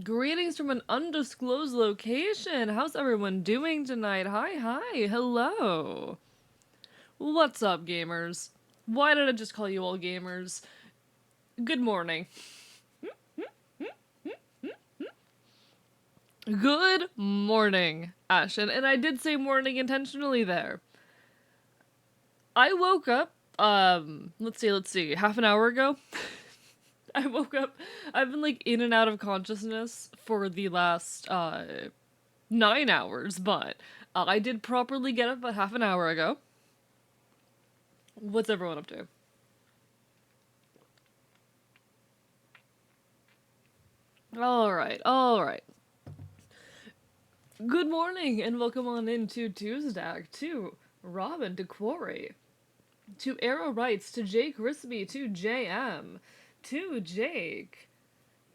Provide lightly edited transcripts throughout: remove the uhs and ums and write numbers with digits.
Greetings from an undisclosed location. How's everyone doing tonight? Hi, hello. What's up, gamers? Why did I just call you all gamers? Good morning. Good morning, Ashen. And I did say morning intentionally there. I woke up, let's see, half an hour ago. I woke up. I've been like in and out of consciousness for the last 9 hours, but I did properly get up about half an hour ago. What's everyone up to? All right. Good morning and welcome on into Tuesday to Robin, to Quarry, to Arrow Wrights, to Jake Crispy, to JM, to Jake.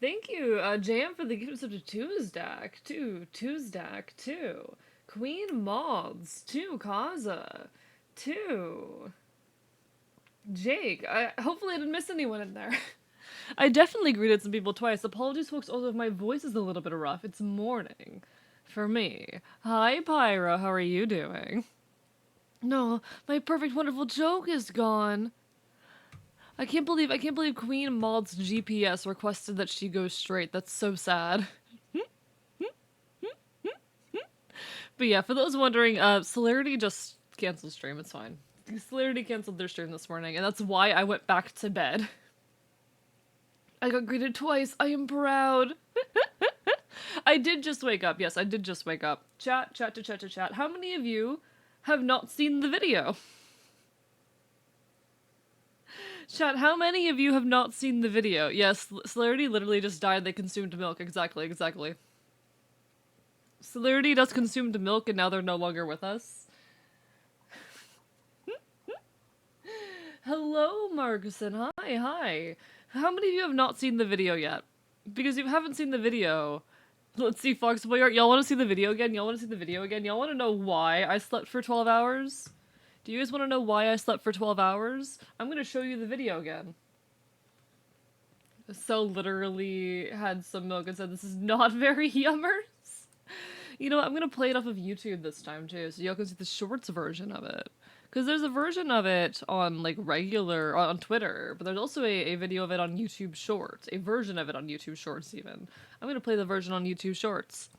Thank you, JM, for the gift of Tuesday, to Tuesday, to Queen Moths, to Kaza, to Jake. Hopefully I didn't miss anyone in there. I definitely greeted some people twice. Apologies, folks, also if my voice is a little bit rough. It's morning for me. Hi, Pyro. How are you doing? No, my perfect, wonderful joke is gone. I can't believe Queen Maud's GPS requested that she go straight. That's so sad. But yeah, for those wondering, Celerity just canceled stream. It's fine. Celerity canceled their stream this morning, and that's why I went back to bed. I got greeted twice. I am proud. I did just wake up. Yes, I did just wake up. Chat. How many of you have not seen the video? Chat, how many of you have not seen the video? Yes, Celerity literally just died. They consumed milk. Exactly. Celerity just consumed milk and now they're no longer with us. Hello, Marguson. Hi. How many of you have not seen the video yet? Because if you haven't seen the video, let's see, Foxboy Art, y'all want to see the video again? Y'all want to know why I slept for 12 hours? Do you guys want to know why I slept for 12 hours? I'm going to show you the video again. So literally had some milk and said, this is not very yummers. You know what, I'm going to play it off of YouTube this time too, so y'all can see the shorts version of it. Because there's a version of it on, like, on Twitter, but there's also a video of it on YouTube Shorts. A version of it on YouTube Shorts, even. I'm gonna play the version on YouTube Shorts.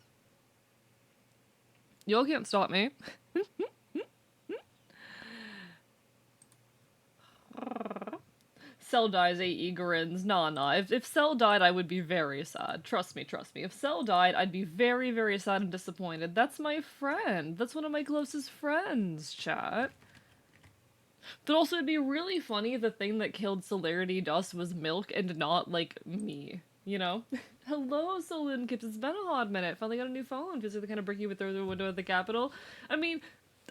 Y'all can't stop me. Cell dies, AE grins. Nah. If Cell died, I would be very sad. Trust me. If Cell died, I'd be very, very sad and disappointed. That's my friend. That's one of my closest friends, chat. But also, it'd be really funny if the thing that killed Celerity Dust was milk and not, like, me. You know? Hello, Solin Kips. It's been a hot minute. Finally got a new phone. Feels like the kind of brick you would throw through the window at the Capitol. I mean,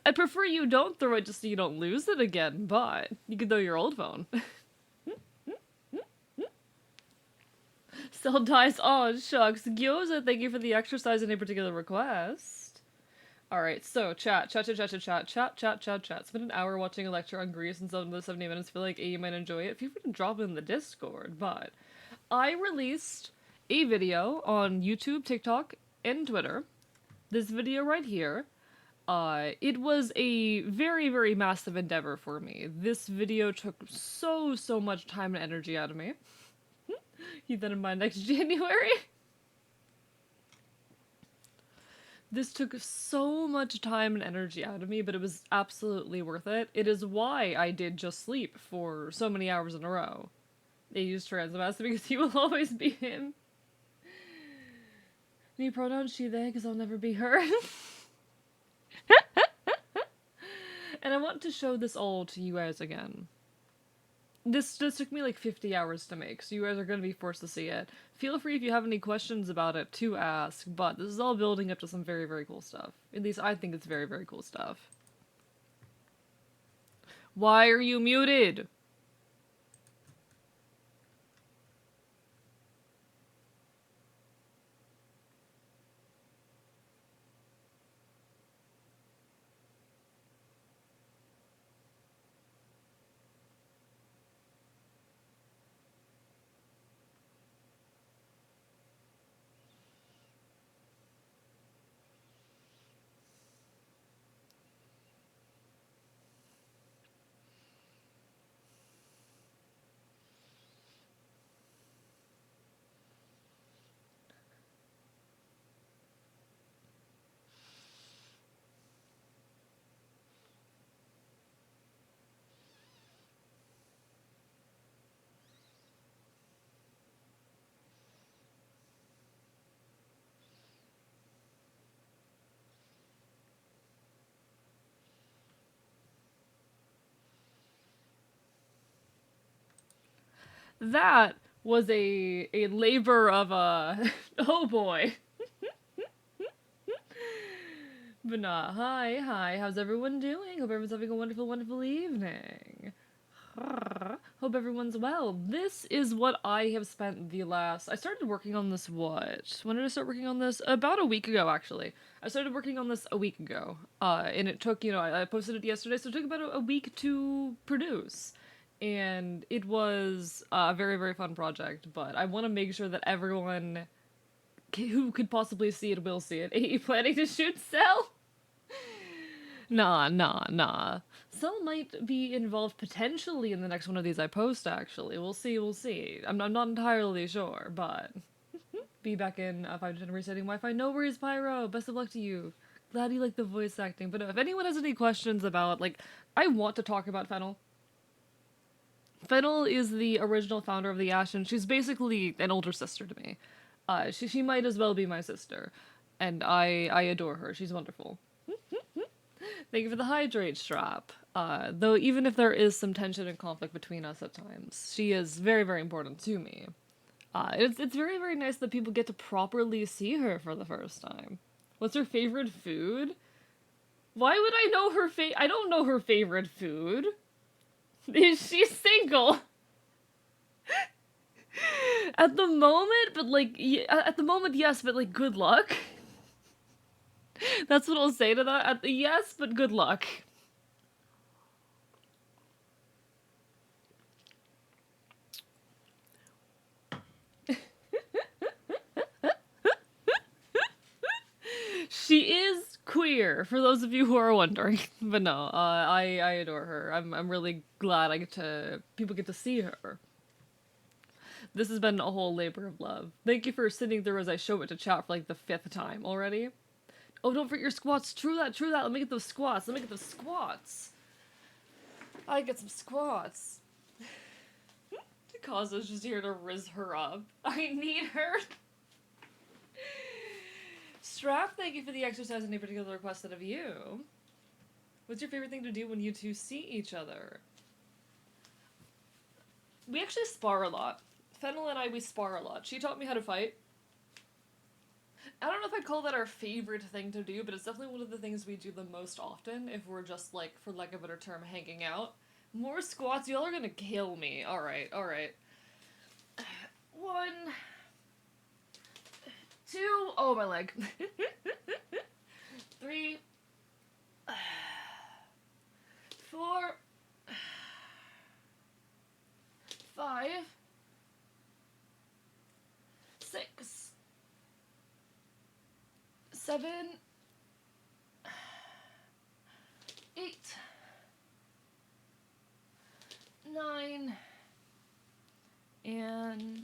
I prefer you don't throw it just so you don't lose it again, but you could throw your old phone. Cell dies. Oh, shucks. Gyoza, thank you for the exercise in a particular request. Alright, so chat. It's been an hour watching a lecture on Greece and some of the 70 minutes feel like you might enjoy it. Feel free to drop it in the Discord, but I released a video on YouTube, TikTok, and Twitter. This video right here. It was a very, very massive endeavor for me. This video took so much time and energy out of me. Keep that in mind next January. This took so much time and energy out of me, but it was absolutely worth it. It is why I did just sleep for so many hours in a row. They use transmaster because he will always be him. New pronoun she, they, because I'll never be her. And I want to show this all to you guys again. This took me like 50 hours to make, so you guys are going to be forced to see it. Feel free if you have any questions about it to ask, but this is all building up to some very, very cool stuff. At least I think it's very, very cool stuff. Why are you muted? That was a labor of a oh boy. But nah, hi, how's everyone doing? Hope everyone's having a wonderful, wonderful evening. Hope everyone's well. This is what I have spent the last. I started working on this what? When did I start working on this? About a week ago, actually. I started working on this a week ago. And it took, I posted it yesterday, so it took about a week to produce. And it was a very, very fun project, but I want to make sure that everyone who could possibly see it will see it. Are you planning to shoot Cell? Nah. Cell might be involved potentially in the next one of these I post, actually. We'll see. I'm not entirely sure, but be back in 5 to 10 resetting Wi-Fi. No worries, Pyro. Best of luck to you. Glad you like the voice acting. But if anyone has any questions about, I want to talk about Fennel. Fennel is the original founder of the Ashen. She's basically an older sister to me. She might as well be my sister. And I adore her. She's wonderful. Thank you for the hydrate strap. Though even if there is some tension and conflict between us at times, she is very, very important to me. It's very, very nice that people get to properly see her for the first time. What's her favorite food? Why would I know her I don't know her favorite food. Is she single? At the moment, but at the moment, yes, but good luck. That's what I'll say to that. Yes, but good luck. She is queer, for those of you who are wondering. But no, I adore her. I'm really glad people get to see her. This has been a whole labor of love. Thank you for sitting through as I show it to chat for the 5th time already. Oh, don't forget your squats. True that. Let me get those squats. I get some squats. Kaza's just here to riz her up. I need her. Strap, thank you for the exercise. Any particular requested of you? What's your favorite thing to do when you two see each other? We actually spar a lot. Fennel and we spar a lot. She taught me how to fight. I don't know if I'd call that our favorite thing to do, but it's definitely one of the things we do the most often if we're just, for lack of a better term, hanging out. More squats? Y'all are gonna kill me. Alright. 1, 2, oh, my leg. 3, 4, 5, 6, 7, 8, 9, and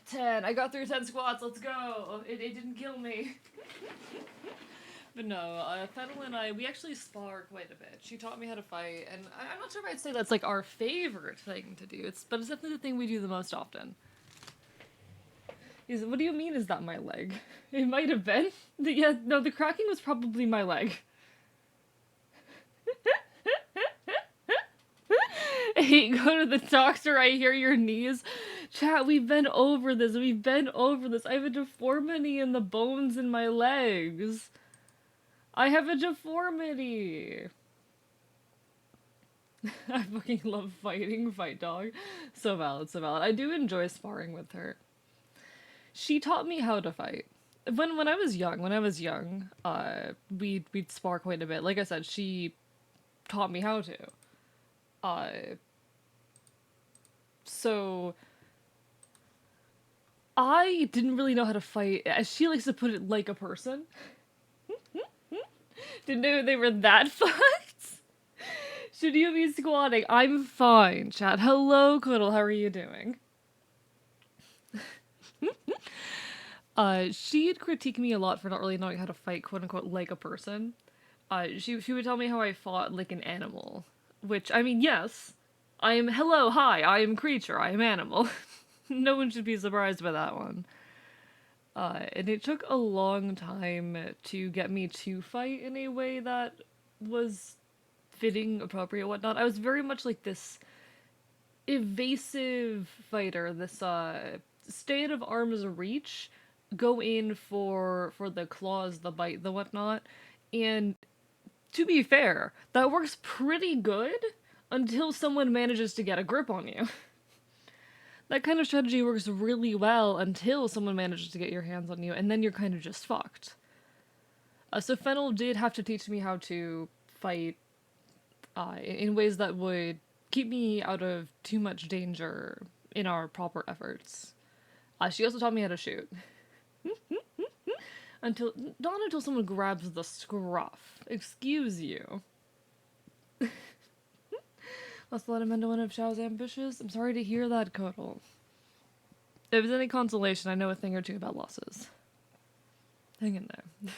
10. I got through 10 squats. Let's go. It didn't kill me. But no, Fennel and we actually spar quite a bit. She taught me how to fight, and I'm not sure if I'd say that's our favorite thing to do. But it's definitely the thing we do the most often. What do you mean? Is that my leg? It might have been. The cracking was probably my leg. Hey, go to the doctor. I hear your knees. Chat, we've been over this. I have a deformity in the bones in my legs. I have a deformity. I fucking love fighting, fight dog. So valid. I do enjoy sparring with her. She taught me how to fight. When I was young, we'd spar quite a bit. Like I said, she taught me how to. So I didn't really know how to fight, as she likes to put it, like a person. Didn't know they were that fucked. Should you be squatting? I'm fine, chat. Hello, Cuddle. How are you doing? She'd critique me a lot for not really knowing how to fight, quote unquote, like a person. She would tell me how I fought like an animal. Which, I mean, yes. I am creature, I am animal. No one should be surprised by that one. And it took a long time to get me to fight in a way that was fitting, appropriate, whatnot. I was very much like this evasive fighter, this stay out of arm's reach, go in for the claws, the bite, the whatnot, and to be fair, that works pretty good until someone manages to get a grip on you. That kind of strategy works really well until someone manages to get your hands on you, and then you're kind of just fucked. So Fennel did have to teach me how to fight in ways that would keep me out of too much danger in our proper efforts. She also taught me how to shoot. Not until someone grabs the scruff. Excuse you. Let's let him into one of Xiao's ambitious. I'm sorry to hear that, Kodal. If it's any consolation, I know a thing or two about losses. Hang in there.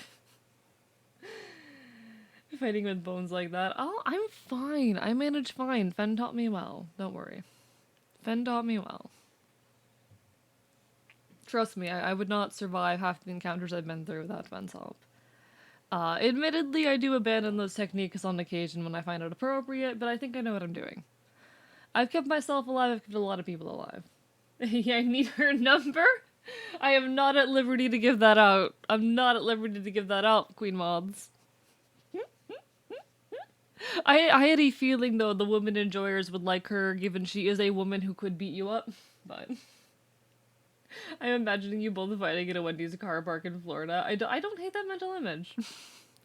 Fighting with bones like that. Oh, I'm fine. I manage fine. Fen taught me well. Don't worry. Fen taught me well. Trust me, I would not survive half the encounters I've been through without Fen's help. Admittedly, I do abandon those techniques on occasion when I find it appropriate, but I think I know what I'm doing. I've kept myself alive, I've kept a lot of people alive. Yeah, I need her number? I am not at liberty to give that out. I'm not at liberty to give that out, Queen Mods. I had a feeling, though, the women enjoyers would like her, given she is a woman who could beat you up, but... I'm imagining you both fighting in a Wendy's car park in Florida. I don't hate that mental image.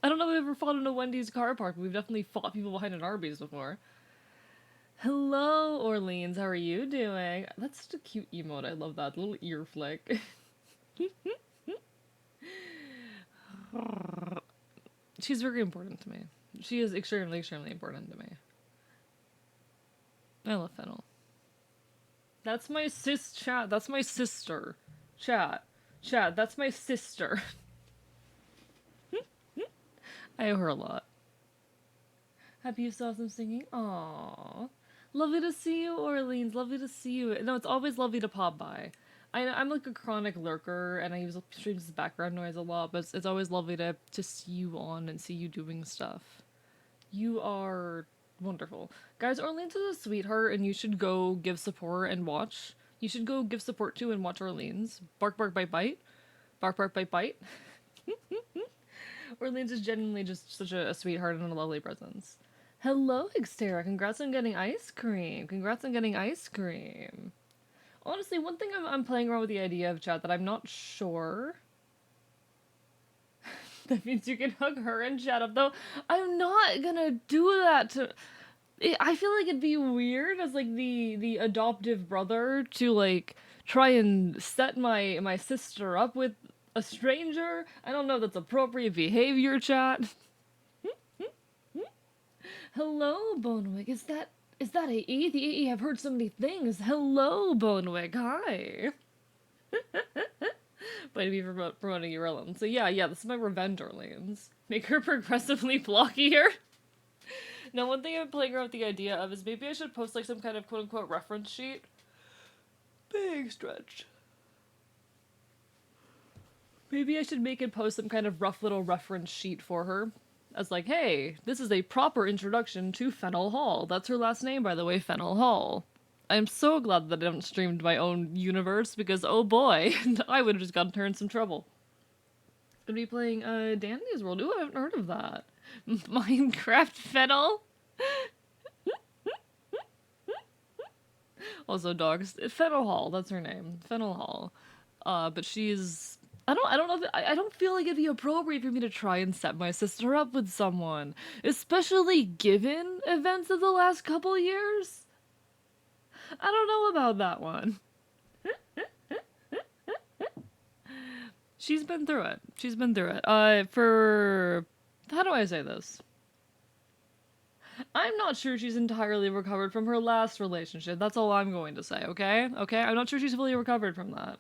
I don't know if we've ever fought in a Wendy's car park, but we've definitely fought people behind an Arby's before. Hello, Orleans. How are you doing? That's such a cute emote. I love that. Little ear flick. She's very important to me. She is extremely, extremely important to me. I love Fennel. That's my chat. That's my sister. Chat, that's my sister. I owe her a lot. Happy you saw some singing? Aww. Lovely to see you, Orleans. Lovely to see you. No, it's always lovely to pop by. I'm like a chronic lurker, and I use streams as background noise a lot, but it's always lovely to see you on and see you doing stuff. You are wonderful. Guys, Orleans is a sweetheart, and you should go give support and watch. You should go give support to and watch Orleans. Bark, bark, bite, bite. Bark, bark, bite, bite. Orleans is genuinely just such a sweetheart and a lovely presence. Hello, Xterra. Congrats on getting ice cream. Congrats on getting ice cream. Honestly, one thing I'm playing around with the idea of, chat, that I'm not sure... That means you can hug her and chat up, though. I'm not gonna do that to... I feel like it'd be weird as, like, the adoptive brother to, like, try and set my sister up with a stranger. I don't know if that's appropriate behavior, chat. Hello, Bonewig. Is that AE? The AE have heard so many things. Hello, Bonewig. Hi. But to be promoting your own. So yeah, this is my revenge, Orleans. Make her progressively blockier. Now, one thing I'm playing around with the idea of is maybe I should post, like, some kind of quote-unquote reference sheet. Big stretch. Maybe I should make and post some kind of rough little reference sheet for her. As like, hey, this is a proper introduction to Fennel Hall. That's her last name, by the way, Fennel Hall. I'm so glad that I haven't streamed my own universe, because oh boy, I would have just gotten her in some trouble. Gonna be playing Dandy's World. Ooh, I haven't heard of that. Minecraft Fennel? Also dogs. Fennel Hall, that's her name. Fennel Hall. But she's... I don't know if I don't feel like it'd be appropriate for me to try and set my sister up with someone. Especially given events of the last couple years. I don't know about that one. She's been through it. She's been through it. How do I say this? I'm not sure she's entirely recovered from her last relationship. That's all I'm going to say, okay? Okay? I'm not sure she's fully recovered from that.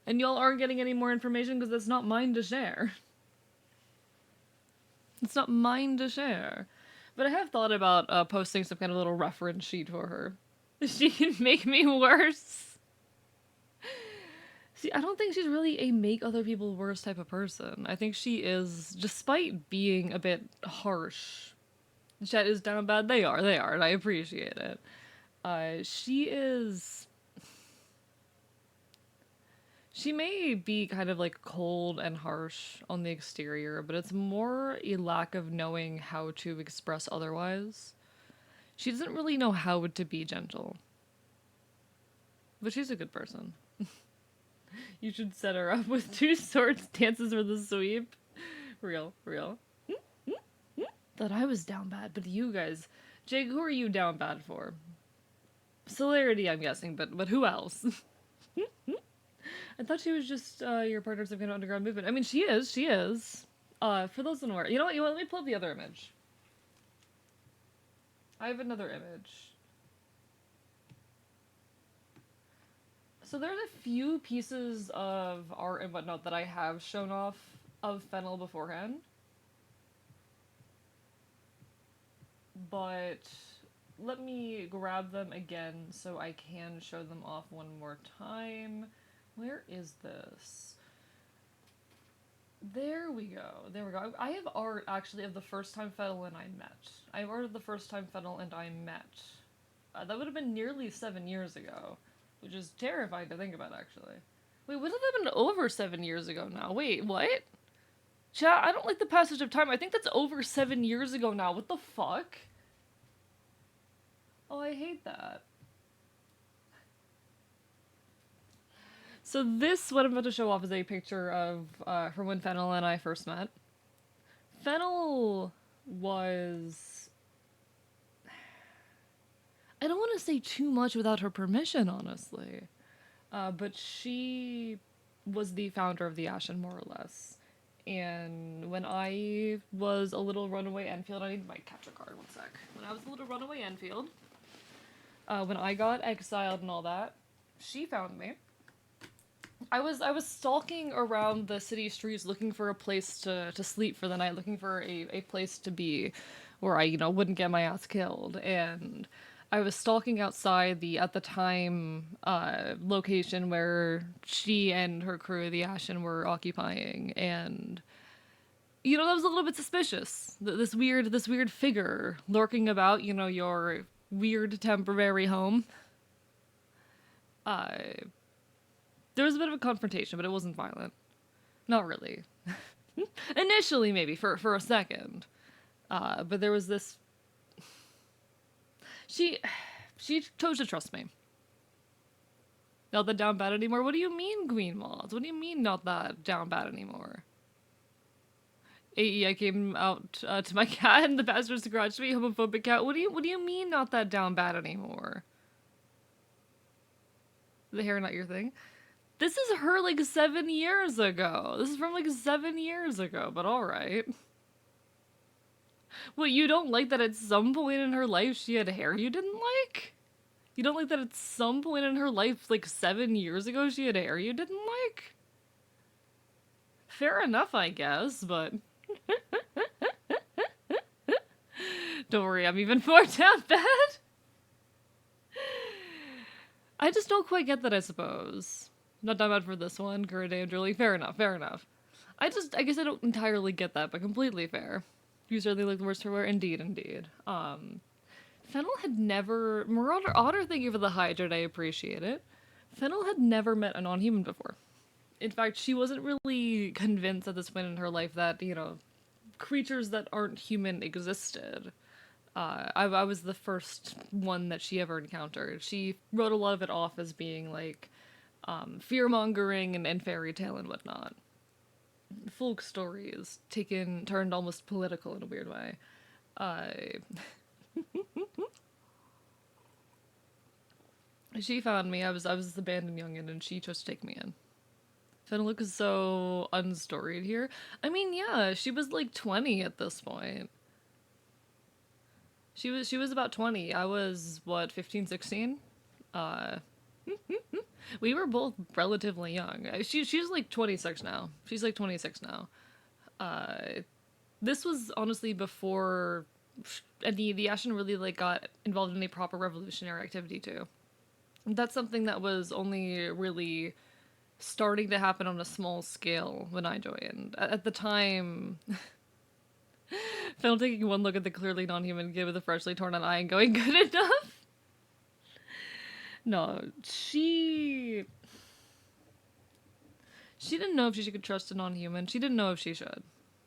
And y'all aren't getting any more information because that's not mine to share. It's not mine to share. But I have thought about posting some kind of little reference sheet for her. She can make me worse. See, I don't think she's really a make other people worse type of person. I think she is, despite being a bit harsh, Chet is down bad. They are, and I appreciate it. She is. She may be kind of like cold and harsh on the exterior, but it's more a lack of knowing how to express otherwise. She doesn't really know how to be gentle, but she's a good person. You should set her up with two swords, dances for the sweep. Real, real. Thought I was down bad, but you guys. Jake, who are you down bad for? Celerity, I'm guessing, but who else? I thought she was just your partner of some kind of underground movement. I mean, she is, she is. For those unaware, you know what? Let me pull up the other image. I have another image. So there's a few pieces of art and whatnot that I have shown off of Fennel beforehand. But let me grab them again so I can show them off one more time. Where is this? There we go. There we go. I have art, actually, of the first time Fennel and I met. I have art of the first time Fennel and I met. That would have been nearly 7 years ago, which is terrifying to think about, actually. Wait, would that have been over 7 years ago now? Wait, what? Chat, I don't like the passage of time. I think that's over 7 years ago now. What the fuck? Oh, I hate that. So this, what I'm about to show off, is a picture of from when Fennel and I first met. Fennel was... I don't want to say too much without her permission, honestly. But she was the founder of the Ashen, more or less. And when I was a little runaway Enfield, I need my capture card, one sec. When I was a little runaway Enfield, when I got exiled and all that, she found me. I was stalking around the city streets looking for a place to sleep for the night, looking for a place to be where I, wouldn't get my ass killed. And I was stalking outside the, at the time, location where she and her crew, the Ashen, were occupying. And, that was a little bit suspicious. This weird figure lurking about, your weird temporary home. There was a bit of a confrontation, but it wasn't violent. Not really. Initially, maybe, for a second. But there was this... She chose to trust me. Not that down bad anymore? What do you mean, Queen Moths? What do you mean not that down bad anymore? AE, I came out to my cat and the bastards scratched me, homophobic cat. What do you mean not that down bad anymore? The hair not your thing? This is her, 7 years ago. This is from, 7 years ago, but alright. What, you don't like that at some point in her life she had hair you didn't like? You don't like that at some point in her life, 7 years ago, she had hair you didn't like? Fair enough, I guess, but... Don't worry, I'm even more down bad. I just don't quite get that, I suppose. Not down bad for this one, Current and Julie. Fair enough, fair enough. I guess I don't entirely get that, but completely fair. You certainly look the worst for wear. Indeed, indeed. Fennel had never... Marauder Otter, thank you for the hydrate, I appreciate it. Fennel had never met a non-human before. In fact, she wasn't really convinced at this point in her life that, creatures that aren't human existed. I was the first one that she ever encountered. She wrote a lot of it off as being, fear-mongering and fairy tale and whatnot. Folk stories turned almost political in a weird way. She found me. I was this abandoned youngin', and she chose to take me in. Fennel looks so unstoried here. I mean, yeah, she was 20 at this point. She was about 20. I was, 15, 16? We were both relatively young. She's 26 now. She's 26 now. This was honestly before the Ashen really got involved in any proper revolutionary activity too. That's something that was only really starting to happen on a small scale when I joined. At the time, Phil taking one look at the clearly non-human kid with a freshly torn out eye and going, good enough? No, she didn't know if she could trust a non-human. She didn't know if she should.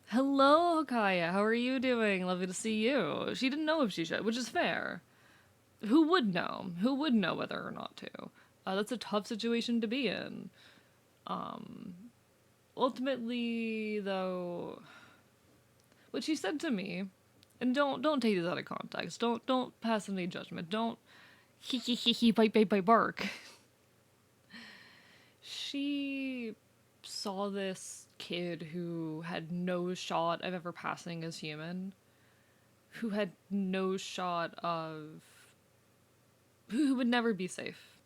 Hello, Kaya. How are you doing? Lovely to see you. She didn't know if she should, which is fair. Who would know? Who would know whether or not to? That's a tough situation to be in. Ultimately, though, what she said to me, and don't take this out of context. Don't pass any judgment. Don't hee bite bark. She saw this kid who had no shot of ever passing as human, who had no shot of who would never be safe.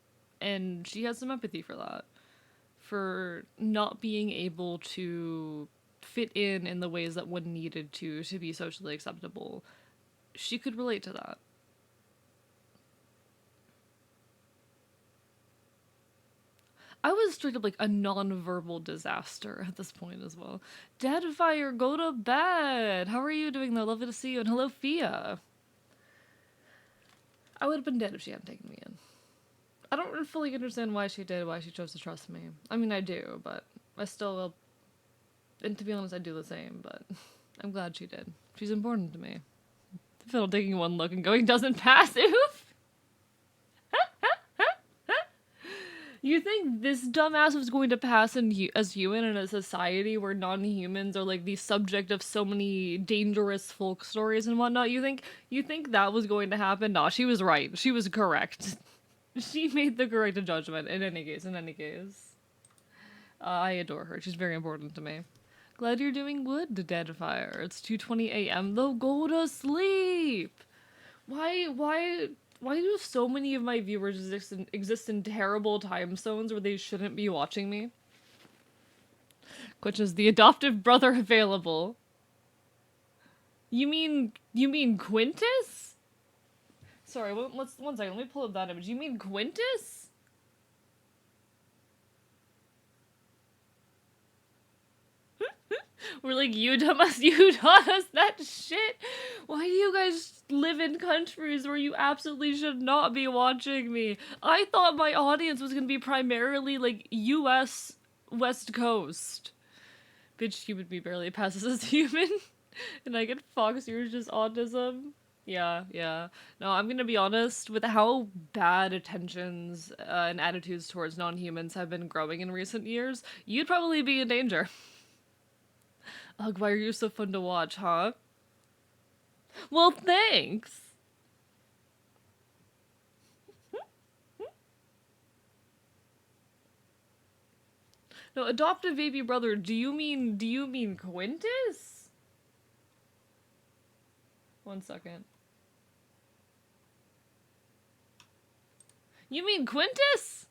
And she has some empathy for that. For not being able to fit in the ways that one needed to be socially acceptable. She could relate to that. I was straight up like a non-verbal disaster at this point as well. Deadfire, go to bed! How are you doing though? Lovely to see you, and hello, Fia. I would have been dead if she hadn't taken me in. I don't fully understand why she did, why she chose to trust me. I mean, I do, but I still will. And to be honest, I do the same, but I'm glad she did. She's important to me. Fiddle taking one look and going, doesn't pass, oof! You think this dumbass was going to pass as human in a society where non-humans are like the subject of so many dangerous folk stories and whatnot? You think that was going to happen? Nah, she was right. She was correct. She made the correct judgment in any case. I adore her. She's very important to me. Glad you're doing good, Deadfire. It's 2:20 a.m. though. Go to sleep! Why do so many of my viewers exist in terrible time zones where they shouldn't be watching me? Which is the adoptive brother available? You mean Quintus? Sorry, one second. Let me pull up that image. You mean Quintus? We're like, you dumbass, you taught us that shit. Why do you guys live in countries where you absolutely should not be watching me? I thought my audience was gonna be primarily like US West Coast. Bitch, human me barely passes as human. And I get Fox, yours just autism. Yeah. No, I'm gonna be honest, with how bad attentions and attitudes towards non-humans have been growing in recent years, you'd probably be in danger. Ugh, why are you so fun to watch, huh? Well, thanks! No, adoptive baby brother, do you mean Quintus? One second. You mean Quintus?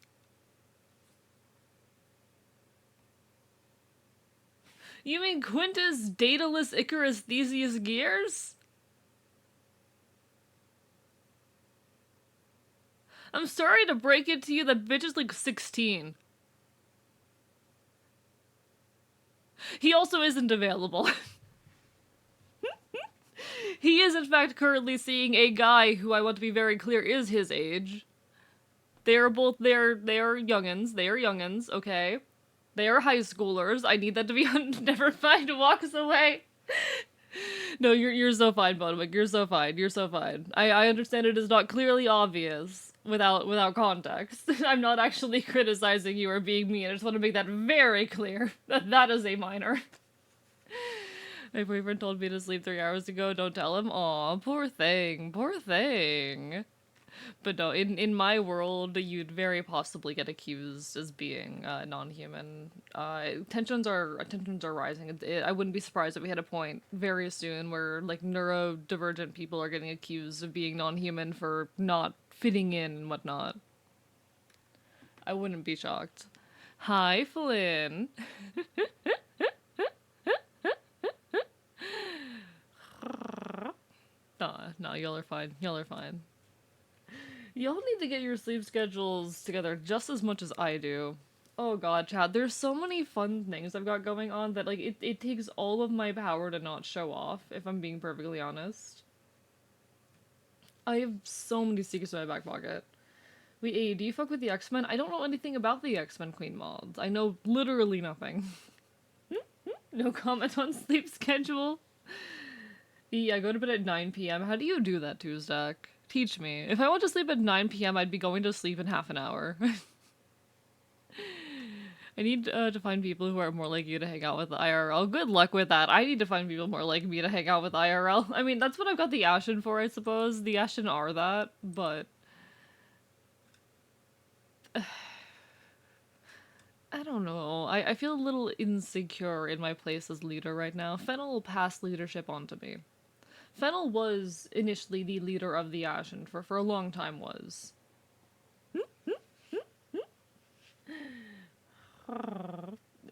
You mean Quintus Daedalus Icarus Theseus Gears? I'm sorry to break it to you, that bitch is like 16. He also isn't available. He is in fact currently seeing a guy who, I want to be very clear, is his age. They are youngins, okay? They are high schoolers. I need that to be never mind, walks away. No, you're so fine, Bodwick. You're so fine. I understand it is not clearly obvious without context. I'm not actually criticizing you or being mean. I just want to make that very clear that is a minor. My boyfriend told me to sleep 3 hours ago. Don't tell him. Aw, poor thing. But no, in my world, you'd very possibly get accused as being non-human. Tensions are rising. I wouldn't be surprised if we had a point very soon where like neurodivergent people are getting accused of being non-human for not fitting in and whatnot. I wouldn't be shocked. Hi, Flynn. No, y'all are fine. Y'all need to get your sleep schedules together just as much as I do. Oh god, Chad, there's so many fun things I've got going on that, like, it takes all of my power to not show off, if I'm being perfectly honest. I have so many secrets in my back pocket. Wait, A, do you fuck with the X-Men? I don't know anything about the X-Men Queen mods. I know literally nothing. No comment on sleep schedule. E, I go to bed at 9 p.m. How do you do that, Tuesday? Teach me. If I went to sleep at 9 p.m., I'd be going to sleep in half an hour. I need to find people who are more like you to hang out with IRL. Good luck with that. I need to find people more like me to hang out with IRL. I mean, that's what I've got the Ashen for, I suppose. The Ashen are that, but I don't know. I feel a little insecure in my place as leader right now. Fennel passed leadership on to me. Fennel was initially the leader of the Ashen, for a long time was.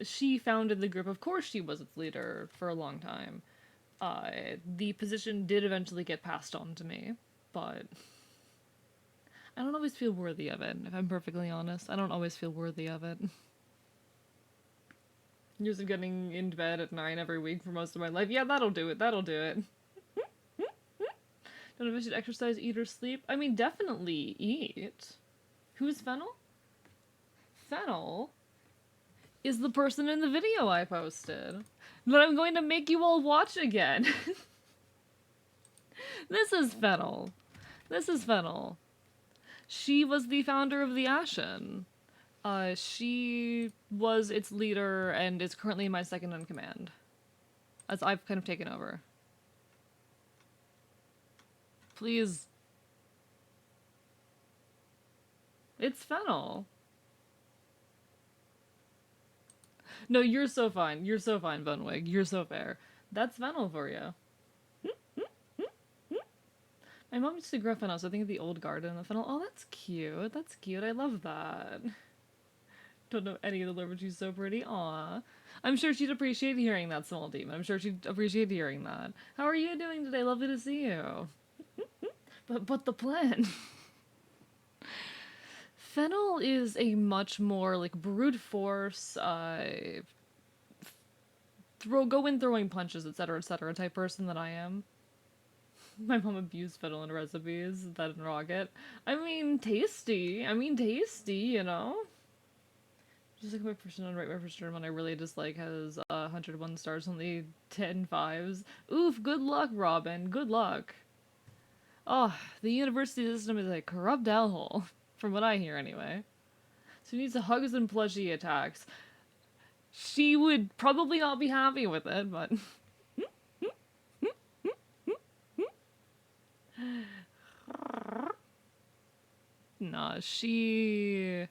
She founded the group. Of course she was its leader for a long time. The position did eventually get passed on to me, but I don't always feel worthy of it, if I'm perfectly honest. I don't always feel worthy of it. Years of getting into bed at 9 every week for most of my life. Yeah, that'll do it. That'll do it. Don't know if I should exercise, eat, or sleep. I mean, definitely eat. Who's Fennel? Fennel is the person in the video I posted that I'm going to make you all watch again. This is Fennel. This is Fennel. She was the founder of the Ashen. She was its leader and is currently my second in command, as I've kind of taken over. Please. It's Fennel. No, you're so fine. You're so fine, Bunwig. You're so fair. That's Fennel for you. My mom used to grow fennel, so I think of the old garden of fennel. Oh, that's cute. That's cute. I love that. Don't know any of the lore, but she's so pretty. Aw. I'm sure she'd appreciate hearing that, small demon. I'm sure she'd appreciate hearing that. How are you doing today? Lovely to see you. But the plan. Fennel is a much more, like, brute force, go in throwing punches, etc., type person than I am. My mom abused Fennel in recipes, that and Rocket. I mean, tasty, you know? Just like my person on Wright, my first one I really dislike has 101 stars, only 10 fives. Oof, good luck, Robin, good luck. Oh, the university system is a corrupt hellhole, from what I hear anyway. So he needs to hugs and plushie attacks. She would probably not be happy with it, but... Nah, she's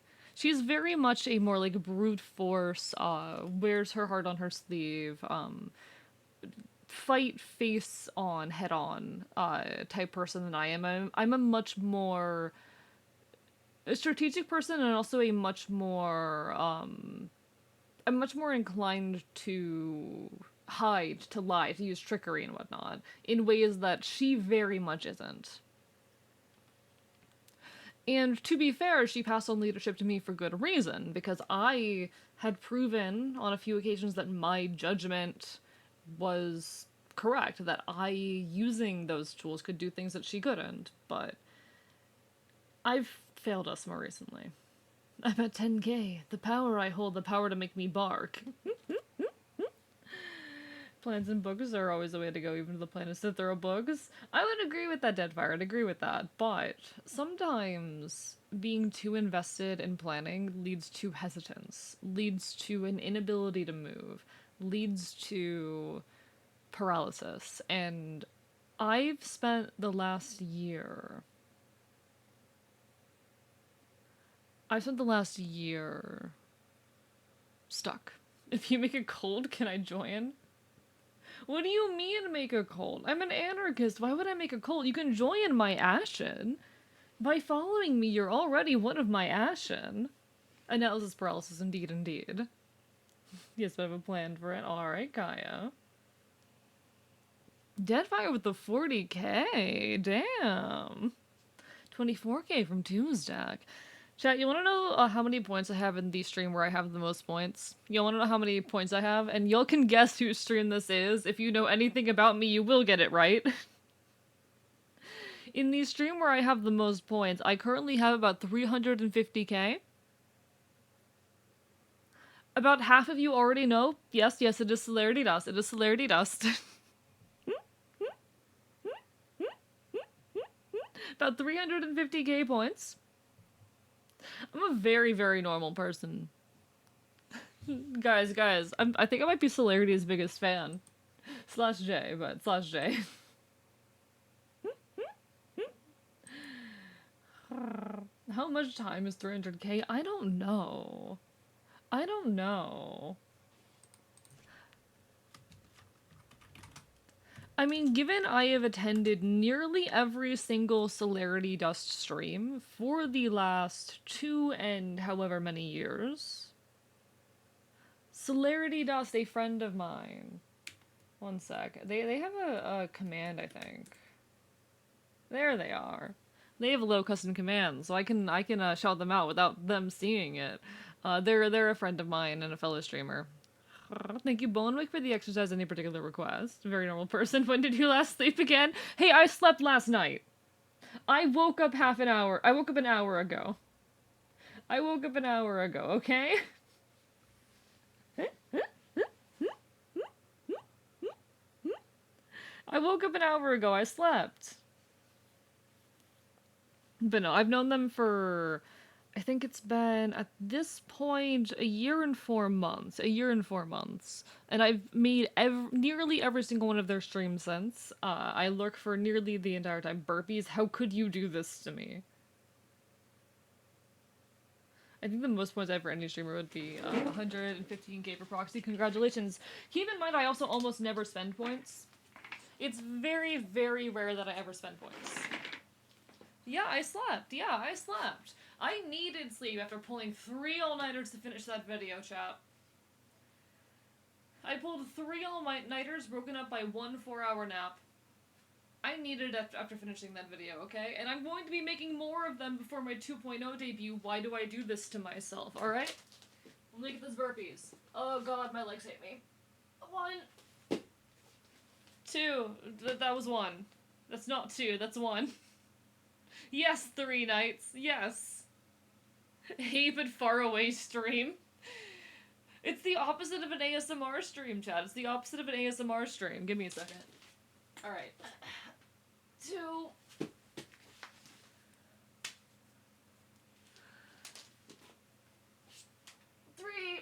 very much a more, like, brute force, wears her heart on her sleeve, fight face on, head on, type person than I am. I'm a much more a strategic person, and also a much more, I'm much more inclined to hide, to lie, to use trickery and whatnot, in ways that she very much isn't. And to be fair, she passed on leadership to me for good reason, because I had proven on a few occasions that my judgment was correct, that I, using those tools, could do things that she couldn't, but I've failed us more recently. I'm at 10k. The power I hold, the power to make me bark. Plans and books are always the way to go, even to the plan is to throw books. I would agree with that, Deadfire. I'd agree with that. But sometimes being too invested in planning leads to hesitance, leads to an inability to move, leads to paralysis. And I've spent the last year... stuck. If you make a cult, can I join? What do you mean make a cult? I'm an anarchist. Why would I make a cult? You can join my Ashen. By following me, you're already one of my Ashen. Analysis paralysis, indeed, indeed. Yes, I have a plan for it. Alright, Kaya. Deadfire with the 40k. Damn. 24k from Tuesday. Chat, you want to know how many points I have in the stream where I have the most points? You want to know how many points I have? And y'all can guess whose stream this is. If you know anything about me, you will get it right. In the stream where I have the most points, I currently have about 350k. About half of you already know. Yes, yes, it is Celerity Dust. It is Celerity Dust. About 350k points. I'm a very, very normal person. guys, I think I might be Celerity's biggest fan. Slash J, but slash J. How much time is 300k? I don't know. I don't know. I mean, given I have attended nearly every single Celerity Dust stream for the last 2 and however many years. Celerity Dust, a friend of mine. One sec. They have a command, I think. There they are. They have low custom commands, so I can shout them out without them seeing it. They're a friend of mine and a fellow streamer. Thank you, Bonewick, for the exercise. Any particular request? Very normal person. When did you last sleep again? Hey, I slept last night. I woke up half an hour. I woke up an hour ago. I woke up an hour ago, okay? I woke up an hour ago. I slept. But no, I've known them for, I think it's been, at this point, a year and 4 months. A year and 4 months. And I've made nearly every single one of their streams since. I lurk for nearly the entire time. Burpees, how could you do this to me? I think the most points I have for any streamer would be 115k for proxy. Congratulations. Keep in mind, I also almost never spend points. It's very, very rare that I ever spend points. Yeah, I slept. Yeah, I slept. I needed sleep after pulling 3 all-nighters to finish that video, chat. I pulled 3 all-nighters broken up by 1 4-hour nap. I needed it after finishing that video, okay? And I'm going to be making more of them before my 2.0 debut. Why do I do this to myself, alright? Let me get those burpees. Oh god, my legs hate me. 1. 2. That was 1. That's not 2, that's 1. Yes, 3 nights. Yes. Hey, but far away stream. It's the opposite of an ASMR stream, Chad. It's the opposite of an ASMR stream. Give me a second. Alright. 2. 3.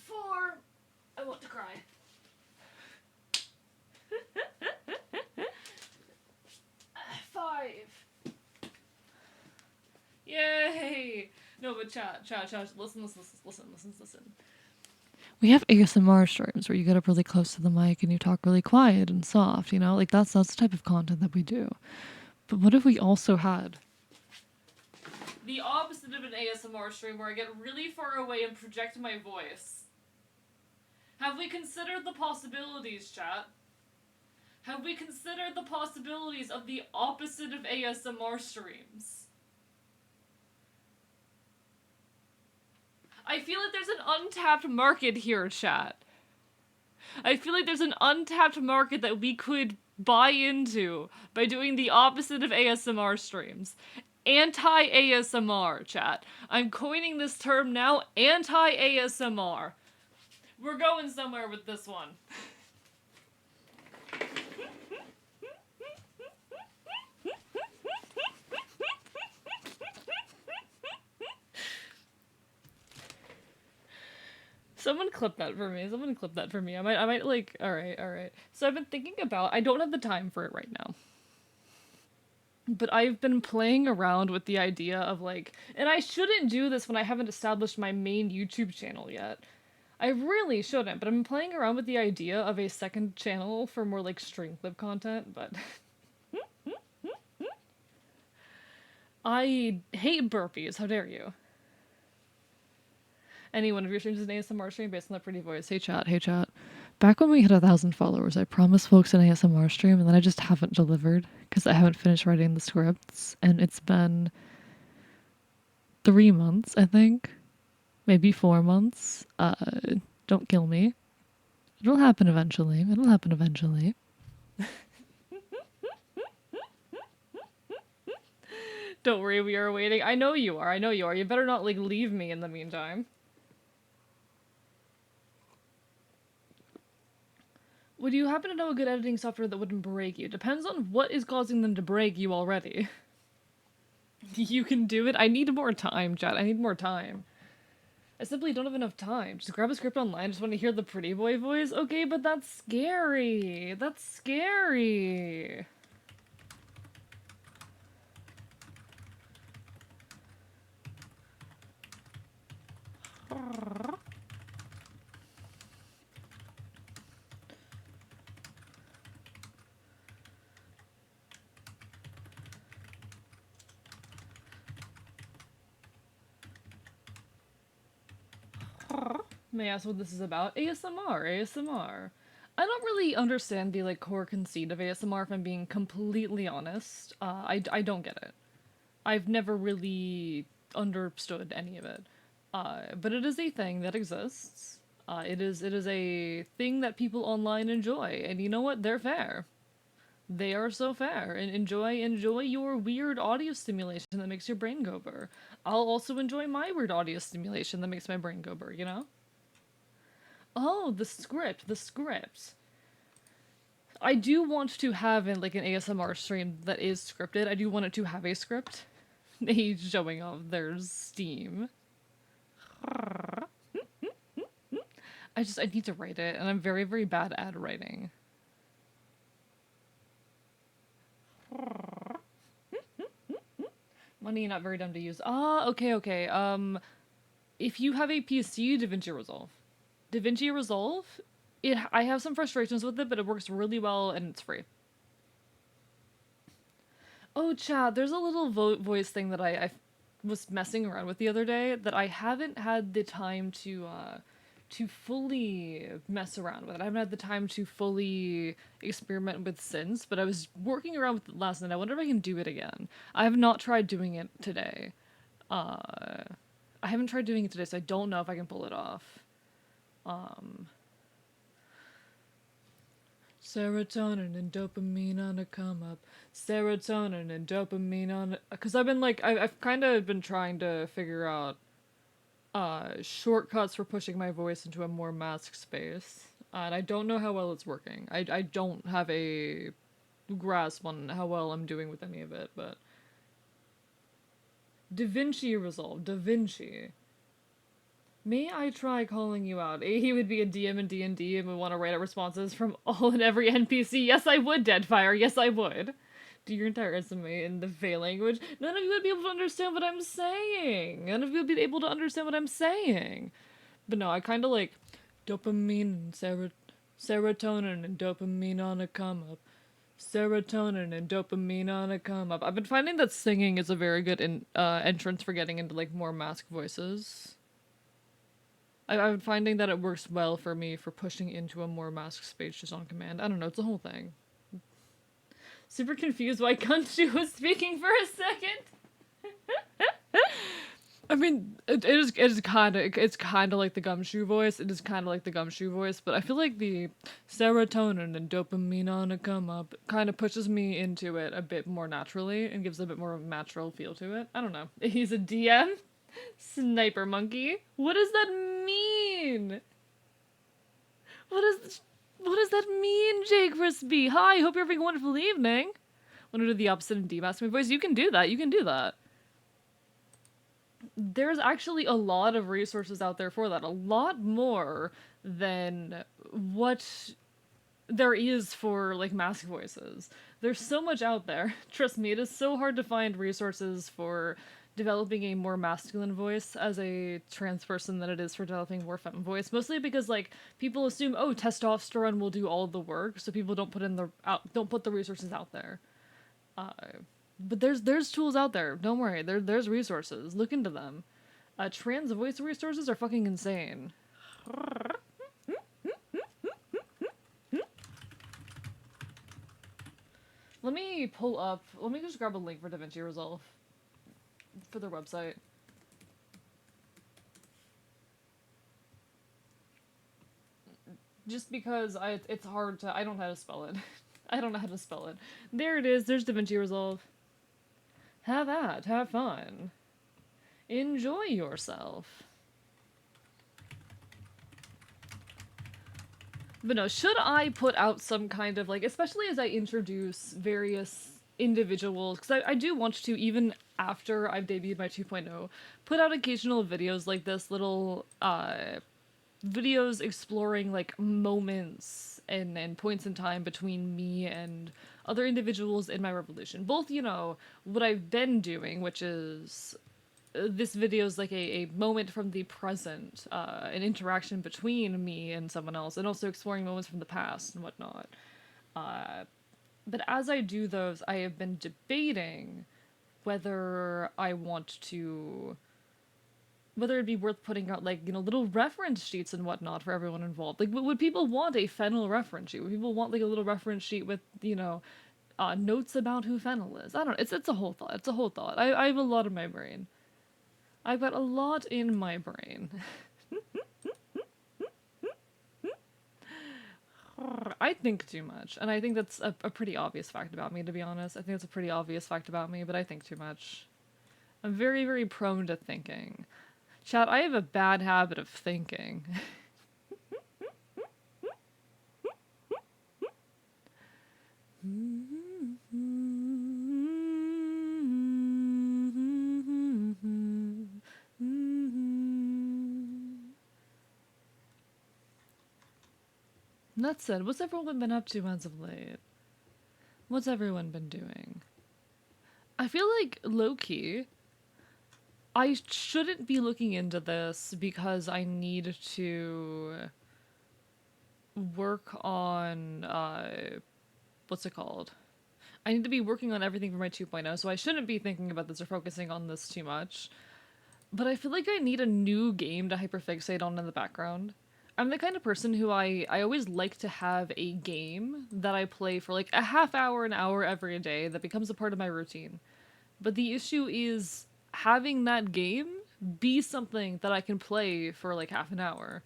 4. I want to cry. 5. Yay! No, but chat, listen. We have ASMR streams where you get up really close to the mic and you talk really quiet and soft, you know? Like, that's the type of content that we do. But what if we also had the opposite of an ASMR stream where I get really far away and project my voice? Have we considered the possibilities, chat? Have we considered the possibilities of the opposite of ASMR streams? I feel like there's an untapped market here, chat. I feel like there's an untapped market that we could buy into by doing the opposite of ASMR streams. Anti-ASMR, chat. I'm coining this term now, anti-ASMR. We're going somewhere with this one. Someone clip that for me. I might like, alright. So I've been thinking about, I don't have the time for it right now. But I've been playing around with the idea of like, and I shouldn't do this when I haven't established my main YouTube channel yet. I really shouldn't, but I'm playing around with the idea of a second channel for more like stream clip content, but I hate burpees, how dare you? Any one of your streams is an ASMR stream based on that pretty voice. Hey chat. Back when we had 1,000 followers, I promised folks an ASMR stream and then I just haven't delivered. because I haven't finished writing the scripts, and it's been 3 months, I think, maybe 4 months. Don't kill me. It'll happen eventually. It'll happen eventually. Don't worry, we are waiting. I know you are. I know you are. You better not, like, leave me in the meantime. Would you happen to know a good editing software that wouldn't break you? Depends on what is causing them to break you already. You can do it. I need more time, chat. I need more time. I simply don't have enough time. Just grab a script online. Just want to hear the pretty boy voice. Okay, but that's scary. That's scary. May I ask what this is about? ASMR, ASMR. I don't really understand the like core conceit of ASMR if I'm being completely honest. I don't get it. I've never really understood any of it. But it is a thing that exists. It is a thing that people online enjoy, and you know what? They're fair. They are so fair, and enjoy your weird audio stimulation that makes your brain go burr. I'll also enjoy my weird audio stimulation that makes my brain go burr. You know? Oh, the script, the script. I do want to have like an ASMR stream that is scripted. I do want it to have a script. He's showing off their Steam. I need to write it, and I'm very, very bad at writing. Money not very dumb to use. Ah, okay, okay. If you have a PC, DaVinci Resolve. DaVinci Resolve, I have some frustrations with it, but it works really well and it's free. Oh, Chad, there's a little voice thing that I was messing around with the other day that I haven't had the time to fully mess around with. I haven't had the time to fully experiment with since, but I was working around with it last night. I wonder if I can do it again. I have not tried doing it today. I haven't tried doing it today, so I don't know if I can pull it off. Serotonin and dopamine on a come up. Serotonin and dopamine on a... Because I've been like, I've kind of been trying to figure out shortcuts for pushing my voice into a more masked space. And I don't know how well it's working. I don't have a grasp on how well I'm doing with any of it, but... DaVinci Resolve. DaVinci. May I try calling you out? He would be a DM in D&D and would want to write out responses from all and every NPC. Yes, I would, Deadfire. Yes, I would. Do your entire resume in the Fey language. None of you would be able to understand what I'm saying. None of you would be able to understand what I'm saying. But no, I kind of like dopamine and serotonin and dopamine on a come up. Serotonin and dopamine on a come up. I've been finding that singing is a very good entrance for getting into like more masked voices. I'm finding that it works well for me for pushing into a more masked space just on command. I don't know, it's a whole thing. Super confused why Gunshu was speaking for a second. I mean, it's kind of like the Gumshoe voice. It is kind of like the Gumshoe voice, but I feel like the serotonin and dopamine on a come up kind of pushes me into it a bit more naturally and gives a bit more of a natural feel to it. I don't know. He's a DM? Sniper monkey? What does that mean? What does that mean, Jake Crispy? Hi, hope you're having a wonderful evening. Want to do the opposite and demask my voice? You can do that. You can do that. There's actually a lot of resources out there for that. A lot more than what there is for, like, mask voices. There's so much out there. Trust me, it is so hard to find resources for developing a more masculine voice as a trans person than it is for developing a more feminine voice. Mostly because, like, people assume, oh, testosterone will do all the work, so people don't put the resources out there. But there's tools out there. Don't worry. There's resources. Look into them. Trans voice resources are fucking insane. Let me pull up. Let me just grab a link for DaVinci Resolve for their website. Just because it's hard to. I don't know how to spell it. I don't know how to spell it. There it is. There's DaVinci Resolve. Have at. Have fun. Enjoy yourself. But no, should I put out some kind of like, especially as I introduce various individuals, because I do want to, even after I've debuted my 2.0, put out occasional videos like this, little videos exploring like moments and points in time between me and other individuals in my revolution. Both, you know, what I've been doing, which is this video is like a moment from the present, an interaction between me and someone else, and also exploring moments from the past and whatnot. Uh, but as I do those, I have been debating whether I want to, whether it'd be worth putting out like, you know, little reference sheets and whatnot for everyone involved. Like, would people want a Fennel reference sheet? Would people want like a little reference sheet with, you know, notes about who Fennel is? I don't know. It's a whole thought. It's a whole thought. I have a lot in my brain. I've got a lot in my brain. I think too much, and I think that's a pretty obvious fact about me, to be honest. I think it's a pretty obvious fact about me, but I think too much. I'm very, very prone to thinking. Chat, I have a bad habit of thinking. That said, what's everyone been up to as of late? What's everyone been doing? I feel like, low-key, I shouldn't be looking into this because I need to work on, what's it called? I need to be working on everything for my 2.0, so I shouldn't be thinking about this or focusing on this too much. But I feel like I need a new game to hyperfixate on in the background. I'm the kind of person who I always like to have a game that I play for like a half hour, an hour every day that becomes a part of my routine. But the issue is having that game be something that I can play for like half an hour.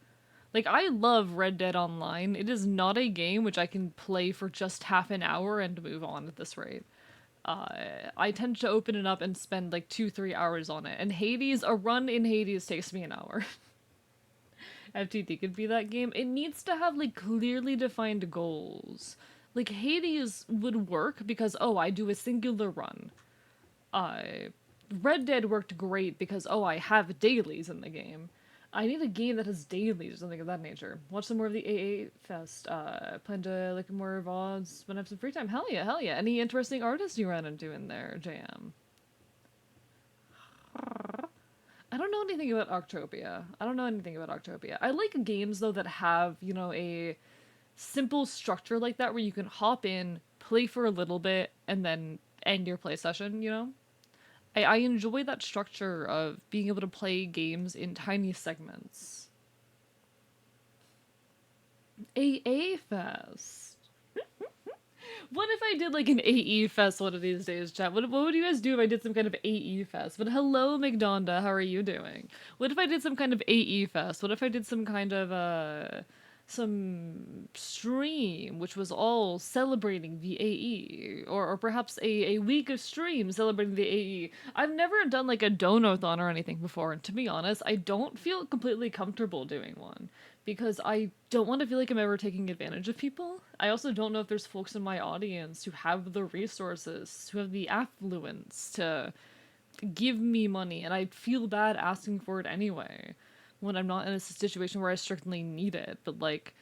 Like, I love Red Dead Online. It is not a game which I can play for just half an hour and move on at this rate. I tend to open it up and spend like 2-3 hours on it. And Hades, a run in Hades takes me an hour. FTT could be that game. It needs to have like clearly defined goals. Like Hades would work because, oh, I do a singular run. Red Dead worked great because, oh, I have dailies in the game. I need a game that has dailies or something of that nature. Watch some more of the AA Fest. Plan to look at more VODs when I have some free time. Hell yeah, hell yeah. Any interesting artists you ran into in there, JM? I don't know anything about Octopia. I don't know anything about Octopia. I like games, though, that have, you know, a simple structure like that where you can hop in, play for a little bit, and then end your play session, you know? I enjoy that structure of being able to play games in tiny segments. AA Fest. What if I did like an AE Fest one of these days, chat? What would you guys do if I did some kind of AE Fest? But hello, McDonda, how are you doing? What if I did some kind of AE Fest? What if I did some kind of, some stream which was all celebrating the AE, or perhaps a week of stream celebrating the AE. I've never done like a donathon or anything before, and to be honest, I don't feel completely comfortable doing one because I don't want to feel like I'm ever taking advantage of people. I also don't know if there's folks in my audience who have the resources, who have the affluence to give me money, and I'd feel bad asking for it anyway when I'm not in a situation where I strictly need it. But like,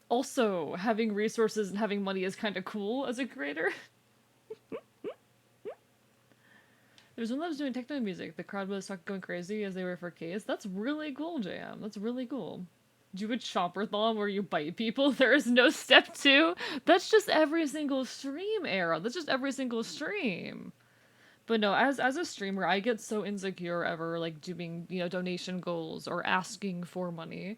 also having resources and having money is kind of cool as a creator. There's one that was doing techno music. The crowd was going crazy as they were for Case. That's really cool, JM. That's really cool. Do a chomper-thon where you bite people. There is no step two. That's just every single stream era. That's just every single stream. But no, as a streamer, I get so insecure ever like doing, you know, donation goals or asking for money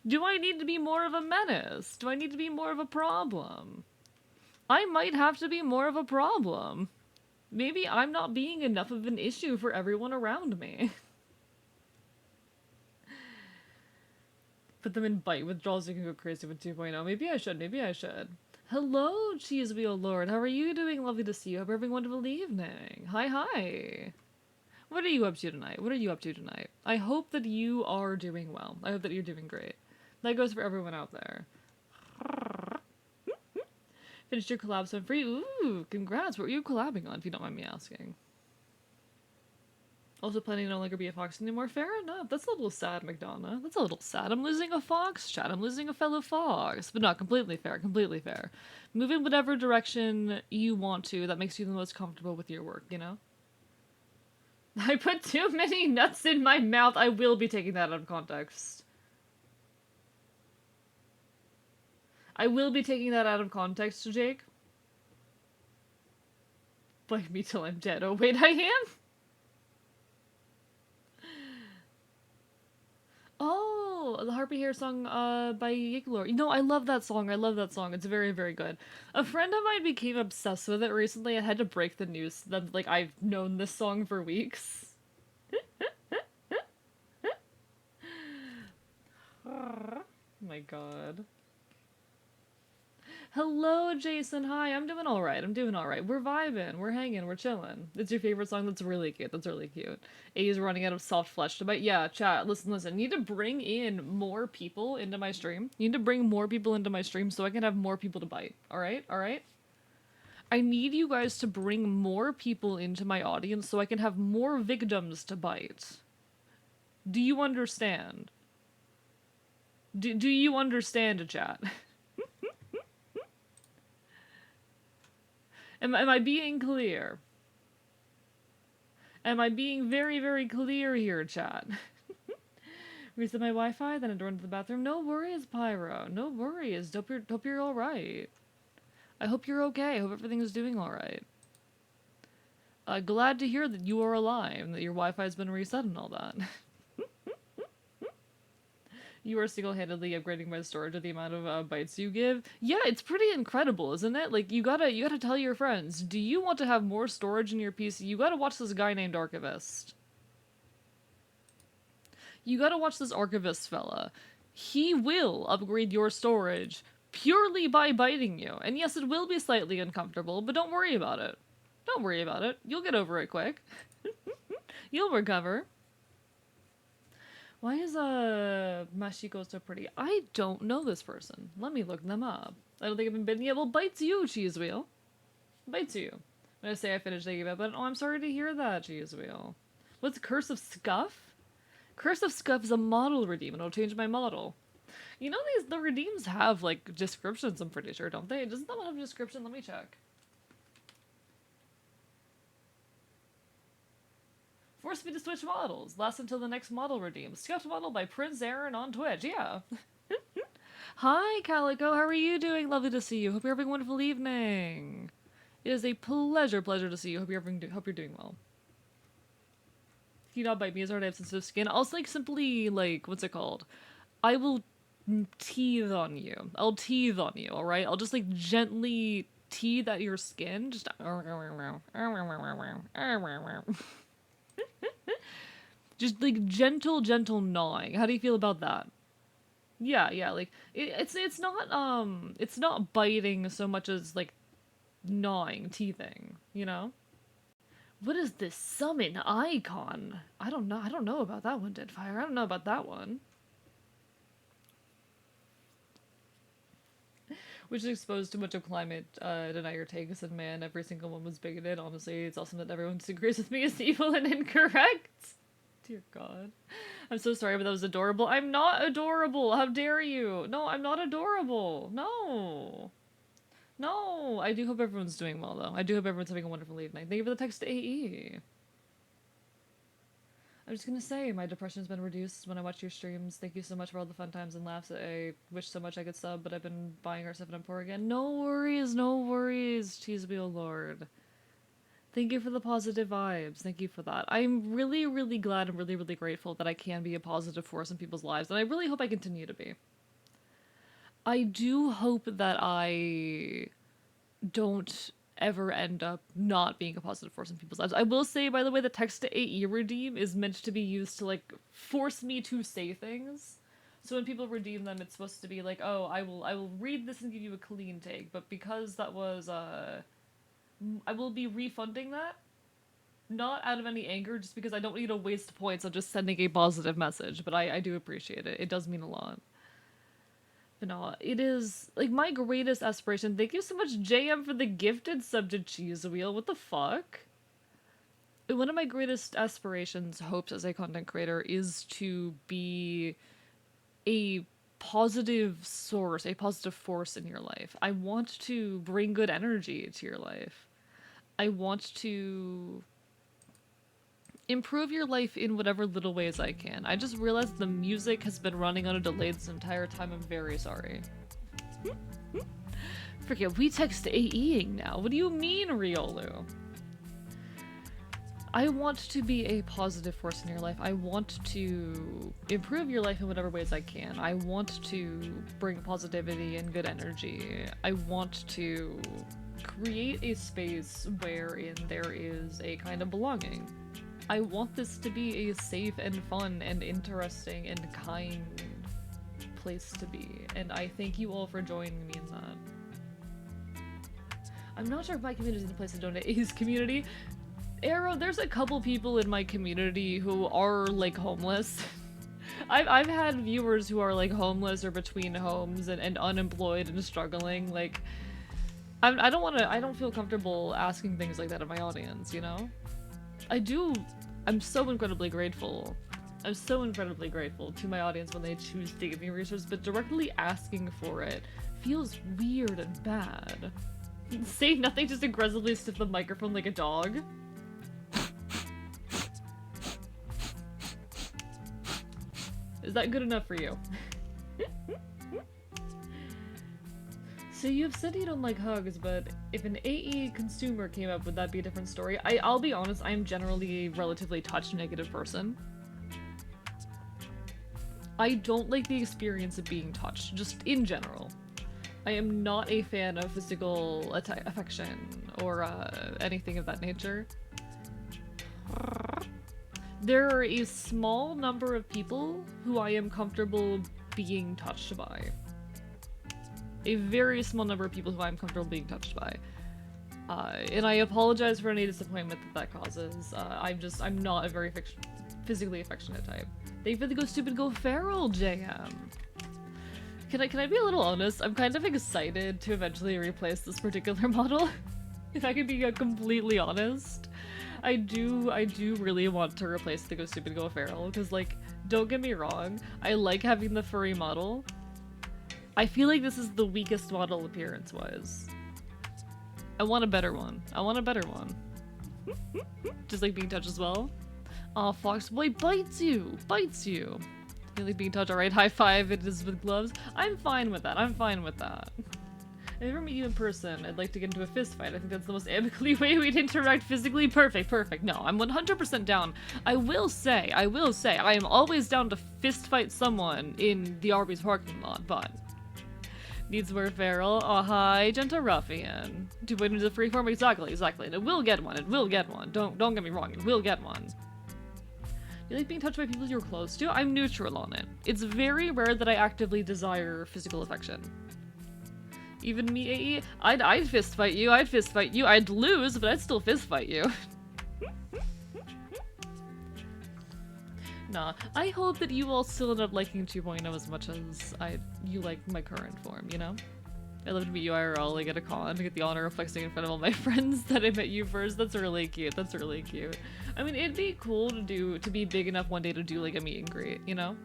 Do I need to be more of a menace? Do I need to be more of a problem? I might have to be more of a problem. Maybe I'm not being enough of an issue for everyone around me. Put them in bite withdrawals, you can go crazy with 2.0. Maybe I should, maybe I should. Hello, Cheese Wheel Lord. How are you doing? Lovely to see you. Hope you're having a wonderful evening. Hi, hi. What are you up to tonight? What are you up to tonight? I hope that you are doing well. I hope that you're doing great. That goes for everyone out there. Finished your collab so free. Ooh, congrats. What were you collabing on, if you don't mind me asking? Also planning to no longer be a fox anymore. Fair enough. That's a little sad, McDonough. That's a little sad. I'm losing a fox, chat. I'm losing a fellow fox. But not completely fair. Completely fair. Move in whatever direction you want to that makes you the most comfortable with your work, you know? I put too many nuts in my mouth. I will be taking that out of context. I will be taking that out of context, Jake. Bite me till I'm dead. Oh, wait, I am? Oh, the Harpy Hair song by Yiglor. You know, I love that song. I love that song. It's very, very good. A friend of mine became obsessed with it recently. I had to break the news that, like, I've known this song for weeks. Oh my god. Hello, Jason. Hi, I'm doing alright. I'm doing alright. We're vibing. We're hanging. We're chilling. It's your favorite song? That's really cute. That's really cute. A is running out of soft flesh to bite. Yeah, chat. Listen. You need to bring in more people into my stream. You need to bring more people into my stream so I can have more people to bite. Alright? Alright? I need you guys to bring more people into my audience so I can have more victims to bite. Do you understand? Do you understand, chat? Am I being clear? Am I being very, very clear here, chat? Reset my Wi-Fi, then I run to the bathroom. No worries, Pyro. No worries. Hope you're alright. I hope you're okay. I hope everything's doing alright. Glad to hear that you are alive and that your Wi-Fi's been reset and all that. You are single-handedly upgrading my storage at the amount of bytes you give. Yeah, it's pretty incredible, isn't it? Like, you gotta tell your friends, do you want to have more storage in your PC? You gotta watch this guy named Archivist. You gotta watch this Archivist fella. He will upgrade your storage purely by biting you. And yes, it will be slightly uncomfortable, but don't worry about it. Don't worry about it. You'll get over it quick. You'll recover. Why is Mashiko so pretty? I don't know this person. Let me look them up. I don't think I've been bitten yet. Well, bites you, Cheese Wheel. Bites you. When I say I finished thinking about it, oh, I'm sorry to hear that, Cheese Wheel. What's Curse of Scuff? Curse of Scuff is a model redeem, and it'll change my model. You know, the redeems have, like, descriptions, I'm pretty sure, don't they? Doesn't that one have a description? Let me check. Force me to switch models. Last until the next model redeems. Scuffed model by Prince Aaron on Twitch. Yeah. Hi, Calico. How are you doing? Lovely to see you. Hope you're having a wonderful evening. It is a pleasure to see you. Hope you're doing well. If you not bite me, it's hard to have sensitive skin. I'll like simply like what's it called? I will teethe on you. I'll teethe on you. All right. I'll just like gently teethe at your skin. Just. Just like gentle gnawing. How do you feel about that? Yeah, like it's not biting so much as like gnawing, teething, you know? What is this summon icon? I don't know about that one, Deadfire. I don't know about that one. Which is exposed to much of climate denier takes, and man, every single one was bigoted. Honestly, it's awesome that everyone disagrees with me is evil and incorrect. Dear God. I'm so sorry, but that was adorable. I'm not adorable! How dare you! No, I'm not adorable! No! No! I do hope everyone's doing well, though. I do hope everyone's having a wonderful evening. Thank you for the text to AE. I'm just gonna say, my depression's been reduced when I watch your streams. Thank you so much for all the fun times and laughs. I wish so much I could sub, but I've been buying our 7 and 4 again. No worries, Cheese Wheel Lord. Thank you for the positive vibes. Thank you for that. I'm really, really glad and really, really grateful that I can be a positive force in people's lives, and I really hope I continue to be. I do hope that I don't ever end up not being a positive force in people's lives. I will say, by the way, the text to AE redeem is meant to be used to, like, force me to say things. So when people redeem them, it's supposed to be like, oh, I will read this and give you a clean take, but because that was, I will be refunding that. Not out of any anger, just because I don't need to waste points on just sending a positive message, but I do appreciate it. It does mean a lot. But no, it is, like, my greatest aspiration. Thank you so much, JM, for the gifted sub to Cheese Wheel. What the fuck? One of my greatest aspirations, hopes as a content creator, is to be a positive source, a positive force in your life. I want to bring good energy to your life. I want to improve your life in whatever little ways I can. I just realized the music has been running on a delay this entire time. I'm very sorry. Forget, we text AEing now. What do you mean, Riolu? I want to be a positive force in your life. I want to improve your life in whatever ways I can. I want to bring positivity and good energy. I want to create a space wherein there is a kind of belonging. I want this to be a safe and fun and interesting and kind place to be, and I thank you all for joining me in that. I'm not sure if my community is the place to donate. His community? Arrow, there's a couple people in my community who are, like, homeless. I've had viewers who are, like, homeless or between homes and unemployed and struggling. Like, I don't feel comfortable asking things like that of my audience, you know? I'm so incredibly grateful. I'm so incredibly grateful to my audience when they choose to give me resources, but directly asking for it feels weird and bad. Say nothing, just aggressively sniff the microphone like a dog. Is that good enough for you? So you've said you don't like hugs, but if an AE consumer came up, would that be a different story? I'll be honest, I'm generally a relatively touch-negative person. I don't like the experience of being touched, just in general. I am not a fan of physical affection or anything of that nature. There are a small number of people who I am comfortable being touched by. A very small number of people who I'm comfortable being touched by. And I apologize for any disappointment that causes. I'm not a very physically affectionate type. Thank you for the Go Stupid Go Feral, JM. Can I be a little honest? I'm kind of excited to eventually replace this particular model. If I could be completely honest. I do really want to replace the Go Stupid Go Feral, because, like, don't get me wrong, I like having the furry model. I feel like this is the weakest model appearance-wise. I want a better one. I want a better one. Just like being touched as well. Aw, Foxboy bites you! Bites you! You like being touched? Alright, high five, it is with gloves. I'm fine with that, I'm fine with that. If I ever meet you in person, I'd like to get into a fist fight. I think that's the most amicably way we'd interact physically. Perfect. No, I'm 100% down. I will say, I am always down to fist fight someone in the Arby's parking lot, but... Needs were feral. Oh, hi, gentle ruffian. 2.0 to the freeform, exactly. And it will get one. Don't get me wrong, it will get one. You like being touched by people you're close to? I'm neutral on it. It's very rare that I actively desire physical affection. Even me, AE, I'd fist fight you, I'd lose, but I'd still fist fight you. Nah, I hope that you all still end up liking 2.0 as much as you like my current form, you know? I love to meet you IRL, like at a con, to get the honor of flexing in front of all my friends that I met you first. That's really cute, I mean, it'd be cool to be big enough one day to do like a meet and greet, you know?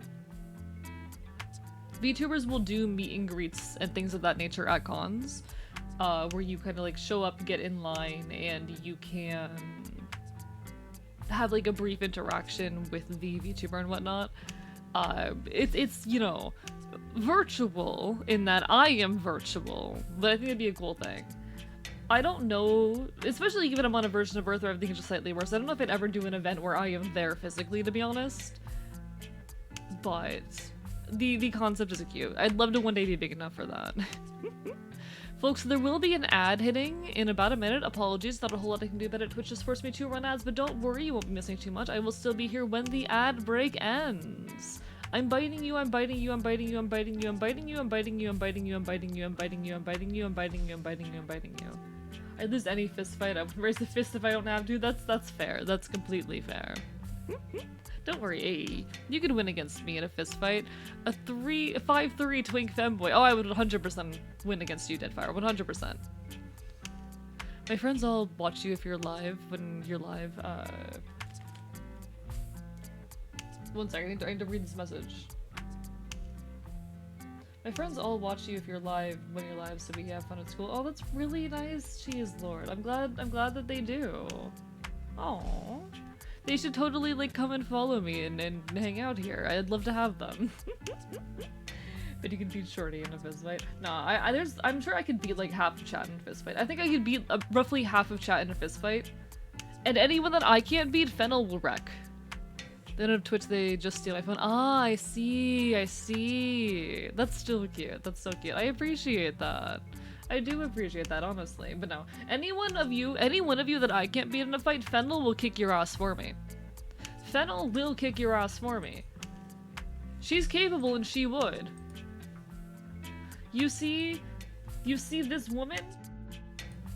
VTubers will do meet and greets and things of that nature at cons, where you kind of like show up, get in line, and you can have like a brief interaction with the VTuber and whatnot. It's, you know, virtual in that I am virtual, but I think it'd be a cool thing. I don't know, especially given I'm on a version of Earth where everything is just slightly worse. I don't know if I'd ever do an event where I am there physically, to be honest. But the concept is cute. I'd love to one day be big enough for that. Folks, there will be an ad hitting in about a minute. Apologies, not a whole lot I can do about it. Twitch just forced me to run ads, but don't worry, you won't be missing too much. I will still be here when the ad break ends. I'm biting you, I'm biting you, I'm biting you, I'm biting you, I'm biting you, I'm biting you, I'm biting you, I'm biting you, I'm biting you, I'm biting you, I'm biting you, I'm biting you, I'm biting you. I'd lose any fist fight. I would raise the fist if I don't have to. That's fair. That's completely fair. Don't worry, hey, you could win against me in a fist fight. A 5'3" twink femboy. Oh, I would 100% win against you, Deadfire. 100%. My friends all watch you if you're live. When you're live, one second, I need to read this message. My friends all watch you if you're live when you're live, so we have fun at school. Oh, that's really nice, Cheese Lord. I'm glad that they do. Oh. They should totally, like, come and follow me and hang out here. I'd love to have them. But you can beat Shorty in a fist fight. Nah, I'm sure I could beat, like, half of chat in a fist fight. I think I could beat roughly half of chat in a fist fight. And anyone that I can't beat, Fennel will wreck. Then on Twitch, they just steal my phone. Ah, I see. That's still cute. That's so cute. I appreciate that. I do appreciate that, honestly. But no, any one of you that I can't beat in a fight, Fennel will kick your ass for me. Fennel will kick your ass for me. She's capable and she would. You see this woman?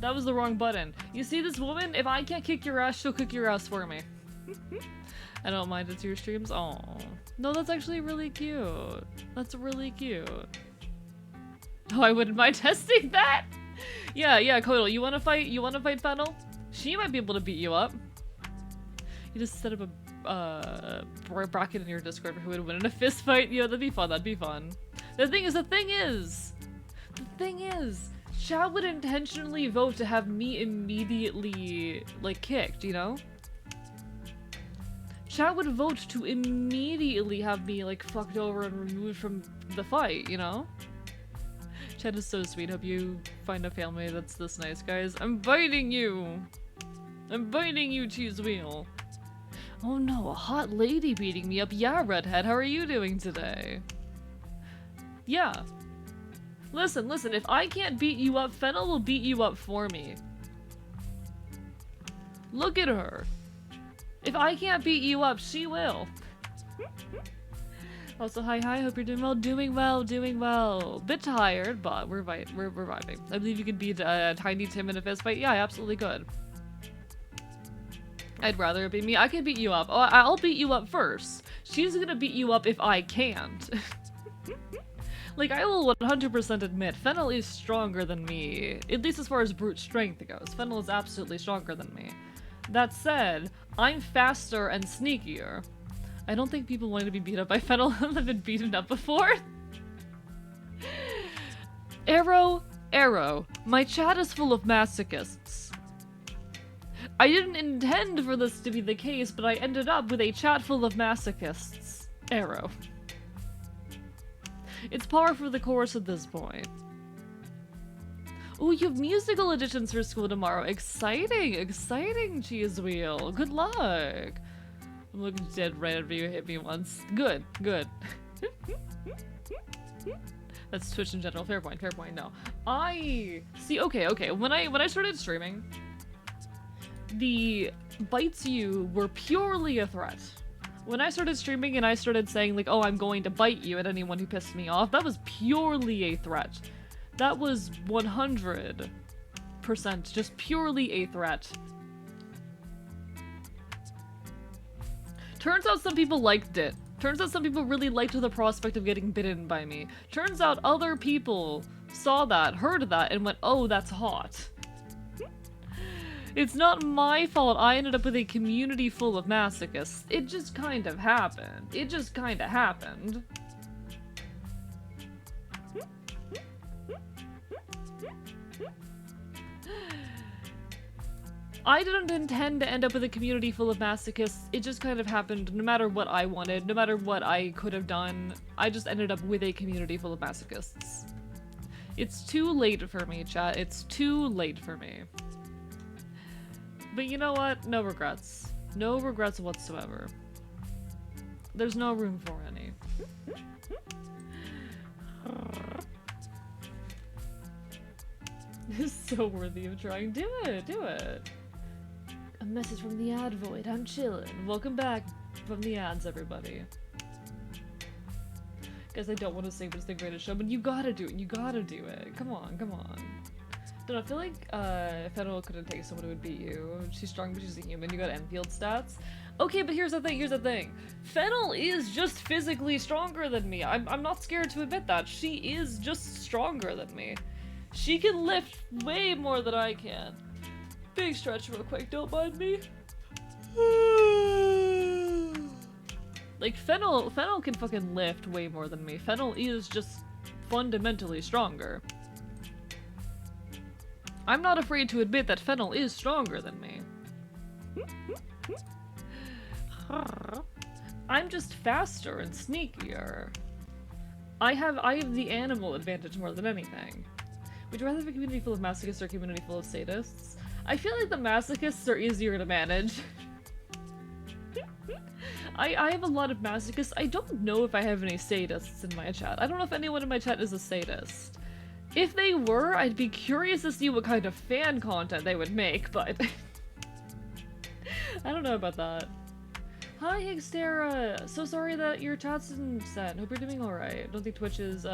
That was the wrong button. You see this woman? If I can't kick your ass, she'll kick your ass for me. I don't mind, it's your streams. Oh, no, that's actually really cute. That's really cute. Oh, I wouldn't mind testing that. Yeah, Kodal, you wanna fight Fennel? She might be able to beat you up. You just set up a bracket in your Discord for who would win in a fist fight. Yeah, that'd be fun. The thing is, Chad would intentionally vote to have me immediately, like, kicked, you know? Chad would vote to immediately have me, like, fucked over and removed from the fight, you know? Chad is so sweet. Hope you find a family that's this nice, guys. I'm biting you! I'm biting you, Cheese Wheel! Oh no, a hot lady beating me up. Yeah, Redhead, how are you doing today? Yeah. Listen, if I can't beat you up, Fennel will beat you up for me. Look at her. If I can't beat you up, she will. Also, hi, hope you're doing well. Doing well. Bit tired, but we're vibing. I believe you could beat Tiny Tim in a fist fight. Yeah, I absolutely could. I'd rather it be me. I can beat you up. Oh, I'll beat you up first. She's gonna beat you up if I can't. Like, I will 100% admit, Fennel is stronger than me. At least as far as brute strength goes. Fennel is absolutely stronger than me. That said, I'm faster and sneakier. I don't think people wanting to be beat up by Fennel have been beaten up before. Arrow, my chat is full of masochists. I didn't intend for this to be the case, but I ended up with a chat full of masochists. Arrow. It's par for the course at this point. Oh, you have musical auditions for school tomorrow. Exciting, Cheese Wheel. Good luck. I'm looking dead right after you hit me once. Good. That's Twitch in general. Fair point, no. I see, okay. When I started streaming, the bites you were purely a threat. When I started streaming and I started saying, like, oh, I'm going to bite you at anyone who pissed me off, that was purely a threat. That was 100% just purely a threat. Turns out some people liked it. Turns out some people really liked the prospect of getting bitten by me. Turns out other people saw that, heard that, and went, oh, that's hot. It's not my fault I ended up with a community full of masochists. It just kind of happened. I didn't intend to end up with a community full of masochists. It just kind of happened. No matter what I wanted, no matter what I could have done, I just ended up with a community full of masochists. It's too late for me, chat. It's too late for me. But you know what? No regrets. No regrets whatsoever. There's no room for any. This is so worthy of trying. Do it, do it. A message from the ad void. I'm chillin'. Welcome back from the ads, everybody. Guys, I don't want to say it's the greatest show, but you gotta do it. You gotta do it. Come on, come on. Don't know, I feel like Fennel couldn't take someone who would beat you. She's strong, but she's a human. You got Enfield stats. Okay, but here's the thing. Here's the thing. Fennel is just physically stronger than me. I'm not scared to admit that. She is just stronger than me. She can lift way more than I can. Big stretch real quick, don't mind me. Like, Fennel can fucking lift way more than me. Fennel is just fundamentally stronger. I'm not afraid to admit that Fennel is stronger than me. I'm just faster and sneakier. I have the animal advantage more than anything. Would you rather have a community full of masochists or a community full of sadists? I feel like the masochists are easier to manage. I have a lot of masochists. I don't know if I have any sadists in my chat. I don't know if anyone in my chat is a sadist. If they were, I'd be curious to see what kind of fan content they would make, but I don't know about that. Hi, Higstera! So sorry that your chat's didn't send. Hope you're doing alright. Don't think Twitch is,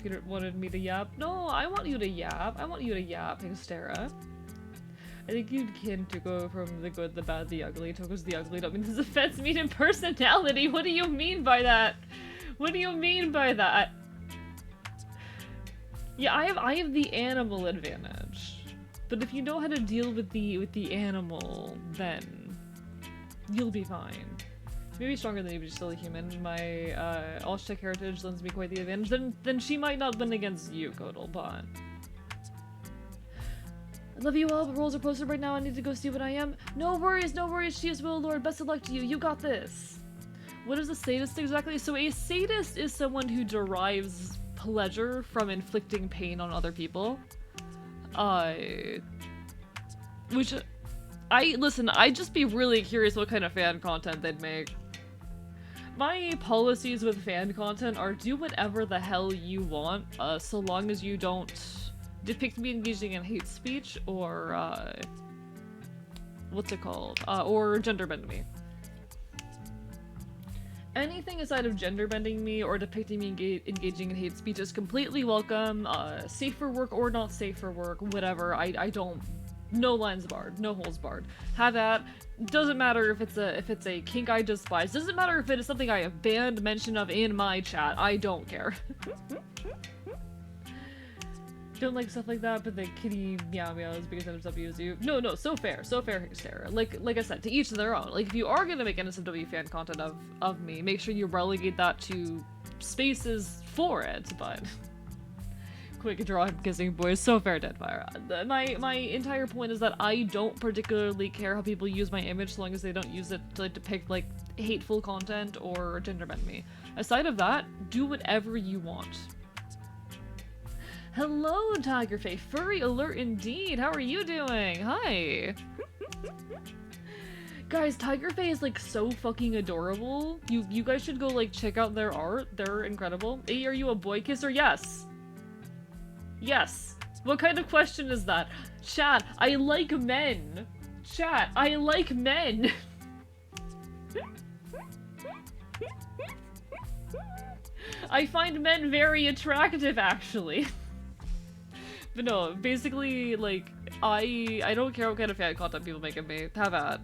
Peter wanted me to yap. No, I want you to yap. I want you to yap, Higstera. I think you can to go from the good, the bad, the ugly. Togo's the ugly. Don't mean this offense mean in personality. What do you mean by that? What do you mean by that? Yeah, I have the animal advantage. But if you know how to deal with the animal, then you'll be fine. Maybe stronger than you, but you're still a human. My All-Czech heritage lends me quite the advantage. Then she might not win against you, Kodal, but I love you all, but roles are posted right now. I need to go see what I am. No worries, no worries. She is Will Lord. Best of luck to you. You got this. What is a sadist exactly? So a sadist is someone who derives pleasure from inflicting pain on other people. Listen, I'd just be really curious what kind of fan content they'd make. My policies with fan content are do whatever the hell you want, so long as you don't depict me engaging in hate speech or, what's it called? Or gender bend me. Anything aside of gender bending me or depicting me engaging in hate speech is completely welcome. Safe for work or not safe for work, whatever. I don't. No lines barred, no holes barred. Have at. Doesn't matter if it's a kink I despise. Doesn't matter if it is something I have banned mention of in my chat. I don't care. Don't like stuff like that, but the kitty meow meows because NSW you. No, so fair, Sarah. Like I said, to each their own. Like, if you are gonna make NSW fan content of me, make sure you relegate that to spaces for it, but quick draw kissing boys, so fair, Deadfire. My entire point is that I don't particularly care how people use my image so long as they don't use it to depict, like, hateful content or gender bend me. Aside of that, do whatever you want. Hello, Tigerface. Furry alert indeed. How are you doing? Hi. Guys, Tigerface is like so fucking adorable. You guys should go like check out their art. They're incredible. Hey, are you a boy kisser? Yes. Yes. What kind of question is that? Chat, I like men. Chat, I like men. I find men very attractive, actually. But no, basically, like, I don't care what kind of fan content people make of me. Have at.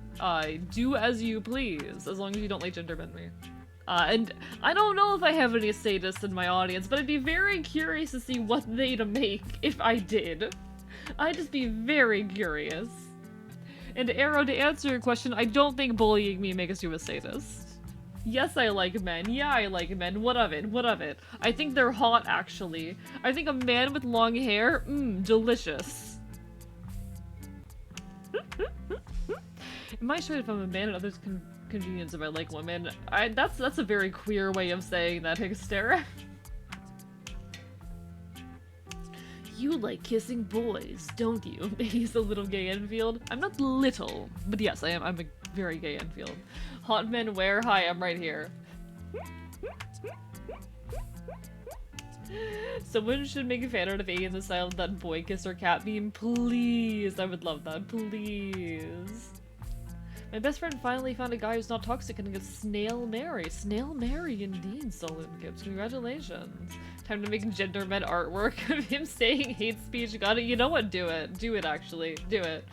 Do as you please, as long as you don't like gender bend me. And I don't know if I have any sadists in my audience, but I'd be very curious to see what they'd make if I did. I'd just be very curious. And Arrow, to answer your question, I don't think bullying me makes you a sadist. Yes, I like men. Yeah, I like men. What of it? What of it? I think they're hot, actually. I think a man with long hair, delicious. Am I straight if I'm a man and others convenience if I like women? That's a very queer way of saying that, Higstera. You like kissing boys, don't you? He's a little gay Enfield. I'm not little, but yes, I am. I'm a very gay Enfield. Hot men where? Hi, I'm right here. Someone should make a fan art of A in the style of that boy kiss or cat meme. Please, I would love that. Please. My best friend finally found a guy who's not toxic and gets Snail Mary. Snail Mary indeed, Solon Gibbs. Congratulations. Time to make gender med artwork of him saying hate speech. Got it. You know what? Do it. Do it, actually. Do it.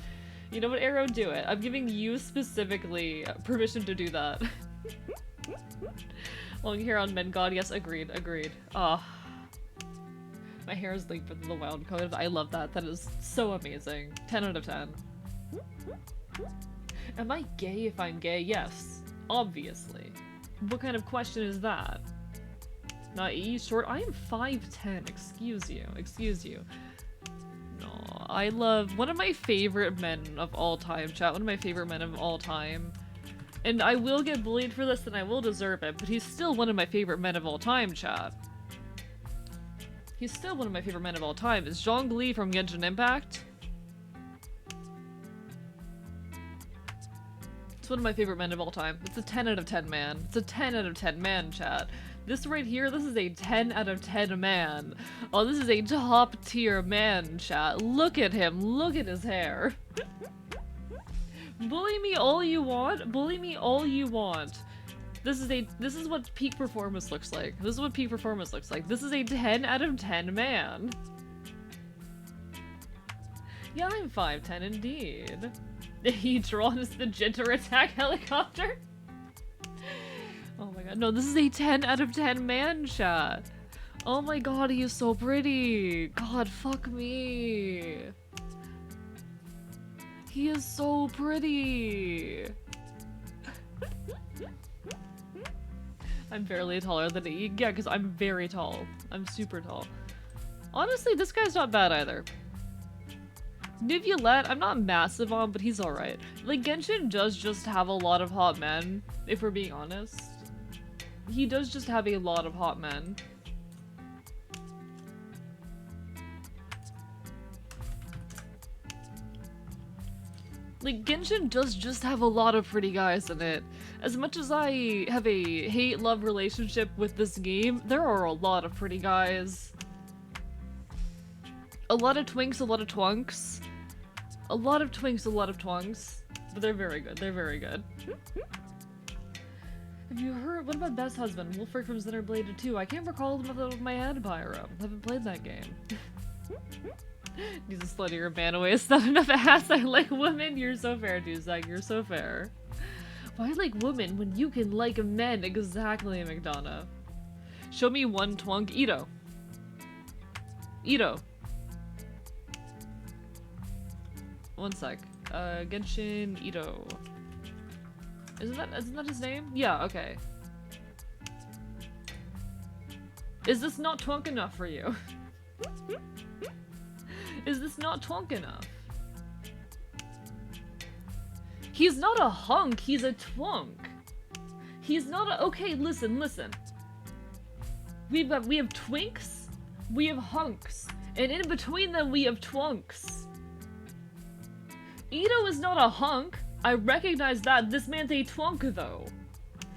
You know what, Arrow? Do it. I'm giving you specifically permission to do that. Long hair on men god. Yes, agreed. Agreed. Ah. My hair is linked with the wild code. I love that. That is so amazing. 10 out of 10. Am I gay if I'm gay? Yes. Obviously. What kind of question is that? Not E short? I am 5'10". Excuse you. Excuse you. No, I love one of my favorite men of all time, chat. One of my favorite men of all time. And I will get bullied for this and I will deserve it, but he's still one of my favorite men of all time, chat. He's still one of my favorite men of all time. Is Zhongli from Genshin Impact? It's one of my favorite men of all time. It's a 10 out of 10 man. It's a 10 out of 10 man, chat. This right here, this is a 10 out of 10 man. Oh, this is a top tier man, chat. Look at him. Look at his hair. Bully me all you want. Bully me all you want. This is what peak performance looks like. This is what peak performance looks like. This is a 10 out of 10 man. Yeah, I'm 5'10" indeed. He drawn as the Jinter attack helicopter. Oh my god, no, this is a 10 out of 10 man, chat. Oh my god, he is so pretty. God, fuck me. He is so pretty. I'm barely taller than he. Yeah, because I'm very tall. I'm super tall. Honestly, this guy's not bad either. Nivulet, I'm not massive on, but he's alright. Like, Genshin does just have a lot of hot men, if we're being honest. He does just have a lot of hot men. Like, Genshin does just have a lot of pretty guys in it. As much as I have a hate-love relationship with this game, there are a lot of pretty guys. A lot of twinks, a lot of twunks. A lot of twinks, a lot of twunks. But they're very good, they're very good. Have you heard- what about Best Husband? Wolfric from Xenoblade 2. I can't recall them off the top of my head, Pyro. I haven't played that game. Needs a sluttier man away. It's not enough ass. I like women. You're so fair, Duzak. You're so fair. Why like women when you can like men? Exactly, McDonough. Show me one twunk. Ito. Ito. One sec. Genshin Ito. Isn't that his name? Yeah, okay. Is this not twunk enough for you? Is this not twunk enough? He's not a hunk, he's a twunk. He's not a- okay, listen. We have twinks, we have hunks, and in between them we have twunks. Ito is not a hunk. I recognize that. This man's a twunk, though.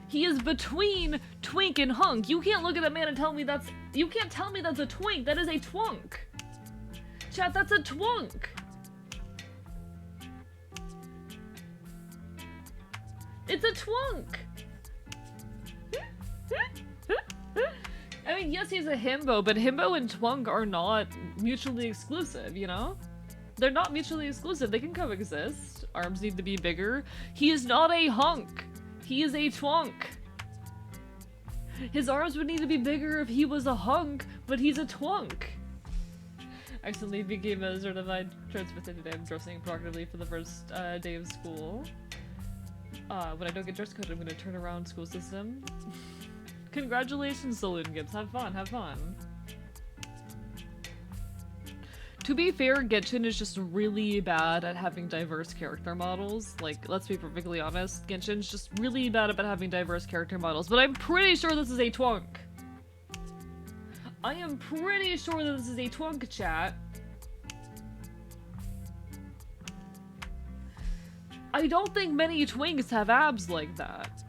He is between twink and hunk. You can't look at that man and tell me that's- you can't tell me that's a twink. That is a twunk. Chat, that's a twunk. It's a twunk. I mean, yes, he's a himbo, but himbo and twunk are not mutually exclusive, you know? They're not mutually exclusive. They can coexist. Arms need to be bigger. He is not a hunk. He is a twunk. His arms would need to be bigger if he was a hunk, but he's a twunk. Accidentally became a certified transvestite today. I'm dressing proactively for the first day of school. When I don't get dress code, I'm gonna turn around school system. Congratulations, Saloon Gibbs. Have fun, have fun. To be fair, Genshin is just really bad at having diverse character models. Like, let's be perfectly honest, Genshin's just really bad about having diverse character models, but I'm pretty sure this is a twunk. I am pretty sure that this is a twunk, chat. I don't think many twinks have abs like that.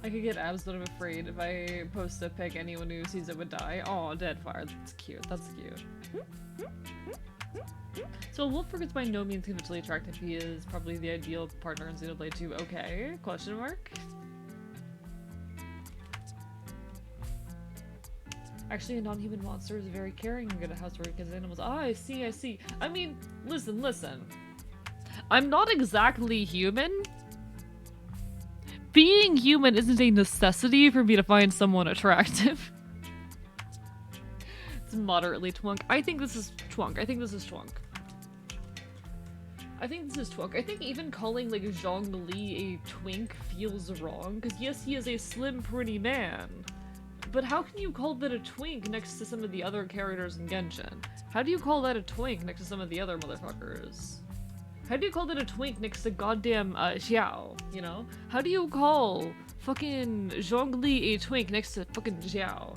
I could get abs, but I'm afraid if I post a pic, anyone who sees it would die. Oh, Deadfire. That's cute. That's cute. So Wolfberg is by no means conventionally attractive. He is probably the ideal partner in Xenoblade 2. Okay. Question mark? Actually, a non-human monster is very caring and good at housework as animals. Ah, I see, I see. I mean, listen. I'm not exactly human. Being human isn't a necessity for me to find someone attractive. It's moderately twunk. I think this is twunk. I think this is twunk. I think even calling, like, Zhongli a twink feels wrong, because yes, he is a slim, pretty man. But how can you call that a twink next to some of the other characters in Genshin? How do you call that a twink next to some of the other motherfuckers? How do you call that a twink next to goddamn Xiao, you know? How do you call fucking Zhongli a twink next to fucking Xiao?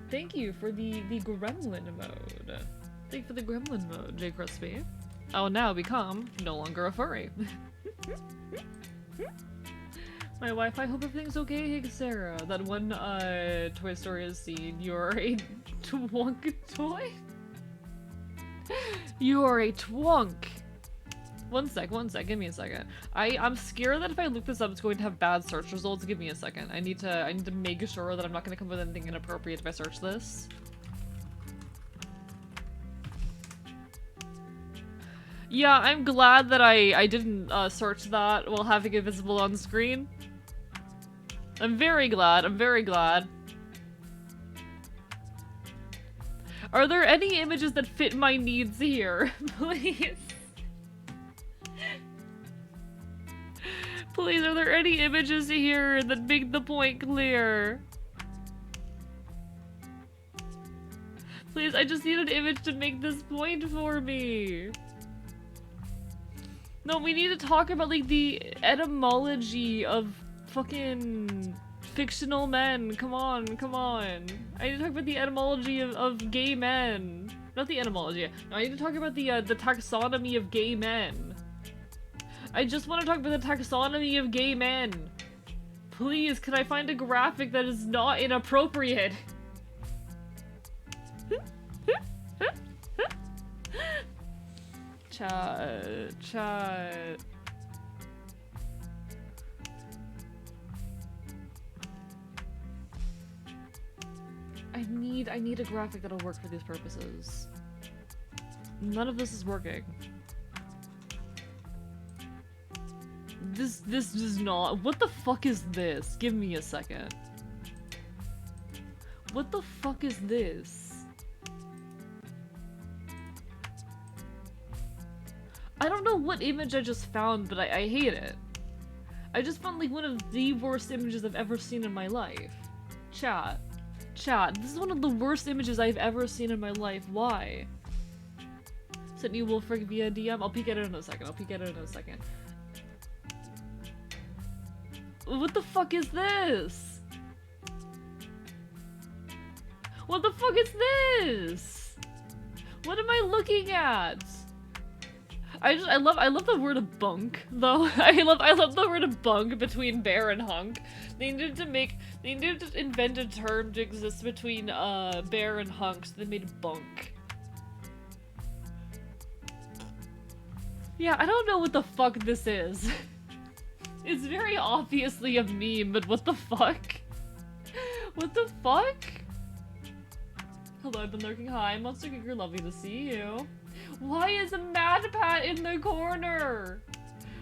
Thank you for the gremlin mode. Thank you for the gremlin mode, J Crispy. I will now become no longer a furry. My wife, I hope everything's okay. Hey, Sarah. That one Toy Story has seen. You're a twunk toy? You are a twunk. One sec, give me a second. I'm scared that if I look this up, it's going to have bad search results. Give me a second. I need to make sure that I'm not gonna come up with anything inappropriate if I search this. Yeah, I'm glad that I didn't search that while having it visible on screen. I'm very glad. Are there any images that fit my needs here? Please. Please, are there any images here that make the point clear? Please, I just need an image to make this point for me. No, we need to talk about, like, the etymology of fucking fictional men. Come on. I need to talk about the etymology of gay men. Not the etymology. No, I need to talk about the taxonomy of gay men. I just want to talk about the taxonomy of gay men. Please, can I find a graphic that is not inappropriate? Chat. I need a graphic that'll work for these purposes. None of this is working. This does not. What the fuck is this? Give me a second. What the fuck is this? I don't know what image I just found, but I hate it. I just found, like, one of the worst images I've ever seen in my life. Chat, this is one of the worst images I've ever seen in my life. Why? Sent you Wolfric via DM? I'll peek at it in a second. What the fuck is this? What the fuck is this? What am I looking at? I love the word bunk though. I love the word bunk between bear and hunk. They needed to invent a term to exist between bear and hunk, so they made bunk. Yeah, I don't know what the fuck this is. It's very obviously a meme, but what the fuck? What the fuck? Hello, I've been lurking. Hi, Monster Kicker, lovely to see you. Why is a MatPat in the corner?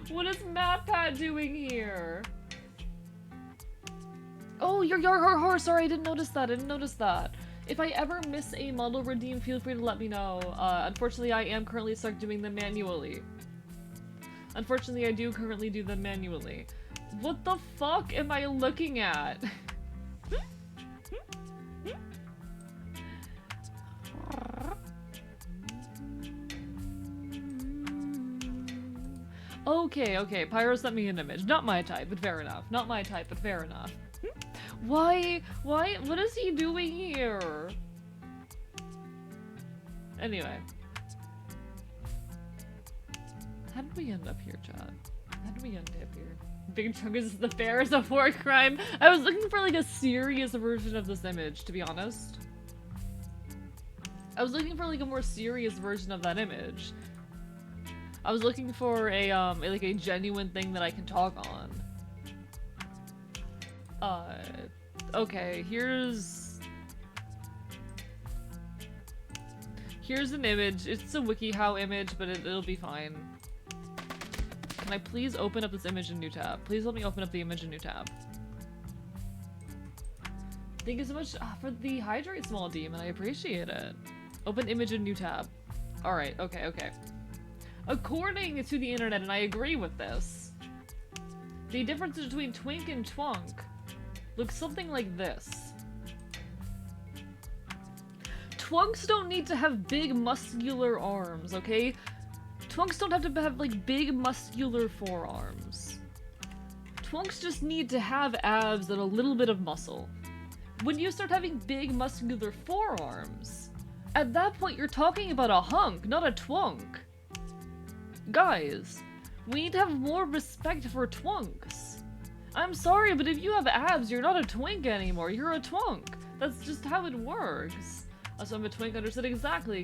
What is MatPat doing here? Oh, you're sorry, I didn't notice that. If I ever miss a model redeem, feel free to let me know. Unfortunately, I am currently stuck doing them manually. Unfortunately, I do currently do them manually. What the fuck am I looking at? Okay, Pyro sent me an image. Not my type, but fair enough. Why? What is he doing here? Anyway. How did we end up here, chat? How did we end up here? Big Chungus is the bear is a war crime. I was looking for like a serious version of this image, to be honest. I was looking for like a more serious version of that image. I was looking for a like a genuine thing that I can talk on. Okay, here's an image. It's a WikiHow image, but it'll be fine. Can I please open up this image in new tab? Please let me open up the image in new tab. Thank you so much for the hydrate, small demon. I appreciate it. Open image in new tab. Alright, okay. According to the internet, and I agree with this, the difference between twink and twunk looks something like this. Twunks don't need to have big muscular arms, okay? Twunks don't have to have like big muscular forearms. Twunks just need to have abs and a little bit of muscle. When you start having big muscular forearms, at that point you're talking about a hunk, not a twunk. Guys, we need to have more respect for twunks. I'm sorry, but if you have abs, you're not a twink anymore, you're a twunk. That's just how it works. Also, I'm a twink, understood exactly.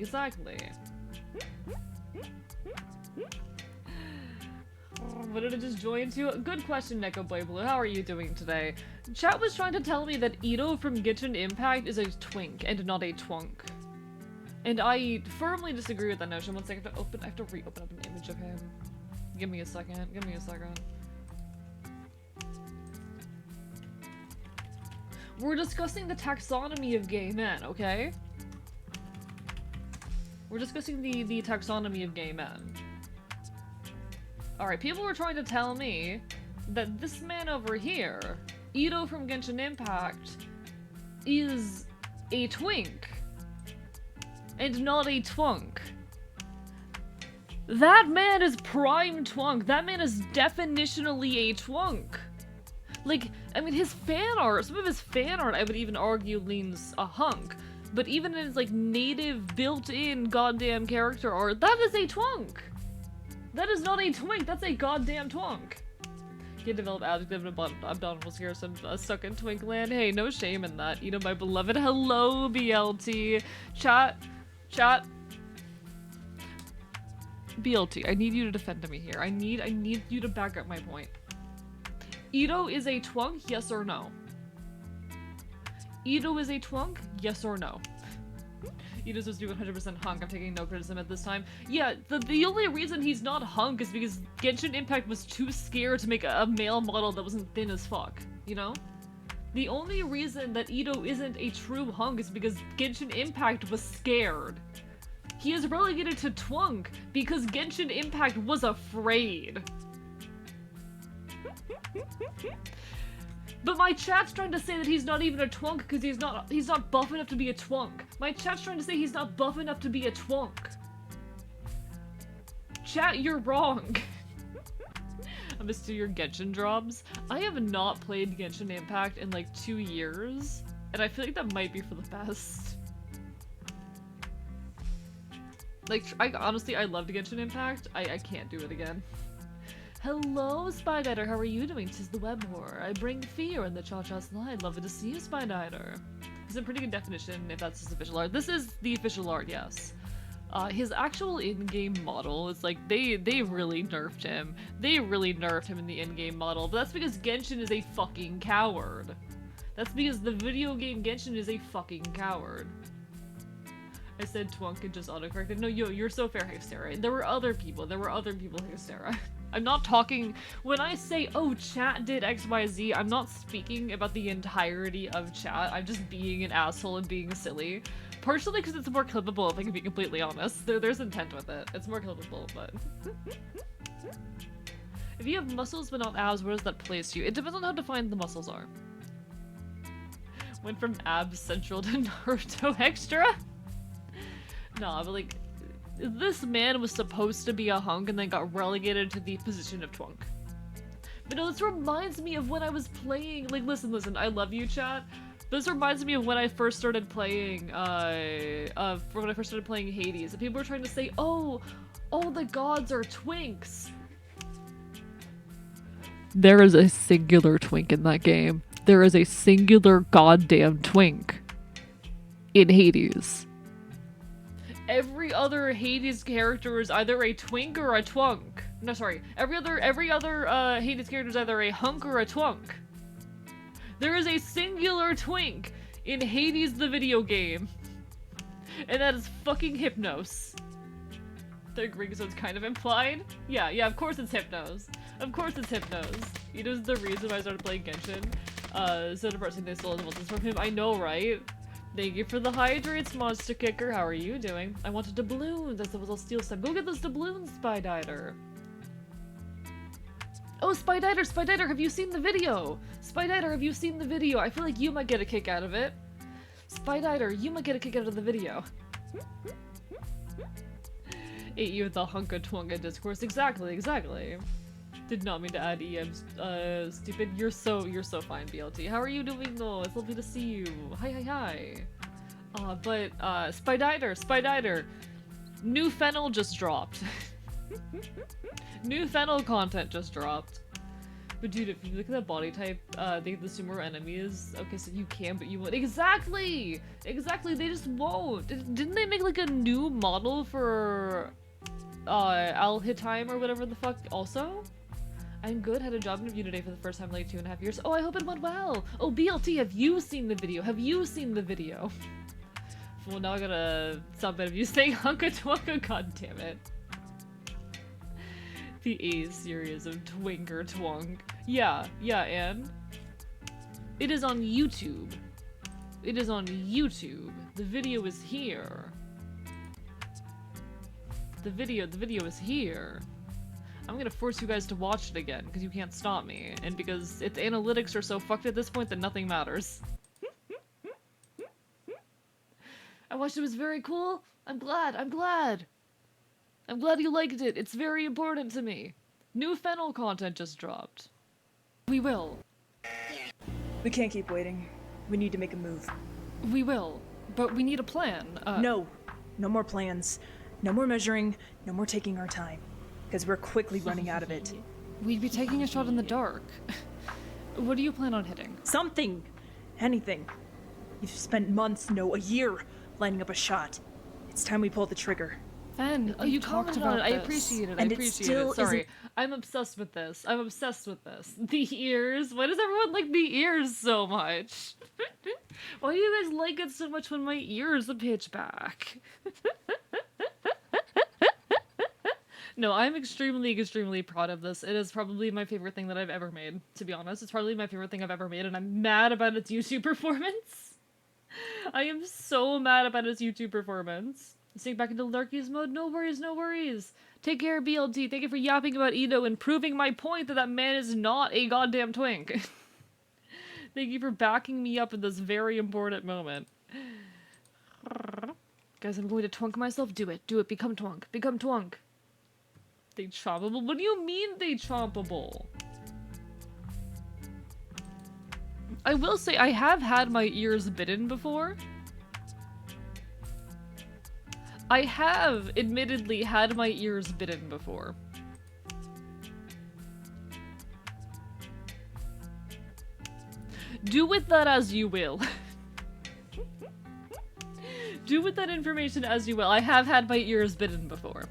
What did I just join to? Good question, Neko Boy Blue. How are you doing today? Chat was trying to tell me that Ito from Genshin Impact is a twink and not a twunk. And I firmly disagree with that notion. One second, I have to reopen up an image of him. Give me a second. We're discussing the taxonomy of gay men, okay? We're discussing the taxonomy of gay men. Alright, people were trying to tell me that this man over here, Ito from Genshin Impact, is a twink and not a twunk. That man is prime twunk. That man is definitionally a twunk. Like, I mean, his fan art, some of his fan art I would even argue leans a hunk. But even in his, like, native, built-in goddamn character art, that is a twunk! That is not a twink, that's a goddamn twunk! Can't develop abdominal scarce and stuck in twink land. Hey, no shame in that. You know, my beloved. Hello, BLT. Chat. BLT, I need you to defend me here. I need you to back up my point. Ito is a twunk, yes or no? Ito is a twunk, yes or no? Ito's supposed to be 100% hunk. I'm taking no criticism at this time. Yeah, the only reason he's not hunk is because Genshin Impact was too scared to make a male model that wasn't thin as fuck, you know? The only reason that Ito isn't a true hunk is because Genshin Impact was scared. He is relegated to twunk because Genshin Impact was afraid. But my chat's trying to say that he's not even a twunk because he's not buff enough to be a twunk. My chat's trying to say he's not buff enough to be a twunk. Chat, you're wrong. I missed your Genshin drops. I have not played Genshin Impact in like 2 years, and I feel like that might be for the best. Like, honestly, I loved Genshin Impact. I can't do it again. Hello, Spydider, how are you doing? 'Tis the web horror. I bring fear in the cha-cha's light. Love it to see you, Spydider. It's a pretty good definition if that's his official art. This is the official art, yes. His actual in-game model is like, they really nerfed him. They really nerfed him in the in-game model, but that's because Genshin is a fucking coward. That's because the video game Genshin is a fucking coward. I said twunk and just autocorrected. No, you're so fair, Hextera. There were other people, Hextera. I'm not talking, when I say, oh, chat did XYZ, I'm not speaking about the entirety of chat. I'm just being an asshole and being silly. Partially because it's more clippable, if I can be completely honest. There's intent with it. It's more clippable, but... If you have muscles but not abs, where does that place you? It depends on how defined the muscles are. Went from abs central to Naruto extra? Nah, but like... This man was supposed to be a hunk and then got relegated to the position of twunk. But no, this reminds me of when I was playing, like, listen, I love you, chat. But this reminds me of when I first started playing, Hades. And people were trying to say, oh, All the gods are twinks. There is a singular twink in that game. There is a singular goddamn twink in Hades. Every other Hades character is either a twink or a twunk. No, sorry. Every other Hades character is either a hunk or a twunk. There is a singular twink in Hades the video game. And that is fucking Hypnos. They're agreeing, so it's kind of implied? Yeah, of course it's Hypnos. Of course it's Hypnos. He knows the reason why I started playing Genshin. So depressing they stole the from him. I know, right? Thank you for the hydrates, Monster Kicker. How are you doing? I wanted doubloons. I said, well, I'll steal some. Go get those doubloons, Spyditer. Oh, Spyditer, have you seen the video? Spyditer, have you seen the video? I feel like you might get a kick out of it. Spyditer, you might get a kick out of the video. Ate you with the hunka twunga discourse. Exactly. Did not mean to add EM, stupid. You're so fine, BLT. How are you doing though? It's lovely to see you. Hi. Spyditer. New fennel just dropped. New fennel content just dropped. But dude, if you look at that body type, the sumo enemies, okay, so you can, but you won't. Exactly, they just won't. Didn't they make like a new model for, Al-Hitime or whatever the fuck also? I'm good, had a job interview today for the first time in like 2.5 years. Oh, I hope it went well. Oh, BLT, have you seen the video? Well, now I gotta stop it of you saying hunka twunka, goddammit. The A series of Twinker Twunk. Yeah, and it is on YouTube. The video is here. The video is here. I'm gonna force you guys to watch it again, because you can't stop me, and because its analytics are so fucked at this point that nothing matters. I watched it, was very cool. I'm glad. I'm glad you liked it. It's very important to me. New fennel content just dropped. We will. We can't keep waiting. We need to make a move. We will, but we need a plan. No more plans. No more measuring. No more taking our time. Because we're quickly running out of it. We'd be taking a shot in the dark. What do you plan on hitting? Something. Anything. You've spent months, no, a year, lining up a shot. It's time we pull the trigger. Fen, you talked about it. I appreciate it. And it still Sorry, I'm obsessed with this. The ears. Why does everyone like the ears so much? Why do you guys like it so much when my ears are pitch back? No, I'm extremely proud of this. It is probably my favorite thing that I've ever made, to be honest. It's probably my favorite thing I've ever made, and I'm mad about its YouTube performance. I am so mad about its YouTube performance. Sink back into Larky's mode? No worries. Take care, BLT. Thank you for yapping about Ito and proving my point that that man is not a goddamn twink. Thank you for backing me up in this very important moment. Guys, I'm going to twunk myself. Do it. Become twunk. They chompable? What do you mean they chompable? I will say I have had my ears bitten before. I have admittedly had my ears bitten before. Do with that as you will. Do with that information as you will. I have had my ears bitten before.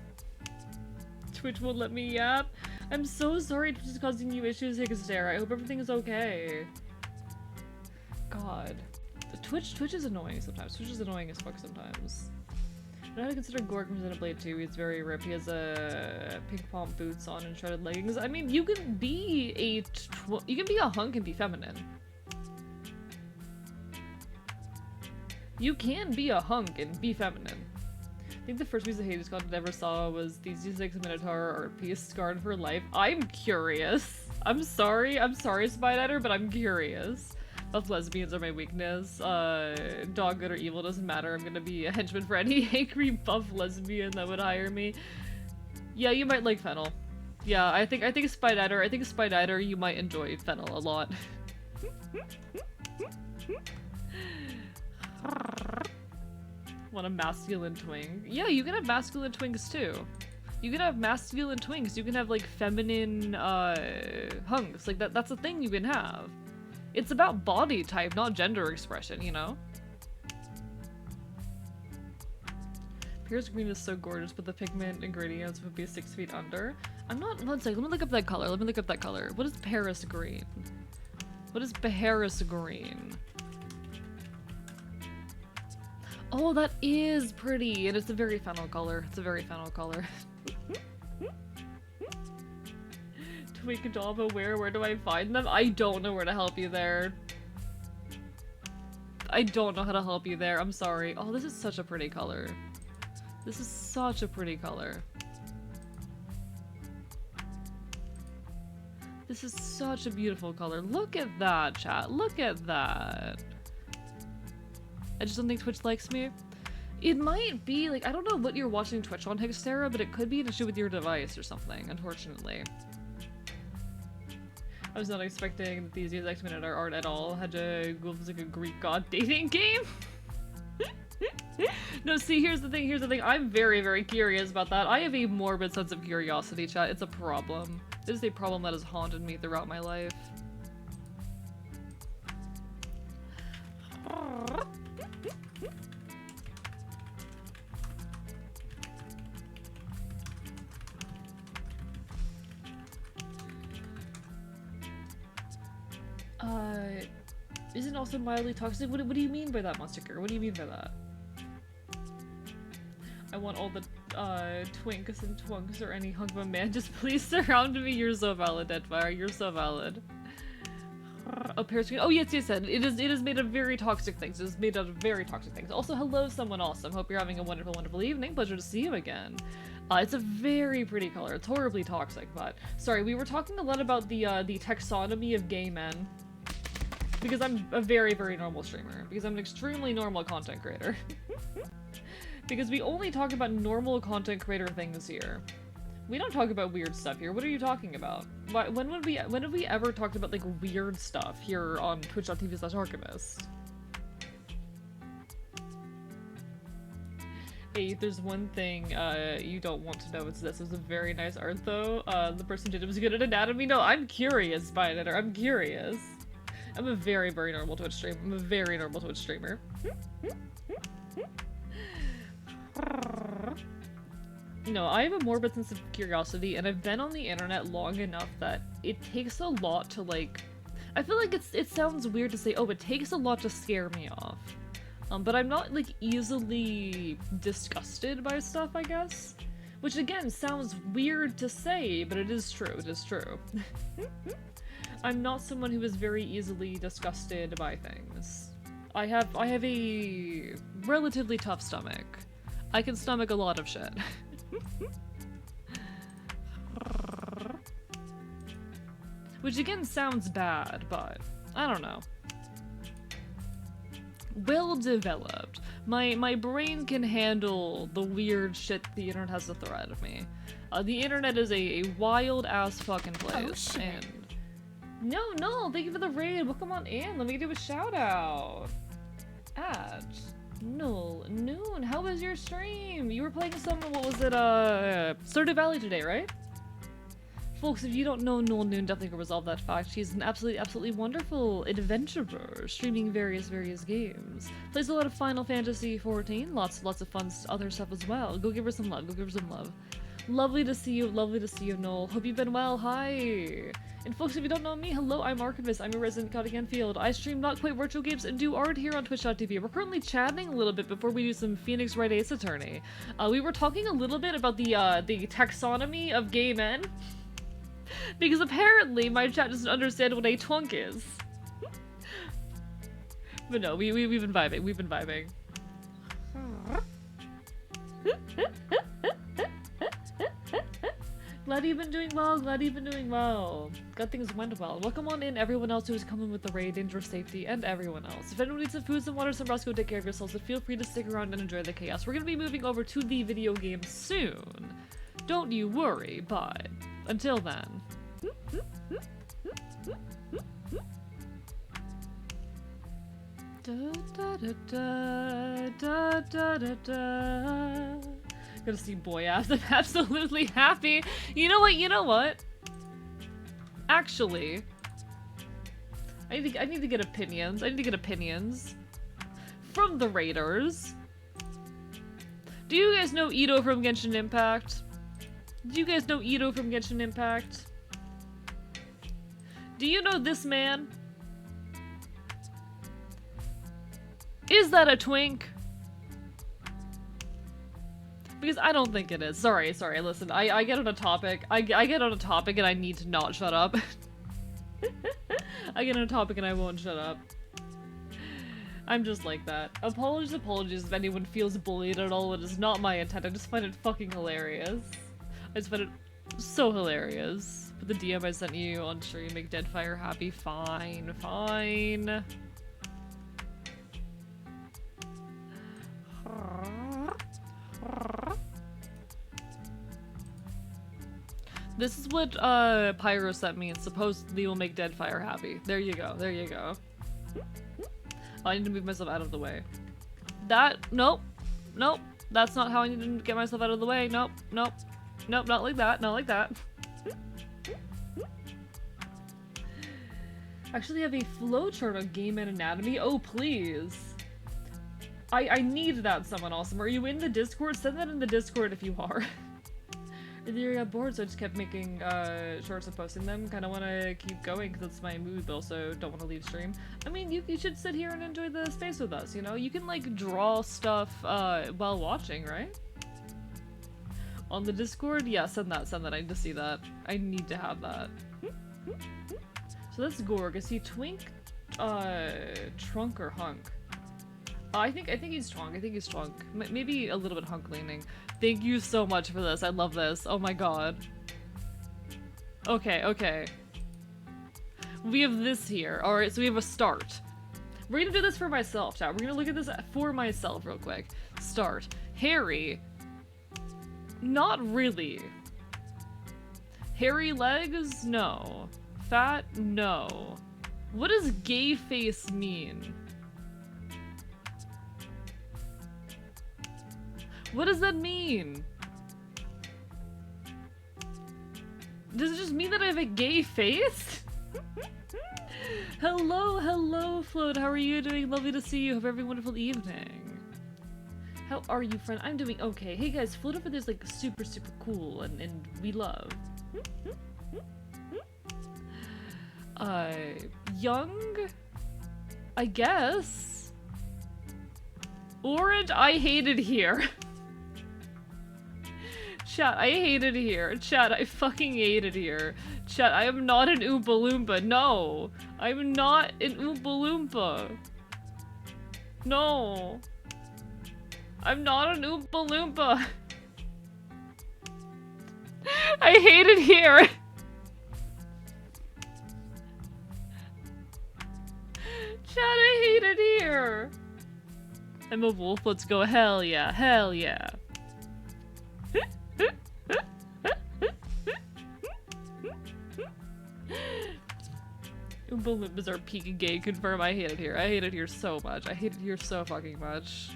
Twitch won't let me yap. I'm so sorry Twitch is causing you issues, Higgster. I hope everything is okay. God. Twitch is annoying sometimes. Twitch is annoying as fuck sometimes. I know how to consider Gorg from Xenoblade 2. He's very ripped. He has pink pomp boots on and shredded leggings. I mean, you can be a hunk and be feminine. You can be a hunk and be feminine. I think the first piece of Hades content I ever saw was the Z6 Minotaur art piece, Scarred for Life. I'm curious. I'm sorry, Spyditer, but I'm curious. Buff lesbians are my weakness. Dog good or evil doesn't matter. I'm gonna be a henchman for any angry buff lesbian that would hire me. Yeah, you might like Fennel. Yeah, I think Spyditer, you might enjoy Fennel a lot. Want a masculine twink? Yeah, you can have masculine twinks too. You can have masculine twinks. You can have like feminine hunks. Like that's a thing you can have. It's about body type, not gender expression, you know? Pierce green is so gorgeous, but the pigment ingredients would be 6 feet under. I'm not, one second, let me look up that color. Let me look up that color. What is Paris green? What is Paris green? Oh, that is pretty, and it's a very fennel color. It's a very fennel color. Twink and Java, where do I find them? I don't know where to help you there. I don't know how to help you there. I'm sorry. Oh, this is such a pretty color. This is such a pretty color. This is such a beautiful color. Look at that, chat. Look at that. I just don't think Twitch likes me. It might be, like, I don't know what you're watching Twitch on, Hextera, but it could be an issue with your device or something, unfortunately. I was not expecting that these X-Men are art at all. Had to go like a Greek god dating game. No, see, here's the thing. I'm very, very curious about that. I have a morbid sense of curiosity, chat. It's a problem. It is a problem that has haunted me throughout my life. Isn't also mildly toxic? What do you mean by that, Monster? What do you mean by that? I want all the twinks and twunks or any hunk of a man. Just please surround me. You're so valid, Deadfire. You're so valid. Oh, Paris green. Oh, yes, it is made of very toxic things. It is made out of very toxic things. Also, hello, someone awesome. Hope you're having a wonderful, wonderful evening. Pleasure to see you again. It's a very pretty color. It's horribly toxic, but sorry, we were talking a lot about the taxonomy of gay men. Because I'm a very, very normal streamer. Because I'm an extremely normal content creator. Because we only talk about normal content creator things here. We don't talk about weird stuff here. What are you talking about? When have we ever talked about like weird stuff here on twitch.tv/Archivist? Hey, there's one thing you don't want to know. It's this. It was a very nice art though. The person who did it was good at anatomy. No, I'm curious, Spinator. I'm curious. I'm a very, very normal Twitch streamer. I'm a very normal Twitch streamer. No, I have a morbid sense of curiosity, and I've been on the internet long enough that it takes a lot to, like... I feel like it sounds weird to say, oh, it takes a lot to scare me off. But I'm not, like, easily disgusted by stuff, I guess. Which, again, sounds weird to say, but it is true. It is true. I'm not someone who is very easily disgusted by things. I have a relatively tough stomach. I can stomach a lot of shit. Which again sounds bad, but I don't know. Well developed. My brain can handle the weird shit the internet has to throw at me. The internet is a wild ass fucking place, Oh, and no, thank you for the raid. Welcome on in. Let me do a shout out. Noon, how was your stream? You were playing some, what was it, Stardew Valley today, right? Folks, if you don't know Noon, definitely can resolve that fact. She's an absolutely wonderful adventurer, streaming various games. Plays a lot of Final Fantasy XIV, lots of fun other stuff as well. Go give her some love, Lovely to see you, Noel. Hope you've been well, hi! And folks, if you don't know me, hello, I'm Archivist. I'm a resident Cotting Enfield. I stream not quite virtual games and do art here on twitch.tv. We're currently chatting a little bit before we do some Phoenix Wright Ace Attorney. We were talking a little bit about the taxonomy of gay men. Because apparently my chat doesn't understand what a twunk is. But no, we've been vibing, Glad you've been doing well, Glad things went well. Welcome on in everyone else who is coming with the raid, Danger Safety, and everyone else. If anyone needs some food, some water, some rest, go take care of yourselves, so feel free to stick around and enjoy the chaos. We're gonna be moving over to the video game soon. Don't you worry, but until then. Da da da da da da da da. Gonna see boy abs. I'm absolutely happy. You know what? You know what? Actually, I need to get opinions. I need to get opinions from the Raiders. Do you guys know Ito from Genshin Impact? Do you guys know Ito from Genshin Impact? Do you know this man? Is that a twink? Because I don't think it is. Sorry, listen, I get on a topic. I get on a topic and I need to not shut up. I get on a topic and I won't shut up. I'm just like that. Apologies if anyone feels bullied at all. It is not my intent. I just find it fucking hilarious. I just find it so hilarious. But the DM I sent you on stream make Deadfire happy. Fine, fine. This is what Pyro sent me and supposedly will make Deadfire happy. There you go, there you go. Oh, I need to move myself out of the way. Nope. Nope. That's not how I need to get myself out of the way. Nope. Nope. Nope, not like that. Not like that. Actually have a flowchart on Game and Anatomy. Oh, please. I need that, someone awesome. Are you in the Discord? Send that in the Discord if you are. Either I got bored, so I just kept making shorts and posting them. Kind of want to keep going because that's my mood, but also don't want to leave stream. I mean, you should sit here and enjoy the space with us, you know? You can, like, draw stuff while watching, right? On the Discord? Yeah, send that. I need to see that. I need to have that. So that's Gorg. Is he twink, trunk, or hunk? I think he's trunk. I think he's trunk. Maybe a little bit hunk leaning. Thank you so much for this. I love this. Oh my god. Okay, okay. We have this here. Alright, so we have a start. We're gonna do this for myself, chat. We're gonna look at this for myself real quick. Start. Hairy. Not really. Hairy legs? No. Fat? No. What does gay face mean? What does that mean? Does it just mean that I have a gay face? Hello, Float. How are you doing? Lovely to see you. Hope every wonderful evening. How are you, friend? I'm doing okay. Hey guys, Float over there's like super cool and we love. Young? I guess. Orange? I hate it here. Chat, I hate it here. Chat, I fucking hate it here. Chat, I am not an Oompa Loompa. No. I'm not an Oompa Loompa. No. I'm not an Oompa Loompa. I hate it here. Chat, I hate it here. I'm a wolf. Let's go. Hell yeah. Hell yeah. Oompa Loompas are peak gay. Confirm. I hate it here. I hate it here so much. I hate it here so fucking much.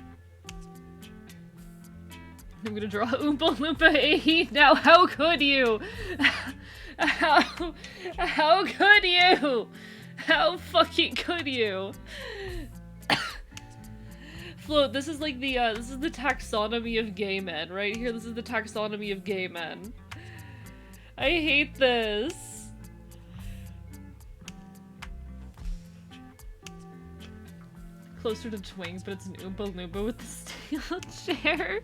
I'm gonna draw Oompa Loompa AE now. How could you? How could you? How fucking could you? Float, this is like the, this is the taxonomy of gay men, right here. This is the taxonomy of gay men. I hate this. Closer to twink, but it's an Oompa Loompa with the steel chair.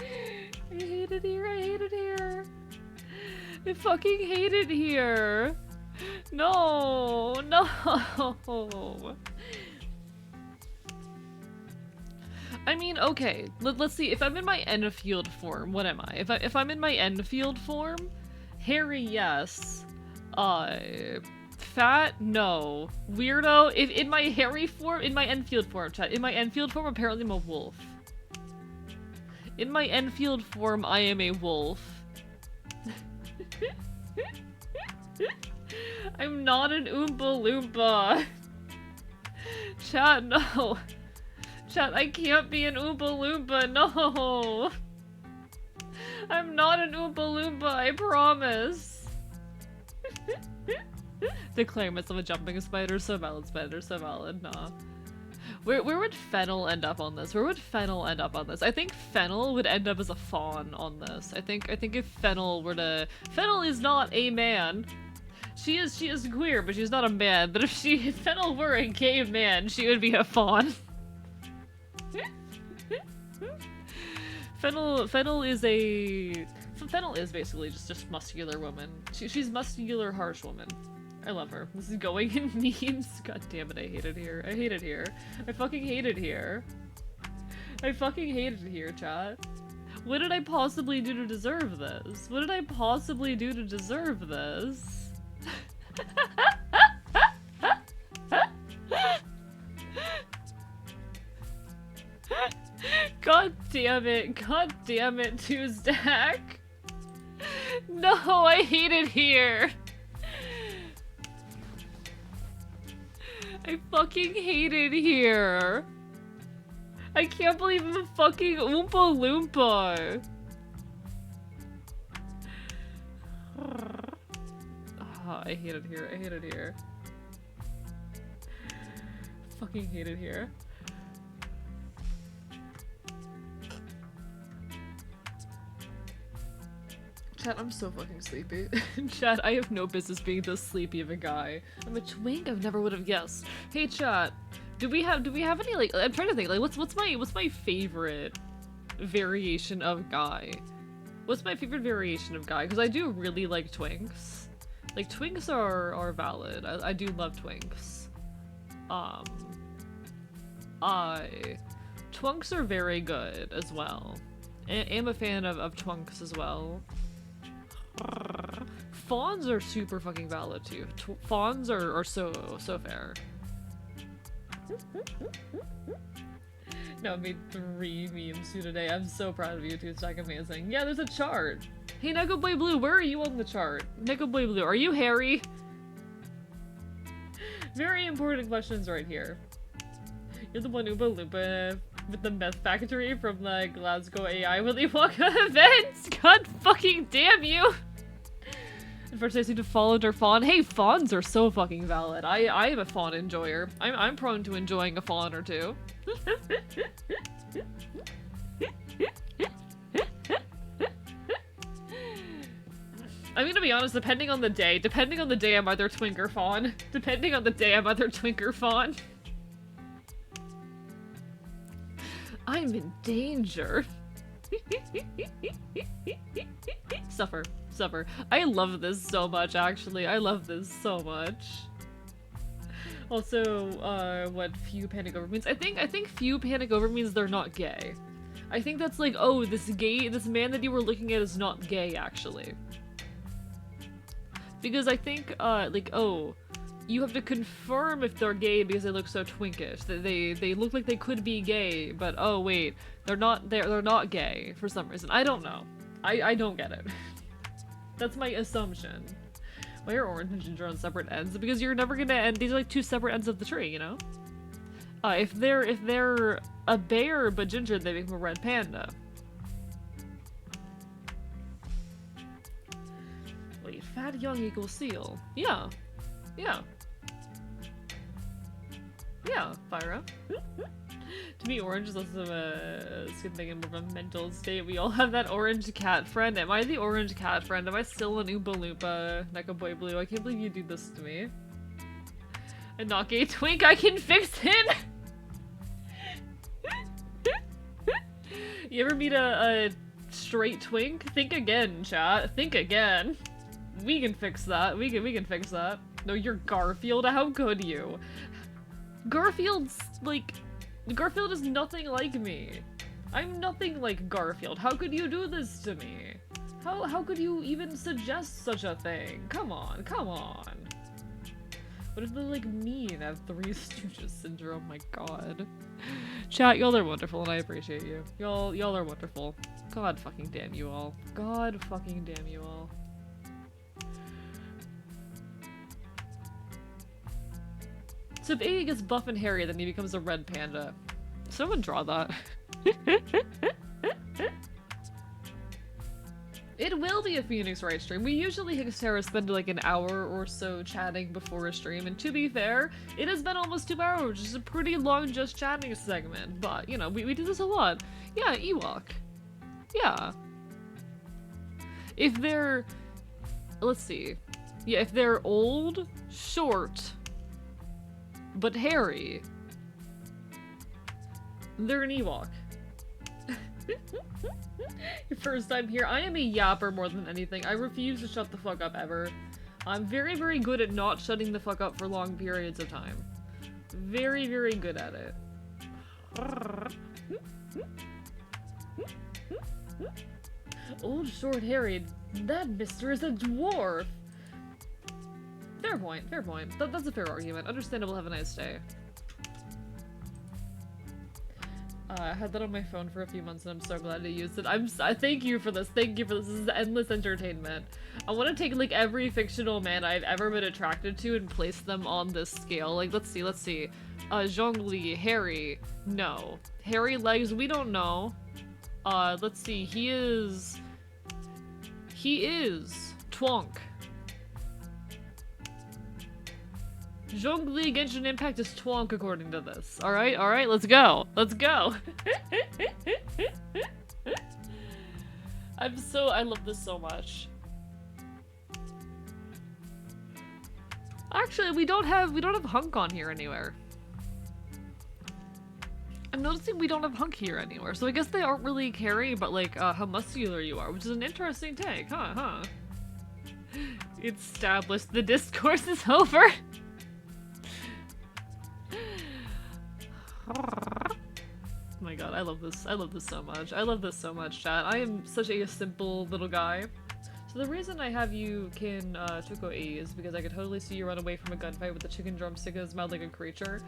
I hate it here, I hate it here. I fucking hate it here. No, no. I mean, okay, let's see. If I'm in my Enfield form, what am I? If I'm in my Enfield form, hairy, yes. Fat, no. Weirdo, if in my hairy form, in my Enfield form, chat. In my Enfield form, apparently I'm a wolf. In my Enfield form, I am a wolf. I'm not an Oompa Loompa. Chat, no. Chat, I can't be an Oompa Loompa, no. I'm not an Oompa Loompa, I promise. Declare myself a jumping spider, so valid, nah. Where would Fennel end up on this? Where would Fennel end up on this? I think Fennel would end up as a fawn on this. I think if Fennel were to... Fennel is not a man. She is queer, but she's not a man. But if Fennel were a gay man, she would be a fawn. Fennel is basically just muscular woman. She's muscular, harsh woman. I love her. This is going in memes. God damn it, I hate it here. I hate it here. I fucking hate it here. I fucking hate it here, chat. What did I possibly do to deserve this? What did I possibly do to deserve this? God damn it, Tuesdack. No, I hate it here. I fucking hate it here. I can't believe I'm a fucking Oompa Loompa. Oh, I hate it here. I hate it here. Fucking hate it here. Chat, I'm so fucking sleepy. Chat, I have no business being this sleepy of a guy. I'm a twink, I never would have guessed. Hey chat, do we have any, like, I'm trying to think, like, what's my favorite variation of guy? What's my favorite variation of guy? Because I do really like twinks. Like, twinks are valid. I do love twinks. Twunks are very good as well. I'm a fan of twunks as well. Fawns are super fucking valid too. Fawns are so fair. No, I made 3 memes too today. I'm so proud of you, Tuesdack. Amazing. Yeah, there's a chart. Hey, Neko Boy Blue, where are you on the chart? Neko Boy Blue, are you hairy? Very important questions right here. You're the one Oompa Loompa with the meth factory from the Glasgow AI Willy Wonka event? God fucking damn you! And first I seem to fall under fawn. Hey, fawns are so fucking valid. I am a fawn enjoyer. I'm prone to enjoying a fawn or two. I'm gonna be honest, depending on the day, I'm either twink or fawn. Depending on the day, I'm either twink or fawn. I'm in danger. Suffer. I love this so much, actually. I love this so much. Also, what few panic over means. I think few panic over means they're not gay. I think that's like, oh, this man that you were looking at is not gay, actually. Because I think, like, oh, you have to confirm if they're gay because they look so twinkish. They look like they could be gay, but oh wait, they're not gay for some reason. I don't know. I don't get it. That's my assumption. Why are orange and ginger on separate ends? Because you're never gonna end. These are like 2 separate ends of the tree, you know? If they're a bear but ginger, they make them a red panda. Wait, fat young equals seal. Yeah. Yeah. Yeah, Fyra. To me, orange is less of a skin thing and more of a mental state. We all have that orange cat friend. Am I the orange cat friend? Am I still an Oompa Loompa? Neko Boy Blue, I can't believe you do this to me. A not gay twink, I can fix him! You ever meet a straight twink? Think again, chat. Think again. We can fix that. We can fix that. No, you're Garfield. How could you? Garfield is nothing like me. I'm nothing like Garfield. How could you do this to me? How could you even suggest such a thing? Come on, come on. What if they're like me and have 3 Stooges syndrome? My god. Chat, y'all are wonderful and I appreciate you. Y'all are wonderful. God fucking damn you all. God fucking damn you all. So if Iggy gets buff and hairy, then he becomes a red panda. Someone draw that. It will be a Phoenix Wright stream. We usually Sarah spend like an hour or so chatting before a stream, and to be fair, it has been almost 2 hours, which is a pretty long just chatting segment, but, you know, we do this a lot. Yeah, Ewok. Yeah. If they're... let's see. Yeah, if they're old, short, but hairy, they're an Ewok. Your first time here. I am a yapper more than anything. I refuse to shut the fuck up ever. I'm very, very good at not shutting the fuck up for long periods of time. Very, very good at it. Old, short, hairy. That mister is a dwarf. Fair point, fair point. That's a fair argument. Understandable, have a nice day. I had that on my phone for a few months and I'm so glad I used it. Thank you for this. Thank you for this. This is endless entertainment. I want to take like every fictional man I've ever been attracted to and place them on this scale. Like, let's see. Zhongli, Harry, no. Hairy legs, we don't know. Let's see. He is Twonk. Zhongli Genshin Impact is Twonk according to this. Alright, let's go. Let's go. I love this so much. Actually, we don't have Hunk on here anywhere. I'm noticing we don't have Hunk here anywhere, so I guess they aren't really caring about like how muscular you are, which is an interesting take, huh? It's established the discourse is over. Oh my god, I love this. I love this so much. I love this so much, chat. I am such a simple little guy. So the reason I have you kin Tuko A is because I could totally see you run away from a gunfight with a chicken drumstick in his mouth like a creature.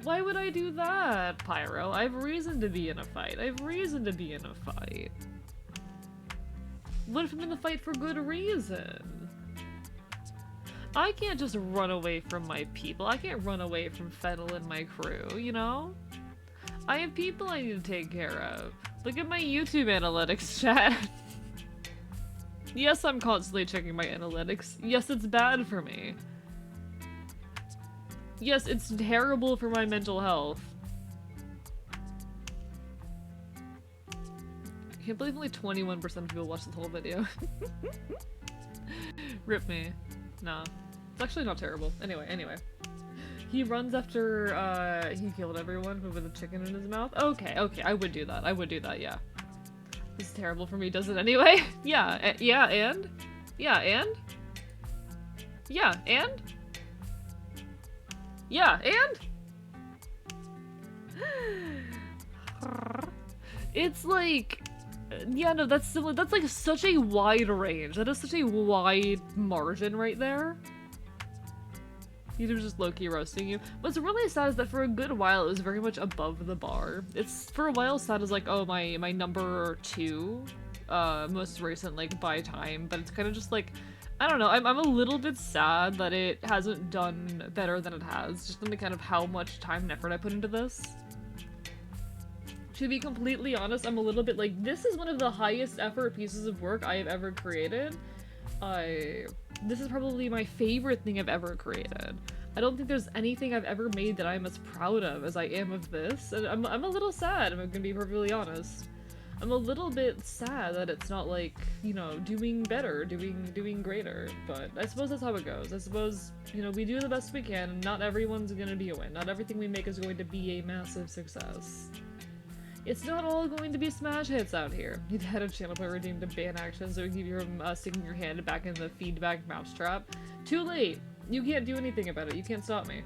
Why would I do that, Pyro? I have reason to be in a fight. I have reason to be in a fight. What if I'm in the fight for good reason? I can't just run away from my people. I can't run away from Fennel and my crew, you know? I have people I need to take care of. Look at my YouTube analytics, chat. Yes, I'm constantly checking my analytics. Yes, it's bad for me. Yes, it's terrible for my mental health. I can't believe only 21% of people watched the whole video. Rip me. Nah. It's actually not terrible. Anyway. He runs after, he killed everyone with a chicken in his mouth. Okay, I would do that. Yeah. This is terrible for me, does it anyway? Yeah, and? Yeah, and? Yeah, and? It's like... yeah, no, that's similar. That's like such a wide range. That is such a wide margin right there. He was just low-key roasting you. What's really sad is that for a good while it was very much above the bar. It's for a while sad as like, oh, my number 2, most recent like by time, but it's kind of just like, I don't know. I'm a little bit sad that it hasn't done better than it has, just in the kind of how much time and effort I put into this. To be completely honest, I'm a little bit like, this is one of the highest effort pieces of work I have ever created. This is probably my favorite thing I've ever created. I don't think there's anything I've ever made that I'm as proud of as I am of this, and I'm a little sad, I'm gonna be perfectly honest. I'm a little bit sad that it's not like, you know, doing better, doing greater, but I suppose that's how it goes. I suppose, you know, we do the best we can, and not everyone's gonna be a win. Not everything we make is going to be a massive success. It's not all going to be smash hits out here. You'd had a channel point redeemed to ban action so we keep you from sticking your hand back in the feedback mousetrap. Too late! You can't do anything about it. You can't stop me.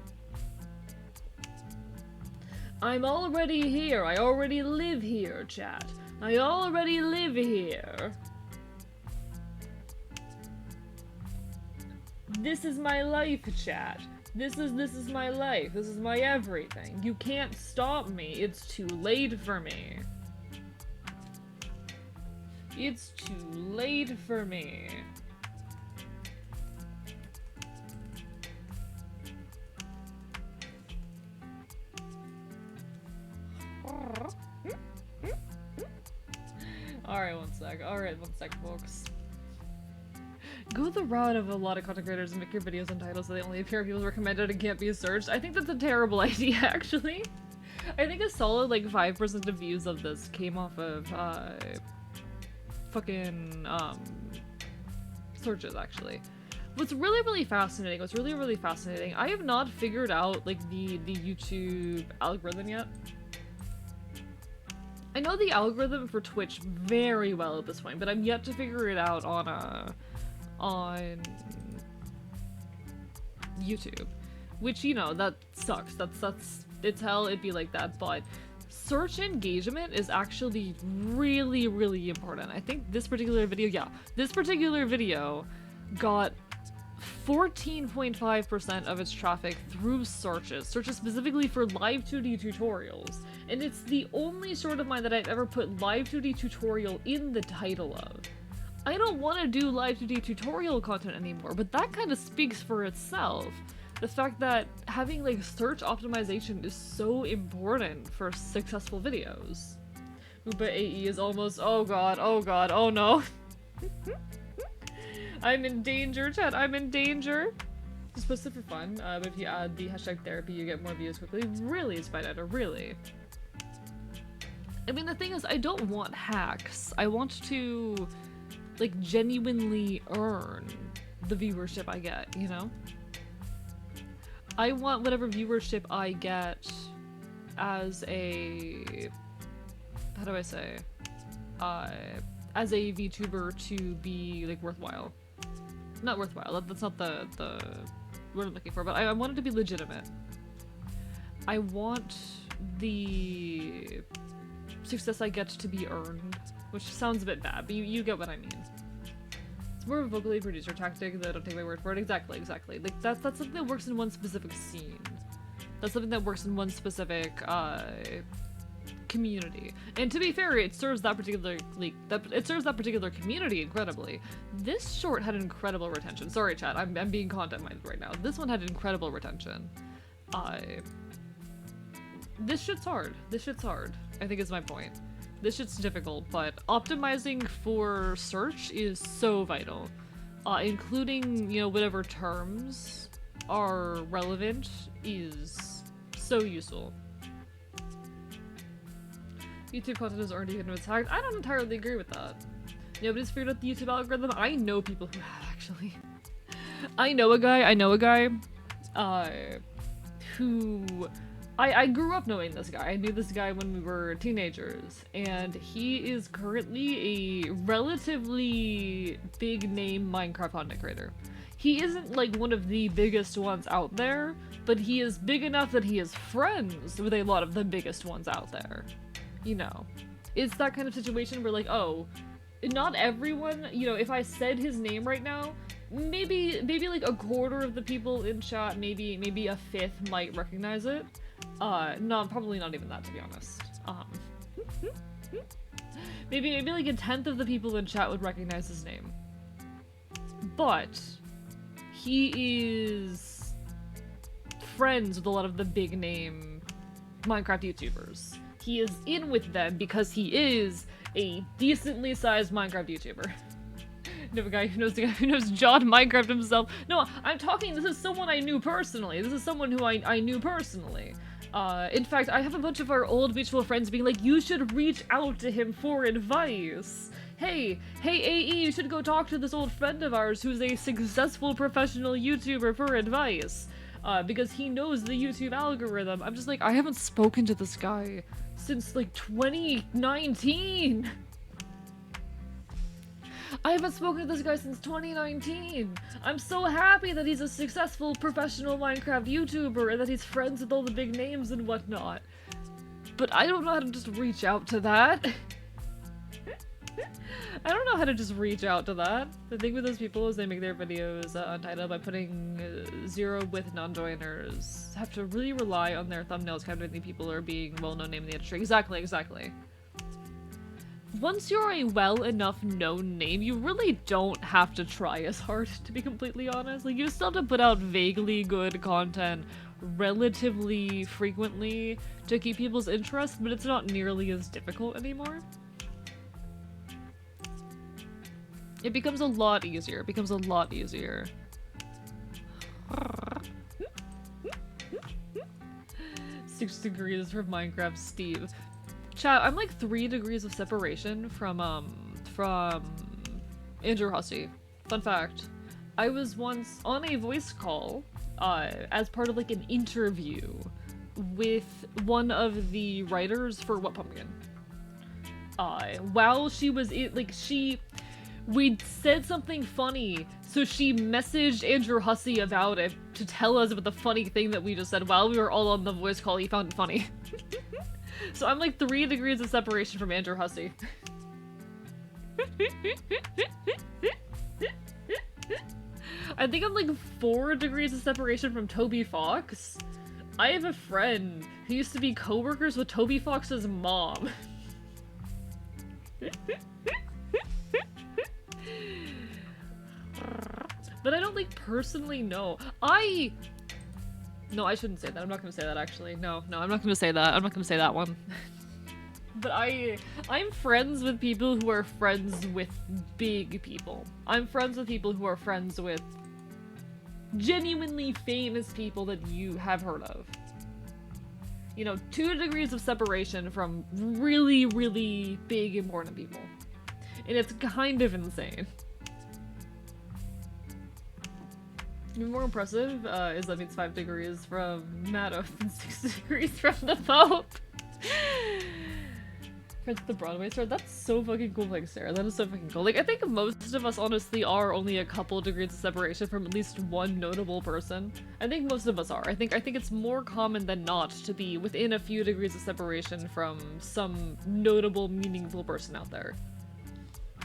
I'm already here. I already live here, chat. I already live here. This is my life, chat. This is my life. This is my everything. You can't stop me. It's too late for me. It's too late for me. Alright, one sec, folks. Go the route of a lot of content creators and make your videos and titles so they only appear in people's recommended and can't be searched. I think that's a terrible idea, actually. I think a solid, like, 5% of views of this came off of, fucking, searches, actually. What's really fascinating, I have not figured out, like, the YouTube algorithm yet. I know the algorithm for Twitch very well at this point, but I'm yet to figure it out on YouTube. Which, you know, that sucks. It's hell, it'd be like that, but search engagement is actually really important. I think this particular video, got 14.5% of its traffic through searches specifically for live 2D tutorials, and it's the only sort of mine that I've ever put live 2D tutorial in the title of. I don't want to do live 2D tutorial content anymore, but that kind of speaks for itself. The fact that having, like, search optimization is so important for successful videos. Upa AE is almost- oh god, oh no. I'm in danger, chat, I'm in danger. Just post it for fun, but if you add the hashtag therapy, you get more views quickly. Really, Spider, really. I mean, the thing is, I don't want hacks. I want to, like, genuinely earn the viewership I get, you know? I want whatever viewership I get as a... how do I say? As a VTuber to be, like, worthwhile. Not worthwhile, that's not the word I'm looking for, but I want it to be legitimate. I want the success I get to be earned, which sounds a bit bad, but you get what I mean. It's more of a vocally producer tactic, that don't take my word for it. Exactly. Like, that's something that works in one specific scene. That's something that works in one specific, community. And to be fair, it serves that particular, like, it serves that particular community incredibly. This short had incredible retention. Sorry, chat, I'm being content-minded right now. This one had incredible retention. This shit's hard. I think is my point. This shit's difficult, but optimizing for search is so vital. Including, you know, whatever terms are relevant is so useful. YouTube content is already hidden with tags. I don't entirely agree with that. Nobody's figured out the YouTube algorithm. I know people who have, actually. I know a guy, who... I grew up knowing this guy. I knew this guy when we were teenagers, and he is currently a relatively big name Minecraft content creator. He isn't like one of the biggest ones out there, but he is big enough that he is friends with a lot of the biggest ones out there. You know, it's that kind of situation where, like, oh, not everyone, you know, if I said his name right now, maybe like a quarter of the people in chat, maybe a fifth might recognize it. No, probably not even that, to be honest. Maybe like a tenth of the people in chat would recognize his name. But he is friends with a lot of the big name Minecraft YouTubers. He is in with them because he is a decently sized Minecraft YouTuber. know a guy who knows John Minecraft himself. No, I'm talking, this is someone I knew personally. This is someone who I knew personally. In fact, I have a bunch of our old mutual friends being like, you should reach out to him for advice. Hey AE, you should go talk to this old friend of ours who's a successful professional YouTuber for advice. Because he knows the YouTube algorithm. I'm just like, I haven't spoken to this guy since like 2019. I haven't spoken to this guy since 2019. I'm so happy that he's a successful professional Minecraft YouTuber and that he's friends with all the big names and whatnot. But I don't know how to just reach out to that. I don't know how to just reach out to that. The thing with those people is they make their videos untitled by putting 0 with non-joiners. Have to really rely on their thumbnails counting people are being well-known name in the industry. Exactly. Once you're a well enough known name, you really don't have to try as hard, to be completely honest. Like, you still have to put out vaguely good content relatively frequently to keep people's interest, but it's not nearly as difficult anymore. It becomes a lot easier. It becomes a lot easier. 6 degrees from Minecraft Steve. Chat, I'm like 3 degrees of separation from Andrew Hussey. Fun fact. I was once on a voice call, as part of like an interview with one of the writers for What Pumpkin. While she was we'd said something funny, so she messaged Andrew Hussey about it to tell us about the funny thing that we just said while we were all on the voice call. He found it funny. So I'm like 3 degrees of separation from Andrew Hussey. I think I'm like 4 degrees of separation from Toby Fox. I have a friend who used to be co-workers with Toby Fox's mom. But I don't like personally know. No, I shouldn't say that. I'm not gonna say that actually. No, I'm not gonna say that. I'm not gonna say that one. But I'm friends with people who are friends with big people. I'm friends with people who are friends with genuinely famous people that you have heard of. You know, 2 degrees of separation from really, really big, important people. And it's kind of insane. Even more impressive is that it's 5 degrees from Madoff and 6 degrees from the Pope. Friends with the Broadway star? That's so fucking cool, like Sarah. That is so fucking cool. Like, I think most of us honestly are only a couple degrees of separation from at least one notable person. I think most of us are. I think it's more common than not to be within a few degrees of separation from some notable, meaningful person out there.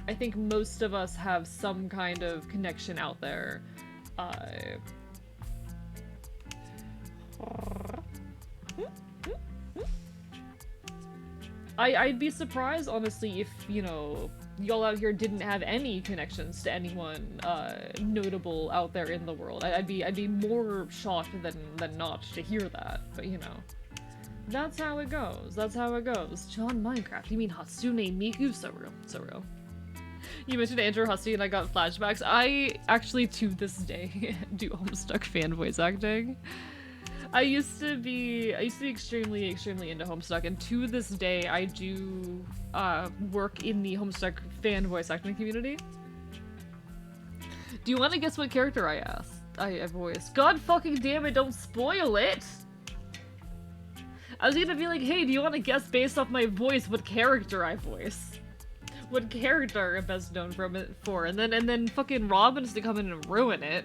I think most of us have some kind of connection out there. I'd be surprised, honestly, if, you know, y'all out here didn't have any connections to anyone, notable out there in the world. I'd be more shocked than not to hear that, but, you know. That's how it goes. That's how it goes. John Minecraft. You mean Hatsune Miku? So real. So real. You mentioned Andrew Hussey and I got flashbacks. I actually, to this day, do Homestuck fan voice acting. I used to be extremely, extremely into Homestuck, and to this day, I do work in the Homestuck fan voice acting community. Do you want to guess what character I voice? God fucking damn it, don't spoil it! I was gonna be like, hey, do you want to guess based off my voice what character I voice? What character I'm best known for, and then fucking Robin's to come in and ruin it.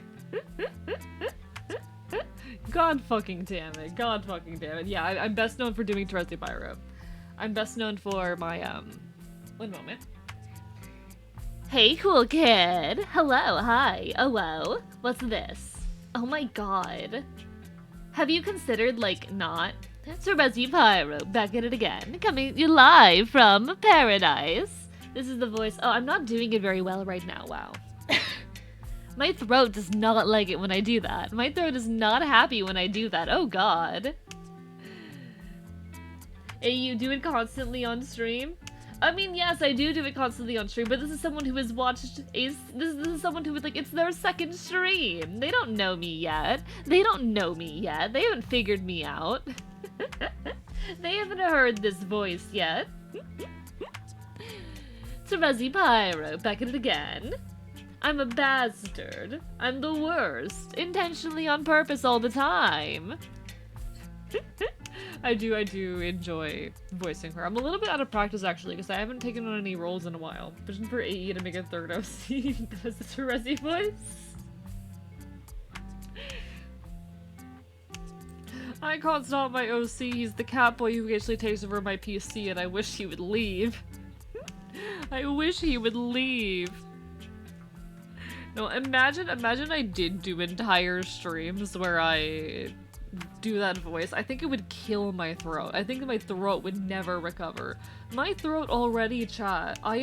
God fucking damn it. God fucking damn it. Yeah, I'm best known for doing Terezi Pyro. I'm best known for my, one moment. Hey, cool kid. Hello, hi. Hello. What's this? Oh my god. Have you considered, like, not? Terezi Pyro, back at it again. Coming live from paradise. This is the voice. Oh, I'm not doing it very well right now. Wow. My throat does not like it when I do that. My throat is not happy when I do that. Oh god. Hey, you do it constantly on stream? I mean, yes, I do it constantly on stream, but this is someone who has watched this is someone who is like, it's their second stream. They don't know me yet. They don't know me yet. They haven't figured me out. They haven't heard this voice yet. Terezi Pyro, back at it again. I'm a bastard. I'm the worst. Intentionally on purpose all the time. I do enjoy voicing her. I'm a little bit out of practice actually, because I haven't taken on any roles in a while. Vision for AE to make a third OC does the Terezi voice. I can't stop my OC. He's the cat boy who actually takes over my PC, and I wish he would leave. I wish he would leave. No, imagine I did do entire streams where I do that voice. I think it would kill my throat. I think my throat would never recover. My throat already, chat. I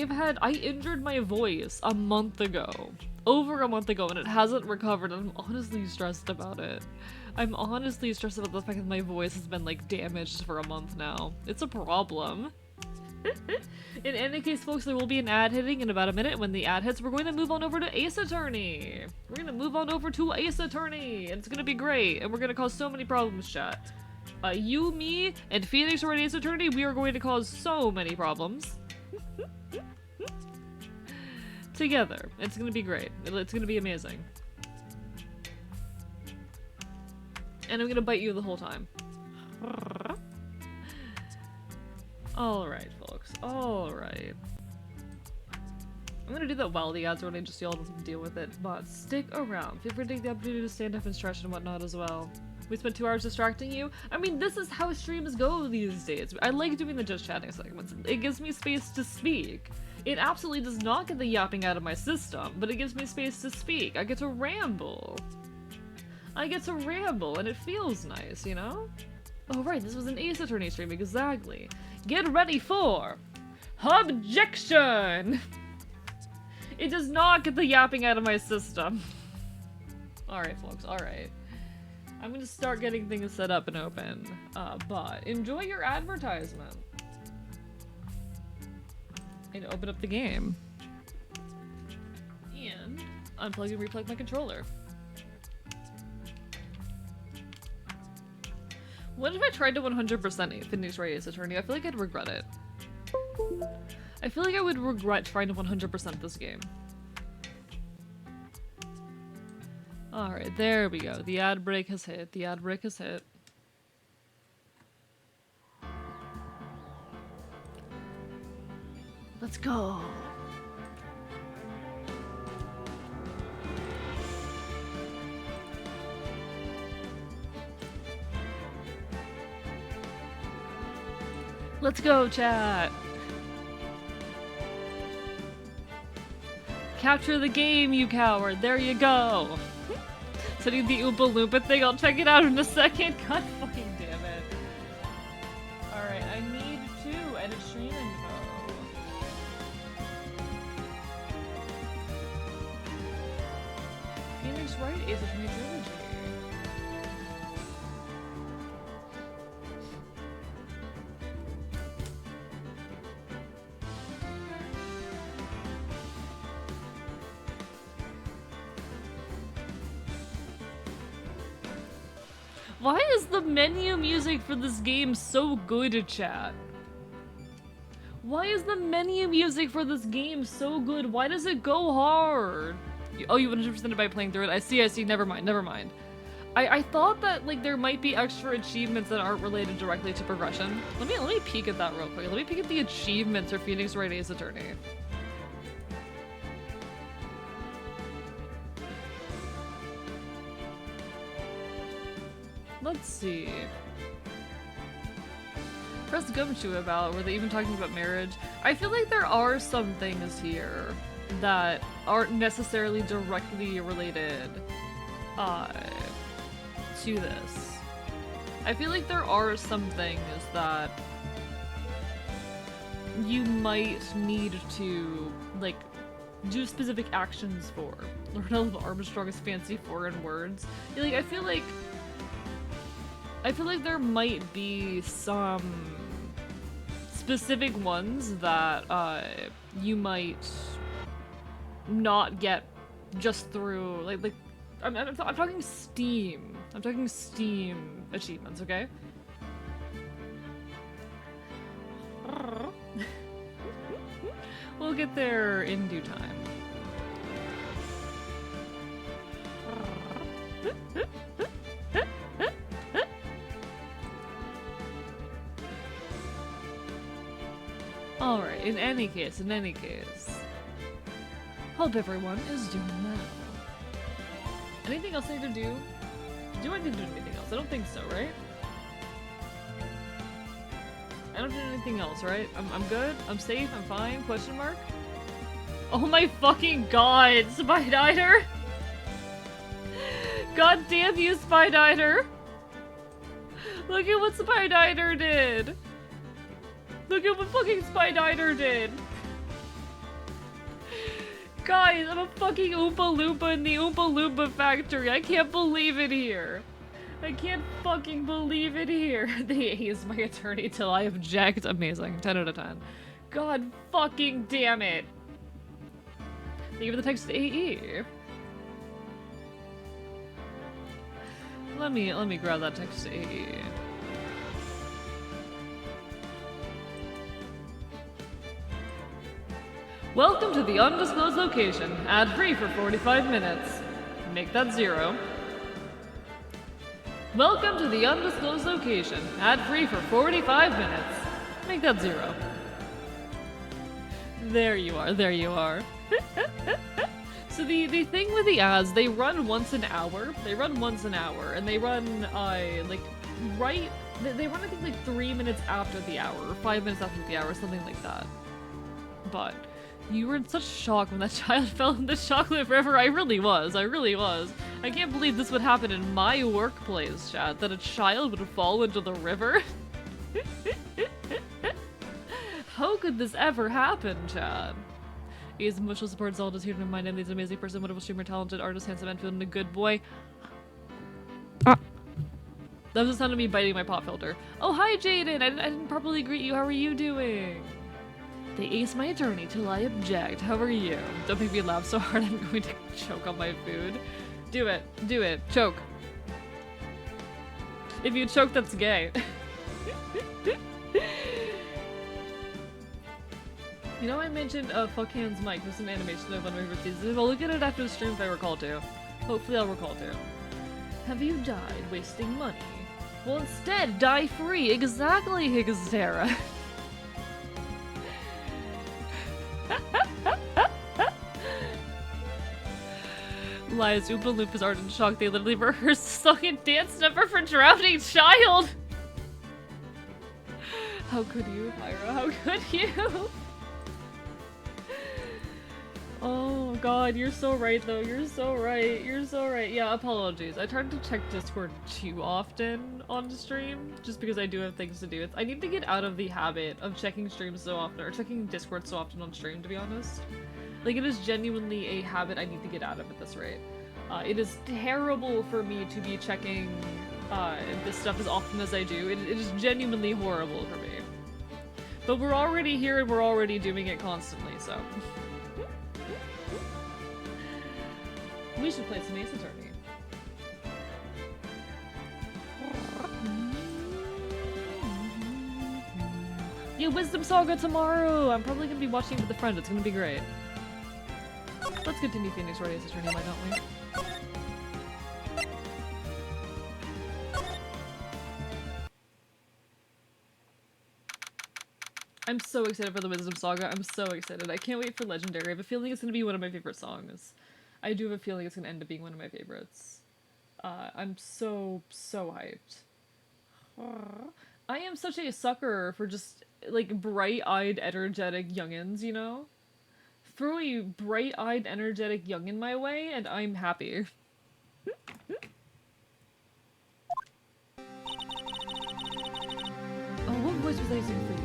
injured my voice a month ago. Over a month ago, and it hasn't recovered. I'm honestly stressed about it. I'm honestly stressed about the fact that my voice has been, like, damaged for a month now. It's a problem. In any case, folks, there will be an ad hitting in about a minute. When the ad hits, we're going to move on over to Ace Attorney. We're going to move on over to Ace Attorney, and it's going to be great, and we're going to cause so many problems, chat. You, me, and Phoenix Wright Ace Attorney, we are going to cause so many problems. Together. It's going to be great. It's going to be amazing. And I'm going to bite you the whole time. Alright, folks. Alright. I'm gonna do that while the ads are running, just so y'all doesn't deal with it. But stick around. Feel free to take the opportunity to stand up and stretch and whatnot as well. We spent 2 hours distracting you. I mean, this is how streams go these days. I like doing the just chatting segments. It gives me space to speak. It absolutely does not get the yapping out of my system, but it gives me space to speak. I get to ramble. I get to ramble, and it feels nice, you know? Oh right, this was an Ace Attorney stream, exactly. Get ready for objection! It does not get the yapping out of my system. Alright, folks, alright. I'm gonna start getting things set up and open. But enjoy your advertisement. And open up the game. And unplug and replug my controller. What if I tried to 100% Phoenix Wright Ace Attorney? I feel like I'd regret it. I feel like I would regret trying to 100% this game. Alright, there we go. The ad break has hit. The ad break has hit. Let's go. Let's go, chat! Capture the game, you coward! There you go! Setting the Oompa Loompa thing, I'll check it out in a second. God fucking damn it. Alright, I need to edit stream info. Phoenix Wright Ace Attorney trilogy. Why is the menu music for this game so good, chat? Why is the menu music for this game so good? Why does it go hard? Oh, you 100%ed it by playing through it? I see, never mind. I thought that, like, there might be extra achievements that aren't related directly to progression. Let me peek at that real quick. Let me peek at the achievements for Phoenix Wright Ace Attorney. Let's see. Press Gumshoe about, were they even talking about marriage? I feel like there are some things here that aren't necessarily directly related to this. I feel like there are some things that you might need to, like, do specific actions for. Learn all of Armstrong's fancy foreign words. Like, I feel like there might be some specific ones that you might not get just through like I'm talking Steam. I'm talking Steam achievements, okay? We'll get there in due time. Alright, in any case, hope everyone is doing well. Anything else I need to do? Do I need to do anything else? I don't think so, right? I don't do anything else, right? I'm good? I'm safe? I'm fine? Question mark? Oh my fucking god, Spider! God damn you, Spider! Look at what Spider did! Look at what fucking Spider did! Guys, I'm a fucking Oompa Loompa in the Oompa Loompa factory. I can't believe it here. I can't fucking believe it here. They haze my attorney till I object. Amazing. 10 out of 10. God fucking damn it. Thank you for the text to AE. Let me grab that text to AE. Welcome to the undisclosed location. Ad-free for 45 minutes. Make that 0. Welcome to the undisclosed location. Ad-free for 45 minutes. Make that 0. There you are, there you are. So the thing with the ads, they run once an hour. They run once an hour, and they run, like, right... They run, I think, like 3 minutes after the hour, or 5 minutes after the hour, something like that. But... you were in such shock when that child fell in the chocolate river. I really was. I really was. I can't believe this would happen in my workplace, chat. That a child would fall into the river. How could this ever happen, chat? He is emotional support. Zelda's here to remind him he's an amazing person, wonderful streamer, talented artist, handsome man, feeling a good boy. That was the sound of me biting my pop filter. Oh, hi, Jaden. I didn't properly greet you. How are you doing? They aced my attorney till I object. How are you? Don't make me laugh so hard I'm going to choke on my food. Do it. Do it. Choke. If you choke, that's gay. You know, I mentioned Fuck Hands Mike with some animation of one of my favorite seasons. I'll look at it after the stream if I recall to. Hopefully I'll recall to. Have you died wasting money? Well, instead, die free. Exactly, Higgsdara. Lies, Oompa Loompas aren't in shock. They literally rehearsed the song and dance number for Drowning Child! How could you, Myra? How could you? Oh god, you're so right though. You're so right. You're so right. Yeah, apologies. I tried to check Discord too often on stream, just because I do have things to do. I need to get out of the habit of checking streams so often, or checking Discord so often on stream, to be honest. Like, it is genuinely a habit I need to get out of at this rate. It is terrible for me to be checking this stuff as often as I do. It is genuinely horrible for me. But we're already here and we're already doing it constantly, so... We should play some Ace Attorney. Yeah, Wisdom Saga tomorrow! I'm probably gonna be watching it with a friend. It's gonna be great. Let's continue Phoenix Wright Ace Attorney, why don't we? I'm so excited for the Wisdom Saga. I'm so excited. I can't wait for Legendary. I have a feeling it's gonna be one of my favorite songs. I do have a feeling it's gonna end up being one of my favorites. I'm so hyped. I am such a sucker for just, like, bright-eyed, energetic youngins, you know? Throw a bright-eyed, energetic youngin my way, and I'm happy. Oh, what voice was I using for you?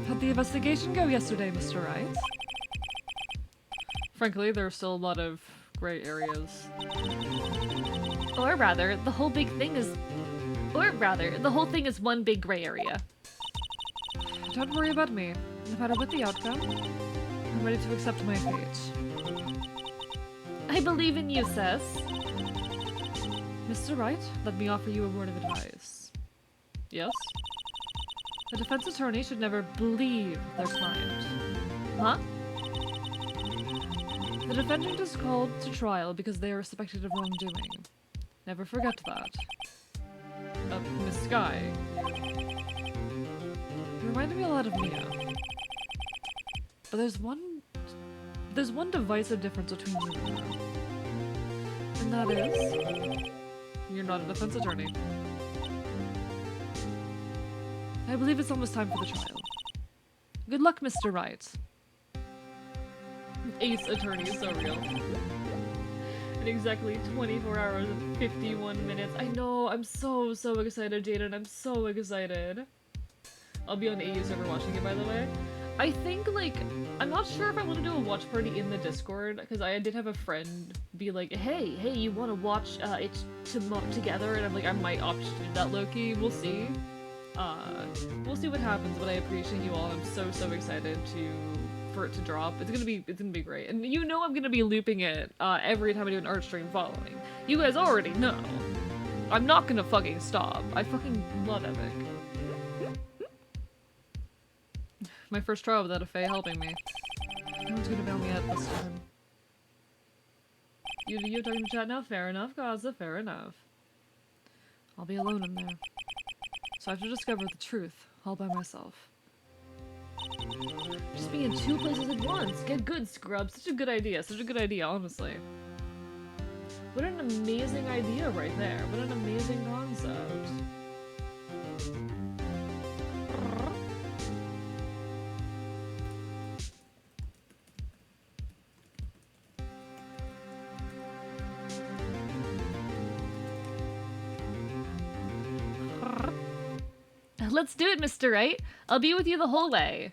How'd the investigation go yesterday, Mr. Wright? Frankly, there are still a lot of gray areas. Or rather, the whole thing is one big gray area. Don't worry about me. No matter what the outcome, I'm ready to accept my fate. I believe in you, sis. Mr. Wright, let me offer you a word of advice. Yes? A defense attorney should never believe their client. Huh? The defendant is called to trial because they are suspected of wrongdoing. Never forget that. Miss Sky. You reminded me a lot of Mia. But there's one divisive difference between you and her. And that is... you're not a defense attorney. I believe it's almost time for the trial. Good luck, Mr. Wright. Ace Attorney is so real. In exactly 24 hours and 51 minutes. I know, I'm so excited, Jaden. I'm so excited. I'll be on the AU server watching it, by the way. I think, like, I'm not sure if I want to do a watch party in the Discord, because I did have a friend be like, hey, you want to watch it together? And I'm like, I might opt to do that, low-key. We'll see. We'll see what happens, but I appreciate you all. I'm so excited for it to drop. It's gonna be great. And you know I'm gonna be looping it every time I do an art stream following. You guys already know. I'm not gonna fucking stop. I fucking love Epic. My first trial without a Fae helping me. No one's gonna bail me out this time. You're talking to chat now? Fair enough, Gaza, fair enough. I'll be alone in there. So I have to discover the truth, all by myself. Just be in 2 places at once! Get good, scrub! Such a good idea, honestly. What an amazing idea right there. What an amazing concept. Let's do it, Mr. Wright. I'll be with you the whole way.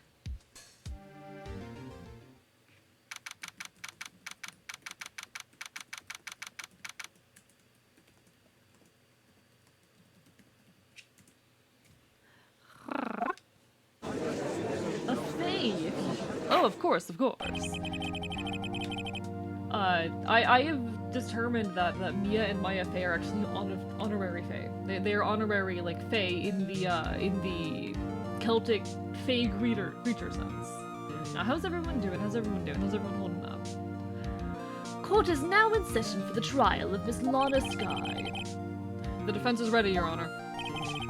A Fae. Oh, of course, of course. I have determined that Mia and Maya Fae are actually honorary Fae. They're honorary, like, Fae in the Celtic Fae creature sense. Now, how's everyone doing? How's everyone holding up? Court is now in session for the trial of Miss Lana Sky. The defense is ready, Your Honor.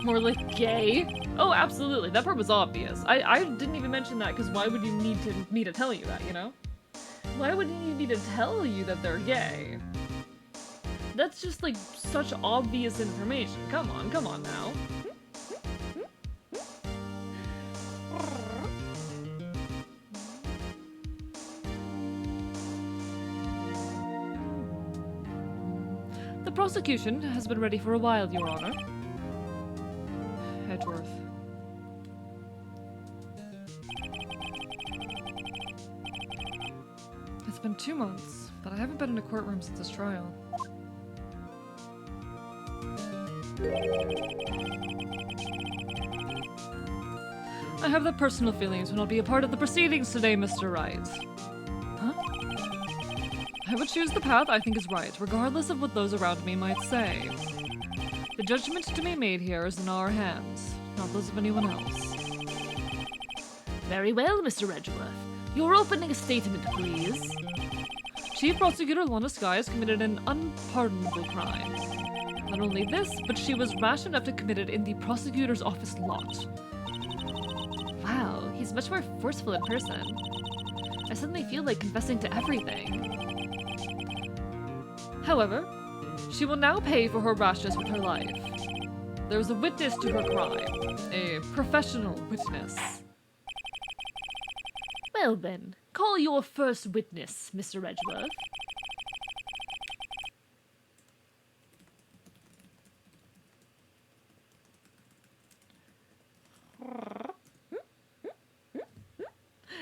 More like gay? Oh, absolutely. That part was obvious. I didn't even mention that because why would you need me to tell you that, you know? Why would you need me to tell you that they're gay? That's just, like, such obvious information. Come on now. The prosecution has been ready for a while, Your Honor. Edgeworth. It's been 2 months, but I haven't been in a courtroom since this trial. I have the personal feelings when I'll be a part of the proceedings today, Mr. Wright. Huh? I would choose the path I think is right, regardless of what those around me might say. The judgment to be made here is in our hands, not those of anyone else. Very well, Mr. Edgeworth. Your opening statement, please. Chief Prosecutor Lana Sky has committed an unpardonable crime. Not only this, but she was rash enough to commit it in the prosecutor's office lot. Wow, he's much more forceful in person. I suddenly feel like confessing to everything. However, she will now pay for her rashness with her life. There is a witness to her crime. A professional witness. Well then, call your first witness, Mr. Edgeworth.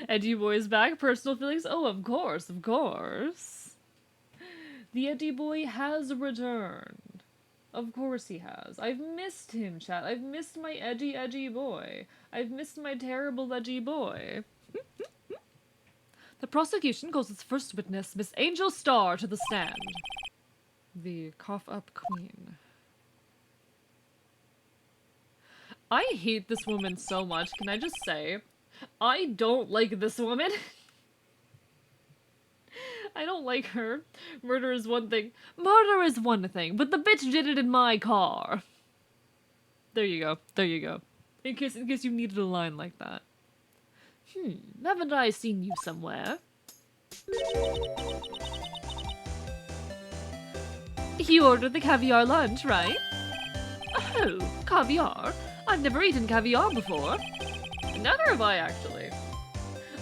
Eddie Boy's back. Personal feelings? Oh, of course, of course. The Eddie Boy has returned. Of course he has. I've missed him, chat. I've missed my edgy boy. I've missed my terrible edgy boy. The prosecution calls its first witness, Miss Angel Star, to the stand. The cough-up queen. I hate this woman so much, can I just say? I don't like this woman. I don't like her. Murder is one thing. Murder is one thing, but the bitch did it in my car. There you go. There you go. In case you needed a line like that. Haven't I seen you somewhere? You ordered the caviar lunch, right? Oh, caviar? I've never eaten caviar before. Neither have I, actually.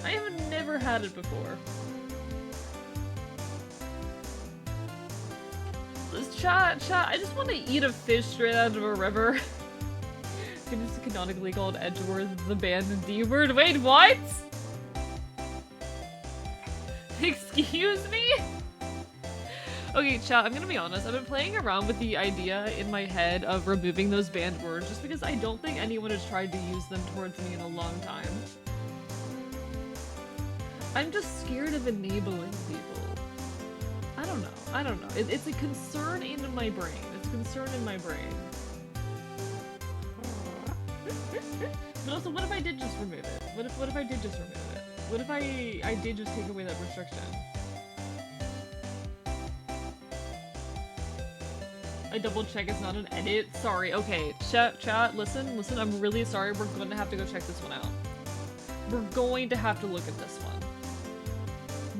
I have never had it before. Chat, I just want to eat a fish straight out of a river. It's canonically called Edgeworth, the band D-word. Wait, what? Excuse me? Okay, chat, I'm gonna be honest. I've been playing around with the idea in my head of removing those banned words just because I don't think anyone has tried to use them towards me in a long time. I'm just scared of enabling people. I don't know. I don't know. It's a concern in my brain. It's a concern in my brain. But also, what if I did just remove it? What if I did just remove it? What if I did just take away that restriction? I double check it's not an edit. Sorry. Okay, chat, listen, I'm really sorry. We're going to have to go check this one out. We're going to have to look at this one.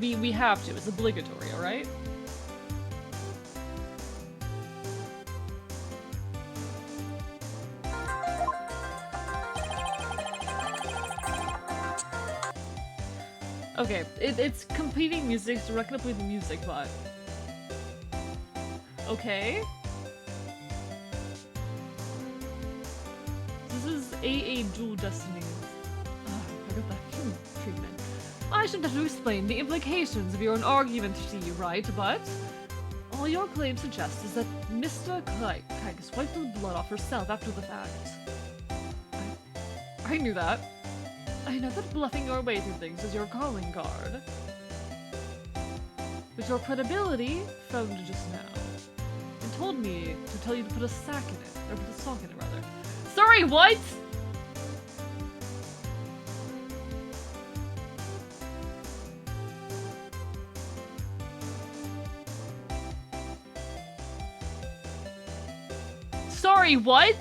We have to. It's obligatory, alright? Okay, it's competing music, so we're not gonna play the music, but... Okay. This is AA Dual Destinies. I got that treatment. I shouldn't have to explain the implications of your own argument to you, right? But all your claim suggests is that Mr. Kike wiped the blood off herself after the fact. I knew that. I know that bluffing your way through things is your calling card. But your credibility phoned just now. And told me to tell you to put a sack in it. Or put a sock in it, rather. Sorry, what?! Sorry, what?!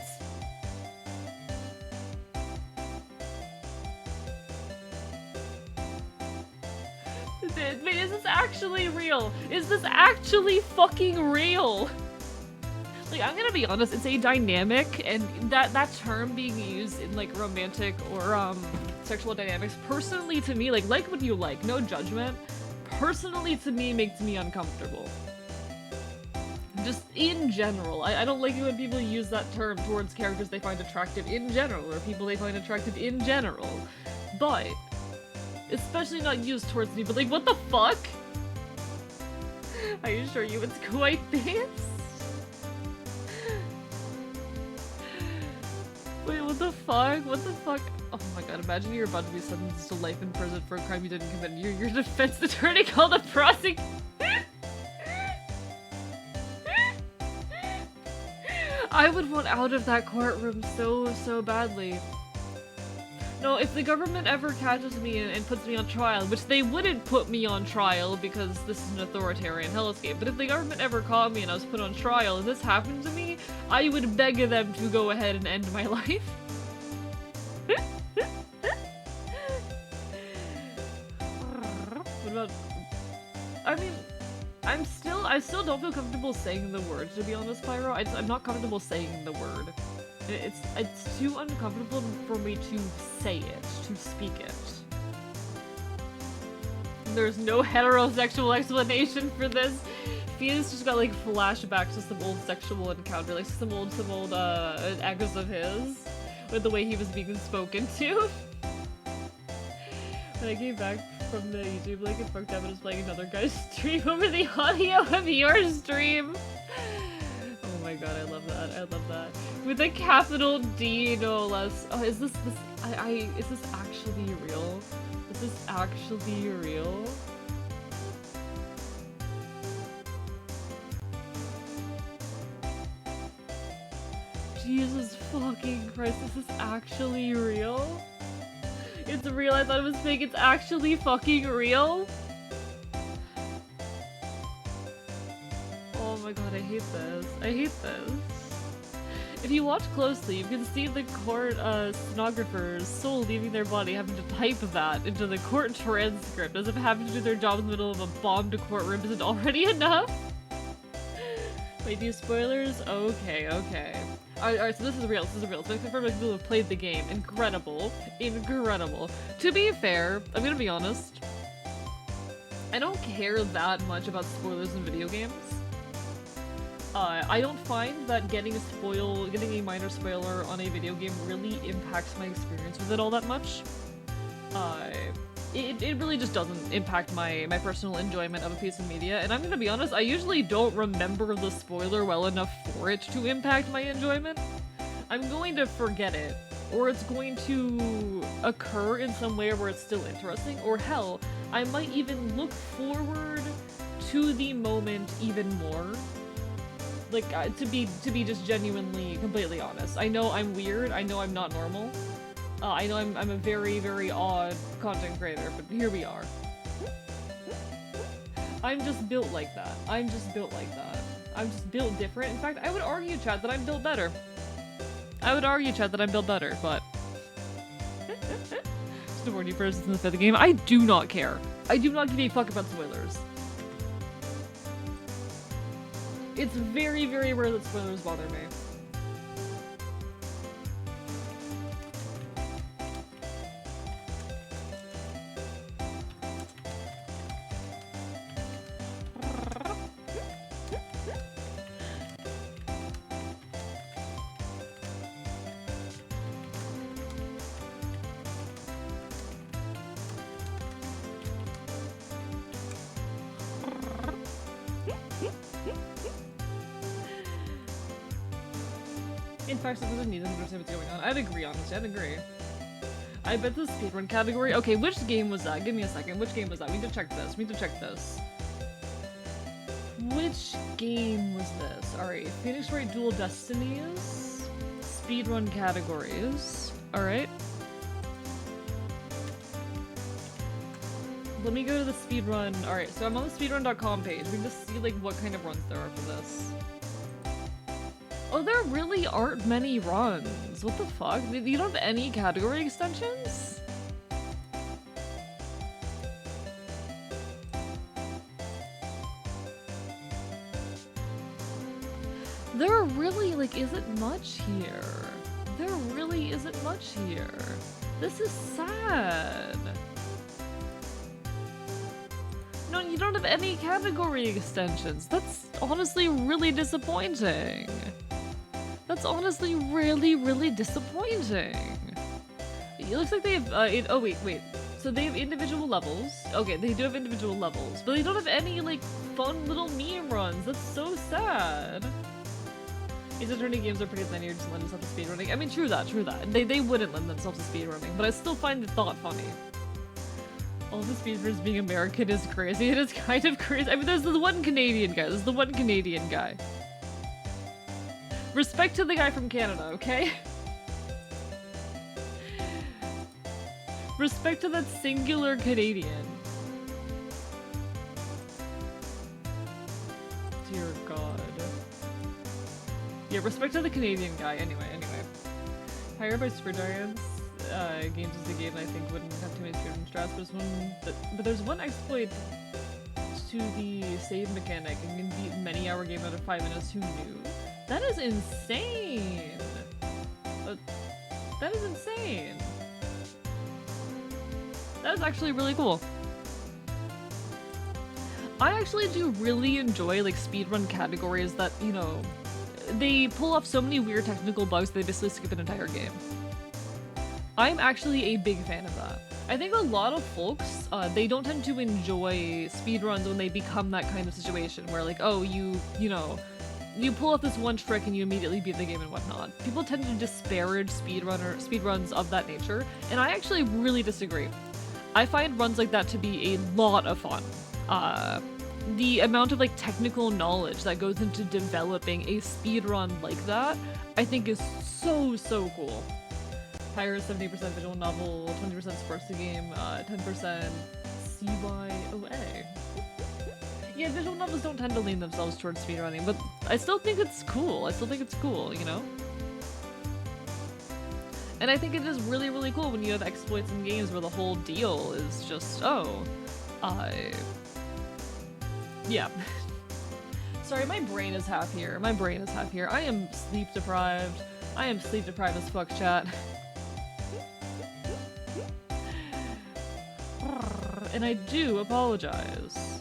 Wait, is this actually real? Is this actually fucking real? Like, I'm gonna be honest, it's a dynamic, and that term being used in, like, romantic or, sexual dynamics, personally to me, like what you like, no judgment, personally to me makes me uncomfortable. Just in general. I don't like it when people use that term towards characters they find attractive in general, or people they find attractive in general. But especially not used towards me, but like, what the fuck? I assure you it's quite this. Wait, what the fuck? What the fuck? Oh my god, imagine you're about to be sentenced to life in prison for a crime you didn't commit. Your defense attorney called a prosecutor. I would want out of that courtroom so badly. No, if the government ever catches me and puts me on trial, which they wouldn't put me on trial because this is an authoritarian hellscape, but if the government ever caught me and I was put on trial and this happened to me, I would beg them to go ahead and end my life. What about... I mean, I still don't feel comfortable saying the word, to be honest, Pyro. I'm not comfortable saying the word. It's too uncomfortable for me to say it, to speak it. There's no heterosexual explanation for this. Phoenix just got like flashbacks to some old sexual encounter, like some old echoes of his, with the way he was being spoken to. When I came back from the YouTube, like, it fucked up and was playing another guy's stream over the audio of your stream. Oh my god, I love that. I love that. With a capital D, no less. Oh, is this actually real? Is this actually real? Jesus fucking Christ, is this actually real? It's real, I thought it was fake, it's actually fucking real? Oh my god, I hate this. I hate this. If you watch closely, you can see the court stenographers' soul leaving their body having to type that into the court transcript, as if having to do their job in the middle of a bombed courtroom isn't already enough. Wait, these spoilers? Okay, okay. Alright, so this is real, So I confirm that people have played the game. Incredible. Incredible. To be fair, I'm gonna be honest, I don't care that much about spoilers in video games. I don't find that getting a minor spoiler on a video game really impacts my experience with it all that much. it really just doesn't impact my personal enjoyment of a piece of media. And I'm gonna be honest, I usually don't remember the spoiler well enough for it to impact my enjoyment. I'm going to forget it, or it's going to occur in some way where it's still interesting, or hell, I might even look forward to the moment even more. Like, to be just genuinely, completely honest. I know I'm weird, I know I'm not normal. I know I'm a very, very odd content creator, but here we are. I'm just built like that. I'm just built like that. I'm just built different. In fact, I would argue, chat, that I'm built better. I would argue, chat, that I'm built better, but... Just to warn you first, it's in the 5th game. I do not care. I do not give a fuck about spoilers. It's very, very rare that spoilers bother me. In fact, it doesn't need to understand what's going on. I'd agree, honestly. I'd agree. I bet the speedrun category... Okay, which game was that? Give me a second. Which game was that? We need to check this. We need to check this. Which game was this? Alright, Phoenix Wright Dual Destinies. Speedrun categories. Alright. Let me go to the speedrun... Alright, so I'm on the speedrun.com page. We can just see, like, what kind of runs there are for this. Oh, there really aren't many runs. What the fuck? You don't have any category extensions? There really, like, isn't much here. There really isn't much here. This is sad. No, you don't have any category extensions. That's honestly really disappointing. That's honestly really, really disappointing. It looks like they have, oh wait. So they have individual levels. Okay, they do have individual levels, but they don't have any, like, fun little meme runs. That's so sad. These attorney games are pretty linear, just lend themselves to speedrunning. I mean, true that. They wouldn't lend themselves to speedrunning, but I still find the thought funny. All the speedrunners being American is crazy. It is kind of crazy. I mean, there's the one Canadian guy. There's the one Canadian guy. Respect to the guy from Canada, okay? Respect to that singular Canadian. Dear God. Yeah, respect to the Canadian guy. Anyway. Hired by Supergiants. Games is a game I think wouldn't have too many speedrun strats, but there's one exploit to the save mechanic and can beat a many-hour game out of 5 minutes. Who knew? That is insane! That is insane! That is actually really cool. I actually do really enjoy, like, speedrun categories that, you know, they pull off so many weird technical bugs that they basically skip an entire game. I'm actually a big fan of that. I think a lot of folks, they don't tend to enjoy speedruns when they become that kind of situation where, like, oh, you know, you pull off this one trick and you immediately beat the game and whatnot. People tend to disparage speedruns of that nature, and I actually really disagree. I find runs like that to be a lot of fun. The amount of, like, technical knowledge that goes into developing a speedrun like that, I think is so cool. Higher 70% visual novel, 20% sparks the game, 10% CYOA. Yeah, visual novels don't tend to lean themselves towards speedrunning, but I still think it's cool. You know? And I think it is really, really cool when you have exploits in games where the whole deal is just, yeah. Sorry, my brain is half here. I am sleep deprived. As fuck, chat. And I do apologize.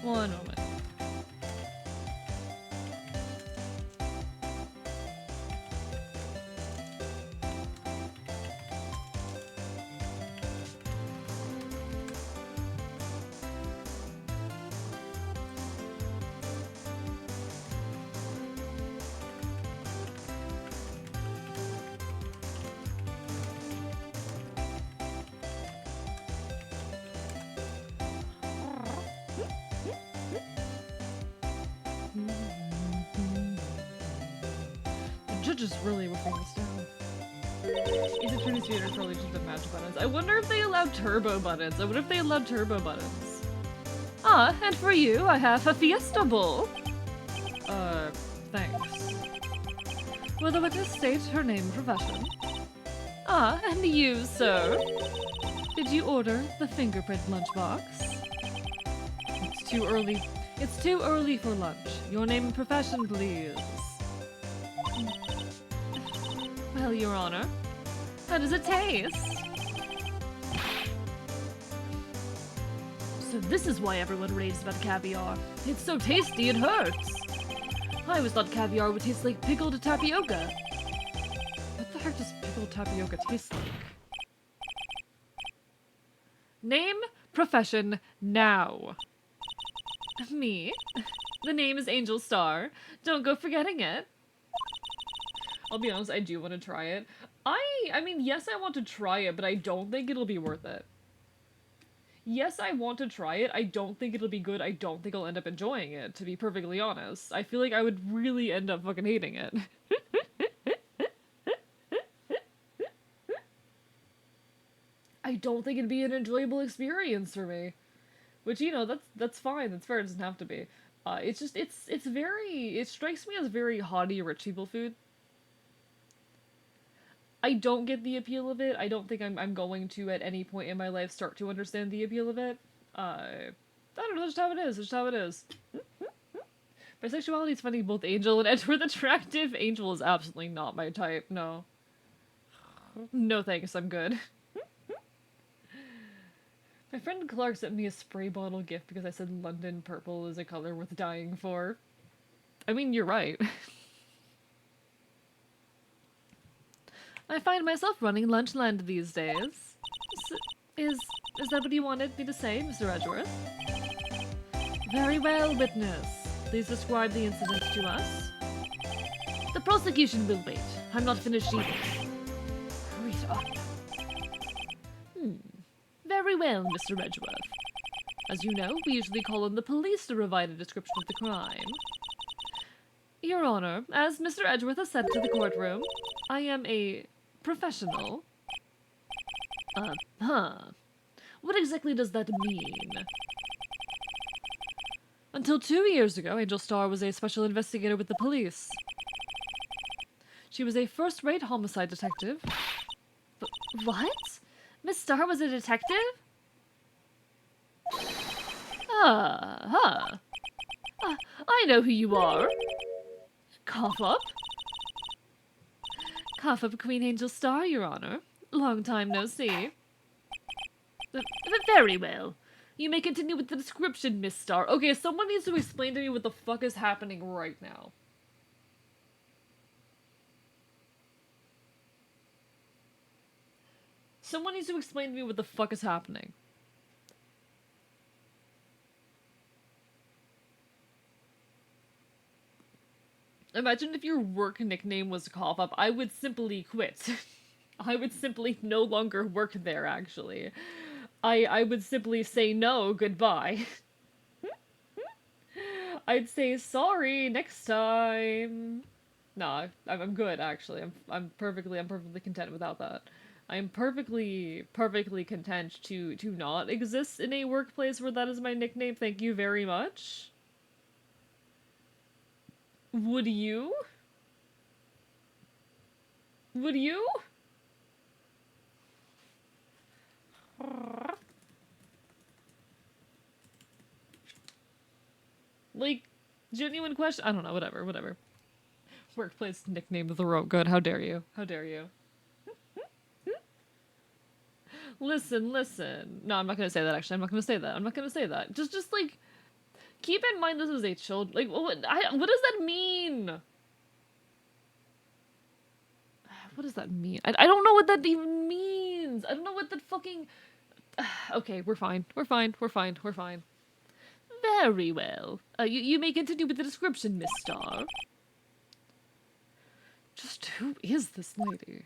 One moment. The judge is really whipping this down. Easy turn is probably just the match buttons. I wonder if they allowed turbo buttons. I wonder if they allowed turbo buttons. Ah, and for you, I have a Fiesta Bowl. Thanks. Will the witness state her name and profession? Ah, and you, sir? Did you order the fingerprint lunchbox? It's too early. It's too early for lunch. Your name and profession, please. Well, Your Honor, how does it taste? So this is why everyone raves about caviar. It's so tasty it hurts. I always thought caviar would taste like pickled tapioca. What the heck does pickled tapioca taste like? Name, profession, now. Me? The name is Angel Star. Don't go forgetting it. I'll be honest, I do want to try it. I mean, yes, I want to try it, but I don't think it'll be worth it. Yes, I want to try it. I don't think it'll be good. I don't think I'll end up enjoying it, to be perfectly honest. I feel like I would really end up fucking hating it. I don't think it'd be an enjoyable experience for me. Which, you know, that's fine. That's fair. It doesn't have to be. It's just, it's very, it strikes me as very haughty rich people food. I don't get the appeal of it. I don't think I'm going to, at any point in my life, start to understand the appeal of it. I don't know, that's just how it is. That's just how it is. Bisexuality is finding both Angel and Edward attractive. Angel is absolutely not my type, no. No thanks, I'm good. My friend Clark sent me a spray bottle gift because I said London purple is a color worth dying for. I mean, you're right. I find myself running Lunchland these days. Is that what you wanted me to say, Mr. Edgeworth? Very well, witness. Please describe the incident to us. The prosecution will wait. I'm not finished either. Hurry it up. Very well, Mr. Edgeworth. As you know, we usually call on the police to provide a description of the crime. Your Honor, as Mr. Edgeworth has said to the courtroom, I am a professional. What exactly does that mean? Until 2 years ago, Angel Starr was a special investigator with the police. She was a first-rate homicide detective. But what? Miss Starr was a detective? I know who you are. Cough up. Cough up, Queen Angel Star, Your Honor. Long time no see. Very well. You may continue with the description, Miss Star. Okay, someone needs to explain to me what the fuck is happening right now. Someone needs to explain to me what the fuck is happening. Imagine if your work nickname was Cough Up. I would simply quit. I would simply no longer work there, actually. I would simply say no, goodbye. I'd say sorry, next time. No, I'm good, actually. I'm perfectly content without that. I'm perfectly content to not exist in a workplace where that is my nickname. Thank you very much. Would you? Would you? Like, genuine question? I don't know, whatever. Workplace nickname of the road. Good, how dare you? How dare you? Listen. No, I'm not gonna say that, actually. I'm not gonna say that. Just like, keep in mind this is a child. Like, what does that mean? What does that mean? I don't know what that even means. I don't know what that fucking... Okay, we're fine. We're fine. We're fine. We're fine. Very well. You may continue with the description, Miss Star. Just who is this lady?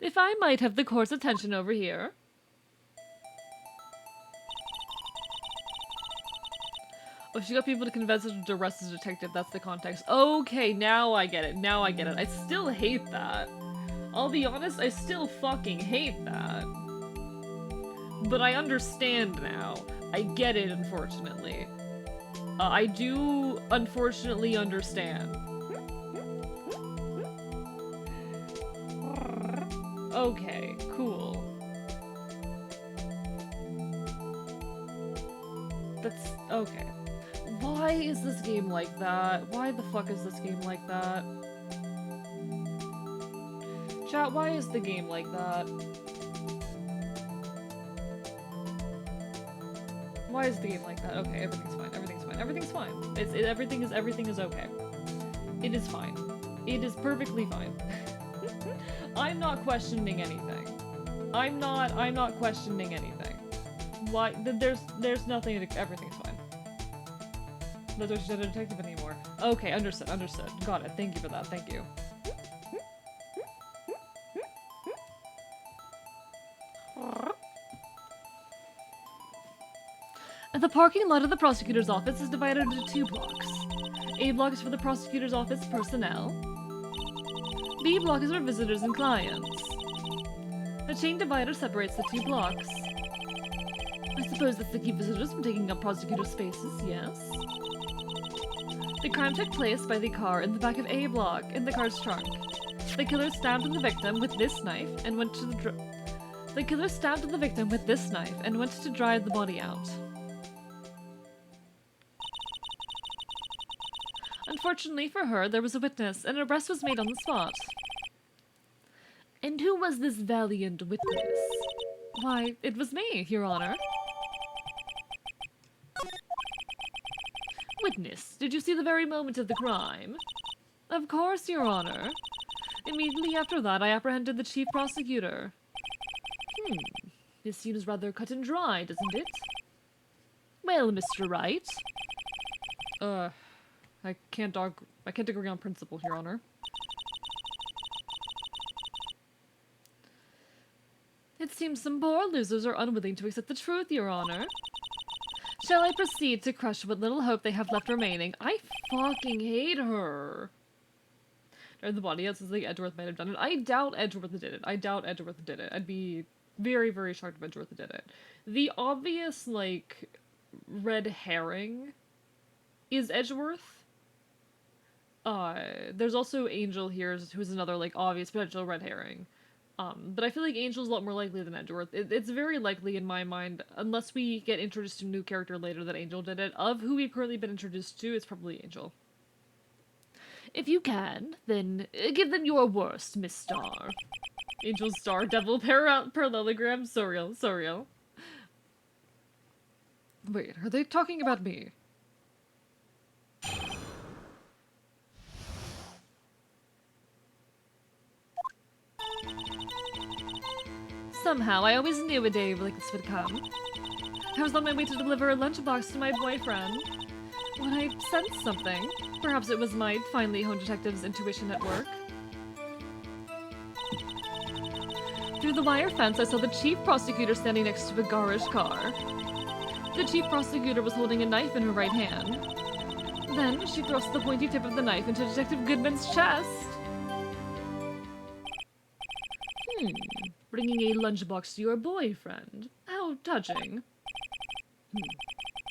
If I might have the court's attention over here. Oh, she got people to convince her to arrest the detective. That's the context. Okay, now I get it. Now I get it. I still hate that. I'll be honest, I still fucking hate that. But I understand now. I get it, unfortunately. I do, unfortunately, understand. Okay, cool. That's... okay. Why is this game like that? Why the fuck is this game like that? Chat, why is the game like that? Why is the game like that? Okay, everything's fine. Everything's fine. Everything's fine. Everything is okay. It is fine. It is perfectly fine. I'm not questioning anything. I'm not questioning anything. Why? There's nothing. Everything's fine. That's why she's not a detective anymore. Okay, understood. Understood. Got it. Thank you for that. Thank you. The parking lot of the prosecutor's office is divided into 2 blocks. A block is for the prosecutor's office personnel. B block is for visitors and clients. A chain divider separates the 2 blocks. I suppose that's to keep visitors from taking up prosecutor spaces, yes? The crime took place by the car in the back of A block, in the car's trunk. The killer stabbed the victim with this knife and went to The killer stabbed the victim with this knife and went to drive the body out. Unfortunately for her, there was a witness, and an arrest was made on the spot. And who was this valiant witness? Why, it was me, Your Honor. Witness, did you see the very moment of the crime? Of course, Your Honor. Immediately after that, I apprehended the chief prosecutor. This seems rather cut and dry, doesn't it? Well, Mr. Wright. I can't agree on principle, Your Honor. It seems some poor losers are unwilling to accept the truth, Your Honor. Shall I proceed to crush what little hope they have left remaining? I fucking hate her. The body out says like Edgeworth might have done it. I doubt Edgeworth did it. I'd be very, very shocked if Edgeworth did it. The obvious, like, red herring is Edgeworth. There's also Angel here, who's another, like, obvious potential red herring. But I feel like Angel's a lot more likely than Edgeworth. It's very likely in my mind, unless we get introduced to a new character later, that Angel did it. Of who we've currently been introduced to, it's probably Angel. If you can, then give them your worst, Miss Star. Angel Star, Devil Parallelogram, so real, so real. Wait, are they talking about me? Somehow, I always knew a day like this would come. I was on my way to deliver a lunchbox to my boyfriend when I sensed something. Perhaps it was my finely honed detective's intuition at work. Through the wire fence, I saw the chief prosecutor standing next to a garish car. The chief prosecutor was holding a knife in her right hand. Then, she thrust the pointy tip of the knife into Detective Goodman's chest. Bringing a lunchbox to your boyfriend. How touching.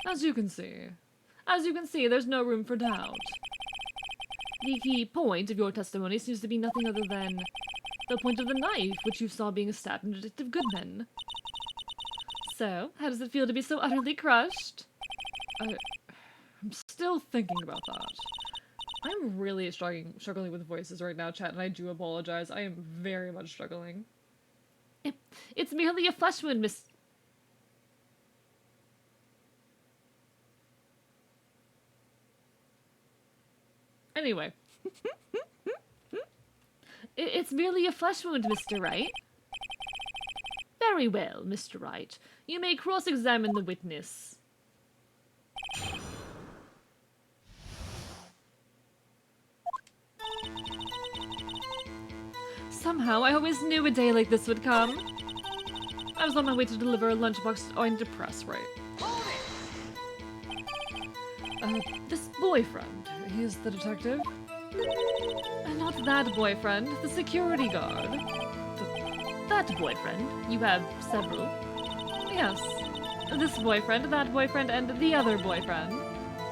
As you can see, there's no room for doubt. The key point of your testimony seems to be nothing other than the point of the knife, which you saw being stabbed into Detective Goodman. So, how does it feel to be so utterly crushed? I'm still thinking about that. I'm really struggling with voices right now, chat, and I do apologize. I am very much struggling. It's merely a flesh wound, Miss... Anyway. It's merely a flesh wound, Mr. Wright. Very well, Mr. Wright. You may cross-examine the witness. Somehow, I always knew a day like this would come. I was on my way to deliver a lunchbox. Oh, I need to press, right? This boyfriend, he's the detective. Not that boyfriend, the security guard. That boyfriend, you have several. Yes, this boyfriend, that boyfriend, and the other boyfriend.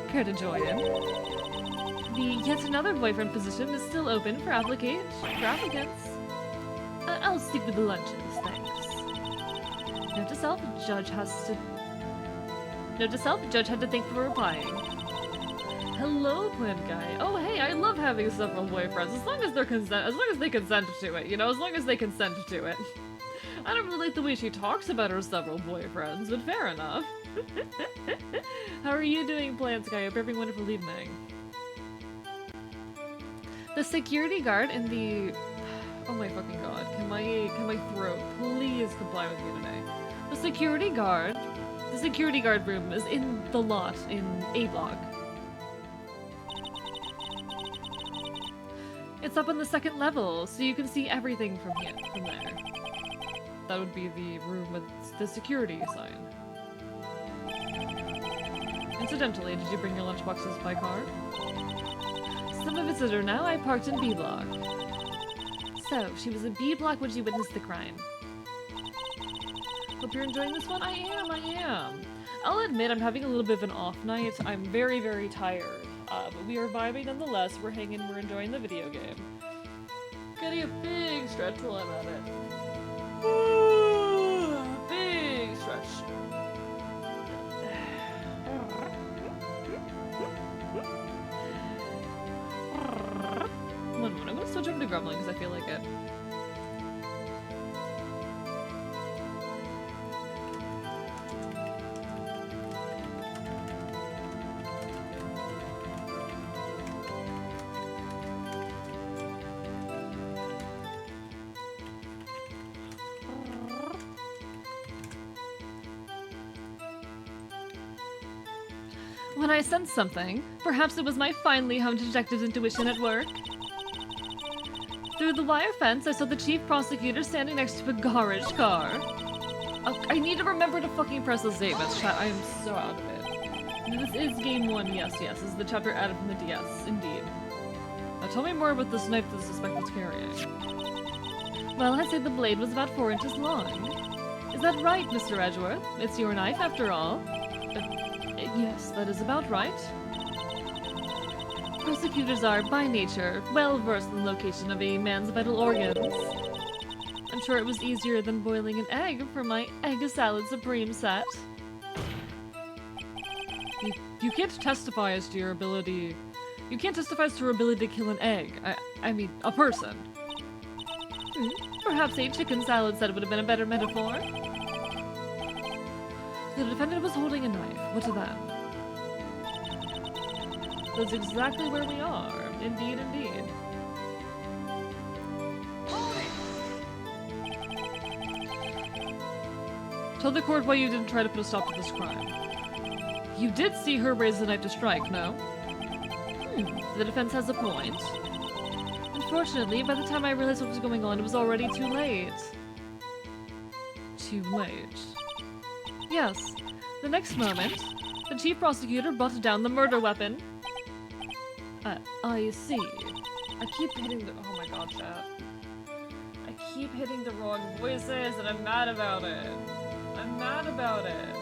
Care to join in? The yet another boyfriend position is still open for applicants. I'll stick with the lunches, thanks. Note to self, judge had to thank for replying. Hello, plant guy. Oh, hey, I love having several boyfriends as long as they consent to it. You know, as long as they consent to it. I don't really like the way she talks about her several boyfriends, but fair enough. How are you doing, plants guy? I hope you're having a wonderful evening. The security guard in the... Oh my fucking god. Can my throat please comply with me today? The security guard room is in the lot in A block. It's up on the second level, so you can see everything from there. That would be the room with the security sign. Incidentally, did you bring your lunchboxes by car? I'm a visitor now. I parked in B block. So, she was in B block when she witnessed the crime. Hope you're enjoying this one? I am. I'll admit I'm having a little bit of an off night. I'm very, very tired. But we are vibing nonetheless. We're hanging, we're enjoying the video game. Getting a big stretch while I'm at it. Big stretch. One moment, I'm gonna switch over to grumbling because I feel like it. When I sensed something, perhaps it was my finely honed detective's intuition at work. Through the wire fence, I saw the chief prosecutor standing next to a garage car. Oh, I need to remember to fucking press the save as chat. I am so out of it. This is game 1, yes. This is the chapter added from the DS, indeed. Now tell me more about this knife the suspect was carrying. Well, I'd say the blade was about 4 inches long. Is that right, Mr. Edgeworth? It's your knife, after all. Yes, that is about right. Prosecutors are, by nature, well-versed in the location of a man's vital organs. I'm sure it was easier than boiling an egg for my Egg Salad Supreme set. You can't testify as to your ability... You can't testify as to your ability to kill an egg. I mean, a person. Perhaps a chicken salad set would have been a better metaphor. The defendant was holding a knife. What then? That's exactly where we are. Indeed, indeed. Tell the court why you didn't try to put a stop to this crime. You did see her raise the knife to strike, no? The defense has a point. Unfortunately, by the time I realized what was going on, it was already too late. Too late. Yes. The next moment, the chief prosecutor brought down the murder weapon. I see. I keep hitting the- oh my god, chat. I keep hitting the wrong voices and I'm mad about it. I'm mad about it.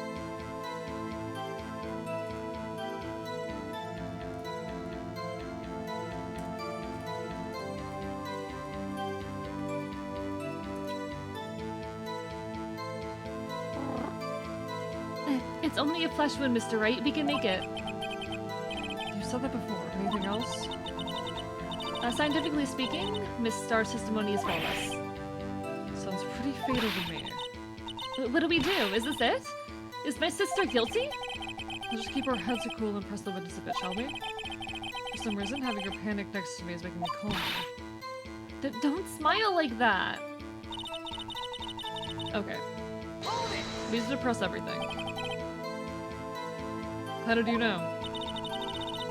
It's only a flesh wound, Mr. Wright. We can make it. You said that before. Anything else? Scientifically speaking, Miss Star's testimony is flawless. Sounds pretty fatal to me. What do we do? Is this it? Is my sister guilty? We'll just keep our heads cool and press the witness a bit, shall we? For some reason, having her panic next to me is making me calmer. Don't smile like that! Okay. We used to press everything. How did you know?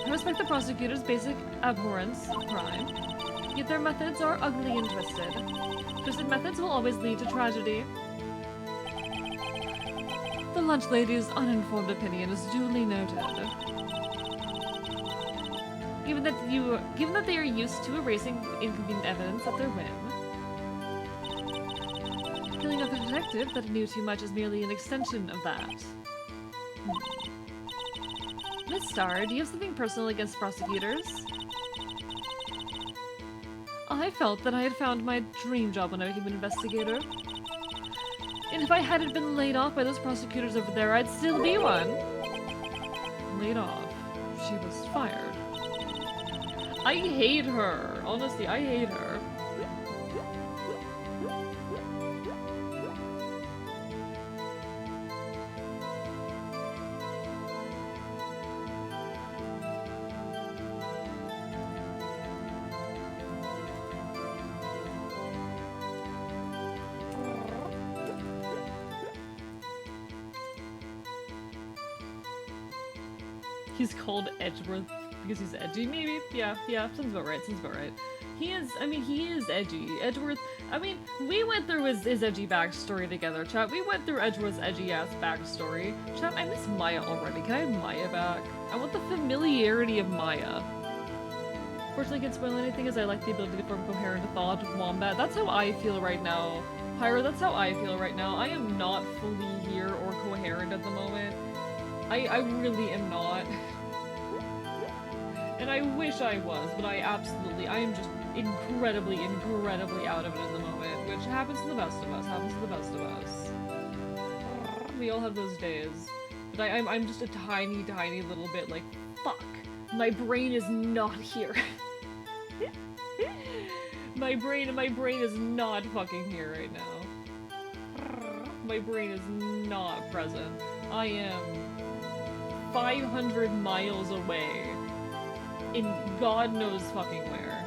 I respect the prosecutor's basic abhorrence of crime, yet their methods are ugly and twisted. Twisted methods will always lead to tragedy. The lunch lady's uninformed opinion is duly noted. Given that they are used to erasing inconvenient evidence at their whim. Killing off the detective that knew too much is merely an extension of that. Miss Starr, do you have something personal against prosecutors? I felt that I had found my dream job when I became an investigator. And if I hadn't been laid off by those prosecutors over there, I'd still be one. Laid off. She was fired. I hate her. Honestly, I hate her. He's called Edgeworth because he's edgy, maybe? Yeah, sounds about right, He is edgy. Edgeworth, we went through his edgy backstory together, chat. We went through Edgeworth's edgy-ass backstory. Chat, I miss Maya already. Can I have Maya back? I want the familiarity of Maya. Fortunately, I can't spoil anything as I like the ability to form coherent thought with Wombat. That's how I feel right now. Pyra, that's how I feel right now. I am not fully here or coherent at the moment. I really am not. And I wish I was, but I am just incredibly out of it in the moment, which happens to the best of us, We all have those days. But I'm just a tiny little bit like, fuck, my brain is not here. my brain is not fucking here right now. My brain is not present. I am 500 miles away in God knows fucking where.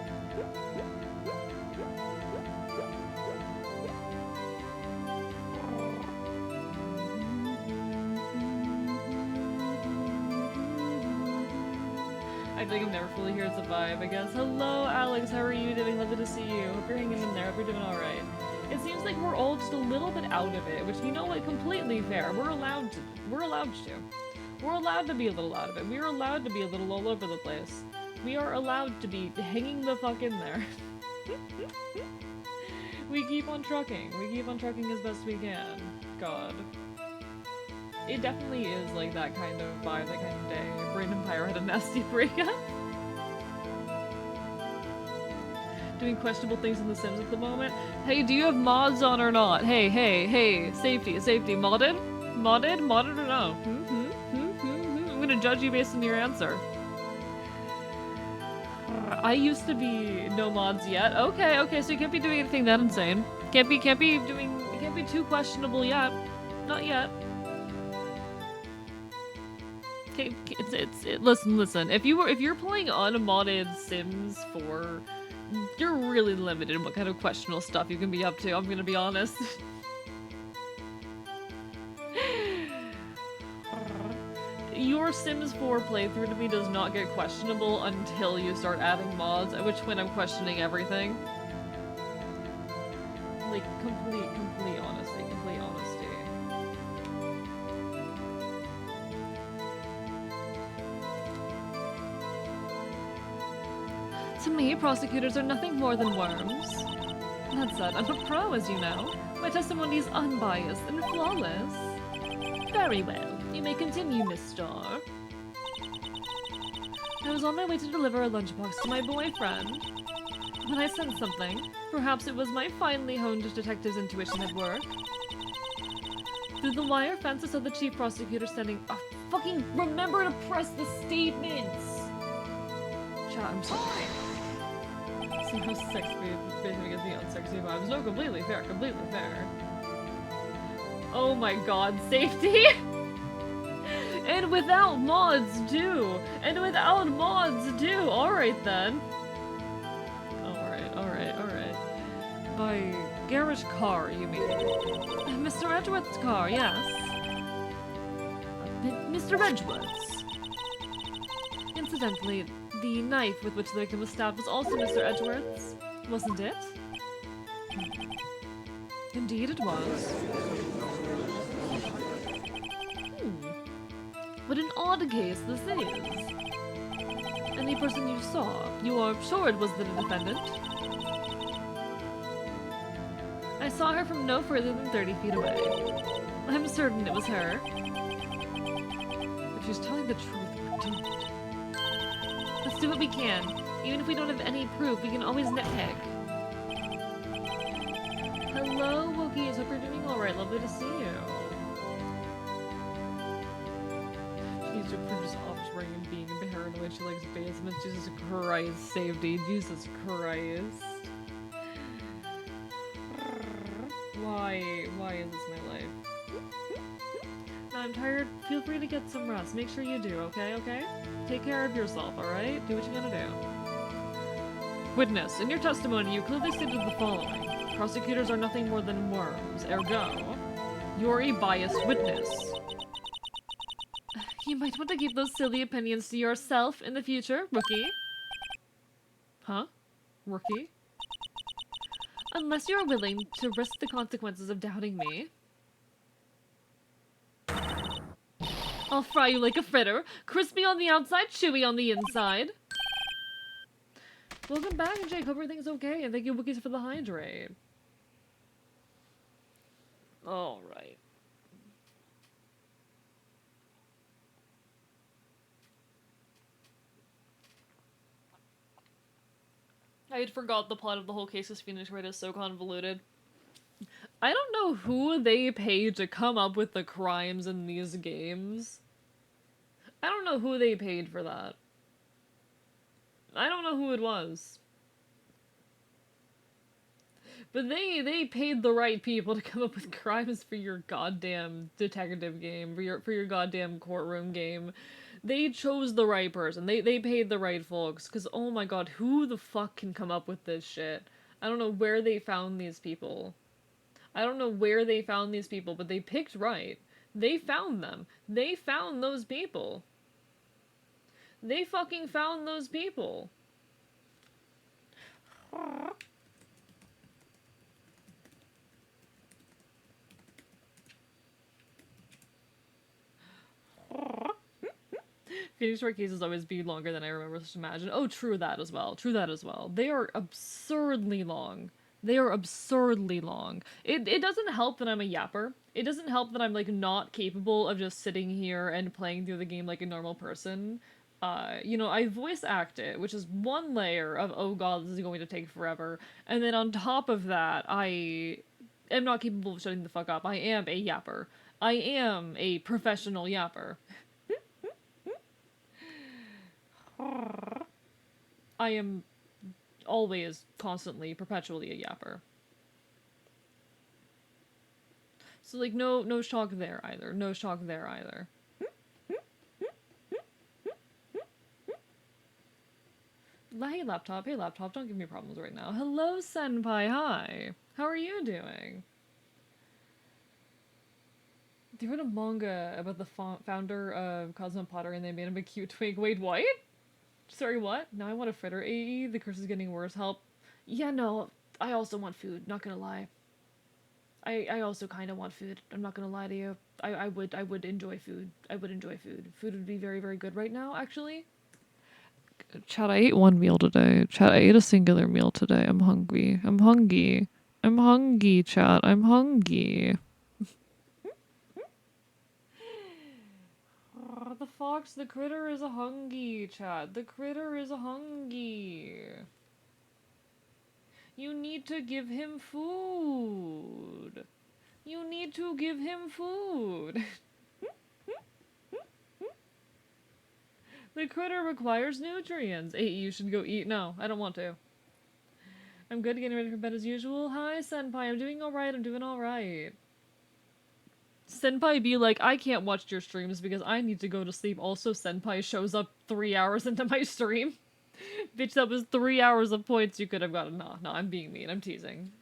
I think I'm never fully here, it's a vibe, I guess. Hello, Alex, how are you doing? Lovely to see you. Hope you're hanging in there, hope you're doing alright. It seems like we're all just a little bit out of it, which, you know what, completely fair. We're allowed to. We're allowed to be a little out of it. We are allowed to be a little all over the place. We are allowed to be hanging the fuck in there. We keep on trucking. We keep on trucking as best we can. God. It definitely is like that kind of vibe, that kind of day. Brain and Pyro had a nasty breakup. Doing questionable things in The Sims at the moment. Hey, do you have mods on or not? Hey, safety. Modded or no? I'm gonna judge you based on your answer. I used to be no mods yet. Okay, so you can't be doing anything that insane. Can't be too questionable yet. Not yet. Okay, listen. If you're playing unmodded Sims 4, you're really limited in what kind of questionable stuff you can be up to, I'm gonna be honest. Your Sims 4 playthrough to me does not get questionable until you start adding mods, at which point I'm questioning everything. Like, complete honesty. To me, prosecutors are nothing more than worms. That said, I'm a pro, as you know. My testimony is unbiased and flawless. Very well. You may continue, Miss Starr. I was on my way to deliver a lunchbox to my boyfriend when I sensed something. Perhaps it was my finely honed detective's intuition at work. Through the wire fence, I saw the chief prosecutor standing. Oh, fucking remember to press the statements! Chat, I'm sorry. Somehow sex basically gives me unsexy vibes. No, completely fair. And without mods too! And without mods too! Alright then. Alright. By garage car, you mean? Mr. Edgeworth's car, yes. Mr. Edgeworth's. Incidentally, the knife with which the victim was stabbed was also Mr. Edgeworth's, wasn't it? Indeed it was. What an odd case this is. And the person you saw, you are sure it was the defendant? I saw her from no further than 30 feet away. I'm certain it was her. If she's telling the truth, we're doomed. Let's do what we can. Even if we don't have any proof, we can always nitpick. Hello, Wookiees. Hope you're doing alright. Lovely to see you. She's your princess offspring and being paranoid. She likes basements. Jesus Christ, safety. Jesus Christ. Why is this my life? Now I'm tired. Feel free to get some rest. Make sure you do, okay? Take care of yourself, alright? Do what you're gonna do. Witness, in your testimony, you clearly stated the following. Prosecutors are nothing more than worms. Ergo, you're a biased witness. You might want to keep those silly opinions to yourself in the future, rookie. Huh? Rookie? Unless you're willing to risk the consequences of doubting me. I'll fry you like a fritter, crispy on the outside, chewy on the inside. Welcome back, Jake. Hope everything's okay, and thank you, Wookiees, for the hydrate. Alright. I had forgot the plot of the whole case because Phoenix Wright is so convoluted. I don't know who they paid to come up with the crimes in these games. I don't know who they paid for that. I don't know who it was. But they paid the right people to come up with crimes for your goddamn detective game, for your goddamn courtroom game. They chose the right person. They paid the right folks. Because, oh my god, who the fuck can come up with this shit? I don't know where they found these people. I don't know where they found these people, but they picked right. They found them. They found those people. They fucking found those people. Phoenix Wright cases always be longer than I remember to imagine. Oh, true that as well. True that as well. They are absurdly long. They are absurdly long. It doesn't help that I'm a yapper. It doesn't help that I'm, like, not capable of just sitting here and playing through the game like a normal person. You know, I voice act it, which is one layer of, oh god, this is going to take forever. And then on top of that, I am not capable of shutting the fuck up. I am a yapper. I am a professional yapper. I am always, constantly, perpetually a yapper. So, like, no shock there either. No shock there either. Hey laptop, don't give me problems right now. Hello senpai, hi! How are you doing? They wrote a manga about the founder of Cosmo Pottery and they made him a cute twig. Wait, what? Sorry, what? Now I want a fritter. AE, the curse is getting worse. Help. Yeah, no, I also want food, not gonna lie. I also kinda want food. I'm not gonna lie to you. I would enjoy food. I would enjoy food. Food would be very, very good right now, actually. Chat, I ate one meal today. Chat, I ate a singular meal today. I'm hungry. I'm hungry. I'm hungry, chat. I'm hungry. The fox, the critter is a hungry, chat. The critter is a hungry. You need to give him food. You need to give him food. The critter requires nutrients. Hey, you should go eat. No, I don't want to. I'm good, getting ready for bed as usual. Hi, senpai. I'm doing alright. I'm doing alright. Senpai be like, I can't watch your streams because I need to go to sleep. Also, Senpai shows up 3 hours into my stream. Bitch, that was 3 hours of points you could have gotten. No, I'm being mean. I'm teasing.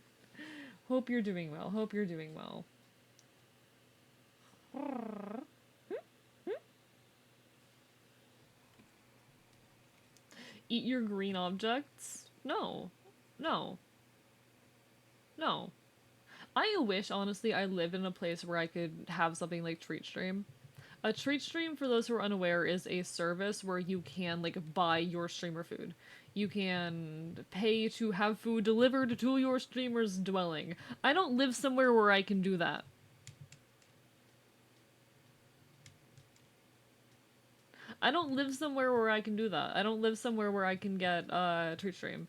Hope you're doing well. Hope you're doing well. Eat your green objects? No. No. No. I wish, honestly, I lived in a place where I could have something like Treat Stream. A Treat Stream, for those who are unaware, is a service where you can, like, buy your streamer food. You can pay to have food delivered to your streamer's dwelling. I don't live somewhere where I can do that. I don't live somewhere where I can do that. I don't live somewhere where I can get Treat Stream.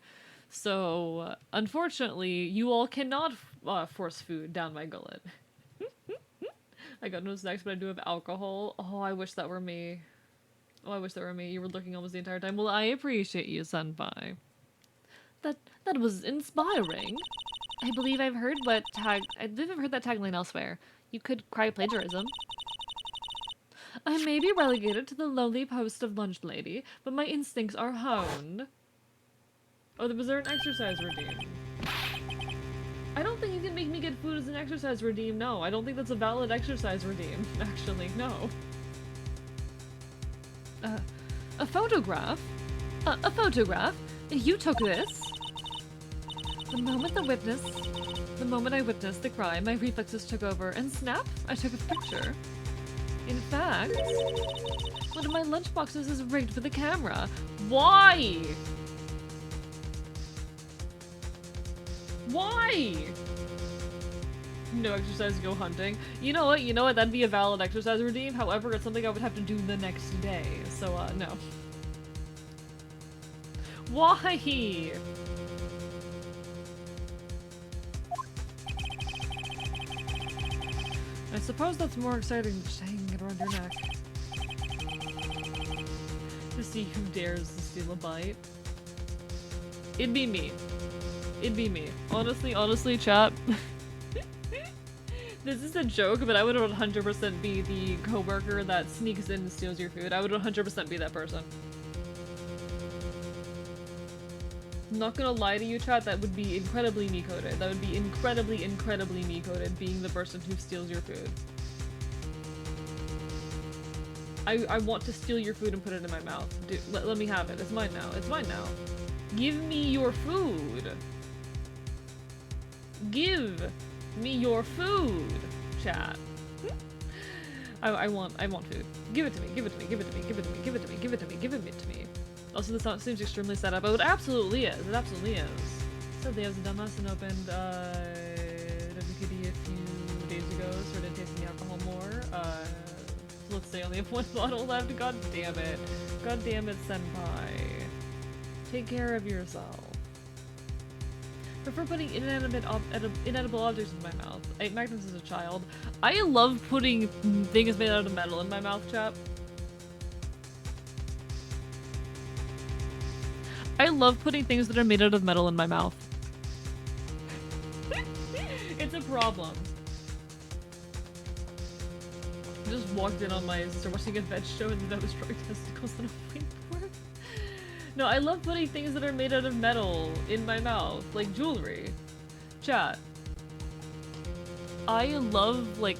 So, unfortunately, you all cannot force food down my gullet. I got no snacks, but I do have alcohol. Oh, I wish that were me. Oh, I wish that were me. You were looking almost the entire time. Well, I appreciate you, Senpai. That was inspiring. I believe I've heard that tagline elsewhere. You could cry plagiarism. I may be relegated to the lowly post of lunch lady, but my instincts are honed. Oh, was there an exercise redeem? I don't think you can make me get food as an exercise redeem, no. I don't think that's a valid exercise redeem, actually, no. A photograph? A photograph? You took this? The moment I witnessed the crime, my reflexes took over, and snap, I took a picture. In fact, one of my lunchboxes is rigged for the camera. Why? Why? No exercise, go hunting. You know what? That'd be a valid exercise redeem. However, it's something I would have to do the next day. So, no. Why? I suppose that's more exciting than just hanging it around your neck. To see who dares to steal a bite. It'd be me. It'd be me. Honestly, chat. This is a joke, but I would 100% be the coworker that sneaks in and steals your food. I would 100% be that person. I'm not gonna lie to you, chat, that would be incredibly me-coded. That would be incredibly me-coded, being the person who steals your food. I want to steal your food and put it in my mouth. Dude, let me have it. It's mine now. It's mine now. Give me your food. Give me your food, chat. I want food. Give it to me. Give it to me. Give it to me. Give it to me. Give it to me. Give it to me. Give it to me. Also, this seems extremely set up. Oh, it absolutely is. It absolutely is. So they have dumbass and opened WKD a few days ago. Started tasting the alcohol more. Let's say I only have one bottle left. God damn it. God damn it, senpai. Take care of yourself. Prefer putting inedible objects in my mouth. I ate magnums as a child. I love putting things made out of metal in my mouth, chap. I love putting things that are made out of metal in my mouth. It's a problem. I just walked in on my sister watching a veg show and that was drug testicles on a whiteboard. No, I love putting things that are made out of metal in my mouth, like jewelry. Chat. I love, like,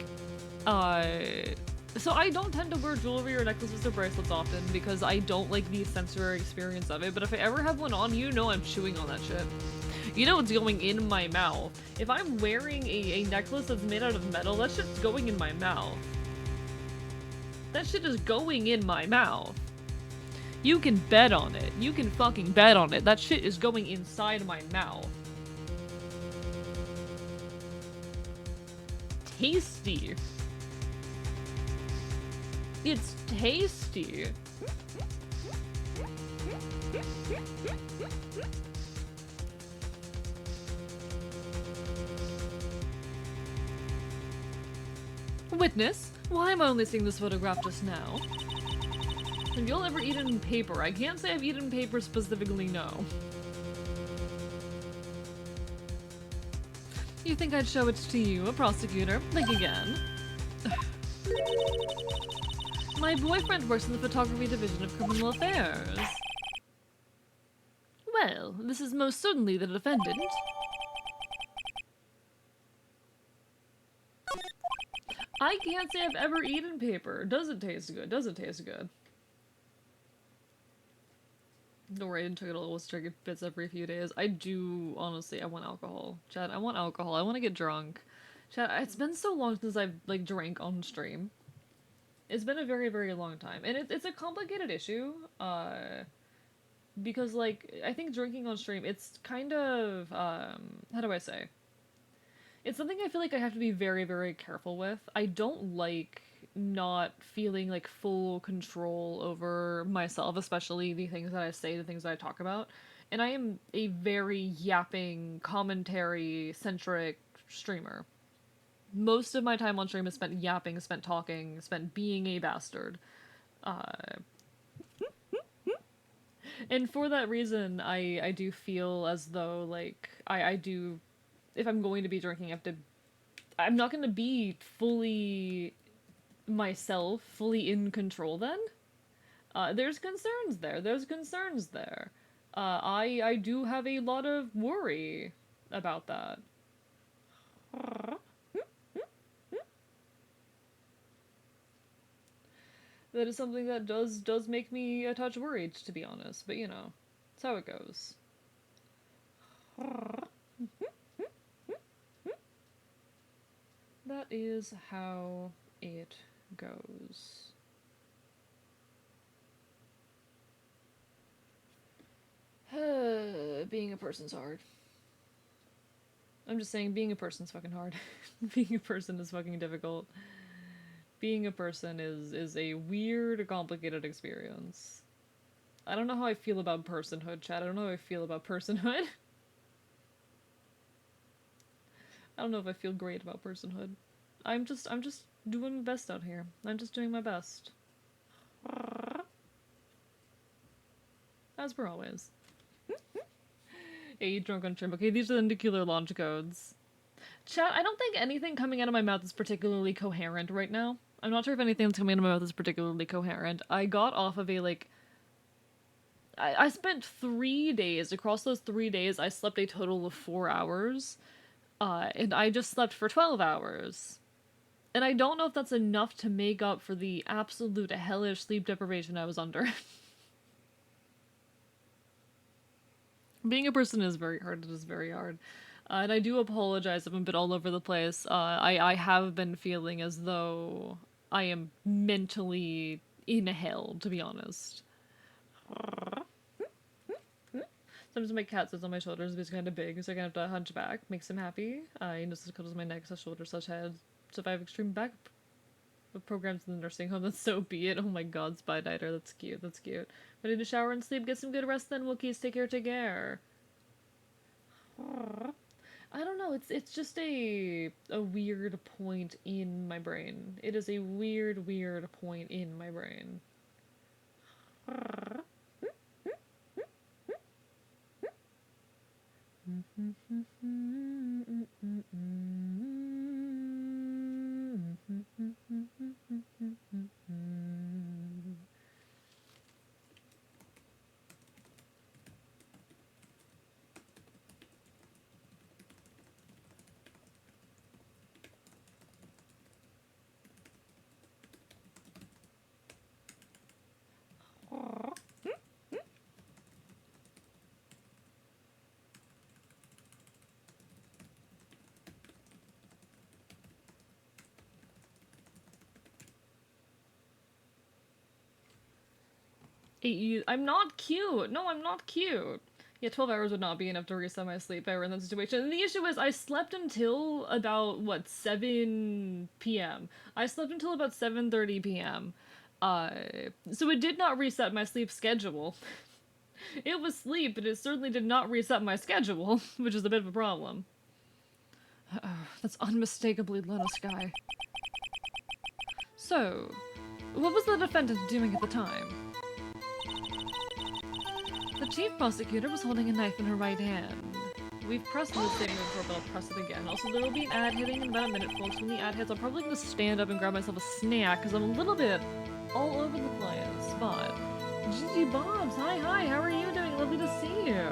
so I don't tend to wear jewelry or necklaces or bracelets often because I don't like the sensory experience of it, but if I ever have one on, you know I'm chewing on that shit. You know it's going in my mouth. If I'm wearing a necklace that's made out of metal, that shit's going in my mouth. That shit is going in my mouth. You can bet on it. You can fucking bet on it. That shit is going inside my mouth. Tasty. It's tasty. Witness? Why am I only seeing this photograph just now? Have y'all ever eaten paper? I can't say I've eaten paper specifically, no. You think I'd show it to you, a prosecutor? Think again. My boyfriend works in the photography division of criminal affairs. Well, this is most certainly the defendant. I can't say I've ever eaten paper. Does it taste good? Does it taste good? Don't worry, I didn't it all. Was drinking bits every few days. I do, honestly, I want alcohol. Chad, I want alcohol. I want to get drunk. Chad, it's been so long since I've, like, drank on stream. It's been a very, very long time. And it's a complicated issue, because, like, I think drinking on stream, it's kind of, how do I say? It's something I feel like I have to be very, very careful with. I don't like not feeling like full control over myself, especially the things that I say, the things that I talk about. And I am a very yapping, commentary-centric streamer. Most of my time on stream is spent yapping, spent talking, spent being a bastard. And for that reason, I do feel as though, like, I do... If I'm going to be drinking, I have to... I'm not going to be fully myself, fully in control then. There's concerns there. There's concerns there. I do have a lot of worry about that. That is something that does make me a touch worried, to be honest. But, you know, it's how it goes. That is how it goes. Being a person's hard. I'm just saying, being a person's fucking hard. Being a person is fucking difficult. Being a person is a weird, complicated experience. I don't know how I feel about personhood, Chad. I don't know how I feel about personhood. I don't know if I feel great about personhood. I'm just doing my best out here. I'm just doing my best. As per always. Yeah, you drunk on trim. Okay, these are the nuclear launch codes. Chat, I don't think anything coming out of my mouth is particularly coherent right now. I'm not sure if anything that's coming out of my mouth is particularly coherent. I got off of a, like... I spent 3 days. Across those 3 days, I slept a total of 4 hours. And I just slept for 12 hours. And I don't know if that's enough to make up for the absolute hellish sleep deprivation I was under. Being a person is very hard. It is very hard. And I do apologize if I'm a bit all over the place. I have been feeling as though I am mentally in hell, to be honest. Sometimes my cat sits on my shoulders, but he's kind of big, so I kind of have to hunch back. Makes him happy. He knows to cuddles my neck, so shoulders, such head. So if I have extreme back programs in the nursing home, then so be it. Oh my god, Spy Dieter, that's cute, that's cute. Ready to shower and sleep, get some good rest then, Wookiees. Take care, take care. I don't know, it's just a weird point in my brain. It is a weird, weird point in my brain. I'm not cute. No, I'm not cute. Yeah, 12 hours would not be enough to reset my sleep if I were in that situation. And the issue is I slept until about, what, 7 p.m. I slept until about 7:30 p.m. So it did not reset my sleep schedule. It was sleep, but it certainly did not reset my schedule, which is a bit of a problem. That's unmistakably Luna Sky. So, what was the defendant doing at the time? The chief prosecutor was holding a knife in her right hand. We've pressed this statement before, but I'll press it again. Also, there will be an ad hitting in about a minute, folks. When the ad hits, I'm probably gonna stand up and grab myself a snack, because I'm a little bit all over the place. But, Gigi Bobs, hi, how are you doing? Lovely to see you.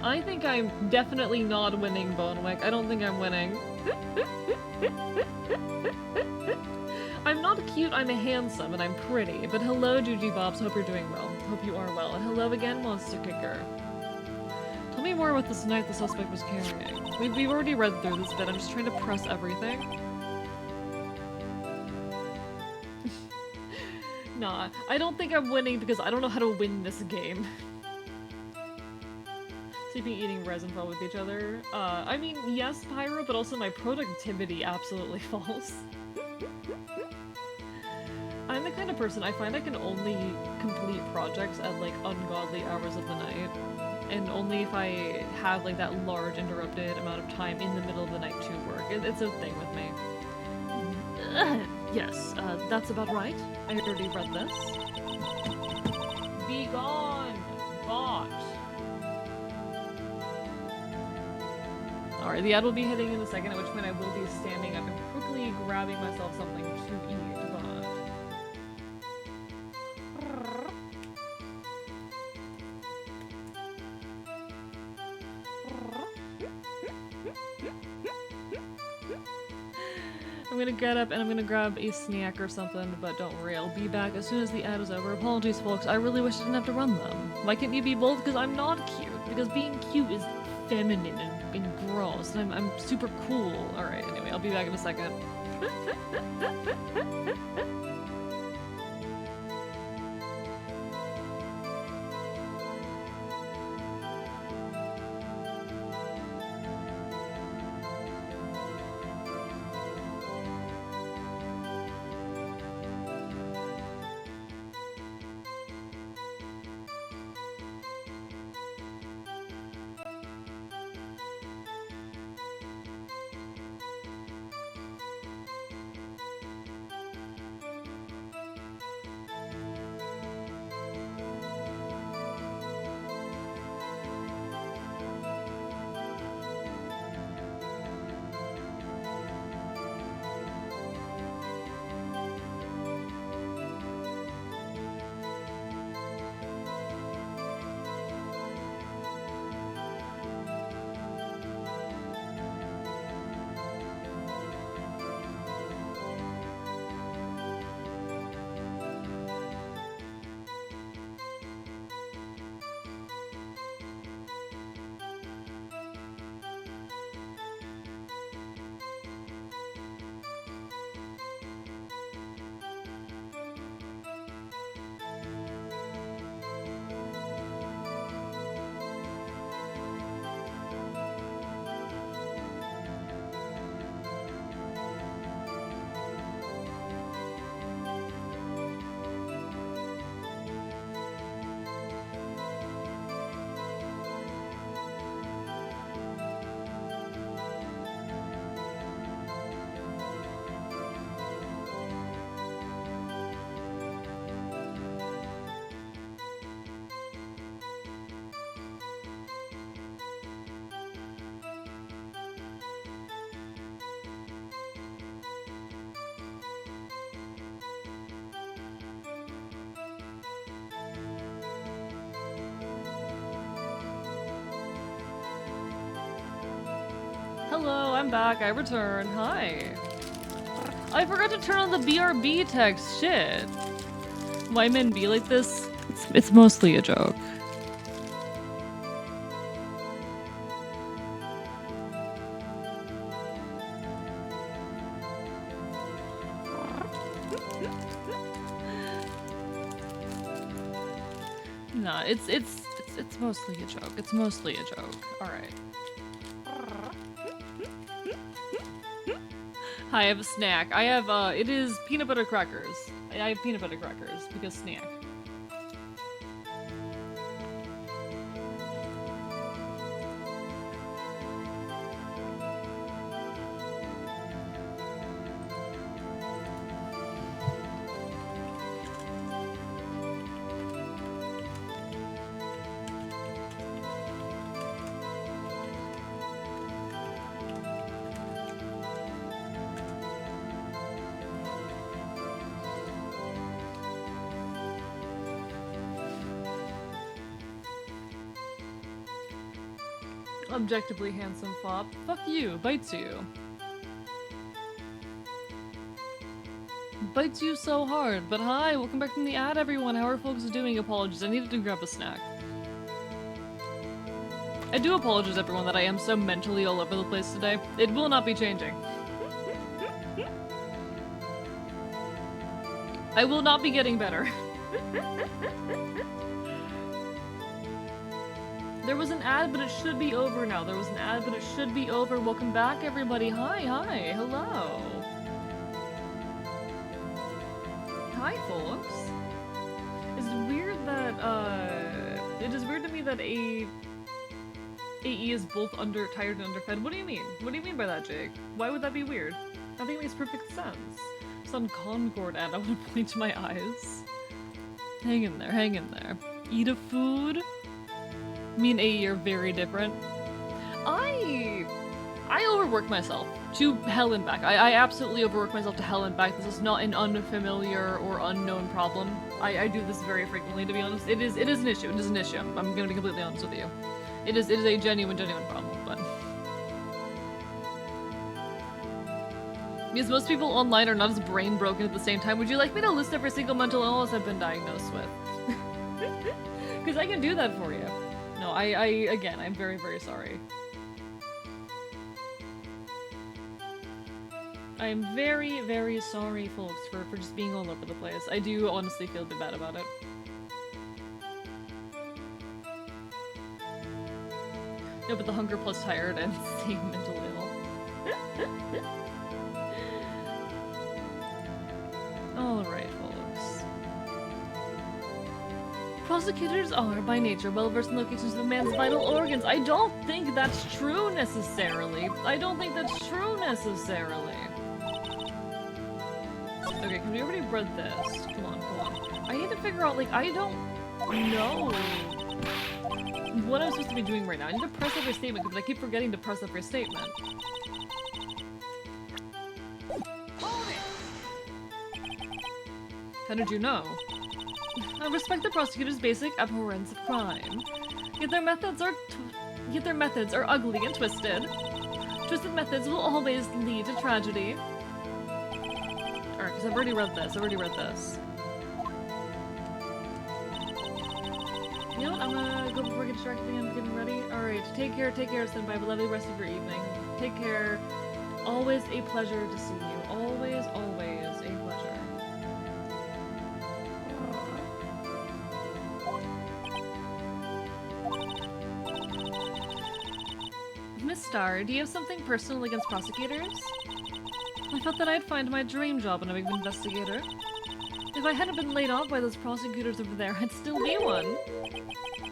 I think I'm definitely not winning, Bonewick. I don't think I'm winning. I'm not cute, I'm handsome, and I'm pretty. But hello, Gigi Bobs, hope you're doing well. Hope you are well. And hello again, Monster Kicker. Tell me more about this knife the suspect was carrying. We've already read through this bit, I'm just trying to press everything. Nah, I don't think I'm winning because I don't know how to win this game. Sleeping, eating resin fall with each other. I mean, yes, Pyro, but also my productivity absolutely falls. I'm the kind of person, I find I can only complete projects at, like, ungodly hours of the night. And only if I have, like, that large interrupted amount of time in the middle of the night to work. It's a thing with me. Yes, that's about right. I already read this. Be gone, bot! Alright, the ad will be hitting in a second, at which point I will be standing up and quickly grabbing myself something to eat, I'm gonna get up and I'm gonna grab a snack or something, but don't worry, I'll be back as soon as the ad is over. Apologies, folks, I really wish I didn't have to run them. Why can't you be bold? Because I'm not cute. Because being cute is feminine and gross, and I'm super cool. Alright, anyway, I'll be back in a second. Hello, I'm back. I return. Hi. I forgot to turn on the BRB text. Shit. Why men be like this? It's mostly a joke. Nah, it's mostly a joke. It's mostly a joke. All right. Hi, I have a snack. I have, it is peanut butter crackers. I have peanut butter crackers because snack. Objectively handsome fop. Fuck you. Bites you. Bites you so hard. But hi, welcome back from the ad, everyone. How are folks doing? Apologies. I needed to grab a snack. I do apologize, everyone, that I am so mentally all over the place today. It will not be changing. I will not be getting better. There was an ad, but it should be over now. There was an ad, but it should be over. Welcome back, everybody. Hi, hello. Hi, folks. It's weird that, it is weird to me that AE is both tired and underfed. What do you mean? What do you mean by that, Jake? Why would that be weird? I think it makes perfect sense. Some Concord ad, I want to point to my eyes. Hang in there. Eat a food? Me and AE are very different. I overwork myself to hell and back. I absolutely overwork myself to hell and back. This is not an unfamiliar or unknown problem. I do this very frequently, to be honest. It is an issue. It is an issue. I'm gonna be completely honest with you. It is a genuine problem, but... Because most people online are not as brain broken at the same time. Would you like me to list every single mental illness I've been diagnosed with? Because I can do that for you. No, again, I'm very, very sorry. I am very, very sorry, folks, for just being all over the place. I do honestly feel a bit bad about it. No, but the hunger plus tired and staying mental ill. Alright, folks. Prosecutors are, by nature, well-versed in locations of a man's vital organs. I don't think that's true, necessarily. Okay, can we already read this? Come on. I need to figure out, like, I don't know what I'm supposed to be doing right now. I need to press every statement, because I keep forgetting to press every statement. How did you know? I respect the prosecutor's basic abhorrence of crime. Yet their methods are ugly and twisted. Twisted methods will always lead to tragedy. Alright, because I've already read this. You know what? I'm gonna go before I get distracted again. I'm getting ready. Alright, take care, Senpai. Have a lovely rest of your evening. Take care. Always a pleasure to see you. Always a pleasure. Miss Starr, do you have something personal against prosecutors? I thought that I'd find my dream job in a big investigator. If I hadn't been laid off by those prosecutors over there, I'd still be one.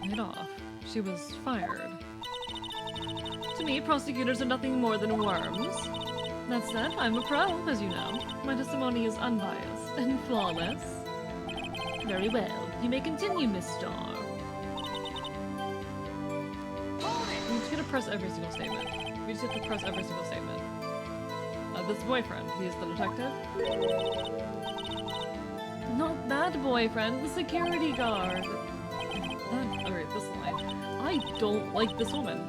Laid off? She was fired. To me, prosecutors are nothing more than worms. That said, I'm a pro, as you know. My testimony is unbiased and flawless. Very well. You may continue, Miss Starr. I'm just gonna press every single statement. We just have to press every single statement. This boyfriend, he's the detective. Not that boyfriend, the security guard. Alright, this line. I don't like this woman.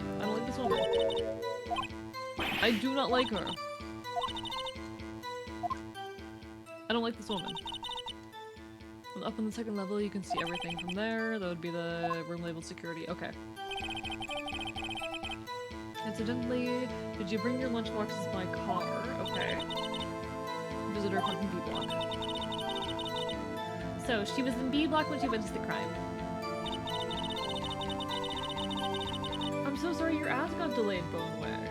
I do not like her. I don't like this woman. Up on the second level, you can see everything from there. That would be the room labeled security. Okay. Incidentally, did you bring your lunchboxes by car? Okay. Visitor parking B block. So, she was in B block when she witnessed the crime. I'm so sorry your ads got delayed, Bonewick.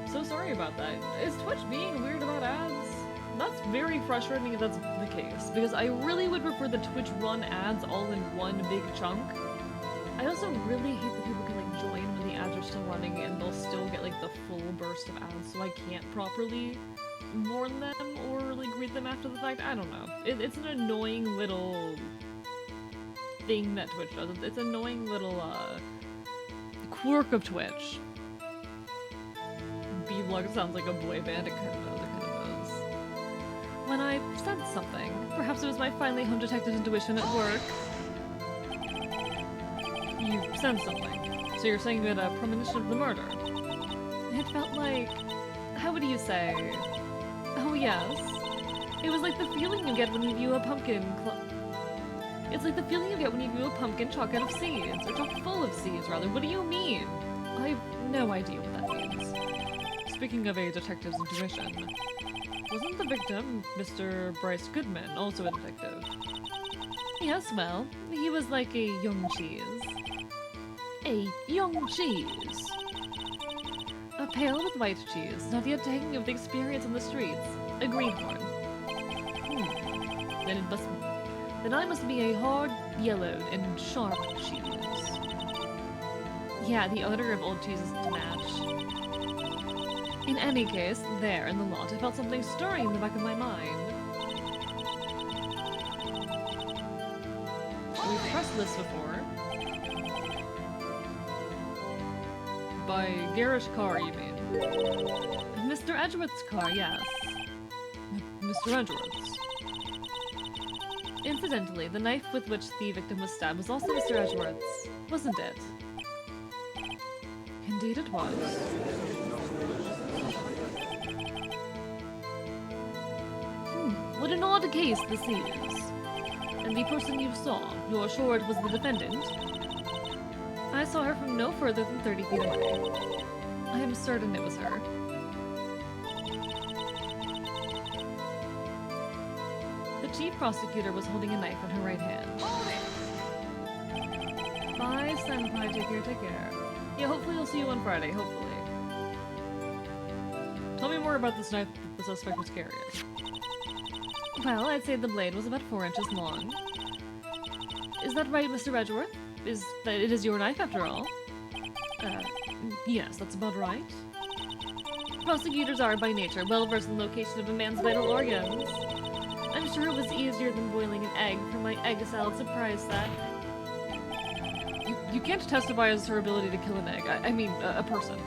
So sorry about that. Is Twitch being weird about ads? That's very frustrating if that's the case, because I really would prefer the Twitch run ads all in one big chunk. I also really hate that people can like join when the ads are still running and they'll still get like the full burst of ads, so I can't properly warn them or like read them after the fact. I don't know. It's an annoying little thing that Twitch does. It's an annoying little quirk of Twitch. B-Vlog sounds like a boy band. It kind of does. When I said something, perhaps it was my finely home detective intuition at work. You sensed something. So you're saying you had a premonition of the murder? It felt like... How would you say? Oh, yes. It was like the feeling you get when you view a pumpkin It's like the feeling you get when you view a pumpkin chock out of seeds. Or chock full of seeds, rather. What do you mean? I have no idea what that means. Speaking of a detective's intuition, wasn't the victim, Mr. Bryce Goodman, also a detective? Yes, well, he was like a young cheese. A young cheese. A pale with white cheese, not yet taking of the experience on the streets. A greenhorn. Then I must be a hard, yellowed, and sharp cheese. Yeah, the odor of old cheese is to match. In any case, there in the lot, I felt something stirring in the back of my mind. We've pressed this before. By garish car, you mean? Mr. Edgeworth's car, yes. Mr. Edgeworth's. Incidentally, the knife with which the victim was stabbed was also Mr. Edgeworth's, wasn't it? Indeed it was. What an odd case this is. And the person you saw, you're sure it was the defendant? I saw her from no further than 30 feet away. I am certain it was her. The chief prosecutor was holding a knife in her right hand. Bye, Senpai. Take care. Yeah, hopefully I'll see you on Friday, hopefully. Tell me more about this knife that the suspect was carrying. Well, I'd say the blade was about 4 inches long. Is that right, Mr. Edgeworth? It is your knife, after all? Yes, that's about right. Prosecutors are, by nature, well-versed in the location of a man's vital organs. I'm sure it was easier than boiling an egg for my egg salad surprise set. You can't testify as to her ability to kill an egg. I mean, a person.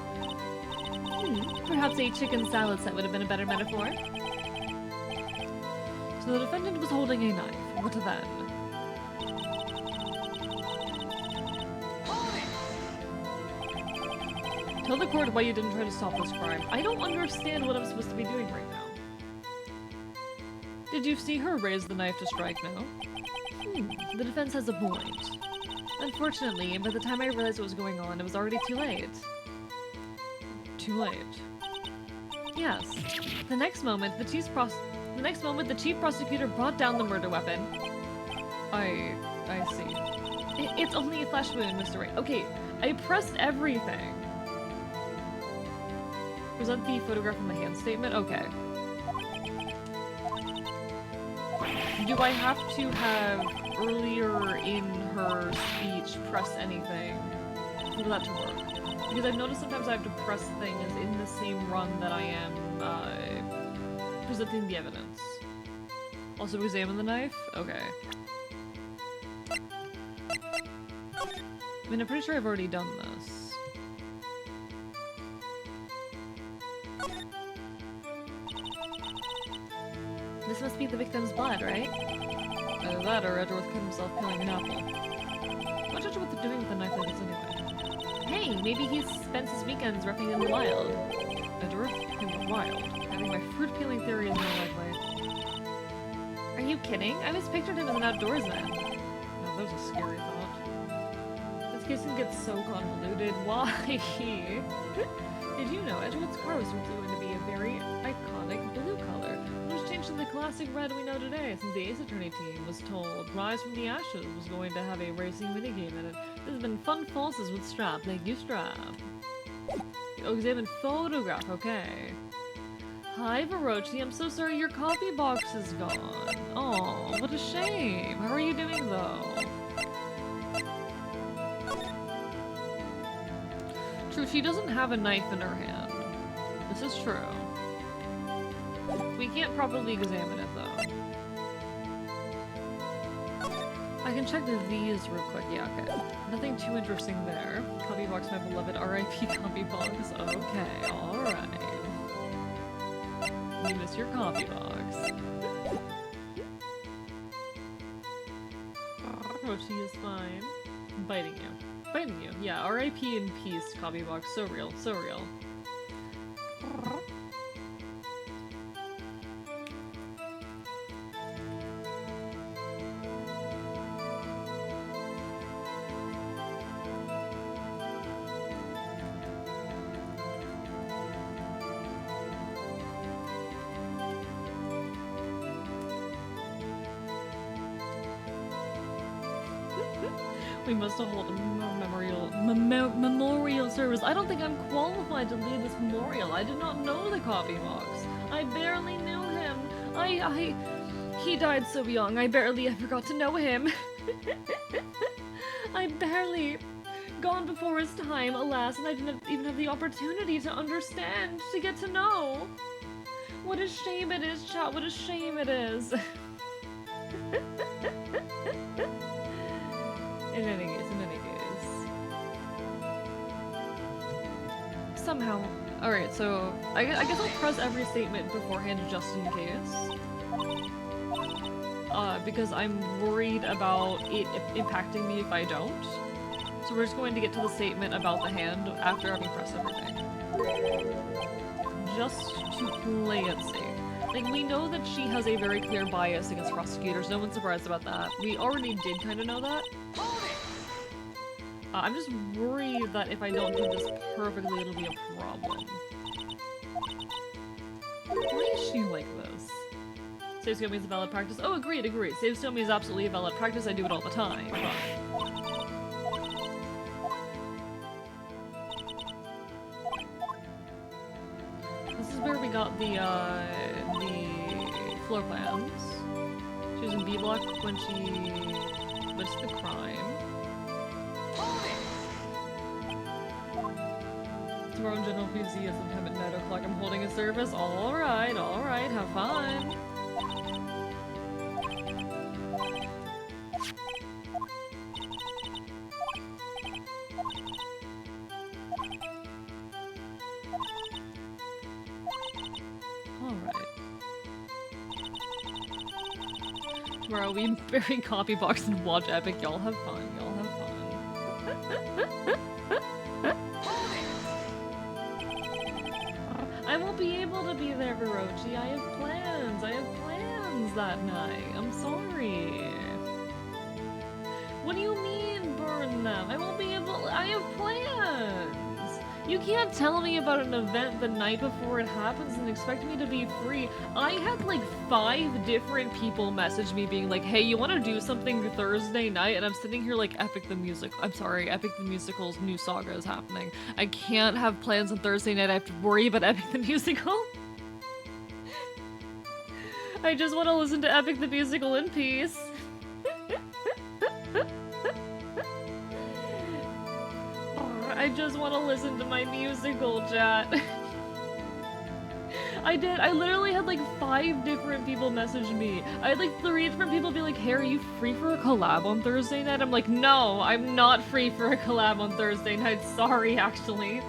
Perhaps a chicken salad set would have been a better metaphor. So the defendant was holding a knife. What then? Tell the court why you didn't try to stop this crime. I don't understand what I'm supposed to be doing right now. Did you see her raise the knife to strike now? The defense has a point. Unfortunately, by the time I realized what was going on, it was already too late. Too late? Yes. The next moment, the chief prosecutor brought down the murder weapon. I see. It's only a flesh wound, Mr. Wright. Okay, I pressed everything. Was that the photograph in the hand statement? Okay. Do I have to have earlier in her speech press anything for that to work? Because I've noticed sometimes I have to press things in the same run that I am presenting the evidence. Also examine the knife? Okay. I mean, I'm pretty sure I've already done this. This must be the victim's blood, right? Either that or Edgeworth cut himself peeling an apple. What's Edgeworth doing with a knife like this anyway? Hey, maybe he spends his weekends roughing in the wild. Edgeworth? In the wild? I think my fruit peeling theory is more likely. Are you kidding? I always pictured him as an outdoorsman. No, that was a scary thought. This case can get so convoluted. Why? Did you know Edgeworth's car was originally going to be a very iconic blue color? To the classic red we know today, since the Ace Attorney team was told Rise from the Ashes was going to have a racing minigame in it. This has been fun falses with Strap. Thank you, Strap. Oh, examine photograph, okay. Hi, Verochi. I'm so sorry your coffee box is gone. Oh, what a shame. How are you doing, though? True, she doesn't have a knife in her hand. This is true. We can't properly examine it, though. I can check these real quick. Yeah, okay. Nothing too interesting there. Copy box, my beloved R.I.P. copy box. Okay, alright. You miss your copy box. Oh, she is fine. Biting you. Biting you. Yeah, R.I.P. in peace, Copybox. So real. So real. We must hold a memorial service. I don't think I'm qualified to lead this memorial. I did not know the Copybox. I barely knew him. He died so young. I barely ever got to know him. I barely gone before his time, alas, and I didn't even have the opportunity to understand, to get to know. What a shame it is, chat. What a shame it is. In any case. Somehow. Alright, so I guess I'll press every statement beforehand just in case. Because I'm worried about it impacting me if I don't. So we're just going to get to the statement about the hand after having pressed everything. Just to play it safe. Like, we know that she has a very clear bias against prosecutors. No one's surprised about that. We already did kind of know that. I'm just worried that if I don't do this perfectly, it'll be a problem. Why is she like this? Save skill means a valid practice. Oh, agreed. Save skill means absolutely a valid practice. I do it all the time. This is where we got the floor plans. She was in B block when she commits the crime. Tomorrow in General PC at sometime at 9 o'clock. I'm holding a service. Alright, have fun. Tomorrow we bury Copybox and watch Epic. Y'all have fun. I won't be able to be there, Hirochi. I have plans that night. I'm sorry. What do you mean, burn them? I won't be able- I have plans! You can't tell me about an event the night before it happens and expect me to be free. I had like 5 different people message me being like, hey, you want to do something Thursday night? And I'm sitting here like, Epic the Musical's new saga is happening. I can't have plans on Thursday night. I have to worry about Epic the Musical. I just want to listen to Epic the Musical in peace. I just want to listen to my musical, chat. I literally had like 5 different people message me. I had like 3 different people be like, hey, are you free for a collab on Thursday night? I'm like, no, I'm not free for a collab on Thursday night. Sorry, actually. You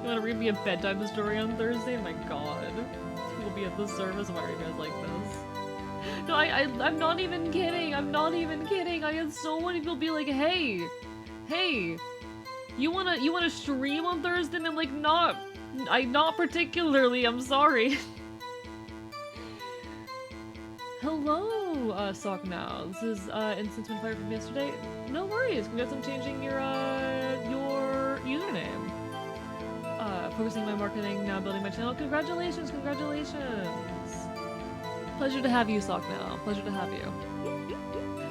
want to read me a bedtime story on Thursday? My god. We'll be at the service. Why are you guys like this? No, I'm not even kidding. I had so many people be like, hey, you wanna stream on Thursday? And I'm like, not particularly, I'm sorry. Hello, Sock Now. This is, Instance been fired from yesterday. No worries, congrats on changing your username. Focusing on my marketing, now building my channel. Congratulations! Pleasure to have you, Sock Now. Pleasure to have you.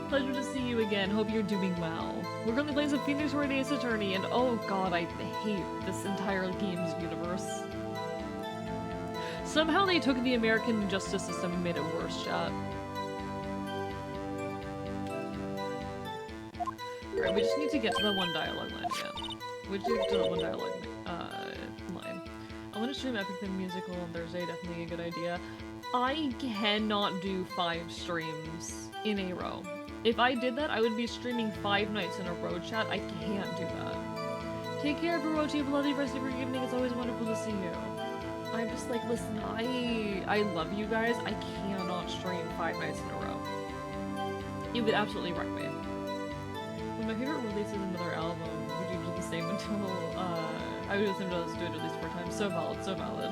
Pleasure to see you again. Hope you're doing well. We're currently playing some Phoenix Wright Ace Attorney, and oh god, I hate this entire game's universe. Somehow they took the American justice system and made it worse, chat. Alright, we just need to get to the one dialogue line again. We just need to get to the one dialogue line. I want to stream Epic the Musical on Thursday, definitely a good idea. I cannot do 5 streams in a row. If I did that, I would be streaming 5 nights in a row, chat. I can't do that. Take care, Barochi. Have a lovely rest of your evening. It's always wonderful to see you. I'm just like, listen, I love you guys. I cannot stream 5 nights in a row. It would absolutely wreck me. When my favorite releases another album, would you do the same until, I would do the same until I do it at least 4 times. So valid, so valid.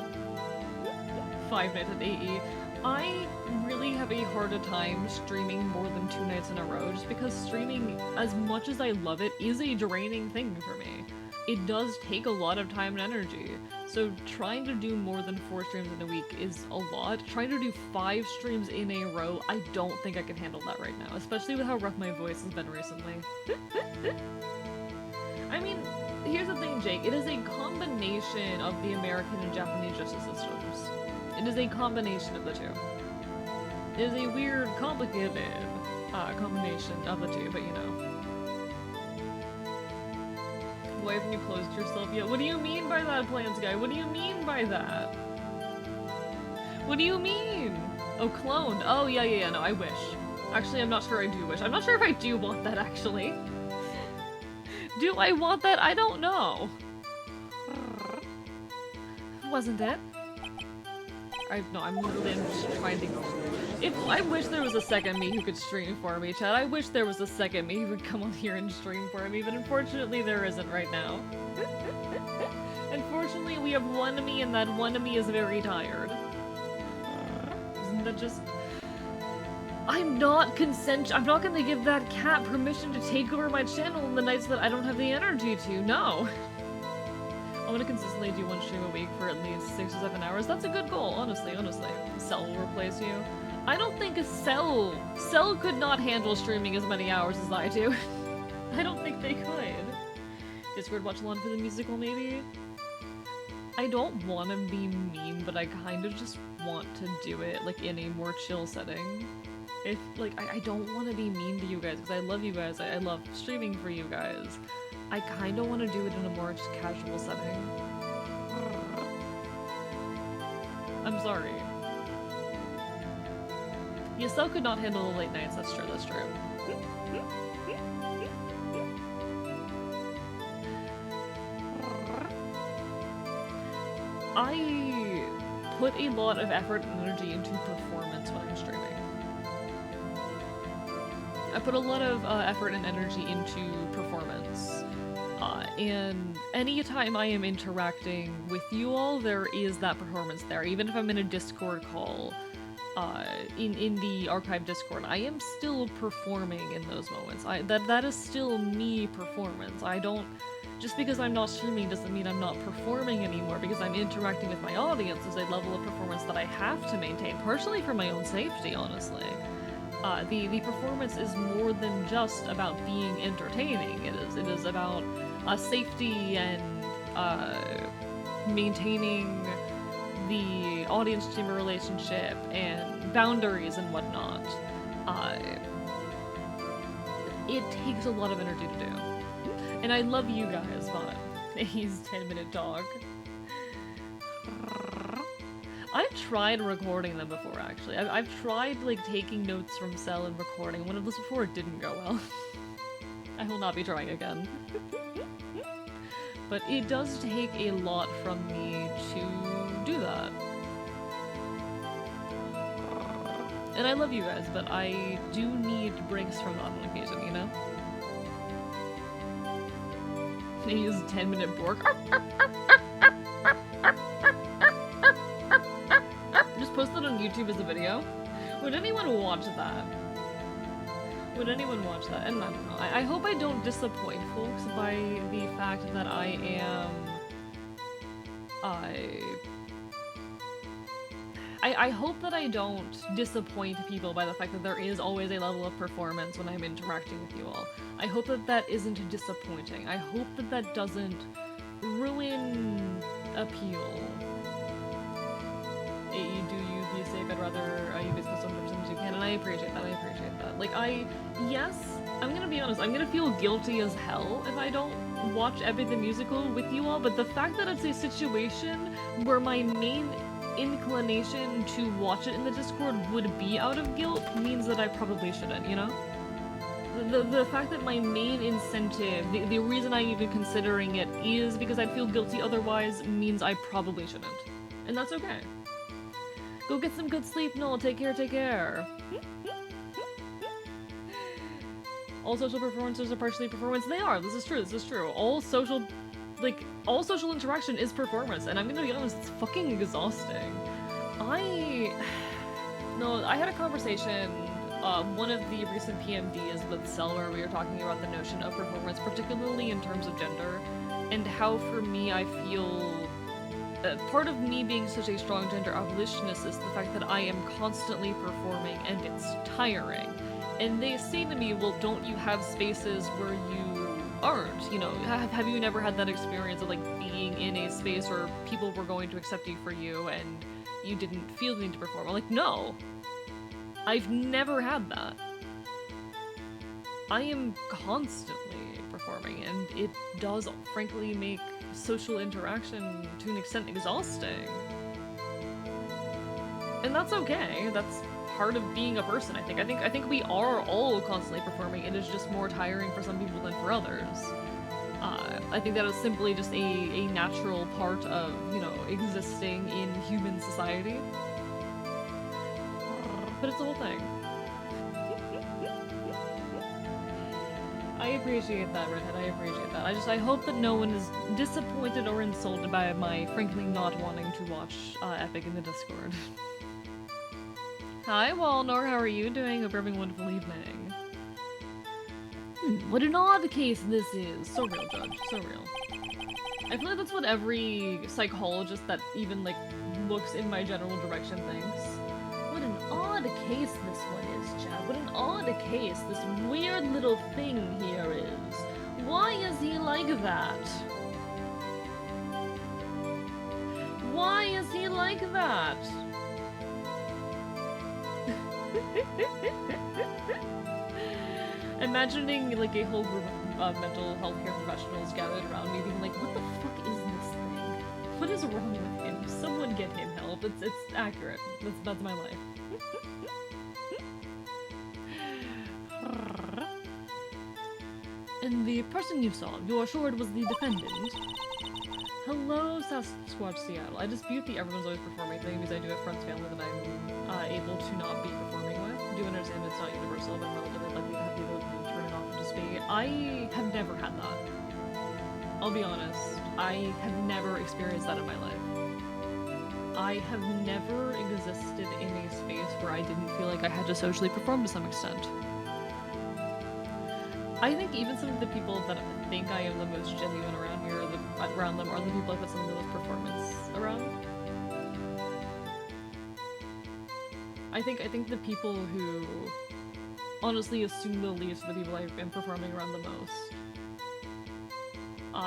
5 nights at AE. I really have a harder time streaming more than 2 nights in a row, just because streaming, as much as I love it, is a draining thing for me. It does take a lot of time and energy, so trying to do more than 4 streams in a week is a lot. Trying to do 5 streams in a row, I don't think I can handle that right now, especially with how rough my voice has been recently. I mean, here's the thing, Jake, it is a combination of the American and Japanese justice systems. It is a combination of the two. It is a weird, complicated combination of the two, but you know. Why haven't you closed yourself yet? What do you mean by that, Plants Guy? What do you mean by that? What do you mean? Oh, cloned. Oh, yeah, no, I wish. Actually, I'm not sure I do wish. I'm not sure if I do want that, actually. Do I want that? I don't know. Wasn't it? I'm literally just trying to go. I wish there was a second me who could stream for me, chat. I wish there was a second me who would come on here and stream for me, but unfortunately there isn't right now. Unfortunately, we have one me, and that one me is very tired. Isn't that just... I'm not gonna give that cat permission to take over my channel on the nights that I don't have the energy to, no! I'm gonna consistently do 1 stream a week for at least 6 or 7 hours. That's a good goal, honestly. Cell will replace you. I don't think a Cell could not handle streaming as many hours as I do. I don't think they could. Discord watch along for the musical, maybe? I don't want to be mean, but I kind of just want to do it, like, in a more chill setting. I don't want to be mean to you guys, because I love you guys. I love streaming for you guys. I kind of want to do it in a more just casual setting. I'm sorry. Cell could not handle the late nights, that's true. I put a lot of effort and energy into performance when I'm streaming. I put a lot of effort and energy into performance. And anytime I am interacting with you all, there is that performance there. Even if I'm in a Discord call, in the archive Discord, I am still performing in those moments. That is still me performance. Just because I'm not streaming doesn't mean I'm not performing anymore, because I'm interacting with my audience. There's a level of performance that I have to maintain, partially for my own safety, honestly. The performance is more than just about being entertaining. It is about safety and maintaining the audience-streamer relationship and boundaries and whatnot. It takes a lot of energy to do. And I love you guys, but he's 10-minute dog. I've tried recording them before, actually. I've tried, like, taking notes from Cell and recording one of those before. It didn't go well. I will not be trying again. But it does take a lot from me to do that. And I love you guys, but I do need breaks from that on occasion, you know? He's 10-minute bork. Just post it on YouTube as a video. Would anyone watch that? Would anyone watch that? And I don't know. I hope I don't disappoint folks by the fact that I am... I hope that I don't disappoint people by the fact that there is always a level of performance when I'm interacting with you all. I hope that that isn't disappointing. I hope that that doesn't ruin appeal. Do you be safe? I'd rather you be as much as you can, and I appreciate that. Like, yes, I'm gonna be honest, I'm gonna feel guilty as hell if I don't watch Epic the Musical with you all, but the fact that it's a situation where my main inclination to watch it in the Discord would be out of guilt means that I probably shouldn't, you know? The fact that my main incentive, the reason I'm even considering it is because I'd feel guilty otherwise means I probably shouldn't. And that's okay. Go get some good sleep, Noel. Take care, take care. all social performances are partially performance. They are. This is true. This is true. All social interaction is performance, and I'm gonna be honest, it's fucking exhausting. I had a conversation, one of the recent PMDs with Cell, where we were talking about the notion of performance, particularly in terms of gender, and how for me I feel part of me being such a strong gender abolitionist is the fact that I am constantly performing and it's tiring. And they say to me, well, don't you have spaces where you aren't? You know, have you never had that experience of like being in a space where people were going to accept you for you and you didn't feel the need to perform? I'm like, no. I've never had that. I am constantly performing, and it does frankly make social interaction to an extent exhausting. And that's okay. That's part of being a person, I think. I think we are all constantly performing. It is just more tiring for some people than for others. I think that is simply just a natural part of, you know, existing in human society. But it's the whole thing. I appreciate that, Redhead. I appreciate that. I hope that no one is disappointed or insulted by my frankly not wanting to watch Epic in the Discord. Hi, Walnor. How are you doing? Hope you're having a wonderful evening. What an odd case this is. So real, Judge. So real. I feel like that's what every psychologist that even, like, looks in my general direction thinks. What an odd case this one is, Chad. What an odd case this weird little thing here is. Why is he like that? Why is he like that? Imagining like a whole group of mental health care professionals gathered around me being like, what the fuck is this thing? What is wrong with him? Someone get him help. It's accurate. That's my life. And the person you saw, you are sure it was the defendant? Hello, Sasquatch Seattle. I dispute the everyone's always performing thing because I do have friends family that I'm able to not be performing with. I do understand it's not universal, but I'm relatively lucky to have the ability to turn it off and just be. I have never had that. I'll be honest. I have never experienced that in my life. I have never existed in a space where I didn't feel like I had to socially perform to some extent. I think even some of the people that think I am the most genuine around here, around them, are the people I put some of the most performance around. I think the people who honestly assume the least are the people I've been performing around the most.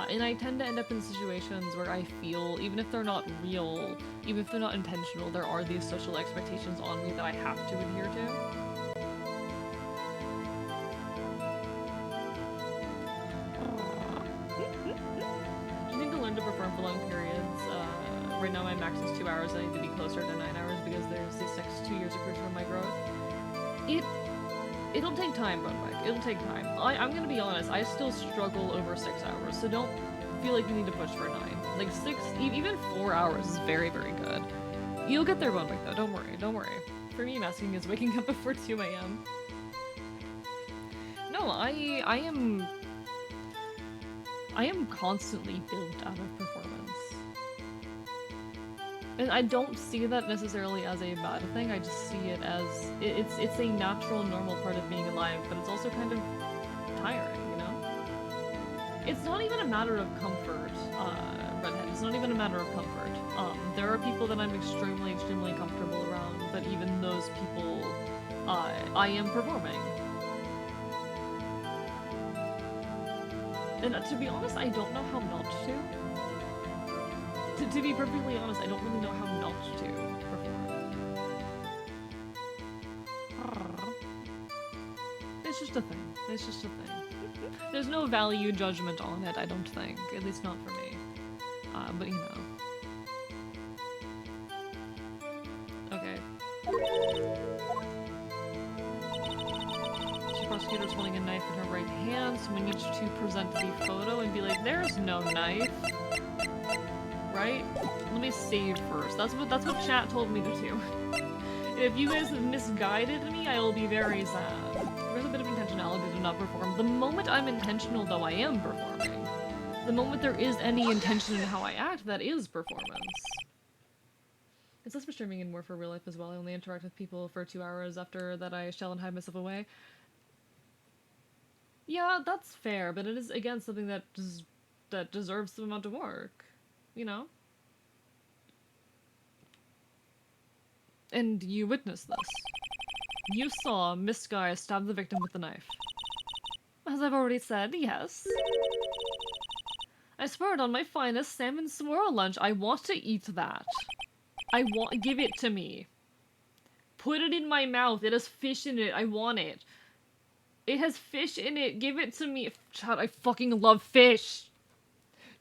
And I tend to end up in situations where I feel, even if they're not real, even if they're not intentional, there are these social expectations on me that I have to adhere to. To perform for long periods. Right now my max is 2 hours. I need to be closer to 9 hours because there's these next 2 years of crucial my growth. It'll take time, Bunwick. It'll take time. I'm gonna be honest, I still struggle over 6 hours, so don't feel like you need to push for 9. Like 6, even 4 hours is very, very good. You'll get there, Bunwick, though. Don't worry, don't worry. For me, masking is waking up before 2 a.m. No, I am constantly built out of performance. And I don't see that necessarily as a bad thing, I just see it as, it's a natural, normal part of being alive, but it's also kind of tiring, you know? It's not even a matter of comfort, Redhead, it's not even a matter of comfort. There are people that I'm extremely, extremely comfortable around, but even those people, I am performing. And to be honest, I don't know how not to. To be perfectly honest, I don't really know how not to perform. It's just a thing. It's just a thing. There's no value judgment on it, I don't think. At least not for me. But you know. Okay. Prosecutor's holding a knife in her right hand, so we need to present the photo and be like, there's no knife. Right? Let me save first. That's what chat told me to do. If you guys have misguided me, I will be very sad. There's a bit of intentionality to not perform. The moment I'm intentional, though, I am performing. The moment there is any intention in how I act, that is performance. It's less for streaming and more for real life as well. I only interact with people for 2 hours after that I shell and hide myself away. Yeah, that's fair, but it is, again, something that deserves some amount of work. You know? And you witnessed this. You saw Miss Guy stab the victim with the knife. As I've already said, yes. I swear it on my finest salmon swirl lunch. I want to eat that. Give it to me. Put it in my mouth. It has fish in it. I want it. It has fish in it. Give it to me. Chat, I fucking love fish.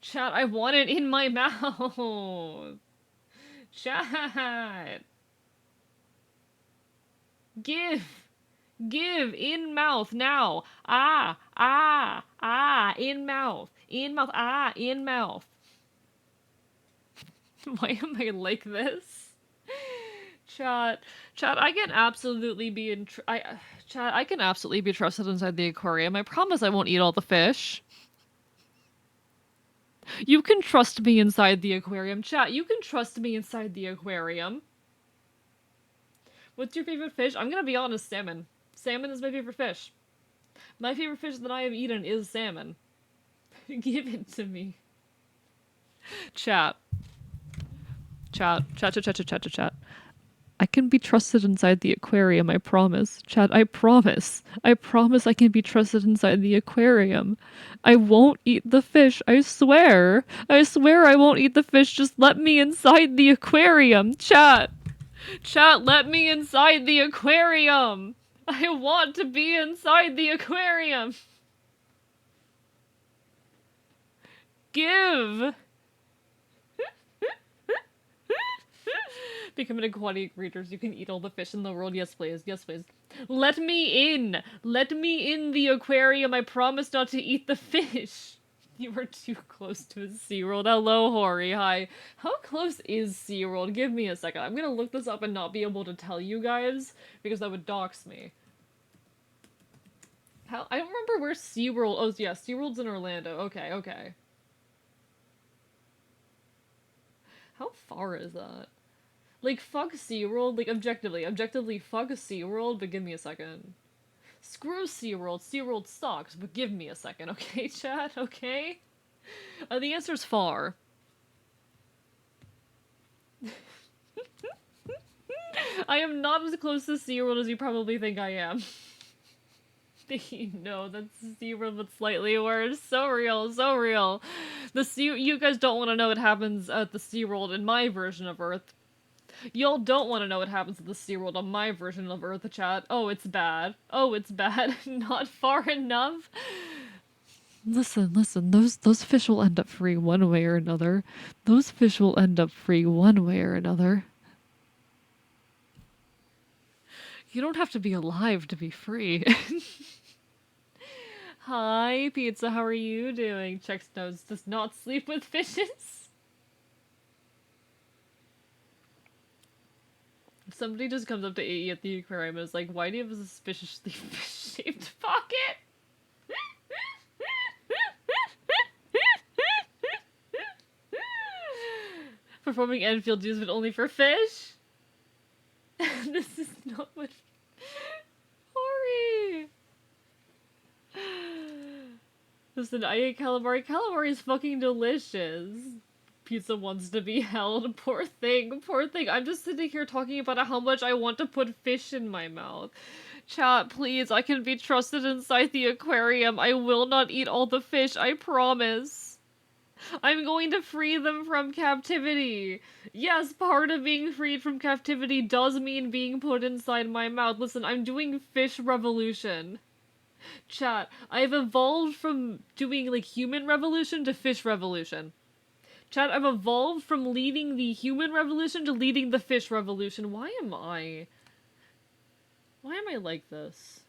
Chat, I want it in my mouth. Chat. Give, in mouth, now. In mouth, in mouth. Why am I like this? Chat, I can absolutely be I can absolutely be trusted inside the aquarium. I promise I won't eat all the fish. You can trust me inside the aquarium. Chat, you can trust me inside the aquarium. What's your favorite fish? I'm gonna be honest, salmon. Salmon is my favorite fish. My favorite fish that I have eaten is salmon. Give it to me. Chat. I can be trusted inside the aquarium, I promise. Chat, I promise. I promise I can be trusted inside the aquarium. I won't eat the fish, I swear. I swear I won't eat the fish, just let me inside the aquarium. Chat, let me inside the aquarium. I want to be inside the aquarium. Give. Become an aquatic readers. You can eat all the fish in the world. Yes, please. Yes, please. Let me in. Let me in the aquarium. I promise not to eat the fish. You were too close to a SeaWorld. Hello, Hori. Hi. How close is SeaWorld? Give me a second. I'm gonna look this up and not be able to tell you guys because that would dox me. I don't remember where SeaWorld... Oh, yeah. SeaWorld's in Orlando. Okay, okay. How far is that? Like, fuck SeaWorld, like, objectively, fuck SeaWorld, but give me a second. Screw SeaWorld, SeaWorld sucks, but give me a second, okay, chat, okay? The answer's far. I am not as close to SeaWorld as you probably think I am. No, that's SeaWorld, but slightly worse. So real, so real. You guys don't want to know what happens at the SeaWorld in my version of Earth. Y'all don't want to know what happens at the SeaWorld on my version of Earth, chat. Oh, it's bad. Oh, it's bad. Not far enough. Listen, those fish will end up free one way or another. Those fish will end up free one way or another. You don't have to be alive to be free. Hi, Pizza, how are you doing? Checks notes, does not sleep with fishes. If somebody just comes up to AE at the aquarium and is like, why do you have a suspiciously fish-shaped pocket? Performing Enfield dues, but only for fish? This is not what... Hori! Listen, I ate calamari. Calamari is fucking delicious. Pizza wants to be held. Poor thing, poor thing. I'm just sitting here talking about how much I want to put fish in my mouth. Chat, please, I can be trusted inside the aquarium. I will not eat all the fish, I promise. I'm going to free them from captivity. Yes, part of being freed from captivity does mean being put inside my mouth. Listen, I'm doing fish revolution. Chat, I've evolved from doing, like, human revolution to fish revolution. Chat, I've evolved from leading the human revolution to leading the fish revolution. Why am I like this?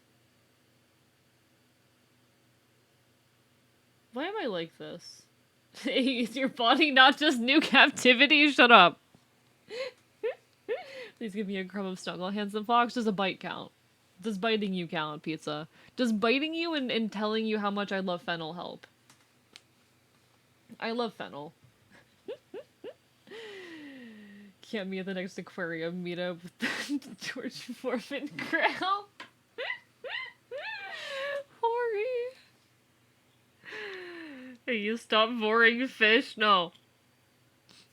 Why am I like this? Is your body not just new captivity? Shut up. Please give me a crumb of snuggle. Handsome fox, does a bite count? Does biting you count, Pizza? Does biting you and telling you how much I love fennel help? I love fennel. Can't be at the next aquarium meetup with the George Foreman crowd. Hori. Hey, you stop boring fish? No.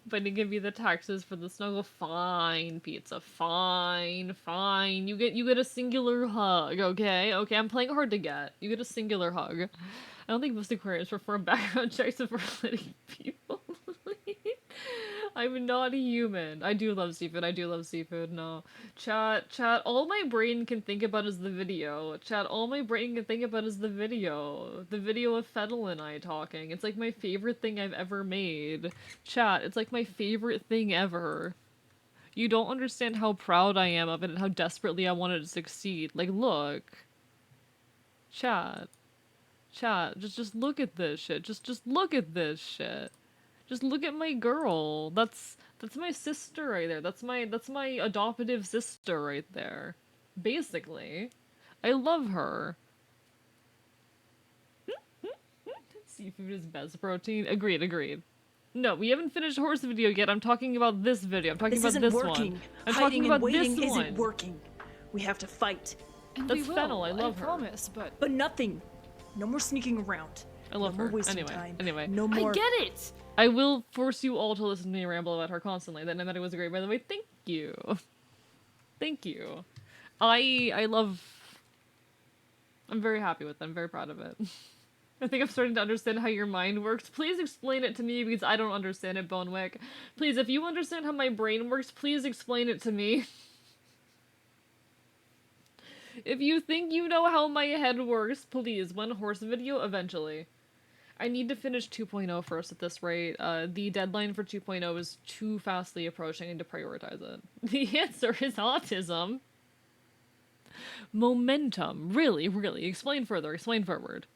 But it can be the taxes for the snuggle. Fine, Pizza. Fine, fine. You get a singular hug, okay? Okay, I'm playing hard to get. You get a singular hug. I don't think most aquariums perform background checks before letting people leave. I'm not human. I do love seafood. I do love seafood. No. Chat, all my brain can think about is the video. Chat, all my brain can think about is the video. The video of Fennel and I talking. It's like my favorite thing I've ever made. Chat, it's like my favorite thing ever. You don't understand how proud I am of it and how desperately I wanted to succeed. Like, look. Chat. Just look at this shit. Just look at this shit. Just look at my girl. That's my sister right there. That's my adoptive sister right there. Basically. I love her. Seafood is best protein. Agreed. No, we haven't finished horse video yet. I'm talking about this video. I'm talking about this working. one. I'm Hiding talking about and waiting this isn't one. working. We have to fight. And That's we will, Fennel. I love her. promise, but But nothing. No more sneaking around. I love no her. more wasting time. Anyway. No more. I get it. I will force you all to listen to me ramble about her constantly. That it was great. By the way, thank you. Thank you. I love... I'm very happy with it. I'm very proud of it. I think I'm starting to understand how your mind works. Please explain it to me because I don't understand it, Bonewick. Please, if you understand how my brain works, please explain it to me. If you think you know how my head works, please, one horse video eventually. I need to finish 2.0 first at this rate. The deadline for 2.0 is too fastly approaching. I need to prioritize it. The answer is autism. Momentum. Really. Explain further. Explain forward.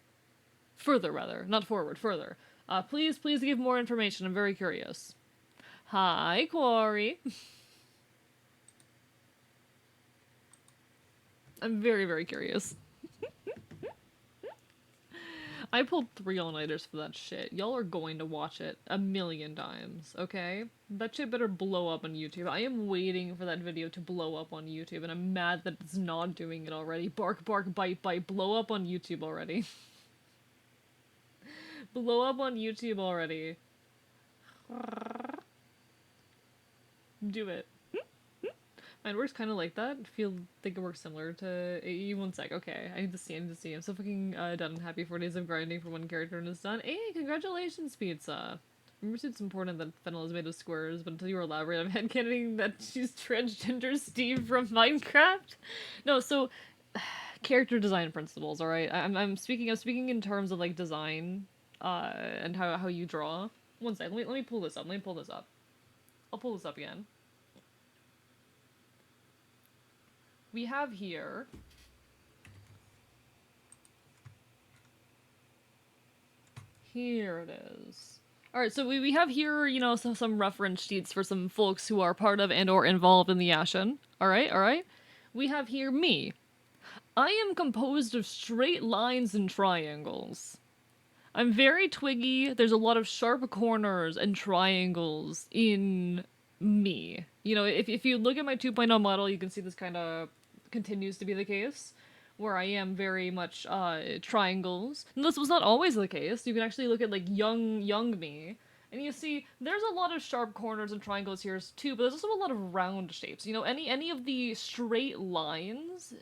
Further, rather. Not forward. Further. Please give more information. I'm very curious. Hi, Quarry. I'm very curious. I pulled 3 all-nighters for that shit. Y'all are going to watch it a million times, okay? That shit better blow up on YouTube. I am waiting for that video to blow up on YouTube, and I'm mad that it's not doing it already. Bark, bite, blow up on YouTube already. Blow up on YouTube already. Do it. Mine works kind of like that. Think it works similar to... One sec, okay. I need to see. I'm so fucking done and happy. 4 days of grinding for one character and it's done. Hey, congratulations, Pizza! Remember it's important that Fennel is made of squares, but until you elaborate, I'm headcanoning that she's transgender Steve from Minecraft? No, so... character design principles, alright? I'm speaking in terms of, like, design, and how you draw. One sec, let me pull this up. I'll pull this up again. We have here... Here it is. Alright, so we have here, you know, some reference sheets for some folks who are part of and or involved in the Ashen. Alright? We have here me. I am composed of straight lines and triangles. I'm very twiggy. There's a lot of sharp corners and triangles in me. You know, if you look at my 2.0 model, you can see this kind of continues to be the case, where I am very much triangles. And this was not always the case. You can actually look at like young me, and you see there's a lot of sharp corners and triangles here too, but there's also a lot of round shapes. You know, any of the straight lines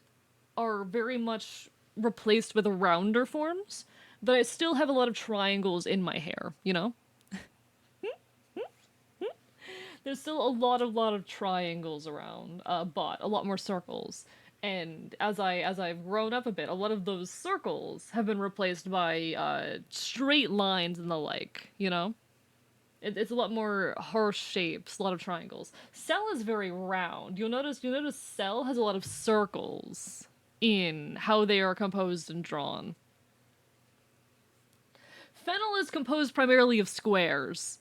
are very much replaced with rounder forms, but I still have a lot of triangles in my hair, you know? There's still a lot of triangles around, but a lot more circles. And as I've grown up a bit, a lot of those circles have been replaced by straight lines and the like, you know? It's a lot more harsh shapes, a lot of triangles. Cell is very round. You'll notice Cell has a lot of circles in how they are composed and drawn. Fennel is composed primarily of squares.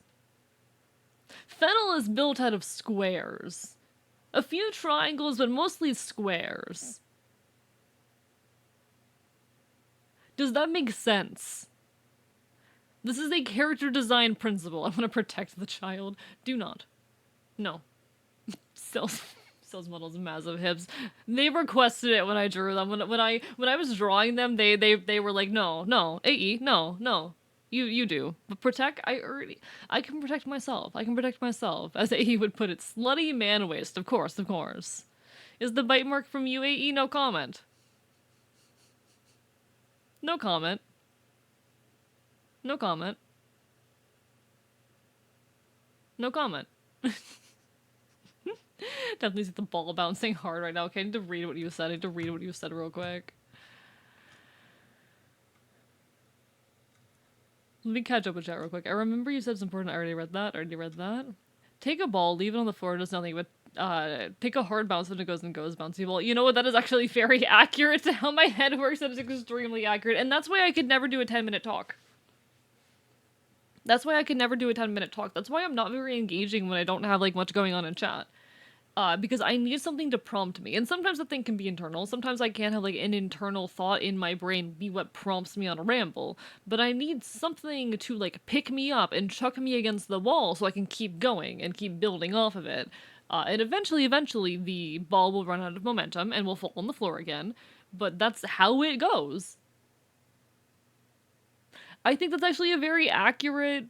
Fennel is built out of squares. A few triangles, but mostly squares. Does that make sense? This is a character design principle. I want to protect the child. Do not. No. Sales models massive hips. They requested it when I drew them. When I was drawing them, they were like, no, AE, no. You do. But protect, I can protect myself. I can protect myself. As AE would put it, slutty man waste. Of course. Is the bite mark from you, AE? No comment. No comment. No comment. No comment. Definitely see the ball bouncing hard right now. Okay, I need to read what you said. I need to read what you said real quick. Let me catch up with chat real quick. I remember you said something important. I already read that. Take a ball, leave it on the floor, does nothing but take a hard bounce when it goes bouncy ball. You know what? That is actually very accurate to how my head works. That is extremely accurate. And that's why I could never do a 10-minute talk. That's why I could never do a 10-minute talk. That's why I'm not very engaging when I don't have like much going on in chat. Because I need something to prompt me. And sometimes the thing can be internal. Sometimes I can't have like an internal thought in my brain be what prompts me on a ramble. But I need something to like pick me up and chuck me against the wall so I can keep going and keep building off of it. And eventually, the ball will run out of momentum and will fall on the floor again. But that's how it goes. I think that's actually a very accurate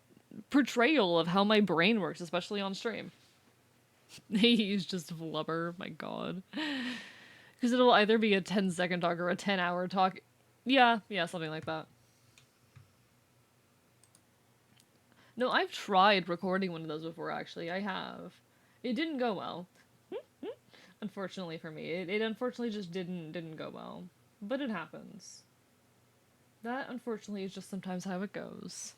portrayal of how my brain works, especially on stream. He's just blubber, my god. Because it'll either be a 10-second talk or a 10-hour talk. Yeah, something like that. No, I've tried recording one of those before, actually. I have. It didn't go well. Unfortunately for me. It unfortunately just didn't go well. But it happens. That, unfortunately, is just sometimes how it goes.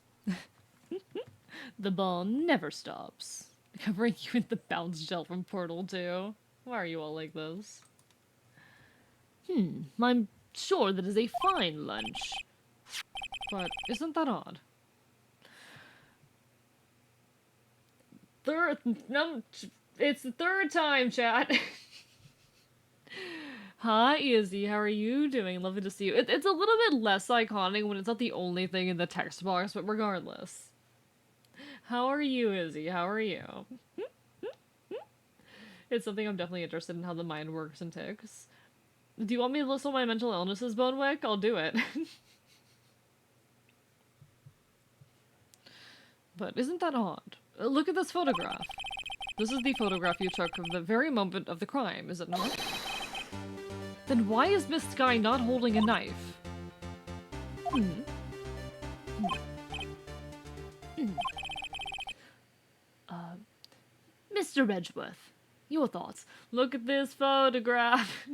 The ball never stops. Covering you in the bounce gel from Portal 2. Why are you all like this? I'm sure that is a fine lunch. But isn't that odd? It's the third time, chat. Hi, Izzy. How are you doing? Lovely to see you. It's a little bit less iconic when it's not the only thing in the text box, but regardless. How are you, Izzy? How are you? It's something I'm definitely interested in, how the mind works and ticks. Do you want me to list all my mental illnesses, Bonewick? I'll do it. But isn't that odd? Look at this photograph. This is the photograph you took of the very moment of the crime, is it not? Then why is Miss Sky not holding a knife? Mr. Edgeworth, your thoughts. Look at this photograph.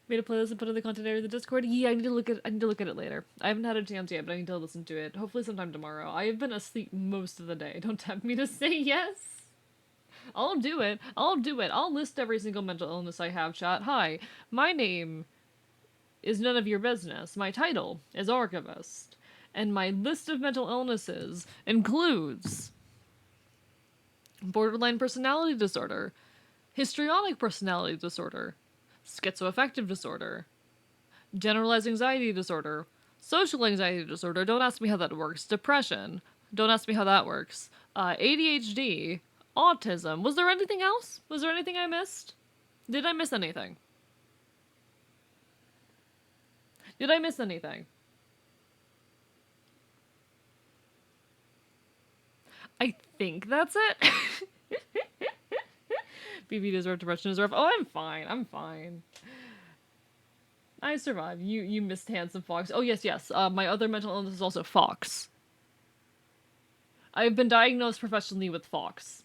Made a playlist and put in the content area of the Discord. Yeah, I need to look at it later. I haven't had a chance yet, but I need to listen to it. Hopefully sometime tomorrow. I have been asleep most of the day. Don't tempt me to say yes. I'll do it. I'll list every single mental illness I have, chat. Hi, my name is none of your business. My title is Archivist. And my list of mental illnesses includes borderline personality disorder, histrionic personality disorder, schizoaffective disorder, generalized anxiety disorder, social anxiety disorder, don't ask me how that works, depression, don't ask me how that works, ADHD, autism. Was there anything else? Was there anything I missed? Did I miss anything? Did I miss anything? I think that's it. BB deserved, depression deserved. Oh, I'm fine. I survived. You missed Handsome Fox. Oh, yes. My other mental illness is also Fox. I've been diagnosed professionally with Fox.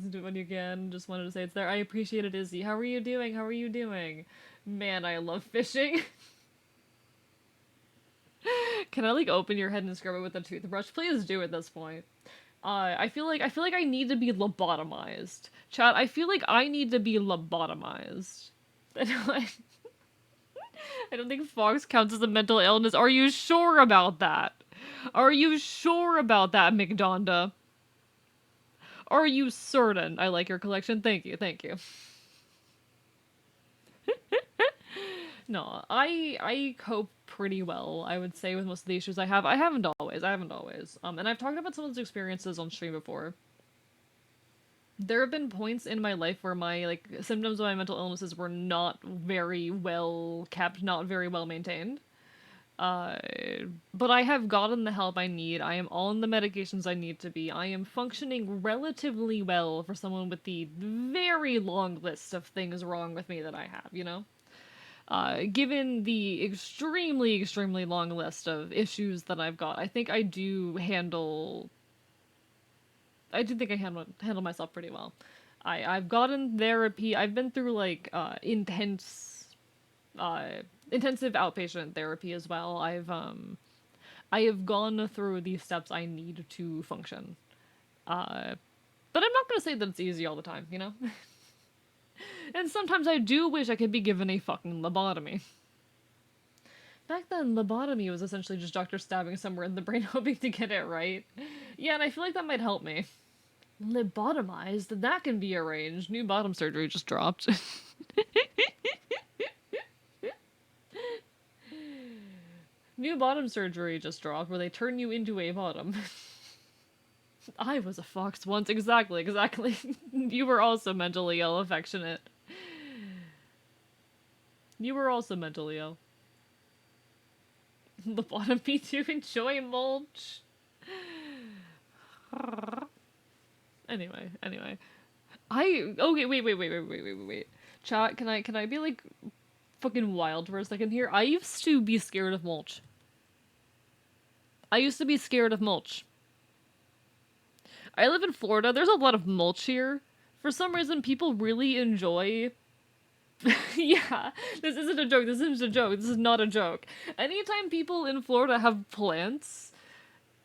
Do it when you can. Just wanted to say it's there. I appreciate it, Izzy. How are you doing? Man, I love fishing. Can I, like, open your head and scrub it with a toothbrush? Please do at this point. I feel like I need to be lobotomized. Chat, I feel like I need to be lobotomized. I don't think Fox counts as a mental illness. Are you sure about that? Are you sure about that, McDonda? Are you certain? I like your collection. Thank you. No, I cope pretty well, I would say, with most of the issues I have. I haven't always. I haven't always. And I've talked about someone's experiences on stream before. There have been points in my life where my like symptoms of my mental illnesses were not very well kept, not very well maintained. Uh, but I have gotten the help I need. I am on the medications I need to be. I am functioning relatively well for someone with the very long list of things wrong with me that I have, you know? Given the extremely, extremely long list of issues that I've got, I think I do handle. I do think I handle myself pretty well. I've gotten therapy. I've been through like uh, intensive outpatient therapy as well. I have gone through the steps I need to function. Uh, but I'm not gonna say that it's easy all the time, you know. And sometimes I do wish I could be given a fucking lobotomy. Back then, lobotomy was essentially just doctor stabbing somewhere in the brain hoping to get it right. Yeah, and I feel like that might help me. Lobotomized? That can be arranged. New bottom surgery just dropped. New bottom surgery just dropped where they turn you into a bottom. I was a fox once. Exactly, exactly. You were also mentally ill, affectionate. You were also mentally ill. Lobotomy to enjoy mulch. Anyway. Okay, wait. Chat, can I be like fucking wild for a second here? I used to be scared of mulch. I used to be scared of mulch. I live in Florida. There's a lot of mulch here. For some reason, people really enjoy. Yeah, this isn't a joke. This isn't a joke. This is not a joke. Anytime people in Florida have plants,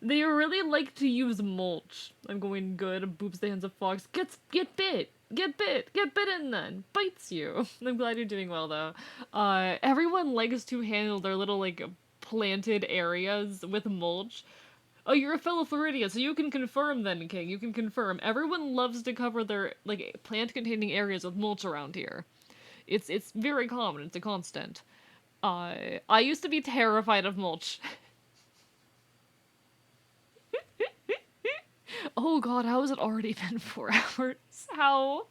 they really like to use mulch. I'm going good. Boops the hands of fox. Get bit. Get bitten then. Bites you. I'm glad you're doing well though. Everyone likes to handle their little like planted areas with mulch. Oh, you're a fellow Floridian, so you can confirm then, King. You can confirm. Everyone loves to cover their like plant-containing areas with mulch around here. It's very common. It's a constant. I used to be terrified of mulch. Oh god, how has it already been 4 hours? How?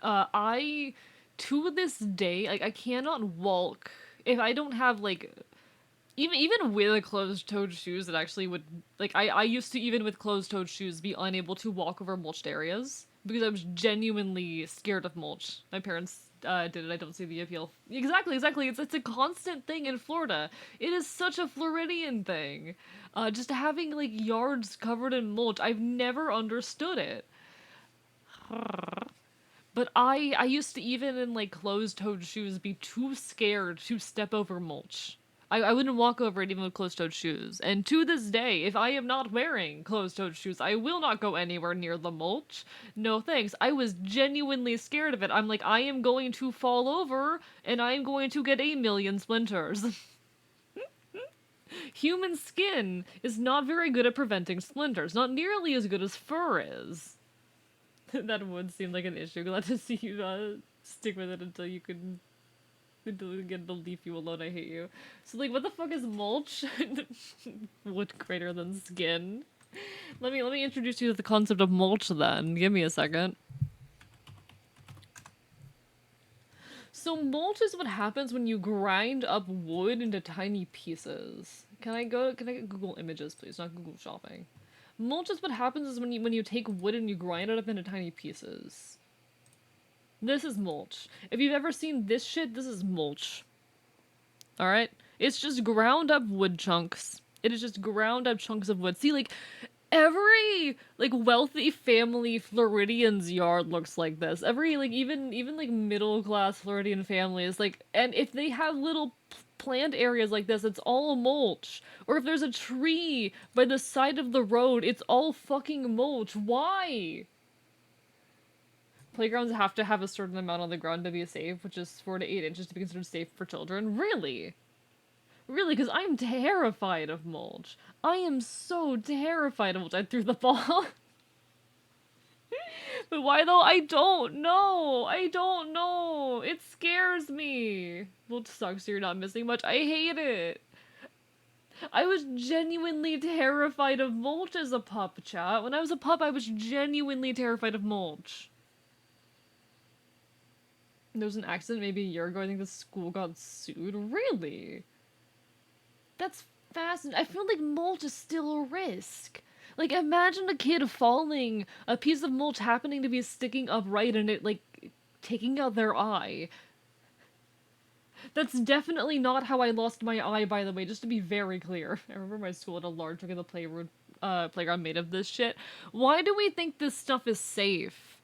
I to this day, like I cannot walk if I don't have like even with closed-toed shoes that actually would like I used to even with closed-toed shoes be unable to walk over mulched areas because I was genuinely scared of mulch. My parents did it. I don't see the appeal. Exactly. It's a constant thing in Florida. It is such a Floridian thing. Just having like yards covered in mulch. I've never understood it. But I used to even in like closed-toed shoes be too scared to step over mulch. I wouldn't walk over it even with closed-toed shoes. And to this day, if I am not wearing closed-toed shoes, I will not go anywhere near the mulch. No thanks. I was genuinely scared of it. I'm like, I am going to fall over, and I am going to get a million splinters. Human skin is not very good at preventing splinters. Not nearly as good as fur is. That would seem like an issue. Glad to see you stick with it until you can get to leave you alone. I hate you. So like, what the fuck is mulch? Wood greater than skin. Let me introduce you to the concept of mulch then. Give me a second. So mulch is what happens when you grind up wood into tiny pieces. Can I get Google Images, please? Not Google Shopping. Mulch is what happens is when you take wood and you grind it up into tiny pieces. This is mulch. If you've ever seen this shit, this is mulch. Alright? It's just ground up wood chunks. It is just ground up chunks of wood. See, like, every, like, wealthy family Floridian's yard looks like this. Every, like, even like, middle-class Floridian families, like, and if they have little plant areas like this, it's all mulch. Or if there's a tree by the side of the road, it's all fucking mulch. Why? Playgrounds have to have a certain amount on the ground to be safe, which is 4 to 8 inches to be considered safe for children. Really? Really? Because I'm terrified of mulch. I am so terrified of mulch. I threw the ball. But why though? I don't know. I don't know. It scares me. Well, it sucks you're not missing much. I hate it. I was genuinely terrified of Mulch as a pup, chat. When I was a pup, I was genuinely terrified of Mulch. There was an accident maybe a year ago. I think the school got sued. Really? That's fascinating. I feel like Mulch is still a risk. Like, imagine a kid falling, a piece of Mulch happening to be sticking upright and it, like, taking out their eye. That's definitely not how I lost my eye, by the way, just to be very clear. I remember my school had a large chunk of the playground made of this shit. Why do we think this stuff is safe?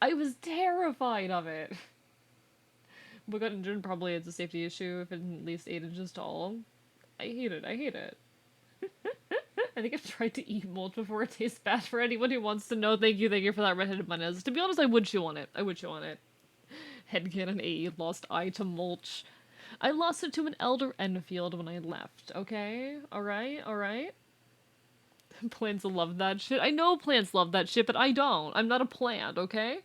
I was terrified of it. We got injured, probably it's a safety issue if it's at least 8 inches tall. I hate it, I hate it. I think I've tried to eat Mulch before. It tastes bad. For anyone who wants to know, thank you for that redheaded mayonnaise. To be honest, I would chew on it. I would chew on it. Headcanon AE lost eye to Mulch. I lost it to an Elder Enfield when I left, okay? Alright, alright? Plants love that shit. I know plants love that shit, but I don't. I'm not a plant, okay?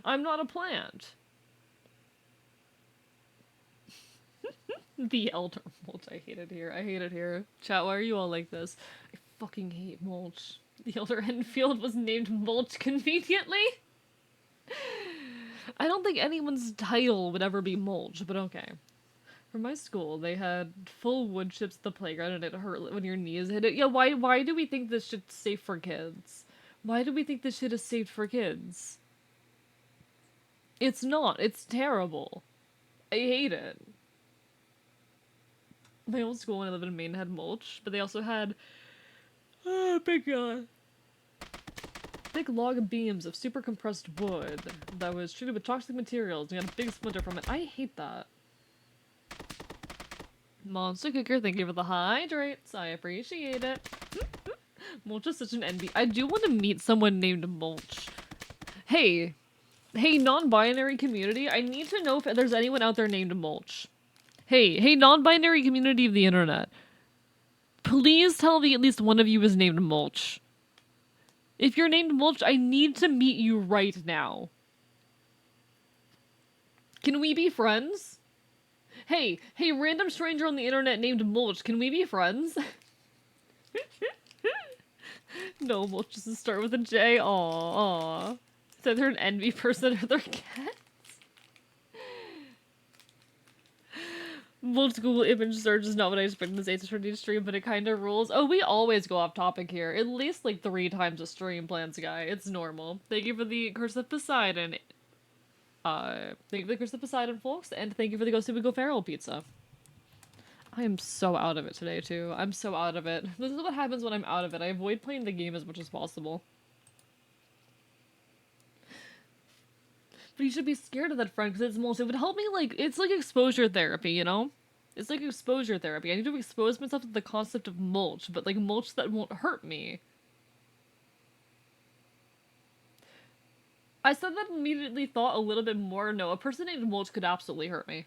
I'm not a plant. The Elder Mulch. I hate it here. I hate it here. Chat, why are you all like this? I fucking hate Mulch. The Elder Enfield was named Mulch conveniently. I don't think anyone's title would ever be Mulch, but okay. For my school, they had full wood chips at the playground and it hurt when your knees hit it. Yeah, why do we think this shit's safe for kids? Why do we think this shit is safe for kids? It's not. It's terrible. I hate it. My old school when I lived in Maine had Mulch, but they also had big log beams of super compressed wood that was treated with toxic materials and got a big splinter from it. I hate that. Monster Cooker, thank you for the hydrates. I appreciate it. Mulch is such an NB. I do want to meet someone named Mulch. Hey, non-binary community, I need to know if there's anyone out there named Mulch. Hey, non-binary community of the internet. Please tell me at least one of you is named Mulch. If you're named Mulch, I need to meet you right now. Can we be friends? Hey, random stranger on the internet named Mulch, can we be friends? No, Mulch doesn't start with a J. Aww. It's either an envy person or their cat. Mulch Google image search is not what I expected this 8:30 stream, but it kind of rules. Oh, we always go off topic here. At least like 3 times a stream, Plants Guy. It's normal. Thank you for the Curse of Poseidon. Thank you for the Curse of Poseidon, folks, and thank you for the Ghost of Go Feral pizza. I am so out of it today, too. I'm so out of it. This is what happens when I'm out of it. I avoid playing the game as much as possible. But you should be scared of that friend, because it's Mulch. It would help me, like, it's like exposure therapy, you know? It's like exposure therapy. I need to expose myself to the concept of Mulch, but, like, Mulch that won't hurt me. I said that and immediately thought a little bit more. No, a person named Mulch could absolutely hurt me.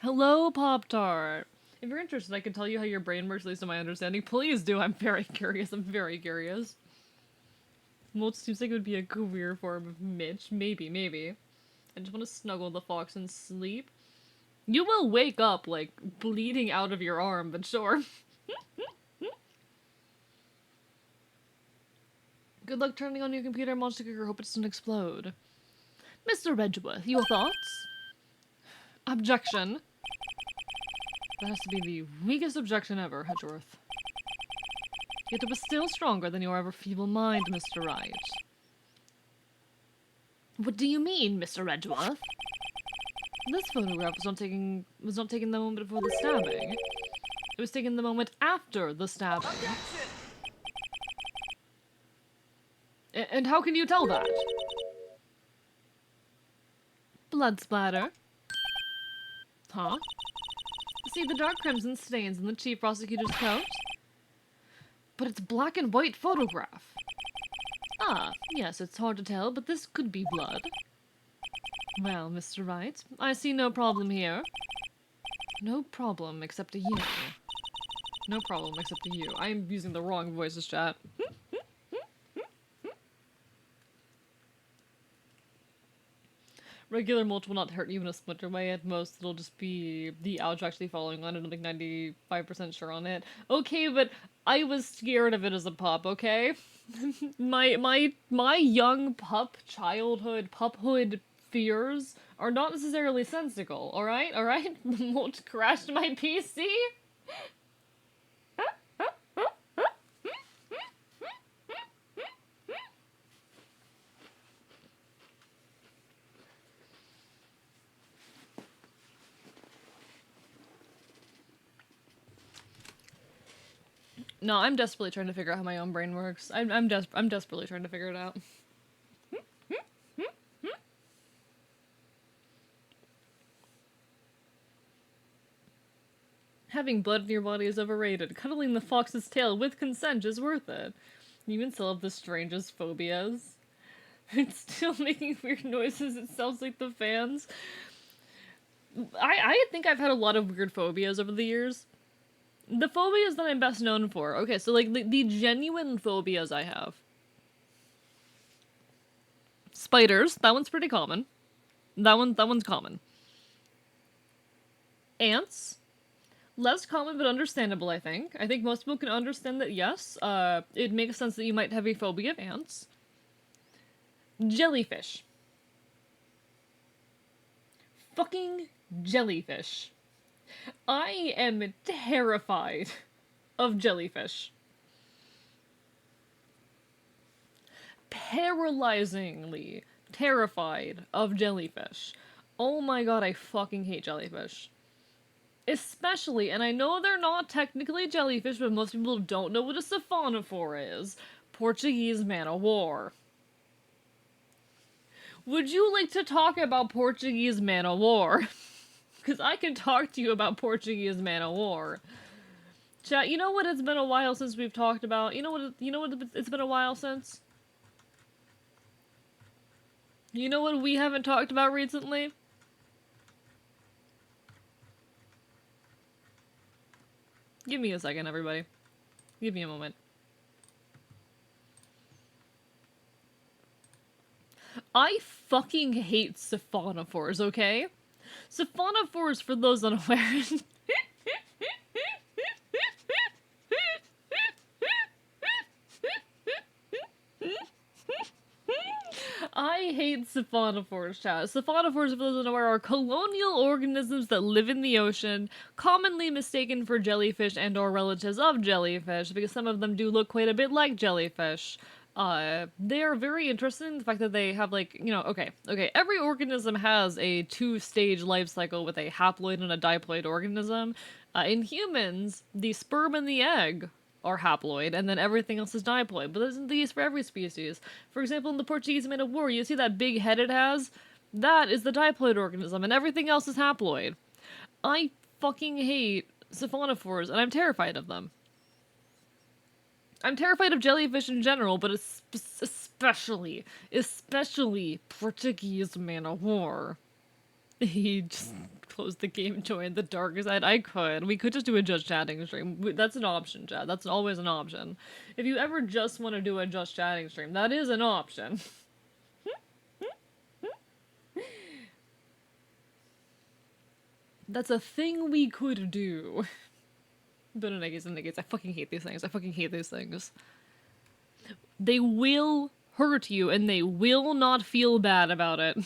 Hello, Pop-Tart. If you're interested, I can tell you how your brain works, at least to my understanding. Please do. I'm very curious. I'm very curious. Mulch seems like it would be a career form of Mitch. Maybe. I just want to snuggle the fox and sleep. You will wake up, like, bleeding out of your arm, but sure. Good luck turning on your computer, Monster Cooker. Hope it doesn't explode. Mr. Redgeworth, your thoughts? Objection. That has to be the weakest objection ever, Hedgeworth. Yet it was still stronger than your ever feeble mind, Mr. Wright. What do you mean, Mr. Edgeworth? This photograph was not taken the moment before the stabbing. It was taken the moment after the stabbing. And how can you tell that? Blood splatter. Huh? See the dark crimson stains in the chief prosecutor's coat? but it's black and white photograph. Ah, yes, it's hard to tell, but this could be blood. Well, Mr. Wright, I see no problem here. No problem except a you. No problem except a you. I am using the wrong voices, chat. Regular mulch will not hurt you in a splinter way. At most, it'll just be the ouch actually falling on it. I'm like 95% sure on it. Okay, but I was scared of it as a pup, okay? my young puphood fears are not necessarily sensical, alright? Alright? The mulch crashed my PC? No, I'm desperately trying to figure out how my own brain works. I'm desperately trying to figure it out. Having blood in your body is overrated. Cuddling the fox's tail with consent is worth it. You even still have the strangest phobias. It's still making weird noises. It sounds like the fans. I think I've had a lot of weird phobias over the years. The phobias that I'm best known for. Okay, so like the genuine phobias I have. Spiders. That one's pretty common. That one's common. Ants. Less common but understandable, I think. I think most people can understand that, yes, it makes sense that you might have a phobia of ants. Jellyfish. Fucking jellyfish. I am terrified of jellyfish. Paralyzingly terrified of jellyfish. Oh my god, I fucking hate jellyfish. Especially, and I know they're not technically jellyfish, but most people don't know what a siphonophore is. Portuguese man-o'-war. Would you like to talk about Portuguese man-o'-war? Because I can talk to you about Portuguese man-o'-war. Chat, you know what it's been a while since we've talked about? You know what it's been a while since? You know what we haven't talked about recently? Give me a second, everybody. Give me a moment. I fucking hate siphonophores, okay? Siphonophores, for those unaware... I hate siphonophores, chat. Siphonophores, for those unaware, are colonial organisms that live in the ocean, commonly mistaken for jellyfish and or relatives of jellyfish, because some of them do look quite a bit like jellyfish. They are very interesting in the fact that they have, like, you know, okay, every organism has a two-stage life cycle with a haploid and a diploid organism. In humans, the sperm and the egg are haploid, and then everything else is diploid. But isn't these for every species? For example, in the Portuguese man-o'-war, you see that big head it has? That is the diploid organism, and everything else is haploid. I fucking hate siphonophores, and I'm terrified of them. I'm terrified of jellyfish in general, but especially Portuguese man-o'-war. He just closed the game, joined the dark side. I could. We could just do a just chatting stream. That's an option, chat. That's always an option. If you ever just want to do a just chatting stream, that is an option. That's a thing we could do. But in any case, I fucking hate these things. I fucking hate these things. They will hurt you, and they will not feel bad about it.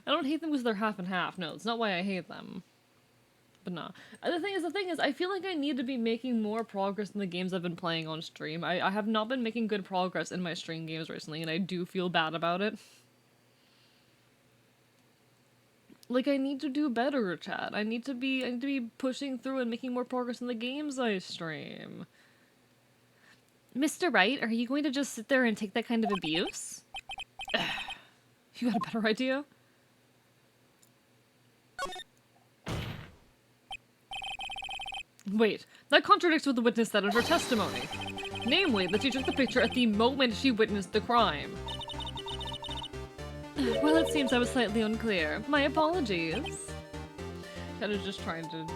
I don't hate them because they're half and half. No, it's not why I hate them. But no. The thing is, I feel like I need to be making more progress in the games I've been playing on stream. I have not been making good progress in my stream games recently, and I do feel bad about it. Like, I need to do better, chat. I need to be pushing through and making more progress in the games I stream. Mr. Wright, are you going to just sit there and take that kind of abuse? You got a better idea? Wait, that contradicts what the witness said in her testimony. Namely, that she took the picture at the moment she witnessed the crime. Well, it seems I was slightly unclear. My apologies. Chat is just trying to...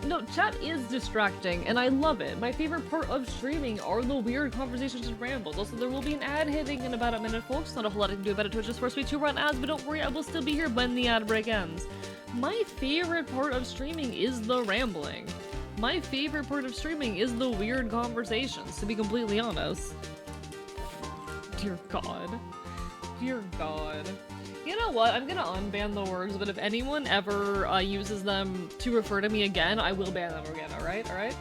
No, chat is distracting, and I love it. My favorite part of streaming are the weird conversations and rambles. Also, there will be an ad hitting in about a minute, folks. Not a whole lot I can do about it. Twitch just forced me to run ads, but don't worry, I will still be here when the ad break ends. My favorite part of streaming is the rambling. My favorite part of streaming is the weird conversations, to be completely honest. Dear God. Dear God. You know what? I'm gonna unban the words, but if anyone ever uses them to refer to me again, I will ban them again, alright? Alright?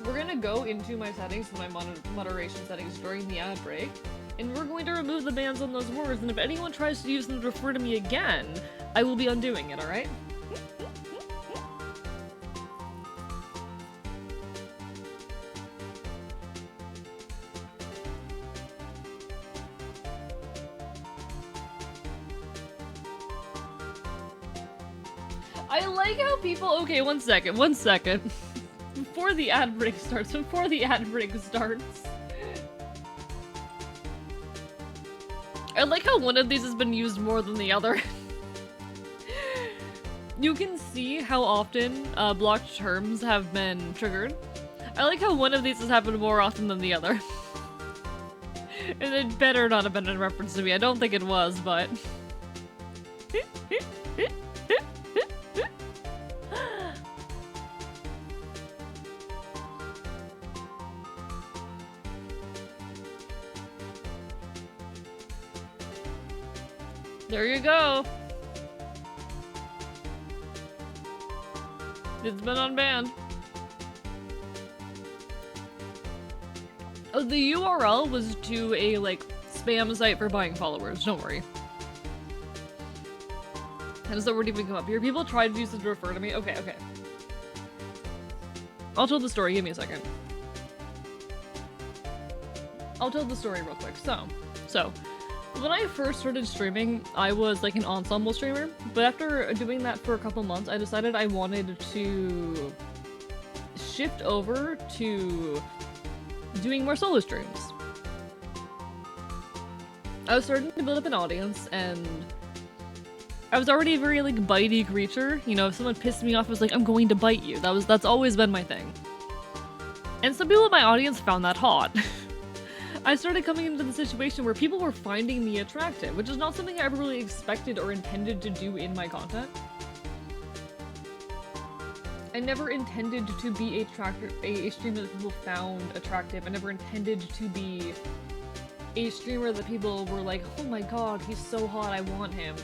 We're gonna go into my settings, my moderation settings during the ad break, and we're going to remove the bans on those words, and if anyone tries to use them to refer to me again, I will be undoing it, alright? I like how people- okay, one second. Before the ad break starts, I like how one of these has been used more than the other. You can see how often blocked terms have been triggered. I like how one of these has happened more often than the other. And it better not have been in reference to me. I don't think it was, but... There you go. It's been unbanned. Oh, the URL was to a, like, spam site for buying followers. Don't worry. How does that word even come up here? People tried to use it to refer to me. Okay, okay. I'll tell the story. Give me a second. I'll tell the story real quick. So, when I first started streaming, I was like an ensemble streamer, but after doing that for a couple months, I decided I wanted to shift over to doing more solo streams. I was starting to build up an audience, and I was already a very, like, bitey creature. You know, if someone pissed me off, I was like, I'm going to bite you. That's always been my thing. And some people in my audience found that hot. I started coming into the situation where people were finding me attractive, which is not something I ever really expected or intended to do in my content. I never intended to be a streamer that people found attractive. I never intended to be a streamer that people were like, oh my god, he's so hot, I want him.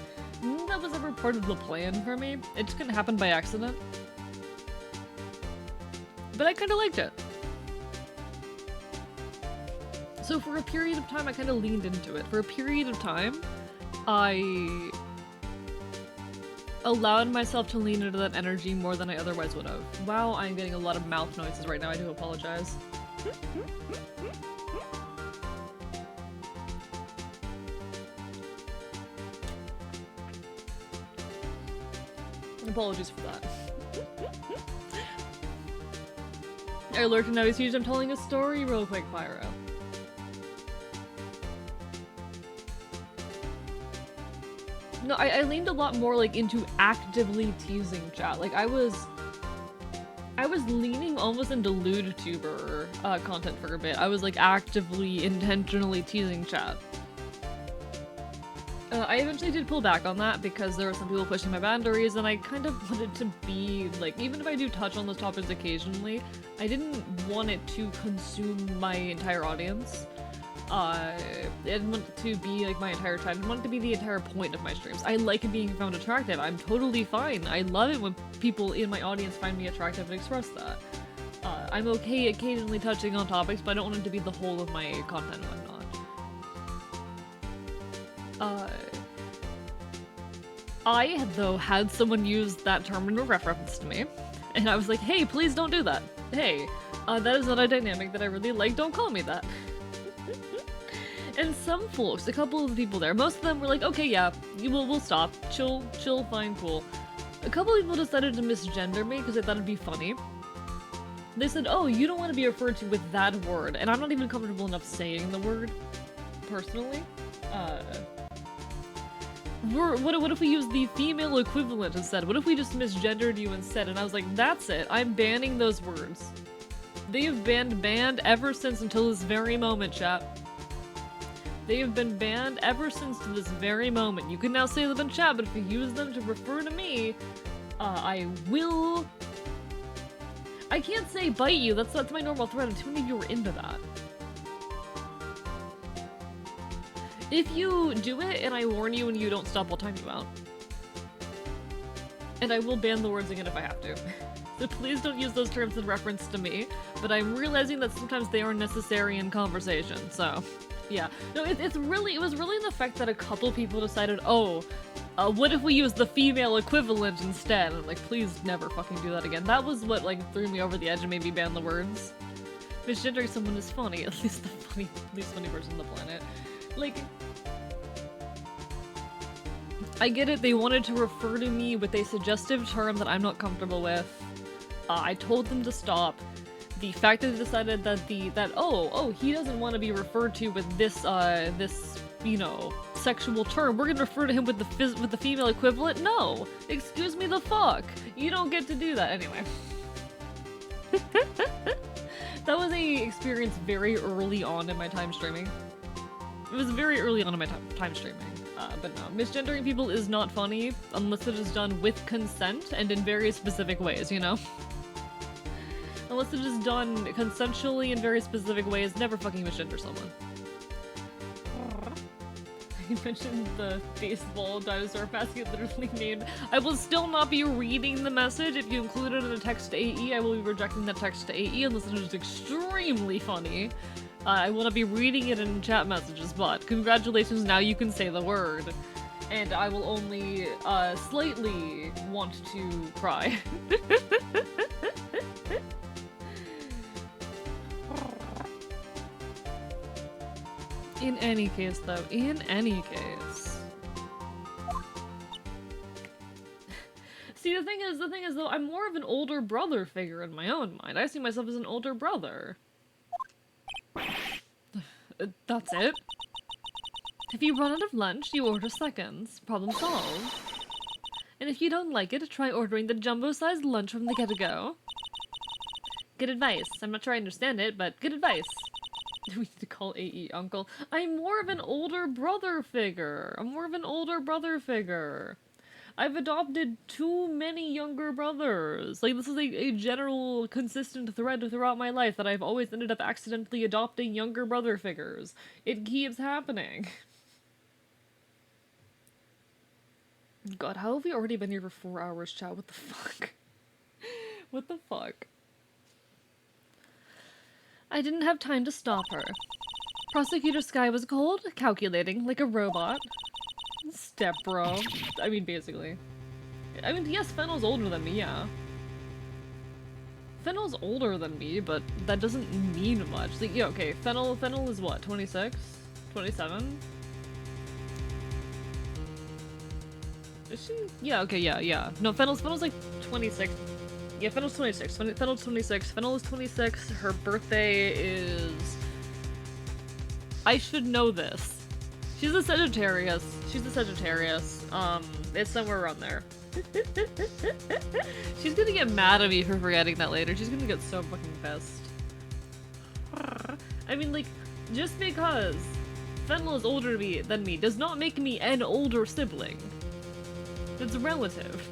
That was ever part of the plan for me. It just couldn't happen by accident. But I kinda liked it. So for a period of time, I kind of leaned into it. For a period of time, I allowed myself to lean into that energy more than I otherwise would have. Wow, I'm getting a lot of mouth noises right now. I do apologize. Apologies for that. I lurked and now he's huge. I'm telling a story real quick, Pyro. No, I leaned a lot more, like, into actively teasing chat. Like, I was leaning almost into lewd tuber content for a bit. I was, like, actively, intentionally teasing chat. I eventually did pull back on that because there were some people pushing my boundaries, and I kind of wanted to be, like, even if I do touch on those topics occasionally, I didn't want it to consume my entire audience. I didn't want it to be, like, my entire time. I didn't want it to be the entire point of my streams. I like being found attractive. I'm totally fine. I love it when people in my audience find me attractive and express that. I'm okay occasionally touching on topics, but I don't want it to be the whole of my content and whatnot. I, though, had someone use that term in a reference to me, and I was like, hey, please don't do that. Hey, that is not a dynamic that I really like. Don't call me that. And some folks, a couple of the people there, most of them were like, okay, yeah, we'll stop. Chill, fine, cool. A couple people decided to misgender me because they thought it'd be funny. They said, oh, you don't want to be referred to with that word, and I'm not even comfortable enough saying the word, personally. What if we use the female equivalent instead? What if we just misgendered you instead? And I was like, that's it, I'm banning those words. They have been banned ever since until this very moment, chat. They have been banned ever since to this very moment. You can now say them in chat, but if you use them to refer to me, I will... I can't say bite you, that's my normal threat, and too many of you are into that. If you do it and I warn you and you don't stop, I'll time you out. And I will ban the words again if I have to. So please don't use those terms in reference to me, but I'm realizing that sometimes they are necessary in conversation, so... Yeah. No, it was really the fact that a couple people decided, oh, what if we use the female equivalent instead? And I'm like, please never fucking do that again. That was what, like, threw me over the edge and made me ban the words. Misgendering someone is funny, at least the least funny person on the planet. Like, I get it, they wanted to refer to me with a suggestive term that I'm not comfortable with. I told them to stop. The fact that they decided that he doesn't want to be referred to with this, you know, sexual term. We're gonna refer to him with the female equivalent? No! Excuse me the fuck! You don't get to do that. Anyway. That was a experience very early on in my time streaming. It was very early on in my time streaming. But no, misgendering people is not funny unless it is done with consent and in very specific ways, you know? Unless it is done consensually in very specific ways, never fucking misgender someone. You mentioned the baseball dinosaur basket literally named. I will still not be reading the message. If you include it in a text to AE, I will be rejecting that text to AE unless it is extremely funny. I will not be reading it in chat messages, but congratulations, now you can say the word. And I will only slightly want to cry. In any case, though, in any case. See, the thing is, though, I'm more of an older brother figure in my own mind. I see myself as an older brother. That's it. If you run out of lunch, you order seconds. Problem solved. And if you don't like it, try ordering the jumbo-sized lunch from the get-go. Good advice. I'm not sure I understand it, but good advice. We need to call AE uncle. I'm more of an older brother figure. I've adopted too many younger brothers. Like, this is a general consistent thread throughout my life that I've always ended up accidentally adopting younger brother figures. It keeps happening. God, how have we already been here for 4 hours, chat? What the fuck? What the fuck? I didn't have time to stop her. Prosecutor Sky was cold, calculating, like a robot. Step bro. I mean, basically. I mean, yes, Fennel's older than me, yeah. Fennel's older than me, but that doesn't mean much. Like, yeah, okay, Fennel is what, 26? 27? Is she? Yeah, okay, yeah. No, Fennel's like 26. Yeah, Fennel's 26. Fennel's 26. Fennel is 26. Her birthday is... I should know this. She's a Sagittarius. It's somewhere around there. She's gonna get mad at me for forgetting that later. She's gonna get so fucking pissed. I mean, like, just because Fennel is older than me does not make me an older sibling. It's relative.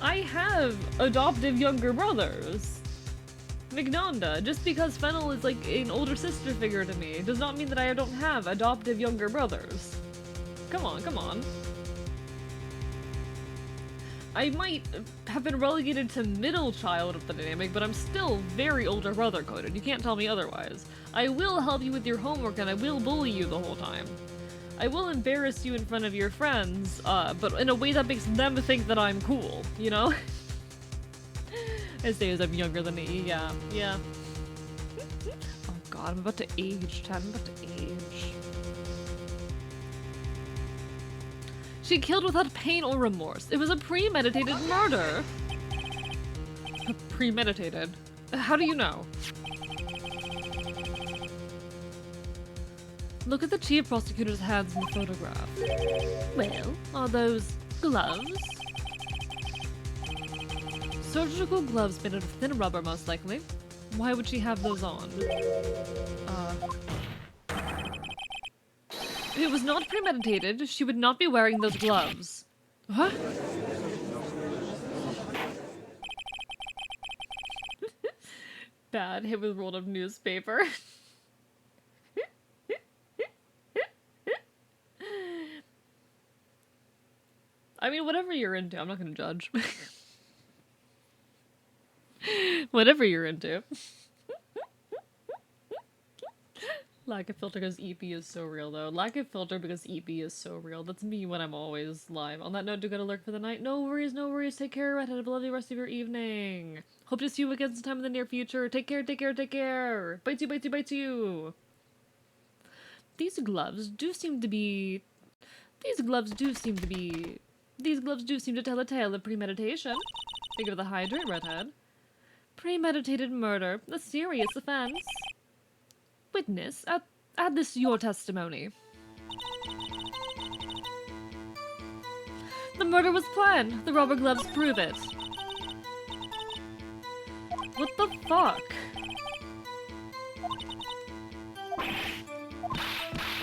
I have adoptive younger brothers. McDonda, just because Fennel is like an older sister figure to me does not mean that I don't have adoptive younger brothers. Come on. I might have been relegated to middle child of the dynamic, but I'm still very older brother coded. You can't tell me otherwise. I will help you with your homework and I will bully you the whole time. I will embarrass you in front of your friends, but in a way that makes them think that I'm cool, you know? I say as I'm younger than me, yeah. Oh god, I'm about to age, Chad, I'm about to age. She killed without pain or remorse. It was a premeditated murder. Premeditated? How do you know? Look at the chief prosecutor's hands in the photograph. Well, are those gloves? Surgical gloves made out of thin rubber, most likely. Why would she have those on? If it was not premeditated, she would not be wearing those gloves. What? Bad hit with rolled up newspaper. I mean, whatever you're into, I'm not gonna judge. Whatever you're into. Lack of filter because EP is so real, though. Lack of filter because EP is so real. That's me when I'm always live. On that note, do gotta lurk for the night. No worries, no worries. Take care, Redhead. Have a lovely rest of your evening. Hope to see you again sometime in the near future. Take care, take care, take care. Bites you, bites you, bites you. These gloves do seem to tell a tale of premeditation. Think of the hydrate, Redhead. Premeditated murder. A serious offense. Witness, add this to your testimony. The murder was planned. The rubber gloves prove it. What the fuck?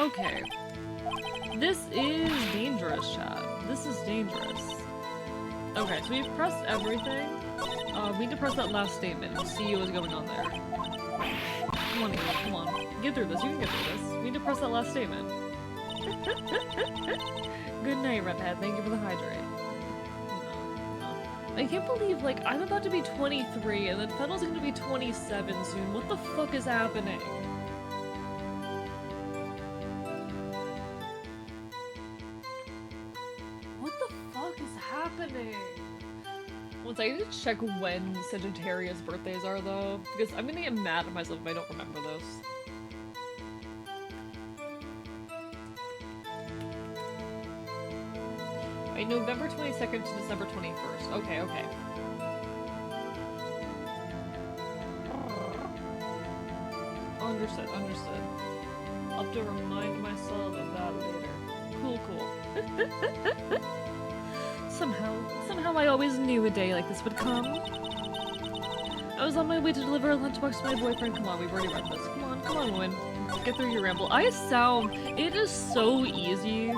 Okay. This is dangerous, chat. This is dangerous. Okay, so we've pressed everything. We need to press that last statement and see what's going on there. Come on, Ava, come on. Get through this. You can get through this. We need to press that last statement. Good night, Redhead. Thank you for the hydrate. No. I can't believe, like, I'm about to be 23 and then Fennel's gonna be 27 soon. What the fuck is happening? What the fuck is happening? Once I need to check when Sagittarius birthdays are, though, because I'm gonna get mad at myself if I don't remember this. Right, November 22nd to December 21st. Okay, okay. Understood, understood. I'll have to remind myself of that later. Cool, cool. Somehow I always knew a day like this would come. I was on my way to deliver a lunchbox to my boyfriend. Come on, we've already read this. Come on, woman. Get through your ramble. It is so easy.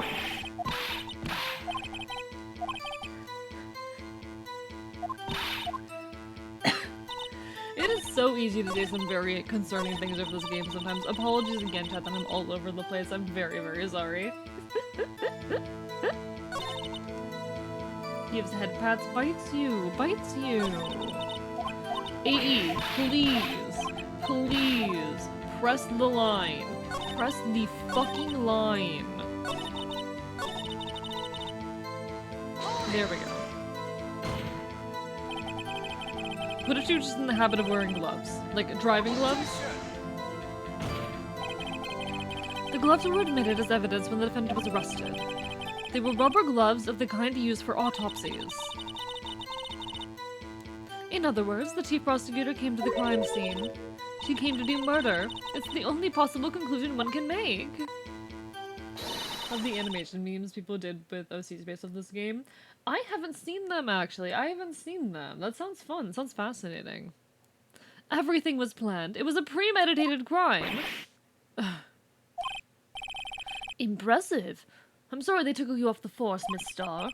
It is so easy to say some very concerning things over this game sometimes. Apologies again, chat, that I'm all over the place. I'm very, very sorry. Gives head pats, bites you, bites you. AE, please, please, press the line. Press the fucking line. There we go. What if she was just in the habit of wearing gloves? Like, driving gloves? The gloves were admitted as evidence when the defendant was arrested. They were rubber gloves of the kind used for autopsies. In other words, the chief prosecutor came to the crime scene. She came to do murder. It's the only possible conclusion one can make. Of the animation memes people did with OCs based on this game. I haven't seen them, actually. I haven't seen them. That sounds fun. It sounds fascinating. Everything was planned. It was a premeditated crime. Impressive. I'm sorry they took you off the force, Miss Starr.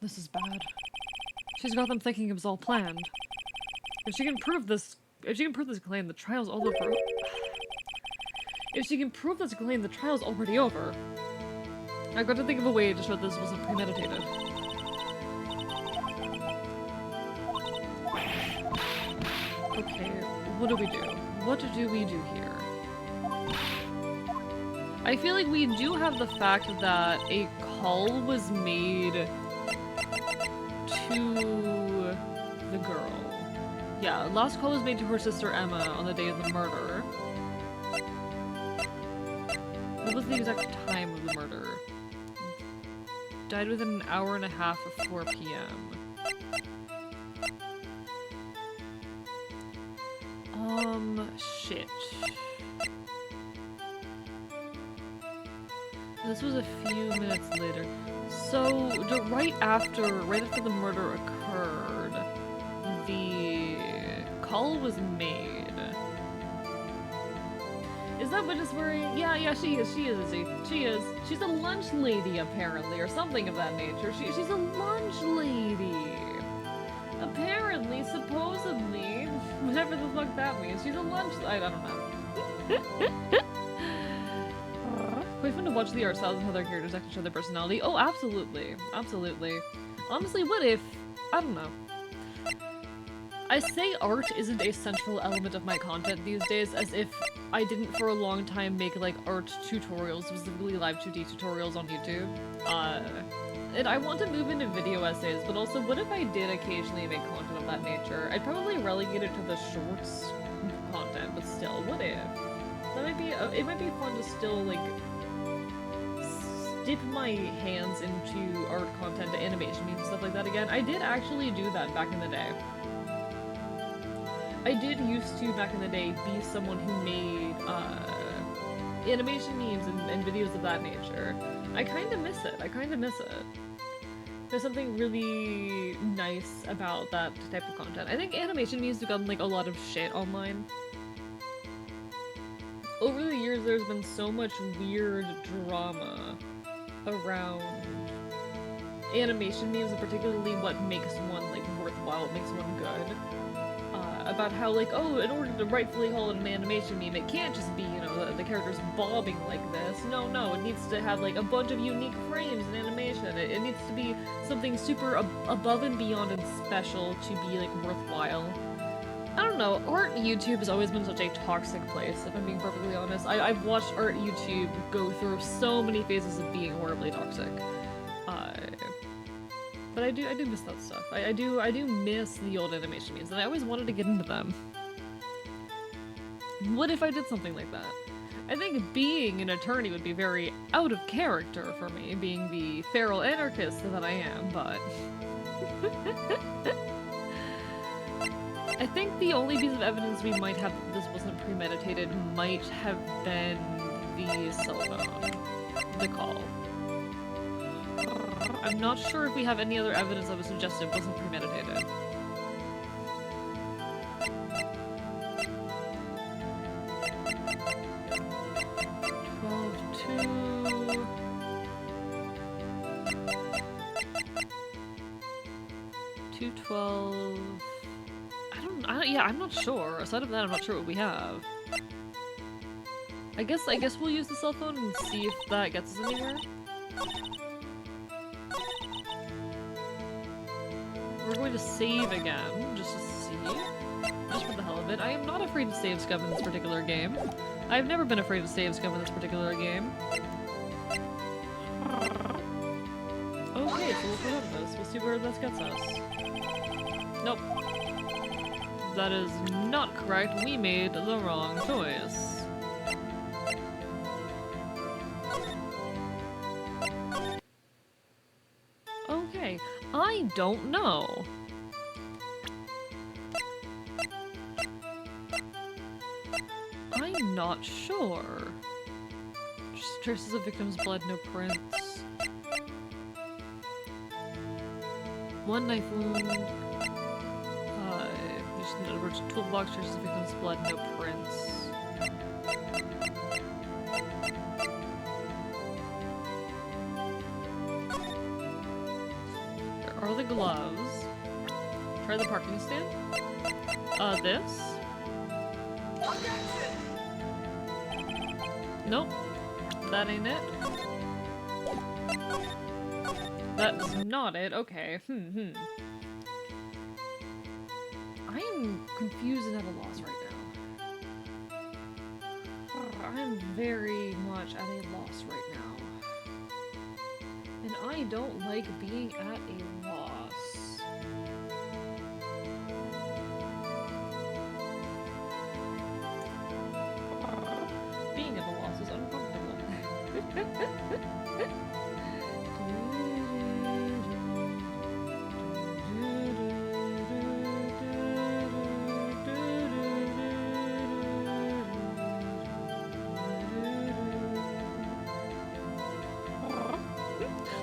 This is bad. She's got them thinking it was all planned. If she can prove this claim, the trial's all over. If she can prove this claim, the trial's already over. I've got to think of a way to show this wasn't premeditated. Okay, what do we do? What do we do here? I feel like we do have the fact that a call was made to the girl. Yeah, last call was made to her sister Emma on the day of the murder. What was the exact time of the murder? Died within an hour and a half of 4 p.m. Shit. This was a few minutes later. So, right after the murder occurred, the call was made. Is that witness wearing? Yeah, she is, Izzy. She is. She's a lunch lady, apparently, or something of that nature. She's a lunch lady. Apparently, supposedly, whatever the fuck that means. She's a lunch. I don't know. Quite fun to watch the art styles and how their characters actually show their personality. Oh, absolutely. Absolutely. Honestly, what if... I don't know. I say art isn't a central element of my content these days, as if I didn't for a long time make, like, art tutorials, specifically live 2D tutorials on YouTube. And I want to move into video essays, but also, what if I did occasionally make content of that nature? I'd probably relegate it to the shorts content, but still, what if? That might be, it might be fun to still, like, dip my hands into art content, animation and stuff like that again. I did actually do that back in the day. I did used to, back in the day, be someone who made, animation memes and videos of that nature. I kinda miss it. There's something really nice about that type of content. I think animation memes have gotten, like, a lot of shit online. Over the years, there's been so much weird drama around animation memes, and particularly what makes one, like, worthwhile, what makes one good. About how, like, oh, in order to rightfully call it an animation meme, it can't just be, you know, the characters bobbing like this. No, it needs to have, like, a bunch of unique frames in animation. It needs to be something super above and beyond and special to be, like, worthwhile. I don't know, art YouTube has always been such a toxic place, if I'm being perfectly honest. I've watched art YouTube go through so many phases of being horribly toxic. But I do miss that stuff. I do miss the old animation memes, and I always wanted to get into them. What if I did something like that? I think being an attorney would be very out of character for me, being the feral anarchist that I am, but... I think the only piece of evidence we might have that this wasn't premeditated might have been the cell phone. The call. I'm not sure if we have any other evidence that would suggest it wasn't premeditated. Yeah, I'm not sure. Aside of that, I'm not sure what we have. I guess we'll use the cell phone and see if that gets us anywhere. We're going to save again, just to see. Just for the hell of it. I am not afraid to save scum in this particular game. I've never been afraid to save scum in this particular game. Okay, so we'll put up this. We'll see where this gets us. Nope. That is not correct. We made the wrong choice. Okay, I don't know. I'm not sure. Just traces of victim's blood, no prints. One knife wound. In other words, toolbox, traces of victim's blood, no prints. There are the gloves. Try the parking stand. This. Nope. That ain't it. That's not it. Okay. I am confused and at a loss right now. I am very much at a loss right now. And I don't like being at a loss. Being at a loss is uncomfortable.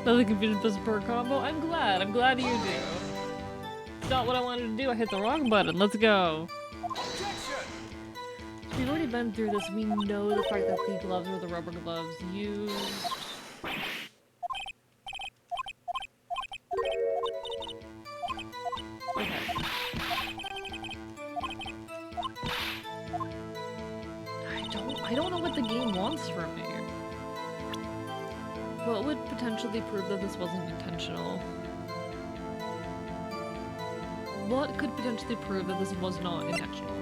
The confusion plus per combo. I'm glad. I'm glad you do. It's not what I wanted to do. I hit the wrong button. Let's go. We've already been through this. We know the fact that the gloves were the rubber gloves used. Okay. I don't know what the game wants from me. What would potentially prove that this wasn't intentional? What could potentially prove that this was not intentional?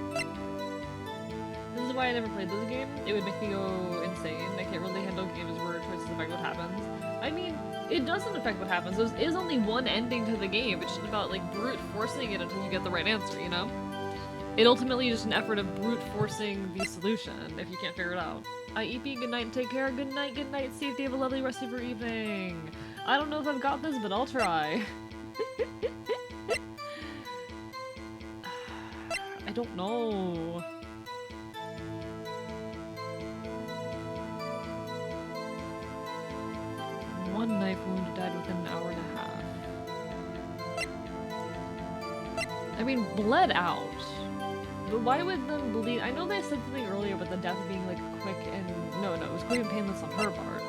This is why I never played this game. It would make me go insane. I can't really handle games where choices affect what happens. I mean, it doesn't affect what happens. There is only one ending to the game. It's just about, like, brute forcing it until you get the right answer, you know? It ultimately is just an effort of brute forcing the solution if you can't figure it out. EP, good night and take care. Good night, safety. Have a lovely rest of your evening. I don't know if I've got this, but I'll try. I don't know. One knife wound died within an hour and a half. I mean, bled out. But why would them bleed? I know they said something earlier about the death being, like, quick and... No, it was quick and painless on her part.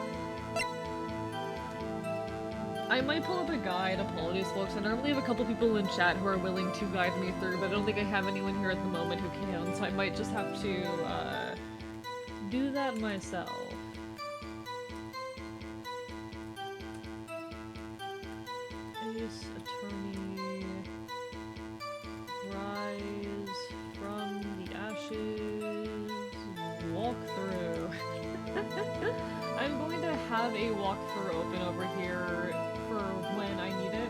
I might pull up a guide, apologies folks. I normally have a couple people in chat who are willing to guide me through, but I don't think I have anyone here at the moment who can, so I might just have to, do that myself. Ace, attorney... Rise from the ashes... Walk through. I'm going to have a walkthrough open over here for when I need it.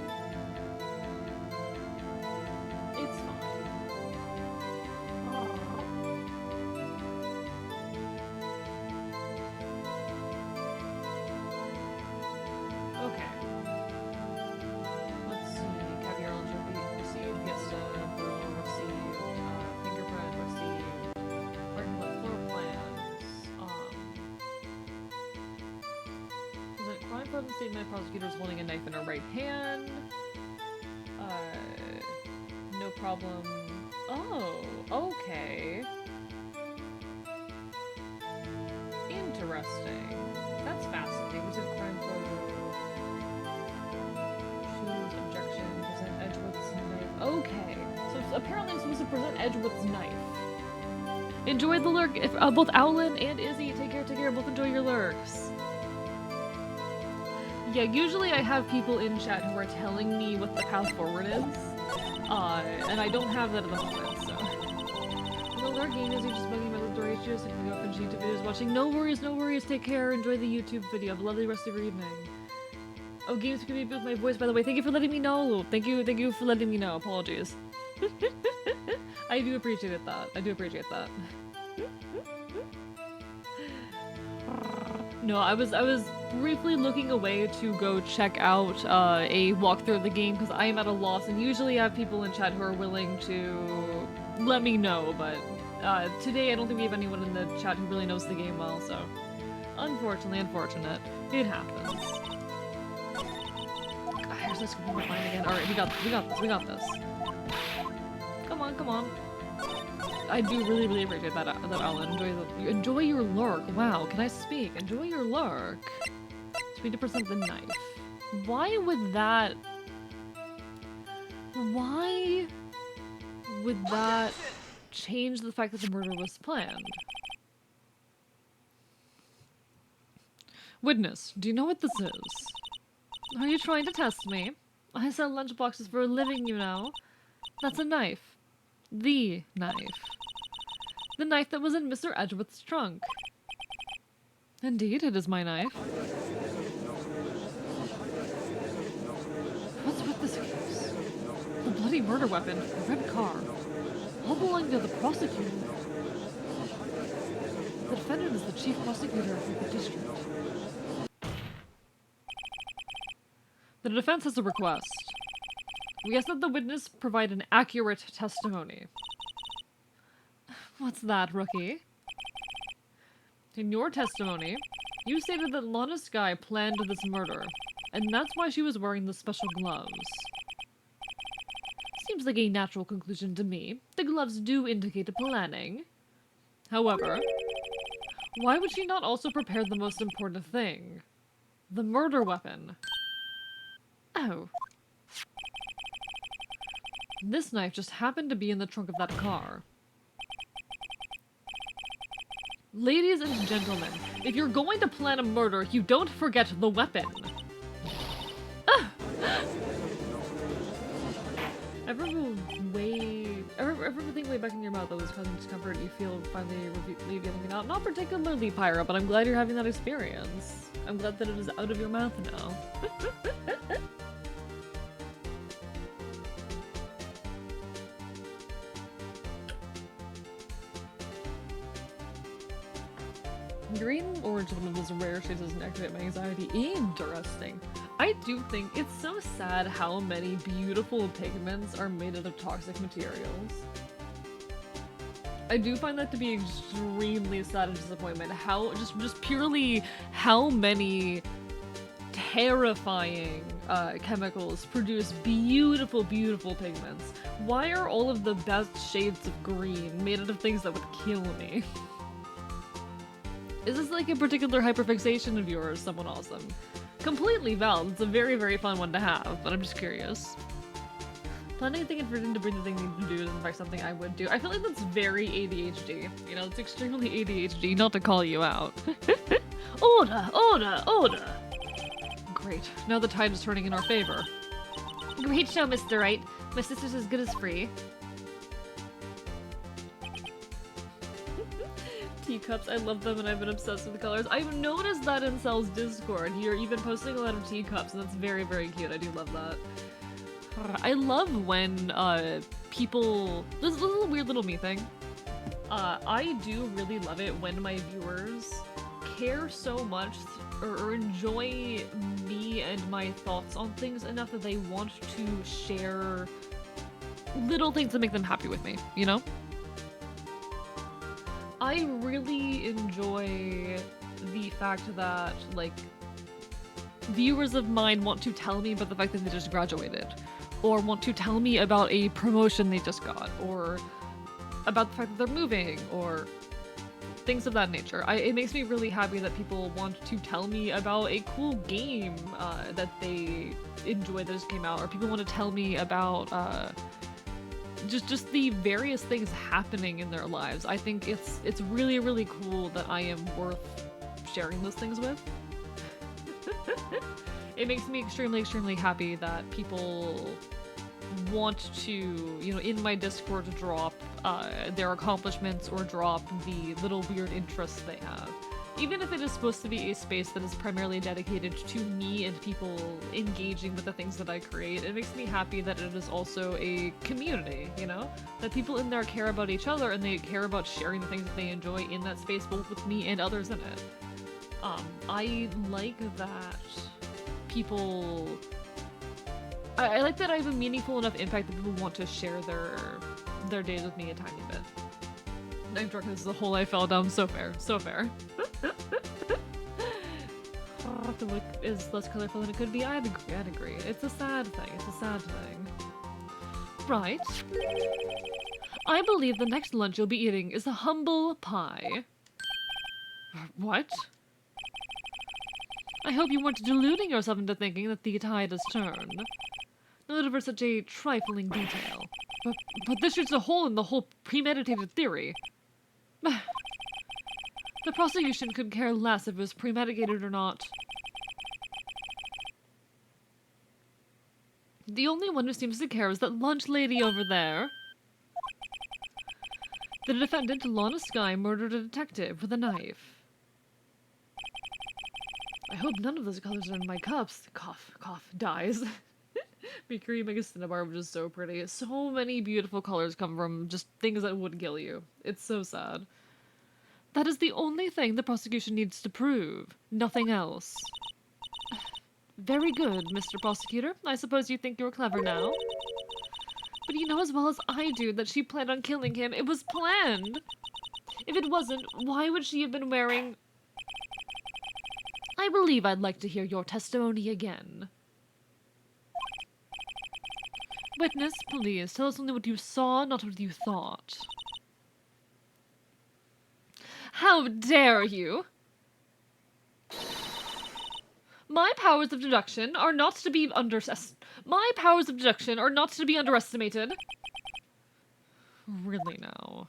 It's fine. Okay. Let's see. Caviar lunch received. Fiesta will receive. Fingerprint received. Floor plans. Crime present statement, prosecutor's holding a knife in her right hand. No problem. Oh, okay. Interesting. That's fascinating. Was it crime photo? Shoes, objection, present Edgeworth's knife. Okay. So apparently I'm supposed to present Edgeworth's knife. Enjoy the lurk. If both Owlin and Izzy, take care. Both enjoy your lurks. Yeah, usually I have people in chat who are telling me what the path forward is, and I don't have that at the moment, so. No lurk gamers, you're just bugging about the story issues, so can go finish YouTube videos watching. No worries, take care, enjoy the YouTube video. Have a lovely rest of your evening. Oh, games can be with my voice, by the way. Thank you for letting me know. Thank you for letting me know. Apologies. I do appreciate that. No, I was briefly looking away to go check out a walkthrough of the game because I am at a loss, and usually I have people in chat who are willing to let me know, but today I don't think we have anyone in the chat who really knows the game well, so unfortunate. It happens. Here's this one line again. Alright, we got this. Come on. I do really appreciate that Alan. Enjoy your lurk. Wow, can I speak? Enjoy your lurk. 20% the knife. Why would that change the fact that the murder was planned? Witness, do you know what this is? Are you trying to test me? I sell lunchboxes for a living, you know. That's a knife. The knife. The knife that was in Mr. Edgeworth's trunk. Indeed, it is my knife. What's with this case? The bloody murder weapon, a red car, all belonging to the prosecutor. The defendant is the chief prosecutor of the district. The defense has a request. We ask that the witness provide an accurate testimony. What's that, rookie? In your testimony, you stated that Lana's guy planned this murder, and that's why she was wearing the special gloves. Seems like a natural conclusion to me. The gloves do indicate planning. However, why would she not also prepare the most important thing? The murder weapon. Oh. This knife just happened to be in the trunk of that car. Ladies and gentlemen, if you're going to plan a murder, you don't forget the weapon. Ah! I remember thinking way back in your mouth that was causing discomfort. You feel finally getting it out. Not particularly, Pyro, but I'm glad you're having that experience. I'm glad that it is out of your mouth now. Green orange is one of those rare shades that doesn't activate my anxiety. Interesting. I do think it's so sad how many beautiful pigments are made out of toxic materials. I do find that to be extremely sad and disappointment. How just purely how many terrifying chemicals produce beautiful, beautiful pigments. Why are all of the best shades of green made out of things that would kill me? Is this like a particular hyperfixation of yours, someone awesome? Completely valid. It's a very, very fun one to have, but I'm just curious. Planning a thing and forgetting to bring the thing you need to do is in fact something I would do. I feel like that's very ADHD. You know, it's extremely ADHD, not to call you out. Order, order, order! Great. Now the tide is turning in our favor. Great show, Mr. Wright. My sister's as good as free. Teacups, I love them and I've been obsessed with the colors. I've noticed that in Cell's Discord. You're even posting a lot of teacups and that's very, very cute. I do love that. I love when people... This is a weird little me thing. I do really love it when my viewers care so much or enjoy me and my thoughts on things enough that they want to share little things that make them happy with me, you know? I really enjoy the fact that, like, viewers of mine want to tell me about the fact that they just graduated, or want to tell me about a promotion they just got, or about the fact that they're moving, or things of that nature. It makes me really happy that people want to tell me about a cool game that they enjoy that just came out, or people want to tell me about just the various things happening in their lives. I think it's really, really cool that I am worth sharing those things with. It makes me extremely, extremely happy that people want to, you know, in my Discord drop their accomplishments or drop the little weird interests they have. Even if it is supposed to be a space that is primarily dedicated to me and people engaging with the things that I create, it makes me happy that it is also a community, you know? That people in there care about each other and they care about sharing the things that they enjoy in that space, both with me and others in it. I like that people... I like that I have a meaningful enough impact that people want to share their days with me a tiny bit. I'm drunk, this is a hole I fell down. So fair. So fair. Oh, the look is less colorful than it could be. I'd agree. It's a sad thing. It's a sad thing. Right. I believe the next lunch you'll be eating is a humble pie. What? I hope you weren't deluding yourself into thinking that the tide has turned. Not over such a trifling detail. But this shoots a hole in the whole premeditated theory. The prosecution could care less if it was premeditated or not. The only one who seems to care is that lunch lady over there. The defendant, Lana Skye, murdered a detective with a knife. I hope none of those colors are in my cups. Cough, cough, dies. Mercury Mega Cinnabar, which is so pretty. So many beautiful colors come from just things that would kill you. It's so sad. That is the only thing the prosecution needs to prove. Nothing else. Very good, Mr. Prosecutor. I suppose you think you're clever now. But you know as well as I do that she planned on killing him. It was planned! If it wasn't, why would she have been wearing... I believe I'd like to hear your testimony again. Witness, please, tell us only what you saw, not what you thought. How dare you! My powers of deduction are not to be underestimated. Really now.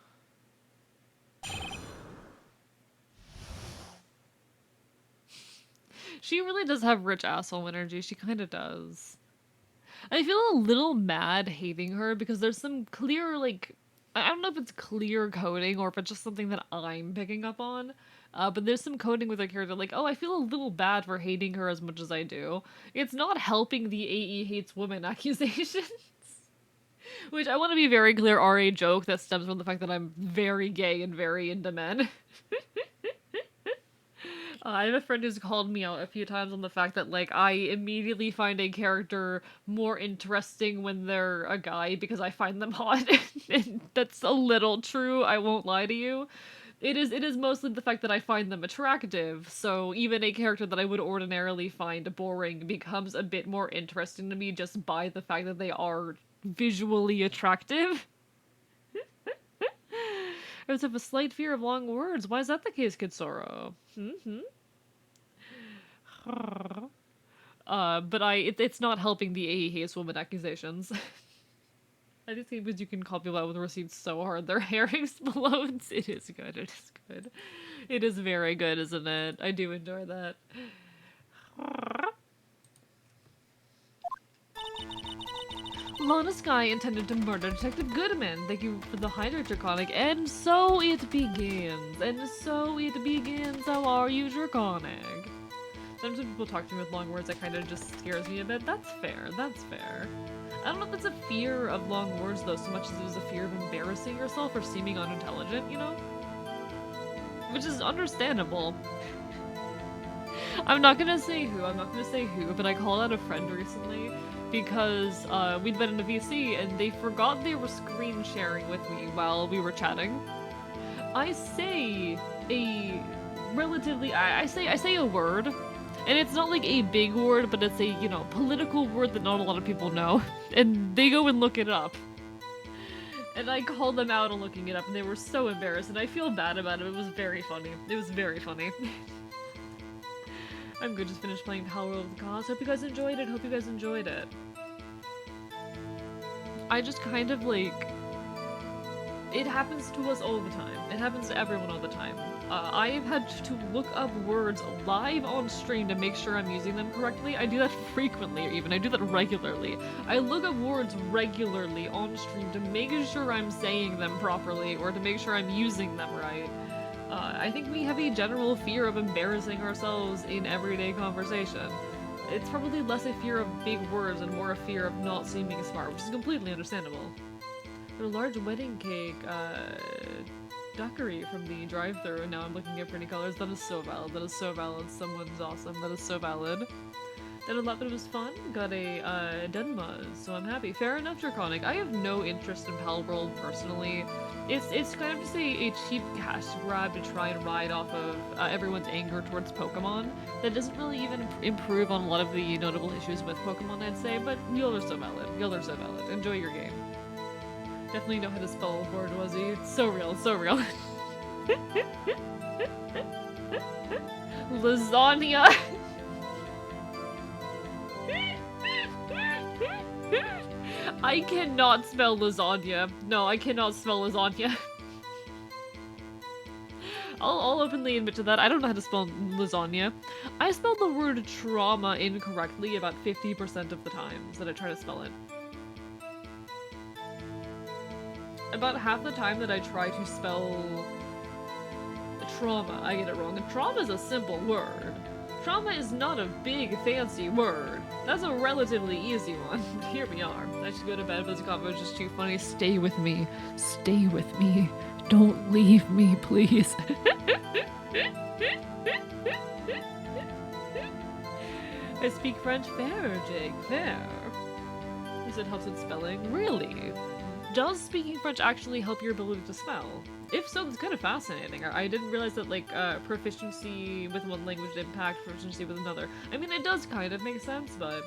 She really does have rich asshole energy. She kind of does. I feel a little mad hating her because there's some clear, like, I don't know if it's clear coding or if it's just something that I'm picking up on. But there's some coding with her character, like, oh, I feel a little bad for hating her as much as I do. It's not helping the AE hates women accusations. Which I want to be very clear are a joke that stems from the fact that I'm very gay and very into men. I have a friend who's called me out a few times on the fact that, like, I immediately find a character more interesting when they're a guy because I find them hot. And that's a little true, I won't lie to you. It is mostly the fact that I find them attractive, so even a character that I would ordinarily find boring becomes a bit more interesting to me just by the fact that they are visually attractive. I also have a slight fear of long words. Why is that the case, Kitsoro? But it's not helping the AE hates woman accusations. I just think because you can call people out with receipts so hard their hair explodes. It is good, it is good. It is very good, isn't it? I do enjoy that. Lana Sky intended to murder Detective Goodman. Thank you for the hider, Draconic. And so it begins. And so it begins. How are you, Draconic? Sometimes when people talk to me with long words, that kind of just scares me a bit. That's fair. That's fair. I don't know if it's a fear of long words, though, so much as it was a fear of embarrassing yourself or seeming unintelligent, you know? Which is understandable. I'm not gonna say who, but I called out a friend recently because we'd been in a VC and they forgot they were screen sharing with me while we were chatting. I say a relatively, I say a word, and it's not like a big word, but it's a, you know, political word that not a lot of people know, and they go and look it up. And I called them out on looking it up, and they were so embarrassed, and I feel bad about it. It was very funny. It was very funny. I'm good, just finished playing Power of the Cause. Hope you guys enjoyed it. Hope you guys enjoyed it. I just kind of like... It happens to us all the time. It happens to everyone all the time. I've had to look up words live on stream to make sure I'm using them correctly. I do that frequently, even. I do that regularly. I look up words regularly on stream to make sure I'm saying them properly or to make sure I'm using them right. I think we have a general fear of embarrassing ourselves in everyday conversation. It's probably less a fear of big words and more a fear of not seeming smart, which is completely understandable. Their large wedding cake, duckery from the drive-thru, and now I'm looking at pretty colors. That is so valid. That is so valid. Someone's awesome. That is so valid. Did a lot, but it was fun. Got a Denma, so I'm happy. Fair enough, Draconic. I have no interest in Palworld personally. It's kind of just a cheap cash grab to try and ride off of everyone's anger towards Pokemon. That doesn't really even improve on a lot of the notable issues with Pokemon, I'd say, but y'all are so valid. Y'all are so valid. Enjoy your game. Definitely know how to spell bourgeoisie. So real, so real. Lasagna! I cannot spell lasagna. No, I cannot spell lasagna. I'll openly admit to that. I don't know how to spell lasagna. I spell the word trauma incorrectly about 50% of the times that I try to spell it. About half the time that I try to spell trauma, I get it wrong. And trauma is a simple word. Trauma is not a big, fancy word. That's a relatively easy one. Here we are. I should go to bed, but this combo is just too funny. Stay with me. Stay with me. Don't leave me, please. I speak French. Fair, Jake. Fair. This it helps with spelling. Really? Does speaking French actually help your ability to spell? If so, that's kind of fascinating. I didn't realize that, like, proficiency with one language impact proficiency with another. I mean, it does kind of make sense, but...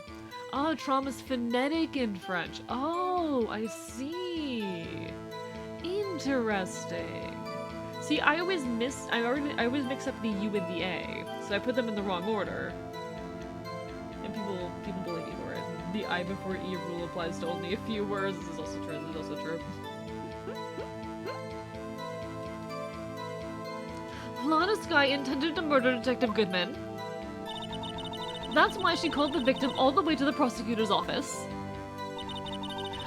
Oh, trauma's phonetic in French. Oh, I see. Interesting. See, I always mix up the U and the A, so I put them in the wrong order. And people bully me for it. The I before E rule applies to only a few words. This is also true. This is also true. Lana Skye intended to murder Detective Goodman. That's why she called the victim all the way to the prosecutor's office.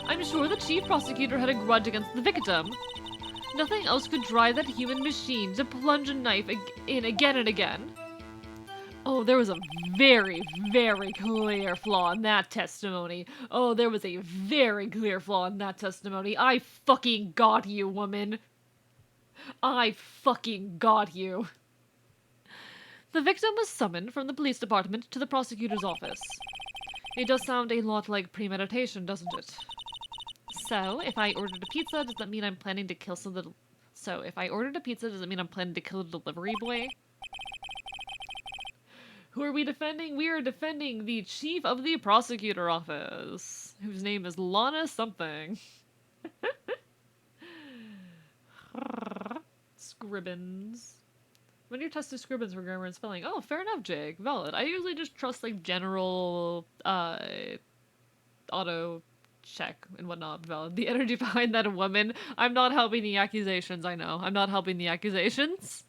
I'm sure the chief prosecutor had a grudge against the victim. Nothing else could drive that human machine to plunge a knife in again and again. Oh, there was a very, very clear flaw in that testimony. Oh, there was a very clear flaw in that testimony. I fucking got you, woman. I fucking got you. The victim was summoned from the police department to the prosecutor's office. It does sound a lot like premeditation, doesn't it? So, if I ordered a pizza, does that mean I'm planning to kill the delivery boy? Who are we defending? We are defending the chief of the prosecutor office, whose name is Lana something. Scribbins. When you're testing Scribbins for grammar and spelling. Oh, fair enough, Jake. Valid. I usually just trust, like, general, auto check and whatnot. Valid. The energy behind that woman. I'm not helping the accusations, I know. I'm not helping the accusations.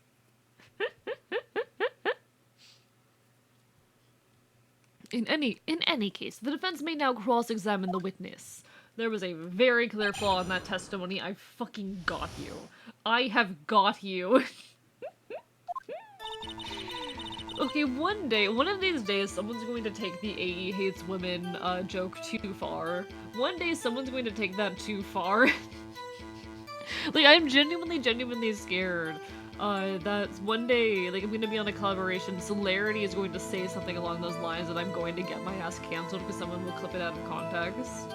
In any case, the defense may now cross-examine the witness. There was a very clear flaw in that testimony. I fucking got you. I have got you. Okay, one of these days, someone's going to take the AE hates women joke too far. One day, someone's going to take that too far. Like, I'm genuinely scared that one day, like, I'm going to be on a collaboration, Celerity is going to say something along those lines and I'm going to get my ass cancelled because someone will clip it out of context.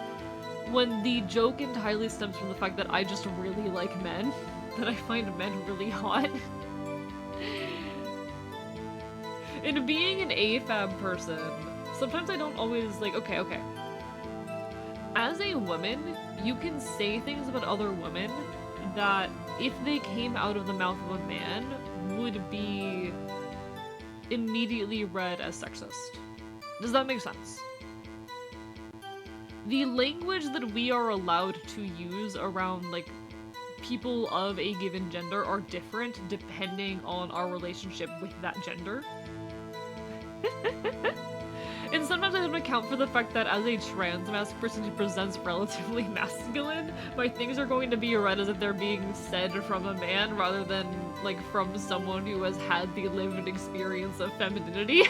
When the joke entirely stems from the fact that I just really like men. That I find men really hot. In being an AFAB person, sometimes I don't always, like, okay. As a woman, you can say things about other women that, if they came out of the mouth of a man, would be immediately read as sexist. Does that make sense? The language that we are allowed to use around, like, people of a given gender are different depending on our relationship with that gender. And sometimes I don't account for the fact that as a trans mask person who presents relatively masculine, my things are going to be read as if they're being said from a man rather than, like, from someone who has had the lived experience of femininity.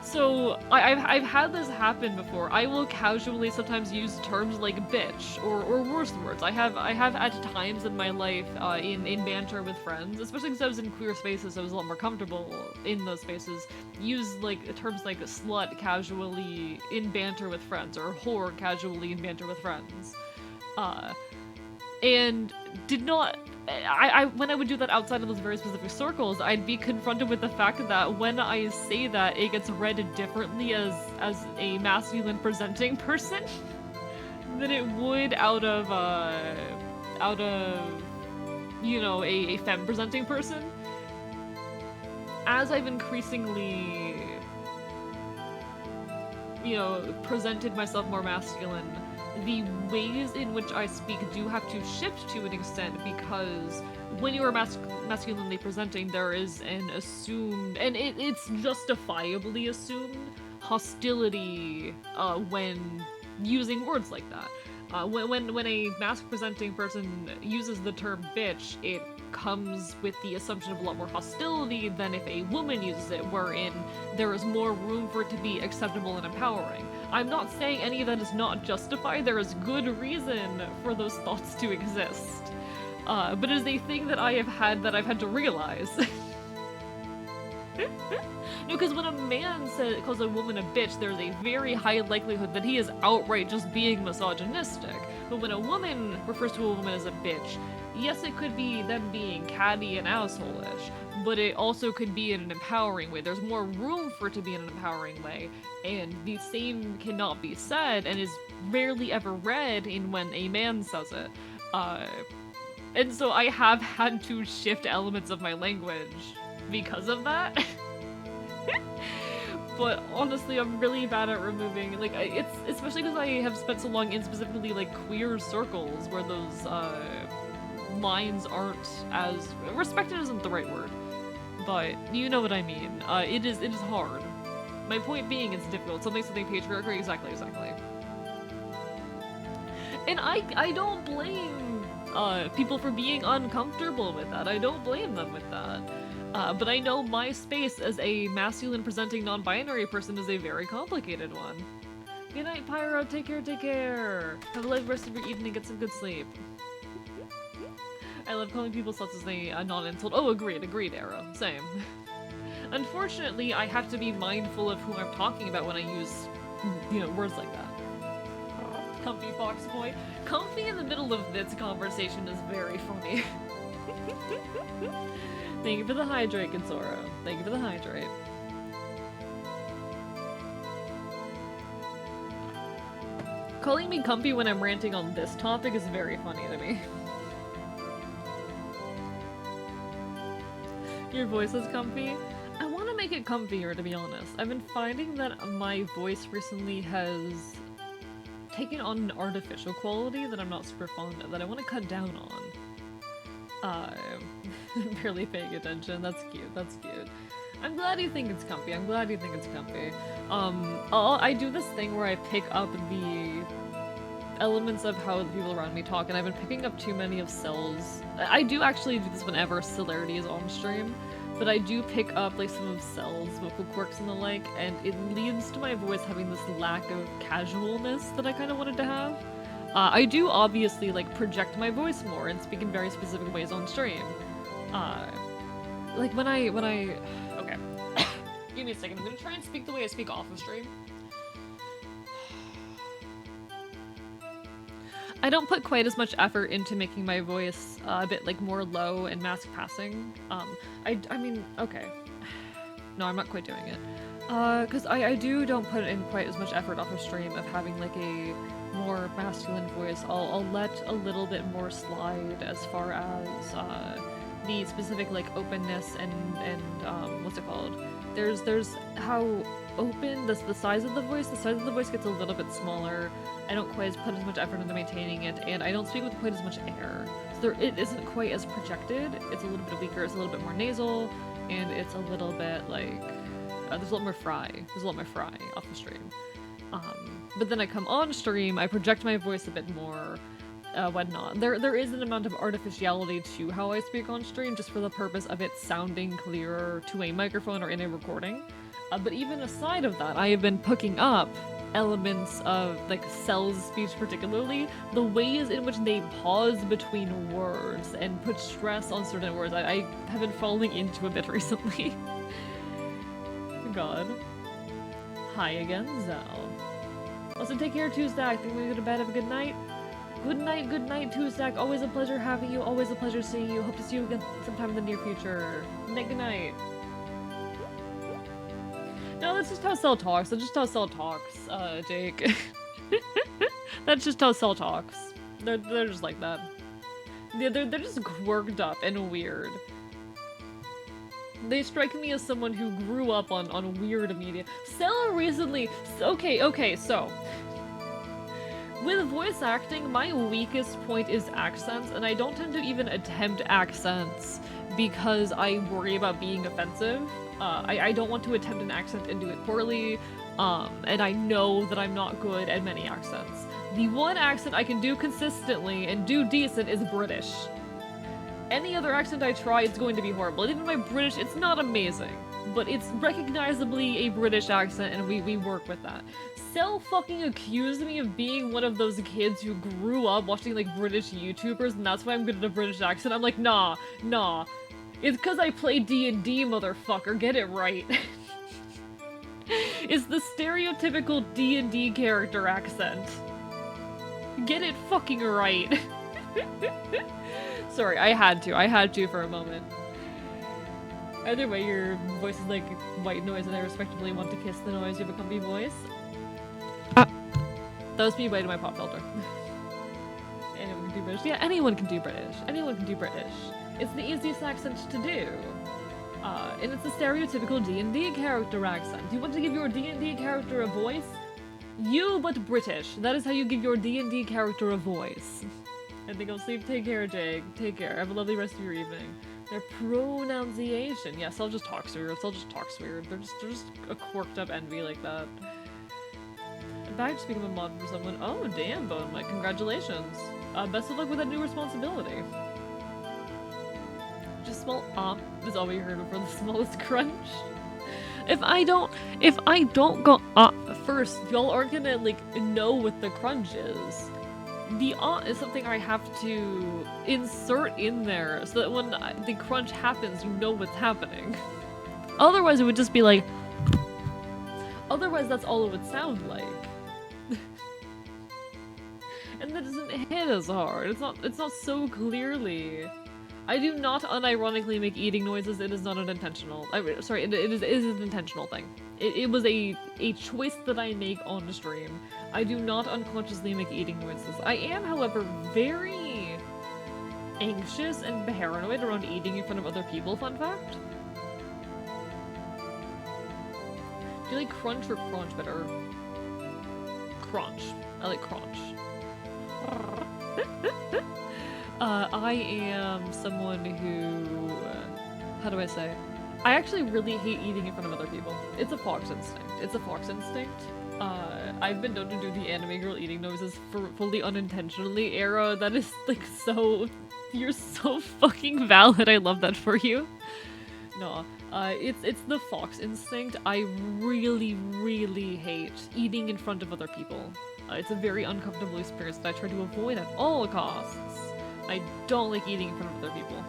So, I've had this happen before. I will casually sometimes use terms like bitch, or worse words. I have at times in my life, in banter with friends, especially because I was in queer spaces, so I was a lot more comfortable in those spaces, use, like, terms like slut casually in banter with friends, or whore casually in banter with friends. And did not... when I would do that outside of those very specific circles, I'd be confronted with the fact that when I say that, it gets read differently as a masculine presenting person than it would out of, you know, a femme presenting person. As I've increasingly, you know, presented myself more masculine, the ways in which I speak do have to shift to an extent, because when you are masculinely presenting, there is an assumed, and it's justifiably assumed, hostility when using words like that. When a mask-presenting person uses the term bitch, it comes with the assumption of a lot more hostility than if a woman uses it, wherein there is more room for it to be acceptable and empowering. I'm not saying any of that is not justified. There is good reason for those thoughts to exist. But it is a thing that I've had to realize. No, because when a man calls a woman a bitch, there's a very high likelihood that he is outright just being misogynistic. But when a woman refers to a woman as a bitch, yes, it could be them being catty and asshole-ish, but it also could be in an empowering way. There's more room for it to be in an empowering way, and the same cannot be said and is rarely ever read in when a man says it. And so I have had to shift elements of my language because of that. But honestly, I'm really bad at removing, like, it's especially because I have spent so long in specifically, like, queer circles where those, lines aren't as, respected isn't the right word, but you know what I mean. It is hard. My point being, it's difficult. Something patriarchy, exactly. And I don't blame, people for being uncomfortable with that. I don't blame them with that. But I know my space as a masculine-presenting non-binary person is a very complicated one. Good night, Pyro. Take care. Have a lovely rest of your evening. Get some good sleep. I love calling people sluts as a non-insult. Oh, agreed, Arrow. Same. Unfortunately, I have to be mindful of who I'm talking about when I use, words like that. Comfy Fox Boy. Comfy in the middle of this conversation is very funny. Thank you for the hydrate, Gensoro. Thank you for the hydrate. Calling me comfy when I'm ranting on this topic is very funny to me. Your voice is comfy? I want to make it comfier, to be honest. I've been finding that my voice recently has taken on an artificial quality that I'm not super fond of, that I want to cut down on. Barely paying attention. That's cute. I'm glad you think it's comfy. I do this thing where I pick up the elements of how the people around me talk, and I've been picking up too many of Cell's. I do actually do this whenever Celerity is on stream, but I do pick up like some of Cell's vocal quirks and the like, and it leads to my voice having this lack of casualness that I kind of wanted to have. I do obviously like project my voice more and speak in very specific ways on stream. Like when I okay. Give me a second. I'm gonna try and speak the way I speak off of stream. I don't put quite as much effort into making my voice a bit like more low and mask passing. I mean, okay. No, I'm not quite doing it. Cause I don't put in quite as much effort off of stream of having like a more masculine voice. I'll let a little bit more slide as far as the specific like openness and what's it called? There's how open the size of the voice. The size of the voice gets a little bit smaller. I don't quite put as much effort into maintaining it, and I don't speak with quite as much air. So it isn't quite as projected. It's a little bit weaker. It's a little bit more nasal, and it's a little bit like there's a lot more fry. There's a lot more fry off the stream. But then I come on stream, I project my voice a bit more, whatnot. There is an amount of artificiality to how I speak on stream, just for the purpose of it sounding clearer to a microphone or in a recording. But even aside of that, I have been picking up elements of, like, Cell's speech particularly, the ways in which they pause between words and put stress on certain words. I have been falling into a bit recently. God. Hi again, Zell. Also, take care, Tuesday. Think we go to bed. Have a good night. Good night, Tuesday. Always a pleasure having you. Always a pleasure seeing you. Hope to see you again sometime in the near future. Good night. No, that's just how Cell talks. That's just how Cell talks, Jake. That's just how Cell talks. They're just like that. They're just quirked up and weird. They strike me as someone who grew up on weird media. Cell recently... Okay, so... With voice acting, my weakest point is accents, and I don't tend to even attempt accents because I worry about being offensive. I don't want to attempt an accent and do it poorly, and I know that I'm not good at many accents. The one accent I can do consistently and do decent is British. Any other accent I try, it's going to be horrible. And even my British, it's not amazing, but it's recognizably a British accent, and we work with that. Cell fucking accused me of being one of those kids who grew up watching, like, British YouTubers, and that's why I'm good at a British accent. I'm like, nah. It's because I play D&D, motherfucker. Get it right. It's the stereotypical D&D character accent. Get it fucking right. Sorry, I had to for a moment. Either way, your voice is like white noise and I respectively want to kiss the noise. You have a comfy voice. That was me biting my pop filter. Anyone can do British. Yeah, anyone can do British. Anyone can do British. It's the easiest accent to do. And it's a stereotypical D&D character accent. You want to give your D&D character a voice? You, but British. That is how you give your D&D character a voice. I think I'll sleep. Take care, Jake. Take care. Have a lovely rest of your evening. Their pronunciation. Yes, I'll just talk weird. They're just a quirked up envy like that. In fact, speaking of a mod for someone. Oh, damn, Bone Mike. Congratulations. Best of luck with that new responsibility. Just small is all we heard before the smallest crunch. If I don't go first, y'all aren't gonna like know what the crunch is. The is something I have to insert in there so that when the crunch happens, you know what's happening. Otherwise, it would just be like. Otherwise, that's all it would sound like. And that doesn't hit as hard. It's not so clearly. I do not unironically make eating noises. It is not an intentional. Sorry, it is an intentional thing. It was a choice that I make on stream. I do not unconsciously make eating noises. I am, however, very anxious and paranoid around eating in front of other people. Fun fact. Do you like crunch or crunch better? Crunch. I like crunch. I am someone who, how do I say? I actually really hate eating in front of other people. It's a fox instinct. I've been known to do the anime girl eating noises for fully unintentionally. Arrow, that is like so, you're so fucking valid. I love that for you. No, it's the fox instinct. I really, really hate eating in front of other people. It's a very uncomfortable experience that I try to avoid at all costs. I don't like eating in front of other people.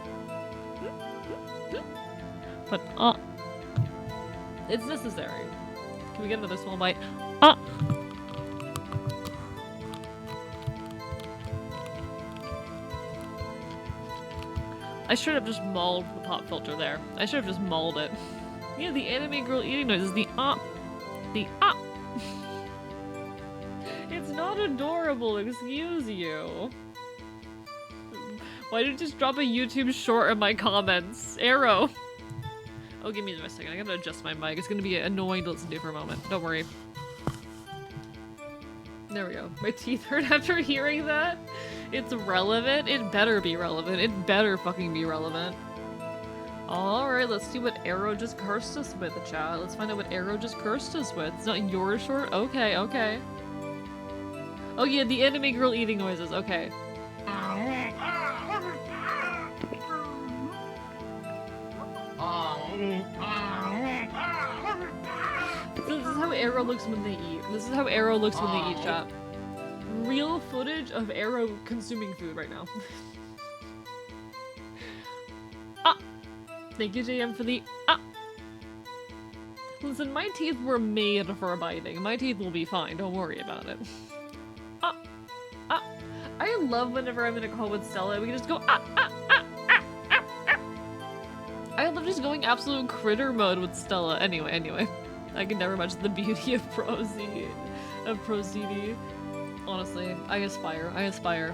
But, it's necessary. Can we get another small bite? I should have just mauled the pop filter there. I should have just mauled it. Yeah, the anime girl eating noise is the It's not adorable, excuse you. Why did you just drop a YouTube short in my comments? Arrow. Oh, give me a second. I gotta adjust my mic. It's gonna be annoying to listen to for a moment. Don't worry. There we go. My teeth hurt after hearing that. It's relevant. It better be relevant. It better fucking be relevant. Alright, let's see what Arrow just cursed us with, chat. Let's find out what Arrow just cursed us with. It's not your short? Okay, okay. Oh yeah, the anime girl eating noises. Okay. This is how Arrow looks when they eat. This is how Arrow looks when they eat, chat. Real footage of Arrow consuming food right now. Thank you, JM, for the Listen, my teeth were made for biting. My teeth will be fine. Don't worry about it. I love whenever I'm in a call with Stella, we can just go I love just going absolute critter mode with Stella. Anyway. I can never match the beauty of Pro CD. Honestly, I aspire.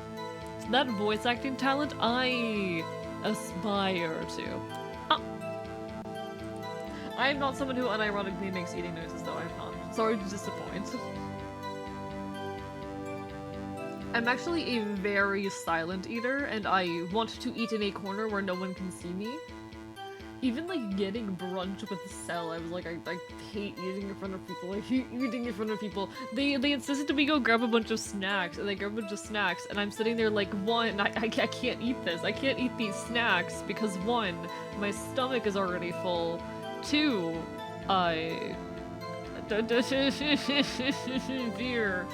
That voice acting talent, I aspire to. I'm not someone who unironically makes eating noises, though. I'm not. Sorry to disappoint. I'm actually a very silent eater, and I want to eat in a corner where no one can see me. Even, like, getting brunch with Cell, I was like, I hate eating in front of people. I hate eating in front of people. They insisted that we go grab a bunch of snacks, and they grab a bunch of snacks, and I'm sitting there like, one, I can't eat this. I can't eat these snacks because, one, my stomach is already full. Two, dear.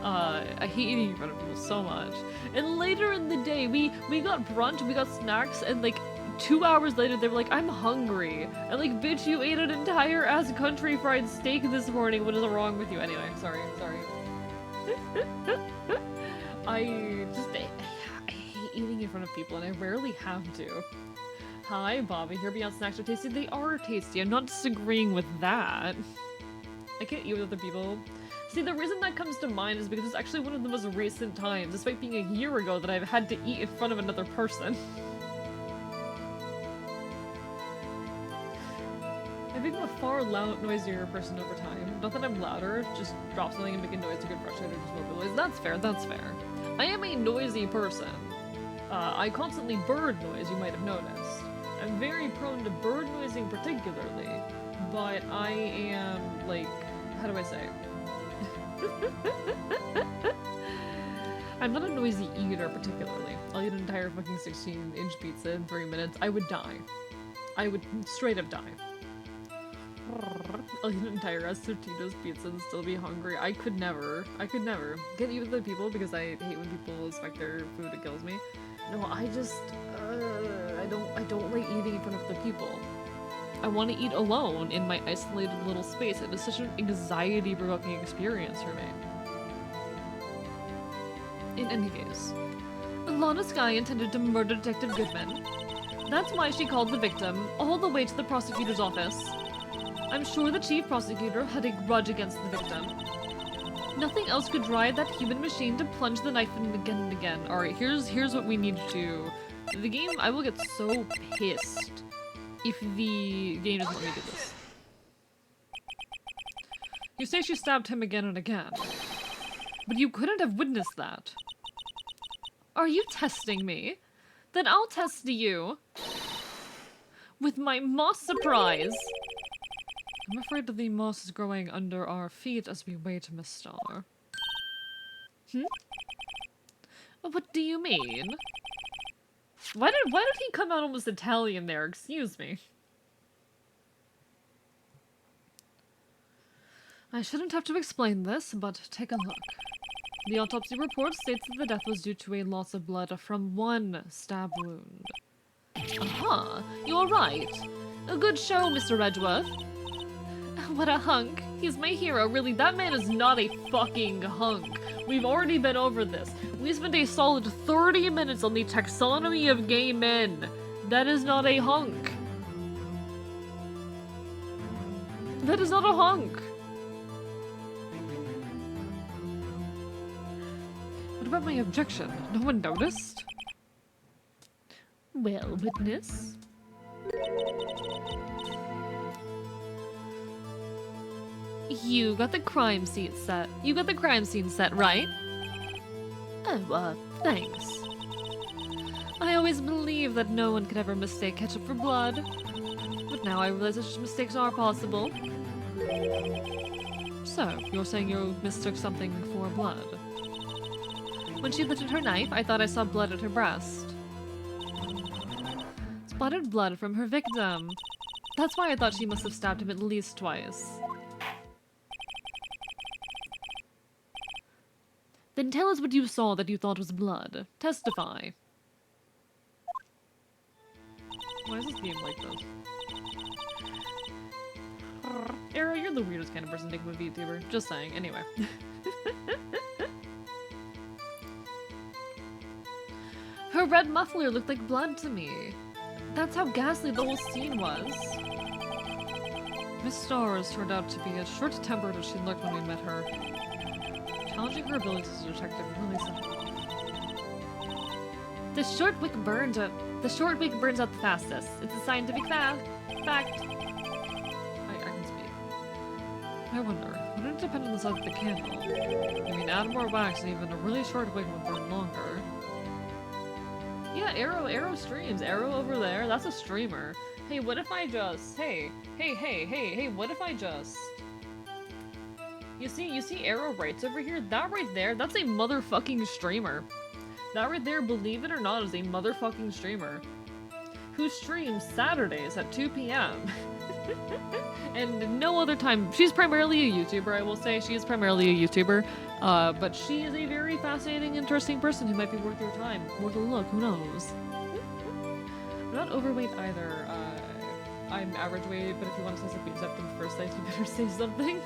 I hate eating in front of people so much. And later in the day, we got brunch, we got snacks, and like 2 hours later, they were like, I'm hungry. And like, bitch, you ate an entire ass country fried steak this morning. What is wrong with you? Anyway, sorry. I hate eating in front of people, and I rarely have to. Hi, Bobby. Here Beyond Snacks are tasty. They are tasty. I'm not disagreeing with that. I can't eat with other people. See, the reason that comes to mind is because it's actually one of the most recent times, despite being a year ago, that I've had to eat in front of another person. I've become a far noisier person over time. Not that I'm louder, just drop something and make a noise to get frustrated or just more noise. That's fair, that's fair. I am a noisy person. I constantly bird noise, you might have noticed. I'm very prone to bird noising particularly, but I am, like, how do I say? I'm not a noisy eater particularly. I'll eat an entire fucking 16-inch pizza in 3 minutes. I would die. I would straight up die. I'll eat an entire ass Totino's pizza and still be hungry. I could never. Get even with the people because I hate when people expect their food, it kills me. No, I just, I don't like eating in front of other people. I want to eat alone in my isolated little space. It is such an anxiety-provoking experience for me. In any case, Lana Skye intended to murder Detective Goodman. That's why she called the victim all the way to the prosecutor's office. I'm sure the chief prosecutor had a grudge against the victim. Nothing else could drive that human machine to plunge the knife in again and again. Alright, here's what we need to do. The game, I will get so pissed if the game doesn't let me do this. You say she stabbed him again and again, but you couldn't have witnessed that. Are you testing me? Then I'll test you with my moss surprise. I'm afraid that the moss is growing under our feet as we wait, Miss Star. What do you mean? Why did he come out almost Italian there? Excuse me. I shouldn't have to explain this, but take a look. The autopsy report states that the death was due to a loss of blood from one stab wound. Aha! You're right! A good show, Mr. Edgeworth. What a hunk. He's my hero. Really, that man is not a fucking hunk. We've already been over this. We spent a solid 30 minutes on the taxonomy of gay men. That is not a hunk. That is not a hunk. What about my objection? No one noticed? Well, witness. You got the crime scene set. You got the crime scene set, right? Oh, thanks. I always believed that no one could ever mistake ketchup for blood. But now I realize that such mistakes are possible. So, you're saying you mistook something for blood? When she lifted her knife, I thought I saw blood at her breast. Spotted blood from her victim. That's why I thought she must have stabbed him at least twice. Then tell us what you saw that you thought was blood. Testify. Why is this game like this? Arrow, you're the weirdest kind of person to become a VTuber. Just saying. Anyway. Her red muffler looked like blood to me. That's how ghastly the whole scene was. Miss Stars turned out to be as short-tempered as she looked when we met her. Challenging her abilities as a detective really simple. The short wick burns out the fastest. It's a scientific fact. I can speak. I wonder, wouldn't it depend on the size of the candle? I mean, add more wax and even a really short wick would burn longer. Yeah, Arrow streams. Arrow over there, that's a streamer. Hey, what if I just... Hey, what if I just... You see Arrow Wright over here? That right there, that's a motherfucking streamer. That right there, believe it or not, is a motherfucking streamer. Who streams Saturdays at 2 p.m. And no other time. She's primarily a YouTuber, I will say. She is primarily a YouTuber. But she is a very fascinating, interesting person who might be worth your time. Worth a look, who knows? I'm not overweight either. I'm average weight, but if you want to say something acceptance first, you better say something.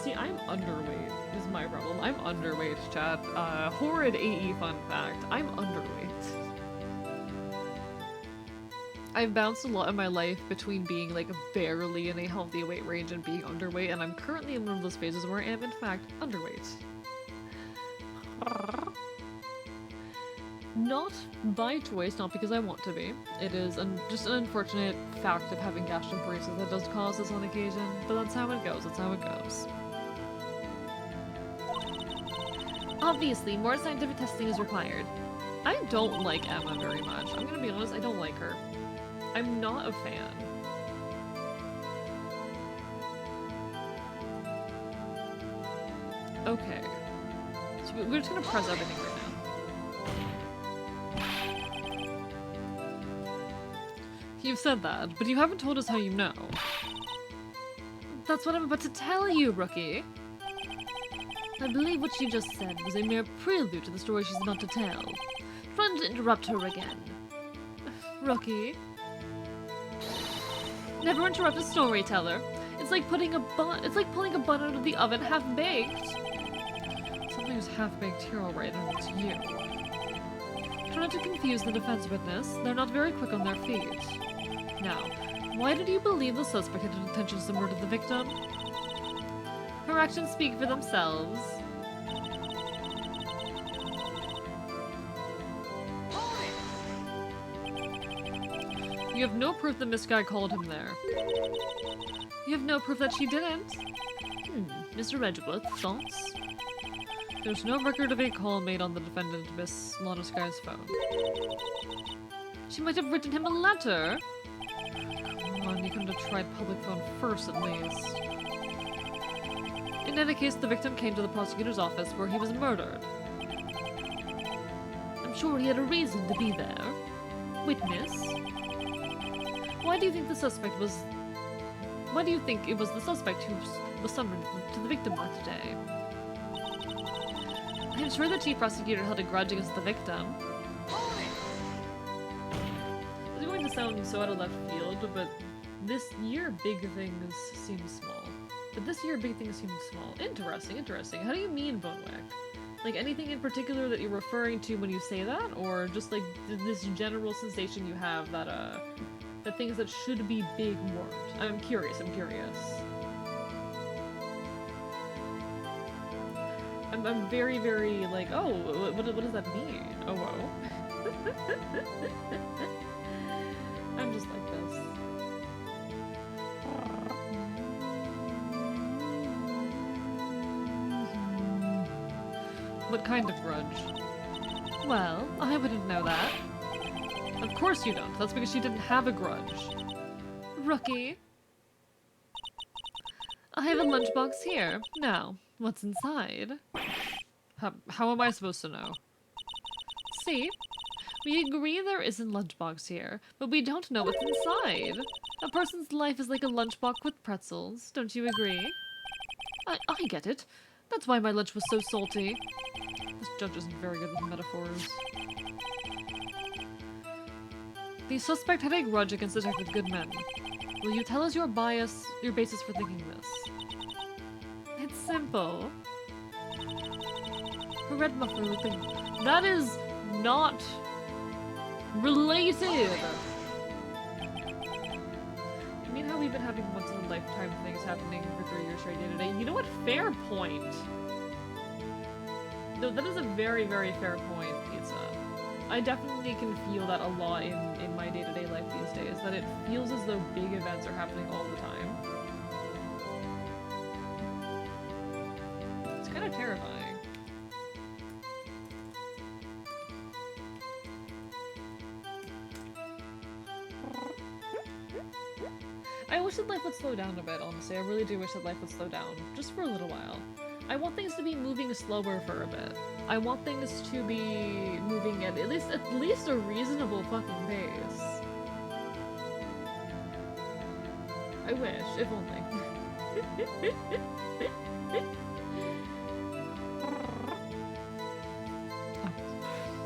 See, I'm underweight is my problem. I'm underweight, chat. Horrid AE fun fact. I'm underweight. I've bounced a lot in my life between being like barely in a healthy weight range and being underweight, and I'm currently in one of those phases where I am in fact underweight. Not by choice, not because I want to be. It is just an unfortunate fact of having gastroparesis that does cause this on occasion, but that's how it goes, that's how it goes. Obviously, more scientific testing is required. I don't like Emma very much. I'm gonna be honest, I don't like her. I'm not a fan. Okay. So we're just gonna press everything right now. You've said that, but you haven't told us how you know. That's what I'm about to tell you, Rookie. I believe what she just said was a mere prelude to the story she's about to tell. Trying to interrupt her again. Rookie. Never interrupt a storyteller. It's like putting a bun out of the oven half-baked. Something's half-baked here, alright, and it's you. Try not to confuse the defense witness. They're not very quick on their feet. Now, why did you believe the suspect had intentions to murder the victim? Her actions speak for themselves. You have no proof that Miss Guy called him there. You have no proof that she didn't. Mr. Edgeworth, thoughts? There's no record of a call made on the defendant, Miss Lana Sky's phone. She might have written him a letter. Come on, you couldn't have tried public phone first, at least. In any case, the victim came to the prosecutor's office where he was murdered. I'm sure he had a reason to be there. Witness? Why do you think it was the suspect who was summoned to the victim that day? I'm sure the chief prosecutor held a grudge against the victim. It's going to sound so out of left field, but this year big things seem small. But this year big things seem small. Interesting, interesting. How do you mean, Bonewick? Like anything in particular that you're referring to when you say that? Or just like this general sensation you have that that things that should be big weren't? I'm curious, I'm curious. I'm very, very like, oh, what does that mean? Oh, whoa. I'm just like this. What kind of grudge? Well, I wouldn't know that. Of course you don't. That's because she didn't have a grudge. Rookie. I have a lunchbox here. Now, what's inside? How am I supposed to know? See? We agree there isn't lunchbox here, but we don't know what's inside. A person's life is like a lunchbox with pretzels. Don't you agree? I get it. That's why my lunch was so salty. This judge isn't very good with metaphors. The suspect had a grudge against Detective Goodman. Will you tell us your basis for thinking this? It's simple. Her red muffler with the... That is not related! I mean how we've been having once-in-a-lifetime things happening for 3 years straight day to day. You know what? Fair point. No, that is a very, very fair point, Pizza. I definitely can feel that a lot in my day-to-day life these days, that it feels as though big events are happening all the time. It's kind of terrifying. I wish that life would slow down a bit, honestly. I really do wish that life would slow down, just for a little while. I want things to be moving slower for a bit. I want things to be moving at least a reasonable fucking pace. I wish, if only.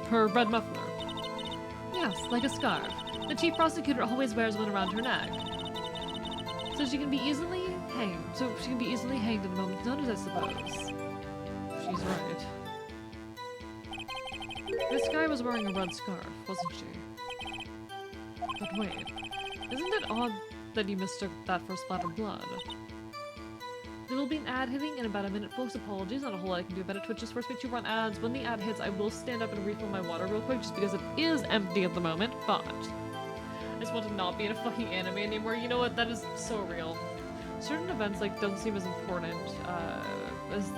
Her red muffler. Yes, like a scarf. The chief prosecutor always wears one around her neck. So she can be easily hanged. So she can be easily hanged at a moment's notice, I suppose. She's right. This guy was wearing a red scarf, wasn't she? But wait, isn't it odd that you mistook that for splattered blood? There will be an ad hitting in about a minute, folks. Apologies, not a whole lot I can do about it. Twitch just forced me to run ads. When the ad hits, I will stand up and refill my water real quick, just because it is empty at the moment, but I just want to not be in a fucking anime anymore. You know what? That is so real. Certain events, like, don't seem as important, as,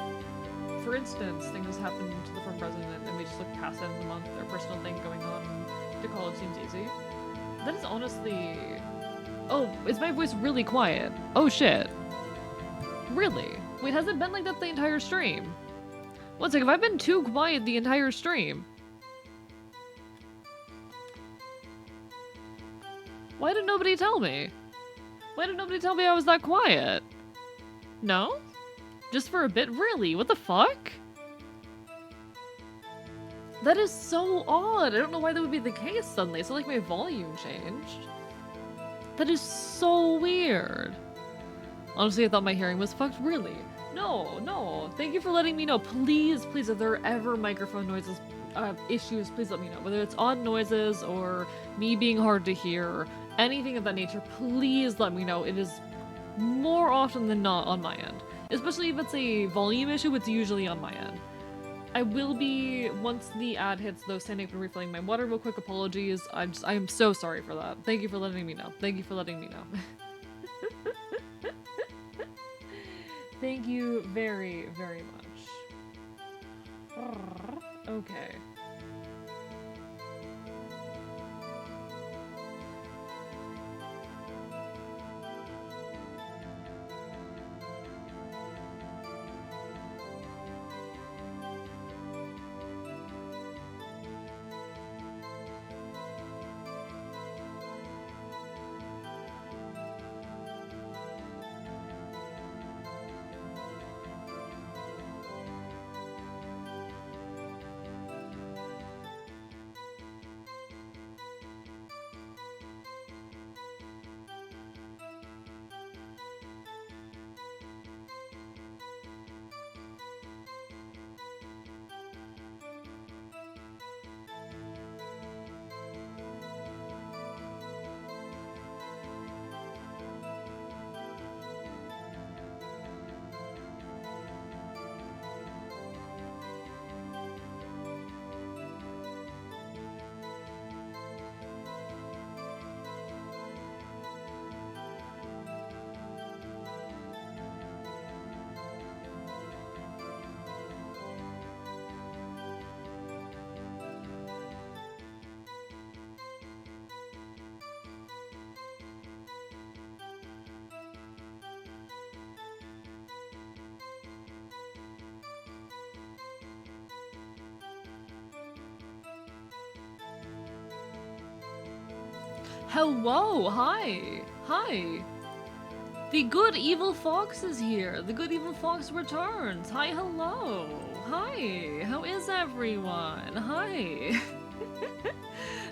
for instance, things happen to the former president, and we just look past it in the month, their personal thing going on to college seems easy. That is honestly... Oh, is my voice really quiet? Oh shit. Really? Wait, has it been like that the entire stream? One sec, have I been too quiet the entire stream? Why did nobody tell me? Why did nobody tell me I was that quiet? No? Just for a bit? Really? What the fuck? That is so odd. I don't know why that would be the case suddenly. It's not like my volume changed. That is so weird. Honestly, I thought my hearing was fucked. Really? No, no. Thank you for letting me know. Please, please, if there are ever microphone noises, issues, please let me know. Whether it's odd noises or me being hard to hear or anything of that nature, please let me know. It is more often than not on my end. Especially if it's a volume issue, it's usually on my end. I will be, once the ad hits, though, standing up and refilling my water real quick. Apologies. I am so sorry for that. Thank you for letting me know. Thank you for letting me know. Thank you very, very much. Okay. Hello, hi, hi. The good evil fox is here. The good evil fox returns. Hi, hello. Hi, how is everyone? Hi.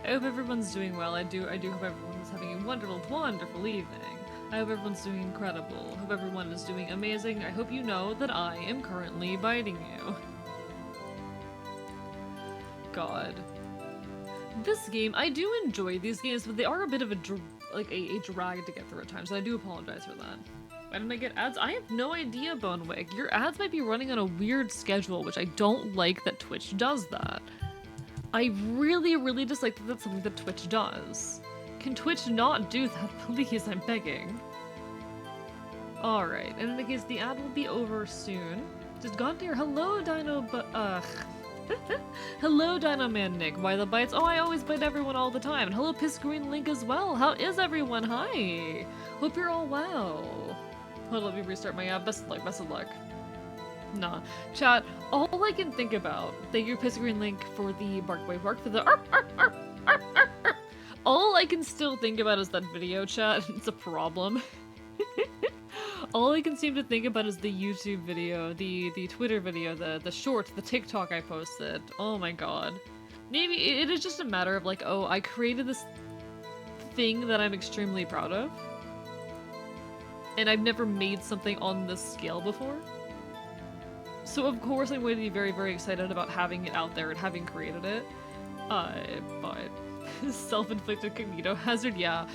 I hope everyone's doing well. I do hope everyone's having a wonderful, wonderful evening. I hope everyone's doing incredible. I hope everyone is doing amazing. I hope you know that I am currently biting you. God. This game, I do enjoy these games, but they are a bit of a drag to get through at times, so I do apologize for that. Why didn't I get ads? I have no idea, Bonewig. Your ads might be running on a weird schedule, which I don't like that Twitch does that. I really, really dislike that that's something that Twitch does. Can Twitch not do that, please? I'm begging. Alright, and in the case, the ad will be over soon. Just got here. Hello, Dino, but hello, Dino Man Nick. Why the bites? Oh, I always bite everyone all the time. And hello, Piss Green Link as well. How is everyone? Hi. Hope you're all well. Hold on, let me restart my app. Best of luck, best of luck. Nah. Chat, all I can think about, thank you, Piss Green Link, for the bark boy bark, for the arp, arp, arp, arp, arp, arp. All I can still think about is that video, chat. It's a problem. All I can seem to think about is the YouTube video, the Twitter video, the short, the TikTok I posted. Oh my god. Maybe it is just a matter of like, oh, I created this thing that I'm extremely proud of, and I've never made something on this scale before. So of course I'm going to be very, very excited about having it out there and having created it. But self-inflicted cognito hazard, yeah.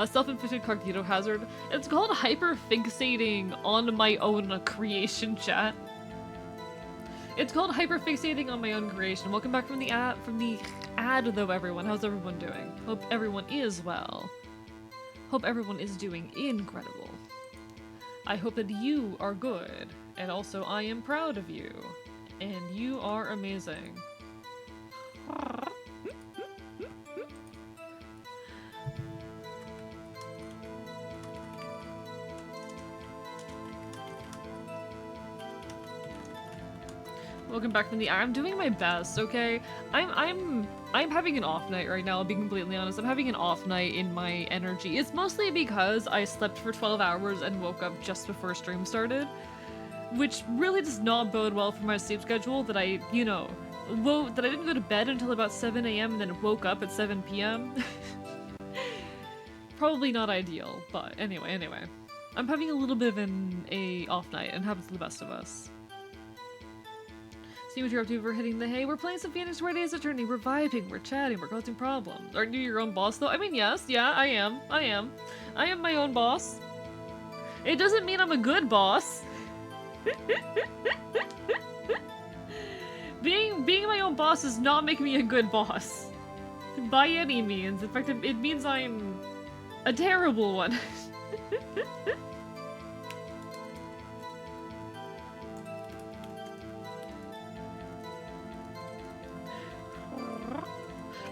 Self-inflicted cognito hazard. It's called hyperfixating on my own creation, chat. It's called hyperfixating on my own creation. Welcome back from the ad though, everyone. How's everyone doing? Hope everyone is well. Hope everyone is doing incredible. I hope that you are good, and also I am proud of you, and you are amazing. Welcome back from the I'm doing my best, okay? I'm having an off night right now, I'll be completely honest. I'm having an off night in my energy. It's mostly because I slept for 12 hours and woke up just before stream started, which really does not bode well for my sleep schedule that I, you know, that I didn't go to bed until about 7 a.m. and then woke up at 7 p.m. Probably not ideal, but anyway. I'm having a little bit of a off night, and happens to the best of us. See what you're up to for hitting the hay. We're playing some Phoenix Wright Ace Attorney. We're vibing, we're chatting, we're causing problems. Aren't you your own boss though? I mean, yes, yeah, I am. I am my own boss. It doesn't mean I'm a good boss. Being my own boss does not make me a good boss. By any means. In fact, it means I'm a terrible one.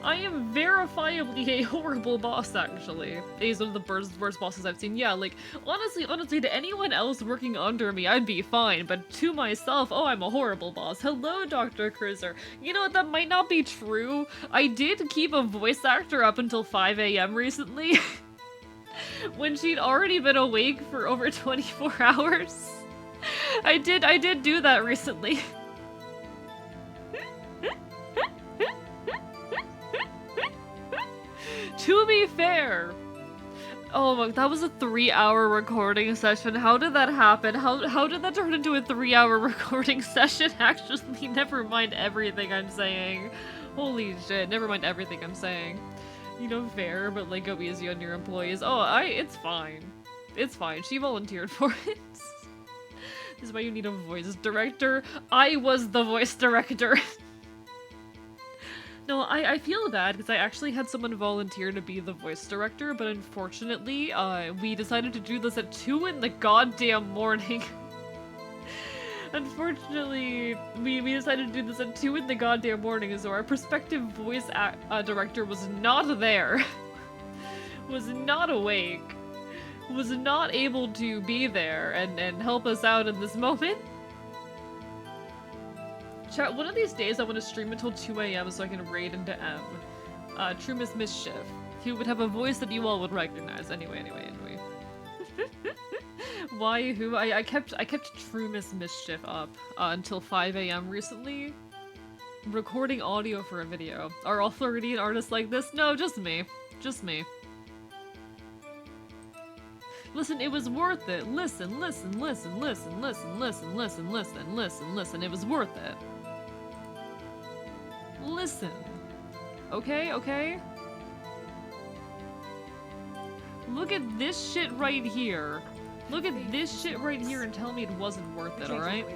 I am verifiably a horrible boss, actually. He's one of the worst bosses I've seen. Yeah, like, honestly, to anyone else working under me, I'd be fine, but to myself, oh, I'm a horrible boss. Hello, Dr. Cruiser. You know what, that might not be true. I did keep a voice actor up until 5 a.m. recently, when she'd already been awake for over 24 hours. I did do that recently. To be fair, oh my, that was a 3-hour recording session. How did that happen? How did that turn into a 3-hour recording session? Actually, never mind everything I'm saying. Holy shit, never mind everything I'm saying. You know, fair, but like go easy on your employees. Oh, it's fine. It's fine. She volunteered for it. This is why you need a voice director. I was the voice director. No, I feel bad because I actually had someone volunteer to be the voice director, but unfortunately, we decided to do this at 2 in the goddamn morning. Unfortunately, we decided to do this at 2 in the goddamn morning, so our prospective voice director was not there. Was not awake. Was not able to be there and help us out in this moment. Chat, one of these days I want to stream until 2 a.m. so I can raid into M. True Miss Mischief. He would have a voice that you all would recognize. Anyway. Why, who? I kept True Miss Mischief up until 5 a.m. recently. Recording audio for a video. Are all Floridian artists like this? No, just me. Just me. Listen, it was worth it. Listen. It was worth it. Listen. Okay? Look at this shit right here. Look at this shit right here and tell me it wasn't worth it, alright?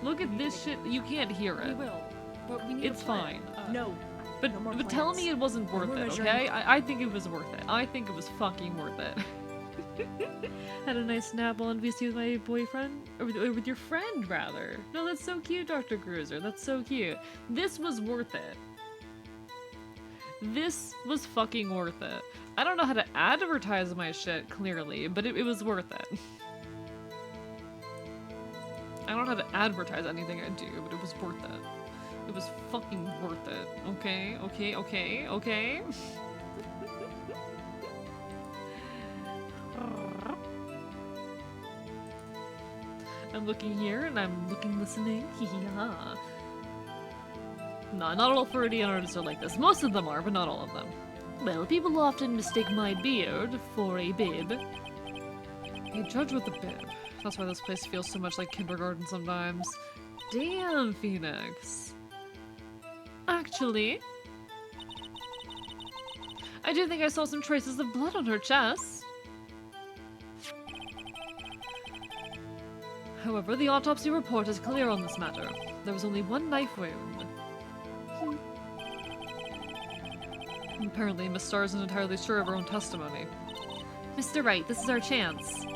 Look at this shit. You can't hear it. We will. But we need it's fine. No. But tell me it wasn't worth it, okay? I think it was worth it. I think it was fucking worth it. Had a nice nap while on VC with my boyfriend? Or with your friend, rather. No, that's so cute, Dr. Cruiser. That's so cute. This was worth it. This was fucking worth it. I don't know how to advertise my shit, clearly, but it was worth it. I don't know how to advertise anything I do, but it was worth it. It was fucking worth it. Okay? I'm looking here and I'm listening. No, not all Floridian artists are like this. Most of them are, but not all of them. Well, people often mistake my beard for a bib. A judge with a bib. That's why this place feels so much like kindergarten sometimes. Damn, Phoenix. Actually, I do think I saw some traces of blood on her chest. However, the autopsy report is clear on this matter. There was only one knife wound. Apparently, Miss Starr isn't entirely sure of her own testimony. Mr. Wright, this is our chance.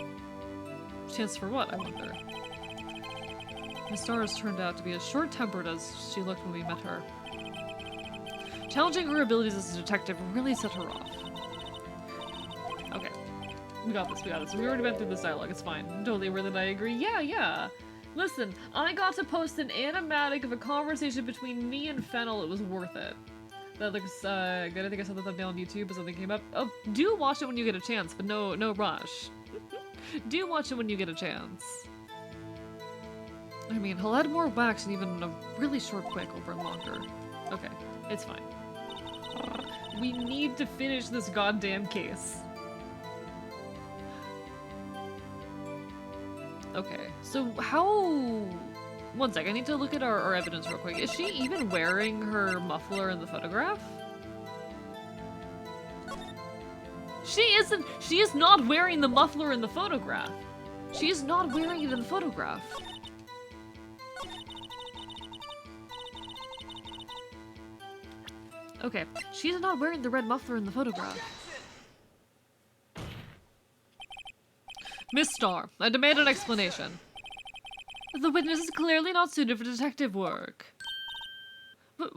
Chance for what, I wonder? Miss Starr has turned out to be as short-tempered as she looked when we met her. Challenging her abilities as a detective really set her off. Okay. We got this, we got this. We already went through this dialogue, it's fine. Totally worth it, I agree. Yeah. Listen, I got to post an animatic of a conversation between me and Fennel, it was worth it. That looks good. I think I saw the thumbnail on YouTube or something came up. Oh, do watch it when you get a chance, but no rush. Do watch it when you get a chance. I mean, he'll add more wax and even a really short quick will burn longer. Okay, it's fine. We need to finish this goddamn case. Okay, so how... One sec, I need to look at our evidence real quick. Is she even wearing her muffler in the photograph? She isn't! She is not wearing the muffler in the photograph! She is not wearing it in the photograph. Okay, she is not wearing the red muffler in the photograph. Miss Starr, I demand an explanation. The witness is clearly not suited for detective work.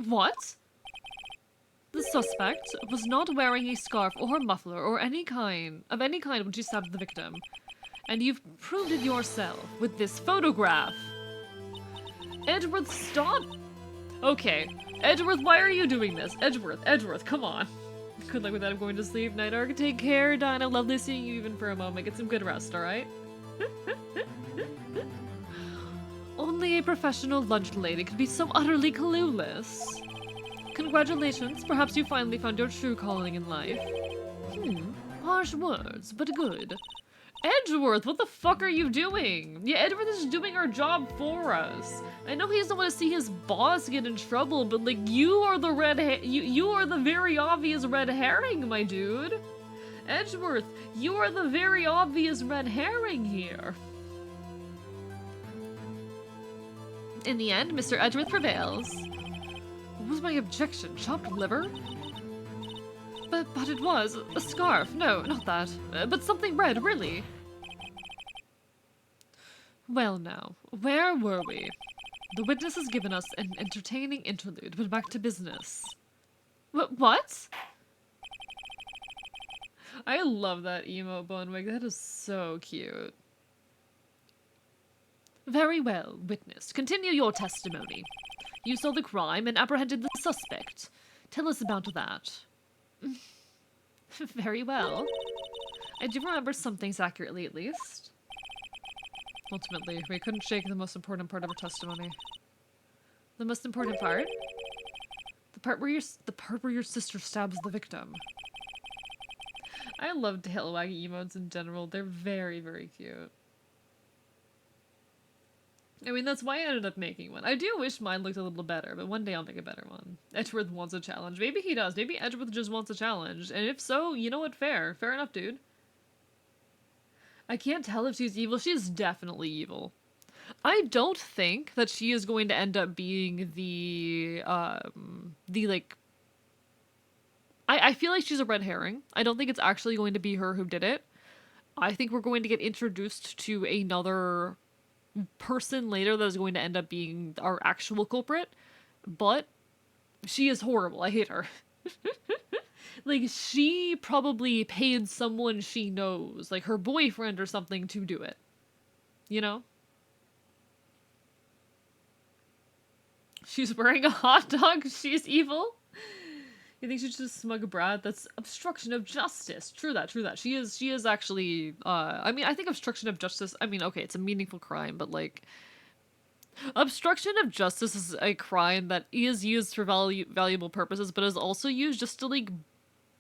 What? The suspect was not wearing a scarf or muffler or any kind when she stabbed the victim. And you've proved it yourself with this photograph. Edgeworth, stop! Okay, Edgeworth, why are you doing this? Edgeworth, come on. Good luck with that, I'm going to sleep. Night Arc, take care, Dinah. Lovely seeing you even for a moment. Get some good rest, alright? Only a professional lunch lady could be so utterly clueless. Congratulations, perhaps you finally found your true calling in life. Harsh words, but good. Edgeworth, what the fuck are you doing? Yeah, Edgeworth is doing our job for us. I know he doesn't want to see his boss get in trouble, but like, you are the you are the very obvious red herring, my dude. Edgeworth, you are the very obvious red herring here. In the end, Mr. Edgeworth prevails. What was my objection? Chopped liver? But it was a scarf. No, not that. But something red, really. Well now, where were we? The witness has given us an entertaining interlude, but back to business. What? I love that emote, Bonewig. That is so cute. Very well, witness. Continue your testimony. You saw the crime and apprehended the suspect. Tell us about that. Very well. I do remember some things accurately, at least. Ultimately, we couldn't shake the most important part of her testimony. The most important part? The part where your sister stabs the victim. I love tail wagging emotes in general. They're very, very cute. I mean, that's why I ended up making one. I do wish mine looked a little better, but one day I'll make a better one. Edgeworth wants a challenge. Maybe he does. Maybe Edgeworth just wants a challenge. And if so, you know what? Fair. Fair enough, dude. I can't tell if she's evil. She's definitely evil. I don't think that she is going to end up being like... I feel like she's a red herring. I don't think it's actually going to be her who did it. I think we're going to get introduced to another person later that is going to end up being our actual culprit, but she is horrible. I hate her. Like, she probably paid someone she knows, like her boyfriend or something, to do it. You know? She's wearing a hot dog. She's evil. You think she's just a smug brat? That's obstruction of justice. True that, true that. She is actually, I mean, I think obstruction of justice, I mean, okay, it's a meaningful crime, but like, Obstruction of justice is a crime that is used for valuable purposes, but is also used just to, like,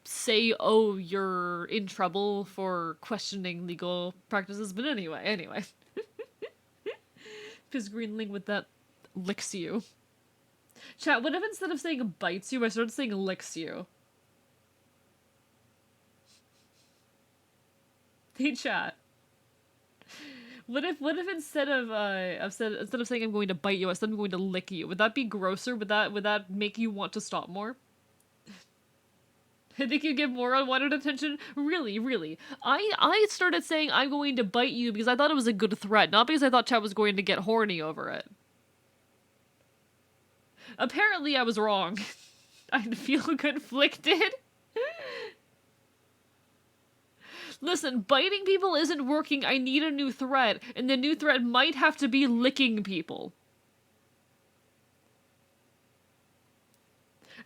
say, oh, you're in trouble for questioning legal practices. But anyway. Because Greenling with that licks you. Chat, what if instead of saying bites you, I started saying licks you? Hey, chat. What if instead of instead of saying I'm going to bite you, I said I'm going to lick you? Would that be grosser? Would that make you want to stop more? I think you get more unwanted attention. Really. I started saying I'm going to bite you because I thought it was a good threat, not because I thought chat was going to get horny over it. Apparently I was wrong. I feel conflicted. Listen, biting people isn't working. I need a new threat, and the new threat might have to be licking people.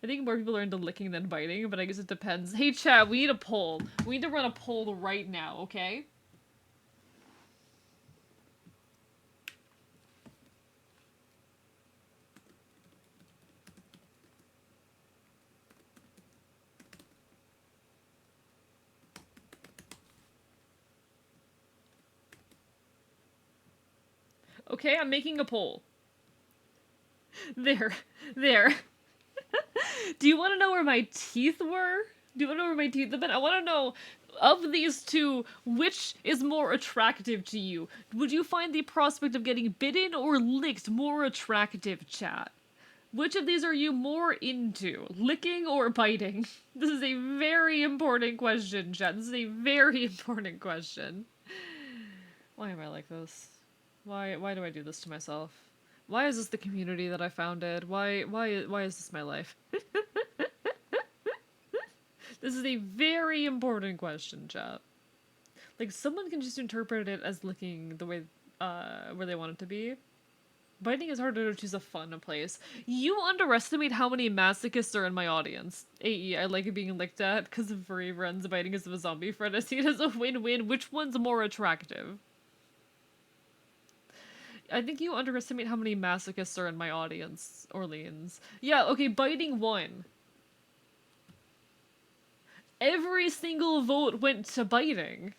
I think more people are into licking than biting, but I guess it depends. Hey, chat, we need a poll. We need to run a poll right now, okay? Okay, I'm making a poll. There. Do you want to know where my teeth were? Do you want to know where my teeth have been? I want to know, of these two, which is more attractive to you? Would you find the prospect of getting bitten or licked more attractive, chat? Which of these are you more into? Licking or biting? This is a very important question, chat. This is a very important question. Why am I like this? Why do I do this to myself? Why is this the community that I founded? Why is this my life? This is a very important question, chat. Like, someone can just interpret it as licking the way, where they want it to be. Biting is harder to choose a fun place. You underestimate how many masochists are in my audience. AE, I like being licked at because of furry friends. Biting is a zombie friend. I see it as a win-win. Which one's more attractive? I think you underestimate how many masochists are in my audience, Orleans. Yeah, okay, biting won. Every single vote went to biting.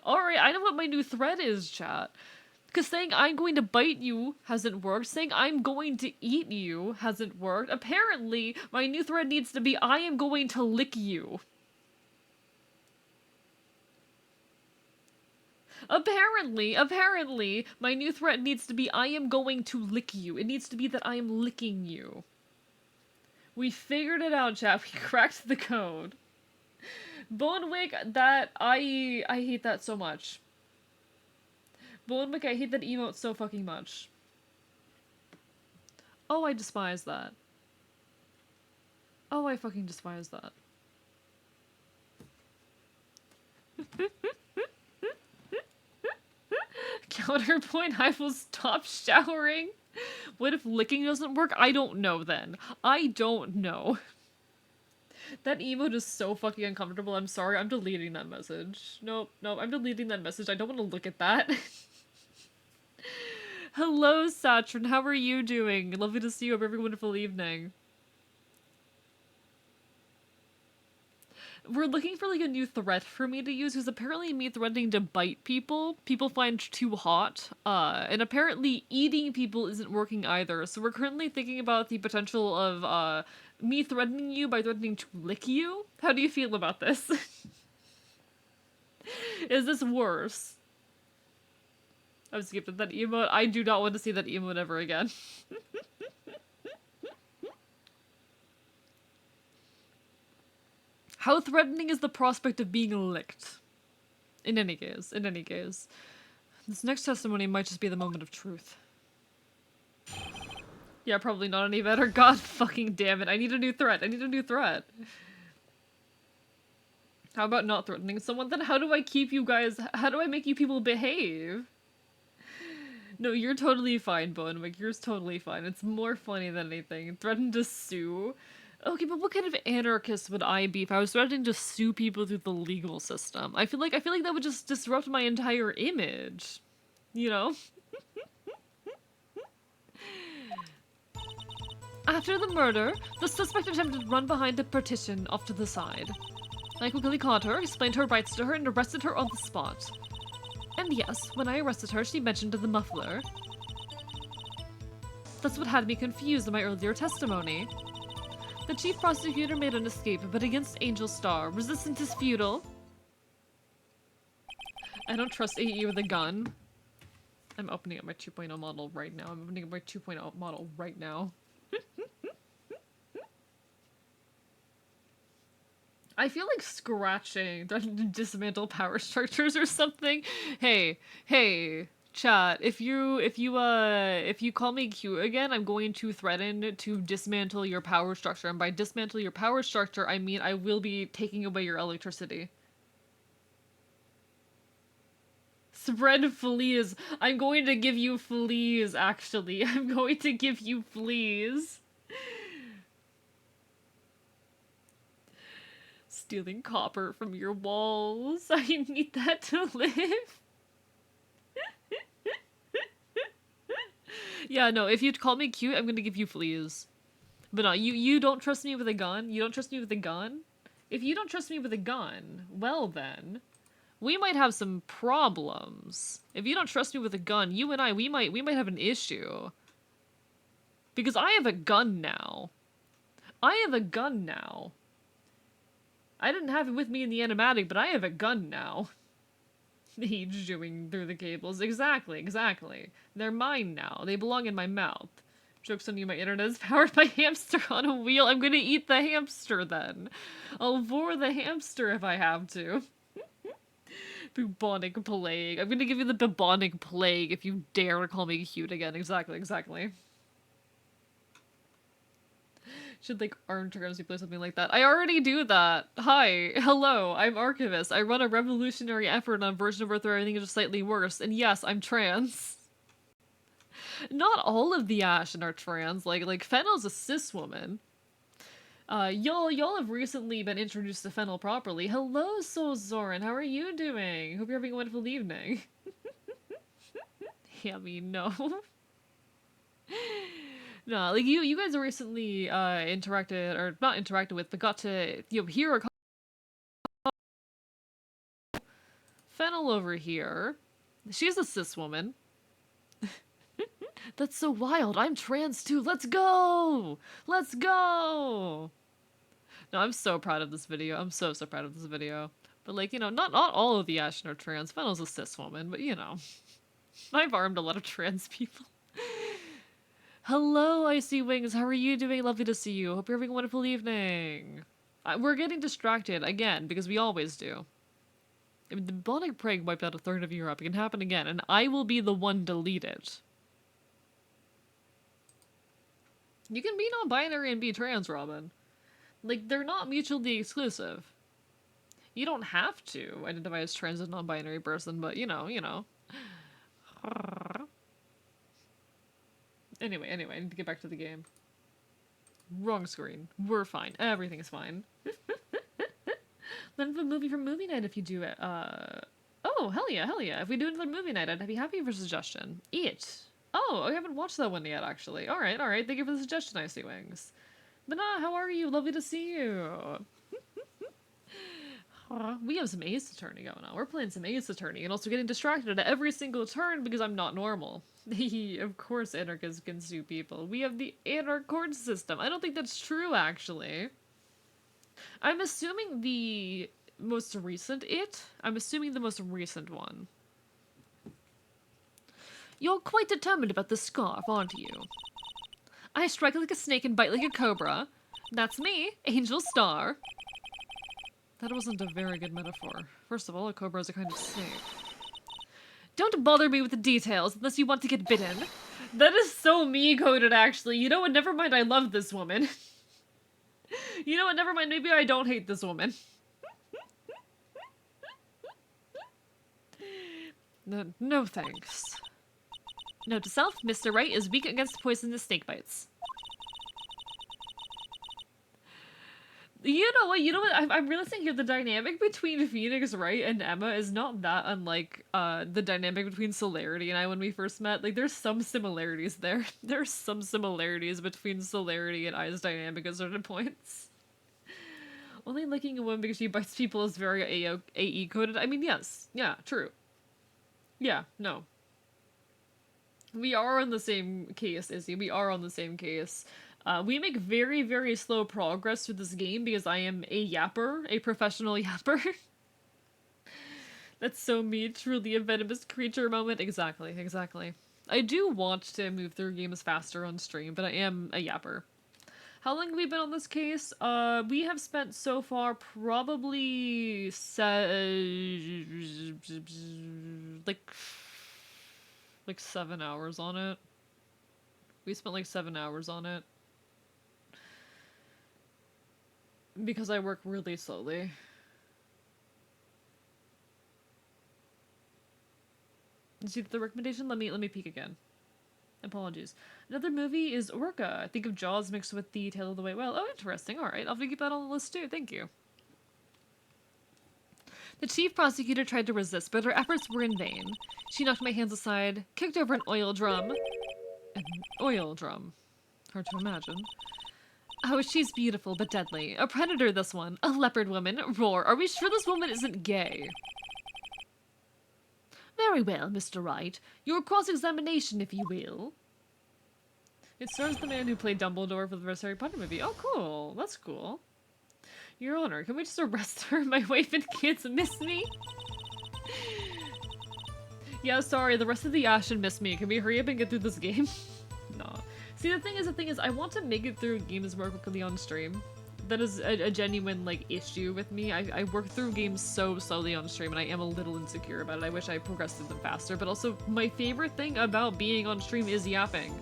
Alright, I know what my new threat is, chat. Because saying I'm going to bite you hasn't worked. Saying I'm going to eat you hasn't worked. Apparently, my new threat needs to be I am going to lick you. Apparently, my new threat needs to be I am going to lick you. It needs to be that I am licking you. We figured it out, chat. We cracked the code. Bonewick, that I hate that so much. Bonewick, I hate that emote so fucking much. Oh, I despise that. Oh, I fucking despise that. Counterpoint, I will stop showering. What if licking doesn't work? I don't know then. I don't know. That emote is so fucking uncomfortable. I'm sorry. I'm deleting that message. Nope. I'm deleting that message. I don't want to look at that. Hello, Saturn. How are you doing? Lovely to see you. Hope you have a wonderful evening. We're looking for, like, a new threat for me to use, because apparently me threatening to bite people find too hot, and apparently eating people isn't working either, so we're currently thinking about the potential of, me threatening you by threatening to lick you? How do you feel about this? Is this worse? I've skipped that emote. I do not want to see that emote ever again. How threatening is the prospect of being licked? In any case. This next testimony might just be the moment of truth. Yeah, probably not any better. God fucking damn it. I need a new threat. How about not threatening someone? Then how do I keep you guys... How do I make you people behave? No, you're totally fine, Bonewick. You're totally fine. It's more funny than anything. Threaten to sue? Okay, but what kind of anarchist would I be if I was threatening to sue people through the legal system? I feel like that would just disrupt my entire image. You know? After the murder, the suspect attempted to run behind a partition off to the side. I quickly caught her, explained her rights to her, and arrested her on the spot. And yes, when I arrested her, she mentioned the muffler. That's what had me confused in my earlier testimony. The chief prosecutor made an escape, but against Angel Star, resistance is futile. I don't trust AE with a gun. I'm opening up my 2.0 model right now. I'm opening up my 2.0 model right now. I feel like scratching, threatening to dismantle power structures or something. Hey, chat, if you call me cute again, I'm going to threaten to dismantle your power structure. And by dismantle your power structure, I mean I will be taking away your electricity. Spread fleas. I'm going to give you fleas, actually. I'm going to give you fleas. Stealing copper from your walls. I need that to live. Yeah, no, if you call me cute, I'm gonna give you fleas. But no, you don't trust me with a gun? You don't trust me with a gun? If you don't trust me with a gun, well then, we might have some problems. If you don't trust me with a gun, you and I, we might have an issue. Because I have a gun now. I have a gun now. I didn't have it with me in the animatic, but I have a gun now. He's chewing through the cables. Exactly. They're mine now. They belong in my mouth. Joke's on you, my internet is powered by hamster on a wheel. I'm gonna eat the hamster then. I'll vor the hamster if I have to. Bubonic plague. I'm gonna give you the bubonic plague if you dare call me cute again. Exactly. Should, like, armed currency play something like that? I already do that. Hi. Hello. I'm Archivist. I run a revolutionary effort on a version of Earth where everything is just slightly worse. And yes, I'm trans. Not all of the Ashen are trans. Like Fennel's a cis woman. Y'all have recently been introduced to Fennel properly. Hello, Soul Zoran. How are you doing? Hope you're having a wonderful evening. Yeah, me, no. No, like you guys recently interacted, or not interacted with, but got to hear a Fennel over here. She's a cis woman. That's so wild. I'm trans too. Let's go! Let's go! No, I'm so proud of this video. I'm so proud of this video. But like, not all of the Ashen are trans. Fennel's a cis woman, but I've armed a lot of trans people. Hello, Icy Wings. How are you doing? Lovely to see you. Hope you're having a wonderful evening. We're getting distracted again, because we always do. I mean, the bubonic plague wiped out a third of Europe. It can happen again, and I will be the one to lead it. You can be non-binary and be trans, Robin. Like, they're not mutually exclusive. You don't have to identify as trans and non-binary person, but you know. Anyway, I need to get back to the game. Wrong screen. We're fine. Everything's fine. Then a movie from movie night if you do it. Oh, hell yeah. If we do another movie night, I'd be happy for a suggestion. It. Oh, I haven't watched that one yet, actually. Alright. Thank you for the suggestion, Icy Wings. But how are you? Lovely to see you. We have some Ace Attorney going on. We're playing some Ace Attorney and also getting distracted at every single turn because I'm not normal. Of course anarchists can sue people. We have the anarch court system. I don't think that's true, actually. I'm assuming the most recent I'm assuming the most recent one. You're quite determined about the scarf, aren't you? I strike like a snake and bite like a cobra. That's me, Angel Star. That wasn't a very good metaphor. First of all, a cobra is a kind of snake. Don't bother me with the details unless you want to get bitten. That is so me-coded, actually. You know what? Never mind, I love this woman. You know what? Never mind, maybe I don't hate this woman. No thanks. Note to self, Mr. Wright is weak against poisonous snake bites. You know what? You know what? I'm realizing here the dynamic between Phoenix Wright and Emma is not that unlike the dynamic between Celerity and I when we first met. Like, there's some similarities there. There's some similarities between Celerity and I's dynamic at certain points. Only liking a woman because she bites people is very AE coded. I mean, yes. Yeah, true. Yeah, no. We are on the same case, Izzy. We are on the same case. We make very, very slow progress through this game because I am a yapper, a professional yapper. That's so me, truly a venomous creature moment. Exactly, exactly. I do want to move through games faster on stream, but I am a yapper. How long have we been on this case? We have spent so far probably like 7 hours on it. We spent like 7 hours on it. Because I work really slowly. See the recommendation? Let me peek again. Apologies. Another movie is Orca. Think of Jaws mixed with the Tale of the White Whale. Oh, interesting. Alright, I'll keep that on the list too. Thank you. The chief prosecutor tried to resist, but her efforts were in vain. She knocked my hands aside, kicked over an oil drum. An oil drum. Hard to imagine. Oh, she's beautiful, but deadly. A predator, this one. A leopard woman. Roar. Are we sure this woman isn't gay? Very well, Mr. Wright. Your cross-examination, if you will. It stars the man who played Dumbledore for the first Harry Potter movie. Oh, cool. That's cool. Your Honor, can we just arrest her? My wife and kids miss me? Yeah, sorry, the rest of the Ashen miss me. Can we hurry up and get through this game? No. See, the thing is, I want to make it through games more quickly on stream. That is a genuine, like, issue with me. I work through games so slowly on stream, and I am a little insecure about it. I wish I progressed through them faster, but also, my favorite thing about being on stream is yapping.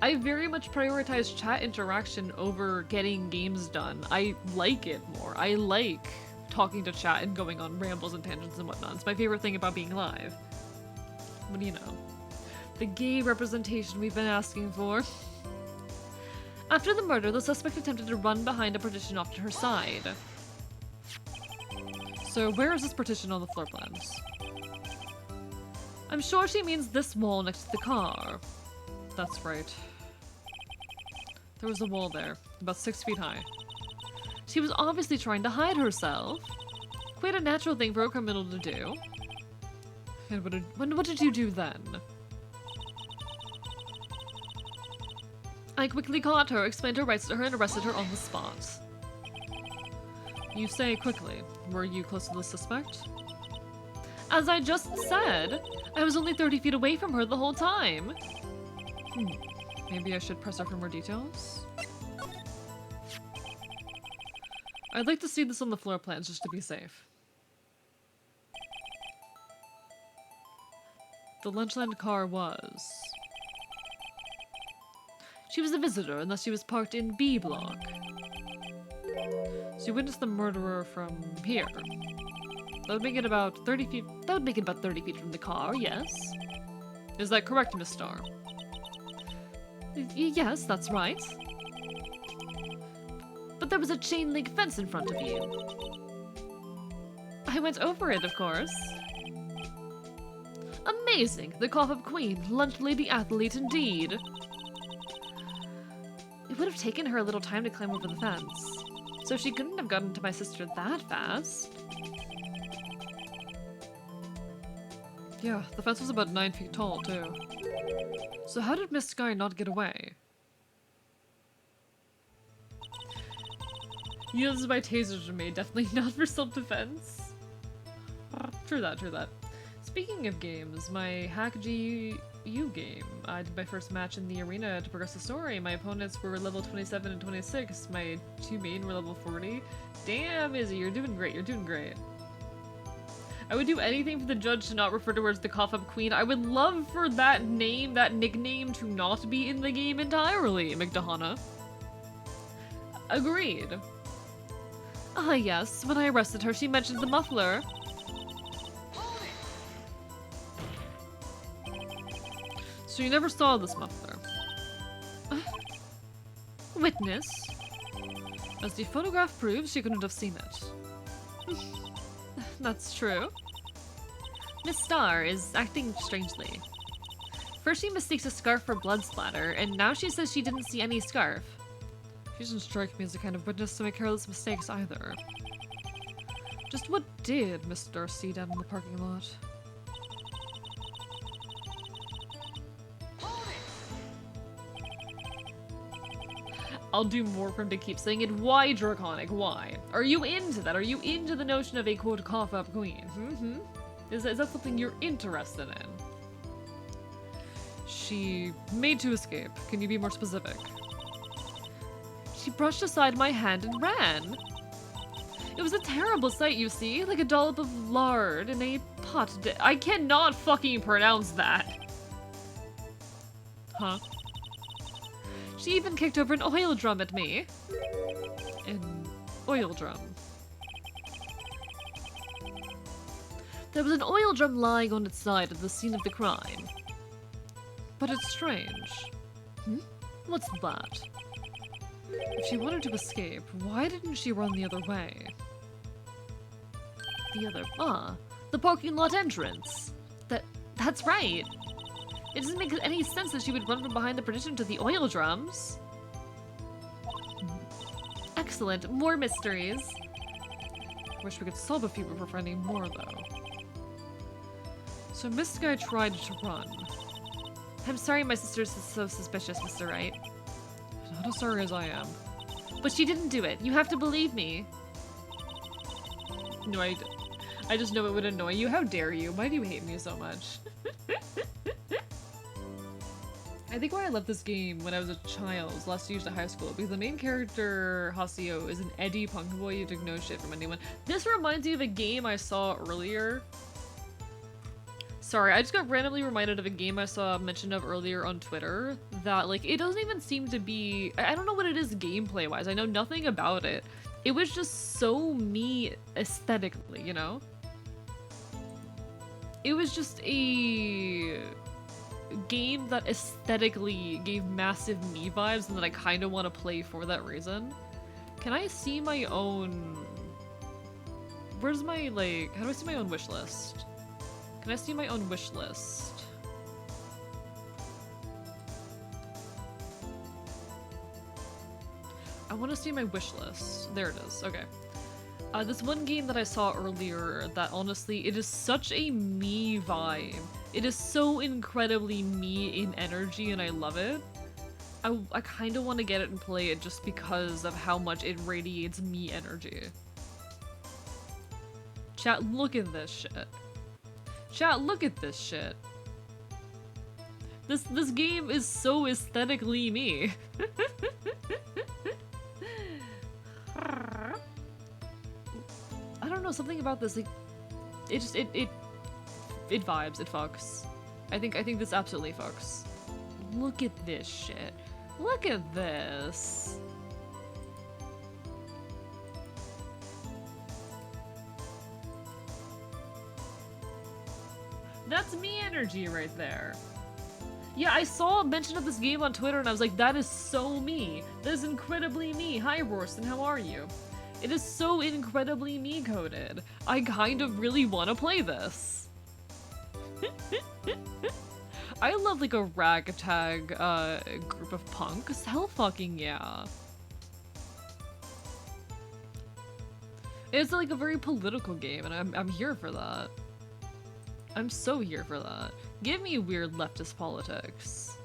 I very much prioritize chat interaction over getting games done. I like it more. I like talking to chat and going on rambles and tangents and whatnot. It's my favorite thing about being live. What do you know? The gay representation we've been asking for. After the murder, the suspect attempted to run behind a partition off to her side. So where is this partition on the floor plans? I'm sure she means this wall next to the car. That's right. There was a wall there, about 6 feet high. She was obviously trying to hide herself. Quite a natural thing for a criminal to do. And what did you do then? I quickly caught her, explained her rights to her, and arrested her on the spot. You say quickly. Were you close to the suspect? As I just said, I was only 30 feet away from her the whole time. Maybe I should press her for more details? I'd like to see this on the floor plans just to be safe. The Lunchland car was... She was a visitor, unless she was parked in B block. So you witnessed the murderer from here. That would make it about 30 feet... That would make it about 30 feet from the car, yes? Is that correct, Miss Starr? Yes, that's right. But there was a chain link fence in front of you. I went over it, of course. Amazing! The cough of queen, lunch lady athlete indeed. It would have taken her a little time to climb over the fence, so she couldn't have gotten to my sister that fast. Yeah, the fence was about 9 feet tall, too. So how did Miss Sky not get away? Uses my tasers are made, definitely not for self-defense. True that, true that. Speaking of games, my Hack GU game. I did my first match in the arena to progress the story. My opponents were level 27 and 26. My two main were level 40. Damn, Izzy, you're doing great, you're doing great. I would do anything for the judge to not refer to her as the cough-up queen. I would love for that name, that nickname, to not be in the game entirely, McDohana. Agreed. Ah, yes. When I arrested her, she mentioned the muffler. So you never saw this muffler? Witness? As the photograph proves, she couldn't have seen it. That's true. Miss Star is acting strangely. First she mistakes a scarf for blood splatter, and now she says she didn't see any scarf. She doesn't strike me as the kind of witness to make careless mistakes either. Just what did Miss Star see down in the parking lot? I'll do more for him to keep saying it. Why, Draconic? Why? Are you into that? Are you into the notion of a quote cough-up queen? Is that something you're interested in? She made to escape. Can you be more specific? She brushed aside my hand and ran. It was a terrible sight, you see, like a dollop of lard in a pot. I cannot fucking pronounce that. Huh? She even kicked over an oil drum at me. An oil drum. There was an oil drum lying on its side at the scene of the crime. But it's strange. What's that? If she wanted to escape, why didn't she run the other way? The parking lot entrance. That's right. It doesn't make any sense that she would run from behind the partition to the oil drums. Excellent. More mysteries. Wish we could solve a few before finding more, though. So Miss Guy tried to run. I'm sorry my sister's so suspicious, Mr. Wright. Not as sorry as I am. But she didn't do it. You have to believe me. No, I just know it would annoy you. How dare you? Why do you hate me so much? I think why I love this game when I was a child was last used at high school, because the main character, Haseo, is an Eddie punk boy. You took no shit from anyone. This reminds me of a game I saw earlier. Sorry, I just got randomly reminded of a game I saw mentioned of earlier on Twitter that, like, it doesn't even seem to be... I don't know what it is gameplay-wise. I know nothing about it. It was just so me aesthetically, you know? It was just a game that aesthetically gave massive me vibes and that I kind of want to play for that reason. Can I see my own... Where's my, like... How do I see my own wish list? Can I see my own wish list? I want to see my wish list. There it is. Okay. This one game that I saw earlier that honestly, it is such a me vibe. It is so incredibly me in energy and I love it. I kind of want to get it and play it just because of how much it radiates me energy. Chat, look at this shit. Chat, look at this shit. This game is so aesthetically me. I don't know, something about this, like, it just, it vibes, it fucks. I think this absolutely fucks. Look at this shit. Look at this. That's me energy right there. Yeah, I saw a mention of this game on Twitter and I was like, that is so me. That is incredibly me. Hi, Rorston, how are you? It is so incredibly me-coded. I kind of really want to play this. I love, like, a ragtag group of punks. Hell fucking yeah. It's, like, a very political game, and I'm here for that. I'm so here for that. Give me weird leftist politics.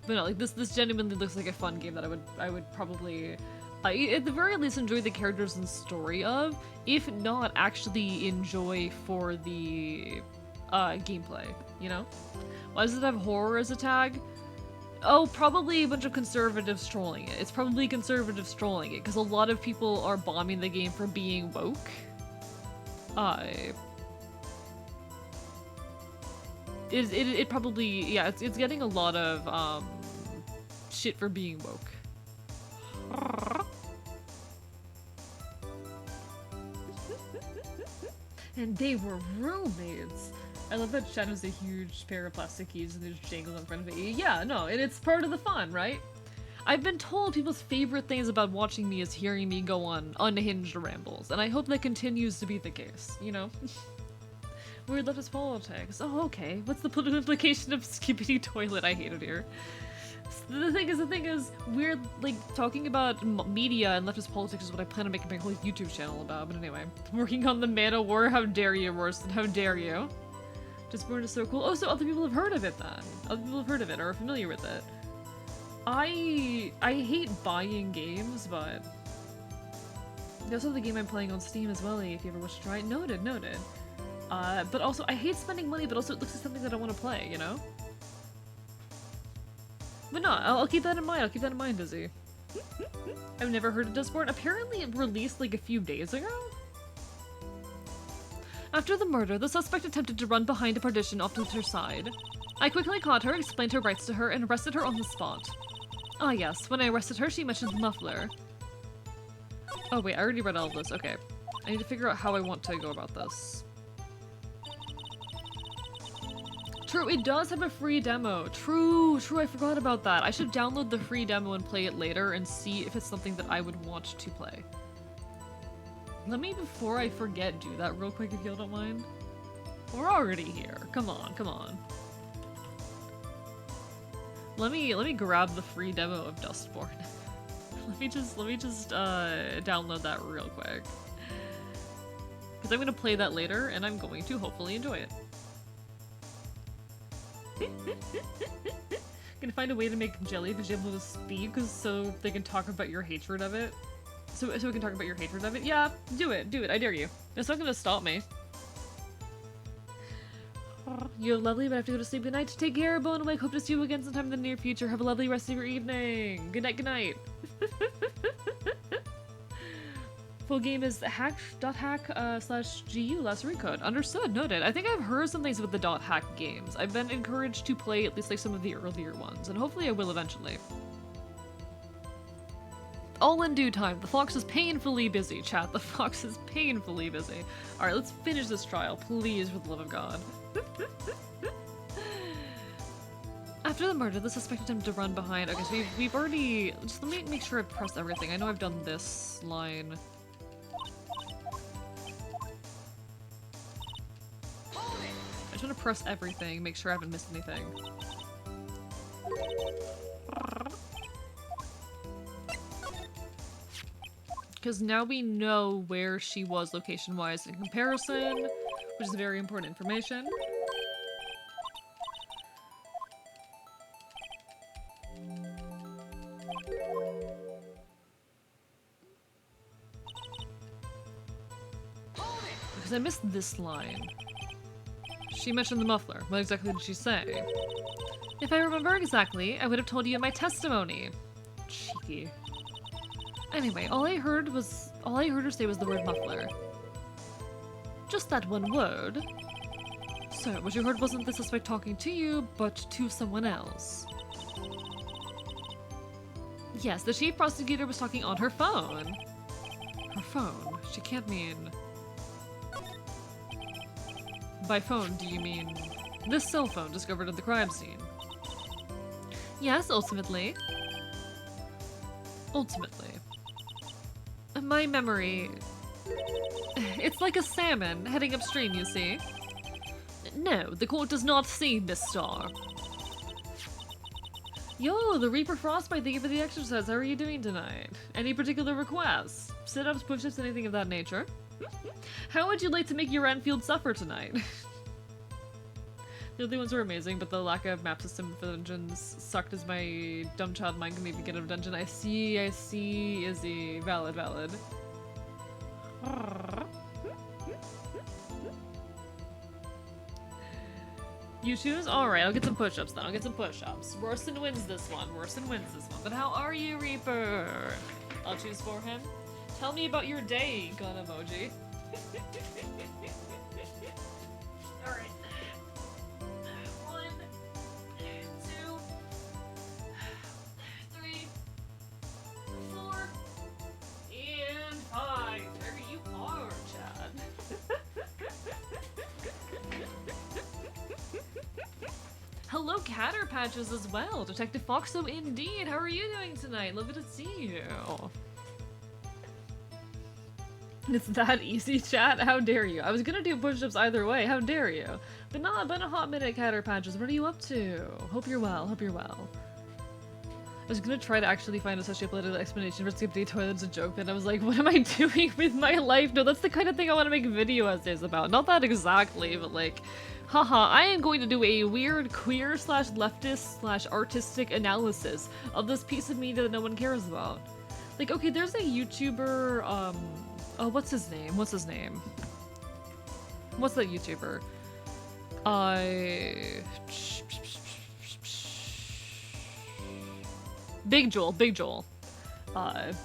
But no, like, this genuinely looks like a fun game that I would probably, at the very least, enjoy the characters and story of, if not actually enjoy for the gameplay, you know? Why does it have horror as a tag? Oh, probably a bunch of conservatives trolling it. It's probably conservatives trolling it, because a lot of people are bombing the game for being woke. It probably, yeah, it's getting a lot of, shit for being woke. And they were roommates. I love that Chad has a huge pair of plastic keys and they just jangle in front of it. Yeah, no, and it's part of the fun, right? I've been told people's favorite things about watching me is hearing me go on unhinged rambles, and I hope that continues to be the case, you know? Weird leftist politics. Oh, okay. What's the political implication of skippity toilet? I hate it here. The thing is, weird, like, talking about media and leftist politics is what I plan on making my whole YouTube channel about, but anyway. Working on the Mana War, how dare you, Rorston, how dare you? Dustborn is so cool. Oh, so other people have heard of it then. Other people have heard of it or are familiar with it. I hate buying games, but there's also the game I'm playing on Steam as well, if you ever wish to try it. Noted. But also, I hate spending money, but also it looks like something that I want to play, you know? But no, I'll keep that in mind. I'll keep that in mind, Dizzy. I've never heard of Dustborn. Apparently it released like a few days ago? After the murder, the suspect attempted to run behind a partition off to her side. I quickly caught her, explained her rights to her, and arrested her on the spot. Ah yes, when I arrested her, she mentioned the muffler. Oh wait, I already read all of this. Okay. I need to figure out how I want to go about this. True, it does have a free demo. True, I forgot about that. I should download the free demo and play it later and see if it's something that I would want to play. Let me, before I forget, do that real quick if you don't mind. We're already here. Come on. Let me grab the free demo of Dustborn. let me just download that real quick. Because I'm gonna play that later and I'm going to hopefully enjoy it. Gonna find a way to make jellyfish able to speak so they can talk about your hatred of it. So we can talk about your hatred of it? Yeah, do it, I dare you. It's not gonna stop me. You're lovely, but I have to go to sleep. Good night. Take care, Bone Awake. Hope to see you again sometime in the near future. Have a lovely rest of your evening. Good night. Full game is hack.hack/GU last recode. Understood, noted. I think I've heard some things with the .hack games. I've been encouraged to play at least like some of the earlier ones, and hopefully I will eventually. All in due time. The fox is painfully busy, chat. The fox is painfully busy. Alright, let's finish this trial, please, for the love of God. After the murder, the suspect attempted to run behind. Okay, so we've already... Just let me make sure I've pressed everything. I know I've done this line. I just want to press everything, make sure I haven't missed anything. Because now we know where she was location-wise in comparison, which is very important information. Because I missed this line. She mentioned the muffler. What exactly did she say? If I remember exactly, I would have told you in my testimony. Cheeky. Anyway, all I heard her say was the word muffler. Just that one word. So, what you heard wasn't the suspect talking to you, but to someone else. Yes, the chief prosecutor was talking on her phone. Her phone? She can't mean... By phone, do you mean this cell phone discovered at the crime scene? Yes, ultimately. My memory... It's like a salmon heading upstream, you see. No, the court does not see Miss Star. Yo, the Reaper Frostbite, thank you for the exercise. How are you doing tonight? Any particular requests? Sit-ups, push-ups, anything of that nature? How would you like to make your Enfield suffer tonight? The other ones were amazing, but the lack of map system for dungeons sucked as my dumb child mind can maybe get out of dungeon. I see, Izzy. Valid. You choose? Alright, I'll get some push-ups then. Rorston wins this one. But how are you, Reaper? I'll choose for him. Tell me about your day, gun emoji. Alright. 1, 2, 3, 4, and 5. There you are, Chad. Hello, Catter Patches as well. Detective Foxo indeed. How are you doing tonight? Lovely to see you. It's that easy, chat? How dare you? I was gonna do push-ups either way. How dare you? But not been a hot minute, Catter Patches. What are you up to? Hope you're well. Hope you're well. I was gonna try to actually find a sociopolitical explanation for skip day toilets a joke, but I was like, what am I doing with my life? No, that's the kind of thing I want to make video essays about. Not that exactly, but like, haha, I am going to do a weird queer slash leftist slash artistic analysis of this piece of media that no one cares about. Like, okay, there's a YouTuber, oh, what's his name? What's his name? What's that YouTuber? Big Joel, Big Joel.